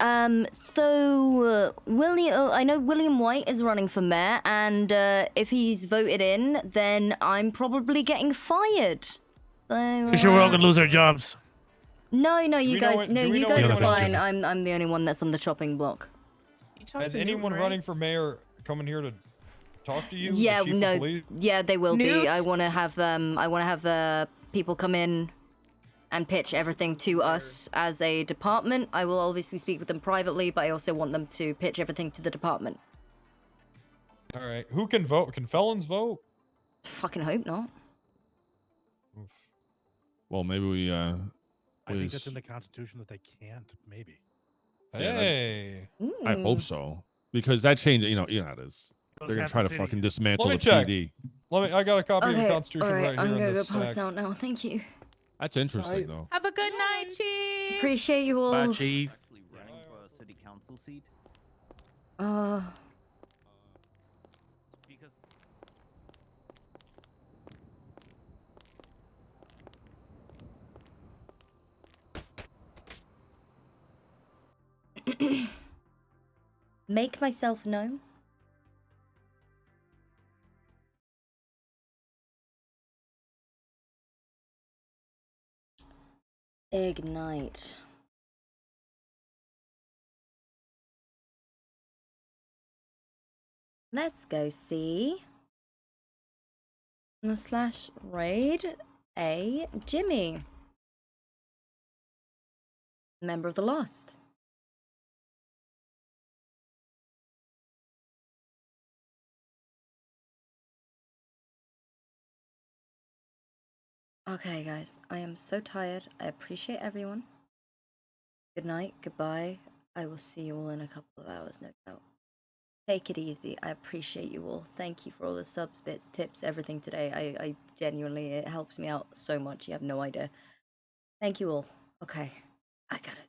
So, I know William White is running for mayor, and if he's voted in, then I'm probably getting fired. So, We sure we're all gonna lose our jobs. No, you we know guys, do we you know guys are anyone fine. else? I'm the only one that's on the chopping block. Has anyone running for mayor coming here to talk to you? Yeah, The chief of no, police? yeah, they will Newt? be. I want to have people come in and pitch everything to us as a department. I will obviously speak with them privately, but I also want them to pitch everything to the department. All right. Who can vote? Can felons vote? Fucking hope not. Well, maybe we, I think that's in the Constitution that they can't. Maybe. Hey. I hope so, because that change, you know how it is. They're gonna try to fucking dismantle Let me the check. PD. I got a copy of the Okay, Constitution all right, right I'm here in gonna go this pass stack. out now. Thank you. That's interesting, though. Have a good night, Chief. Appreciate you all. Running for a city council seat. Make myself known. Ignite. Let's go see. /raid a Jimmy. Member of the Lost. Okay, guys, I am so tired. I appreciate everyone. Good night, goodbye. I will see you all in a couple of hours, no doubt. Take it easy. I appreciate you all. Thank you for all the subs, bits, tips, everything today. I genuinely, it helps me out so much. You have no idea. Thank you all. Okay, I gotta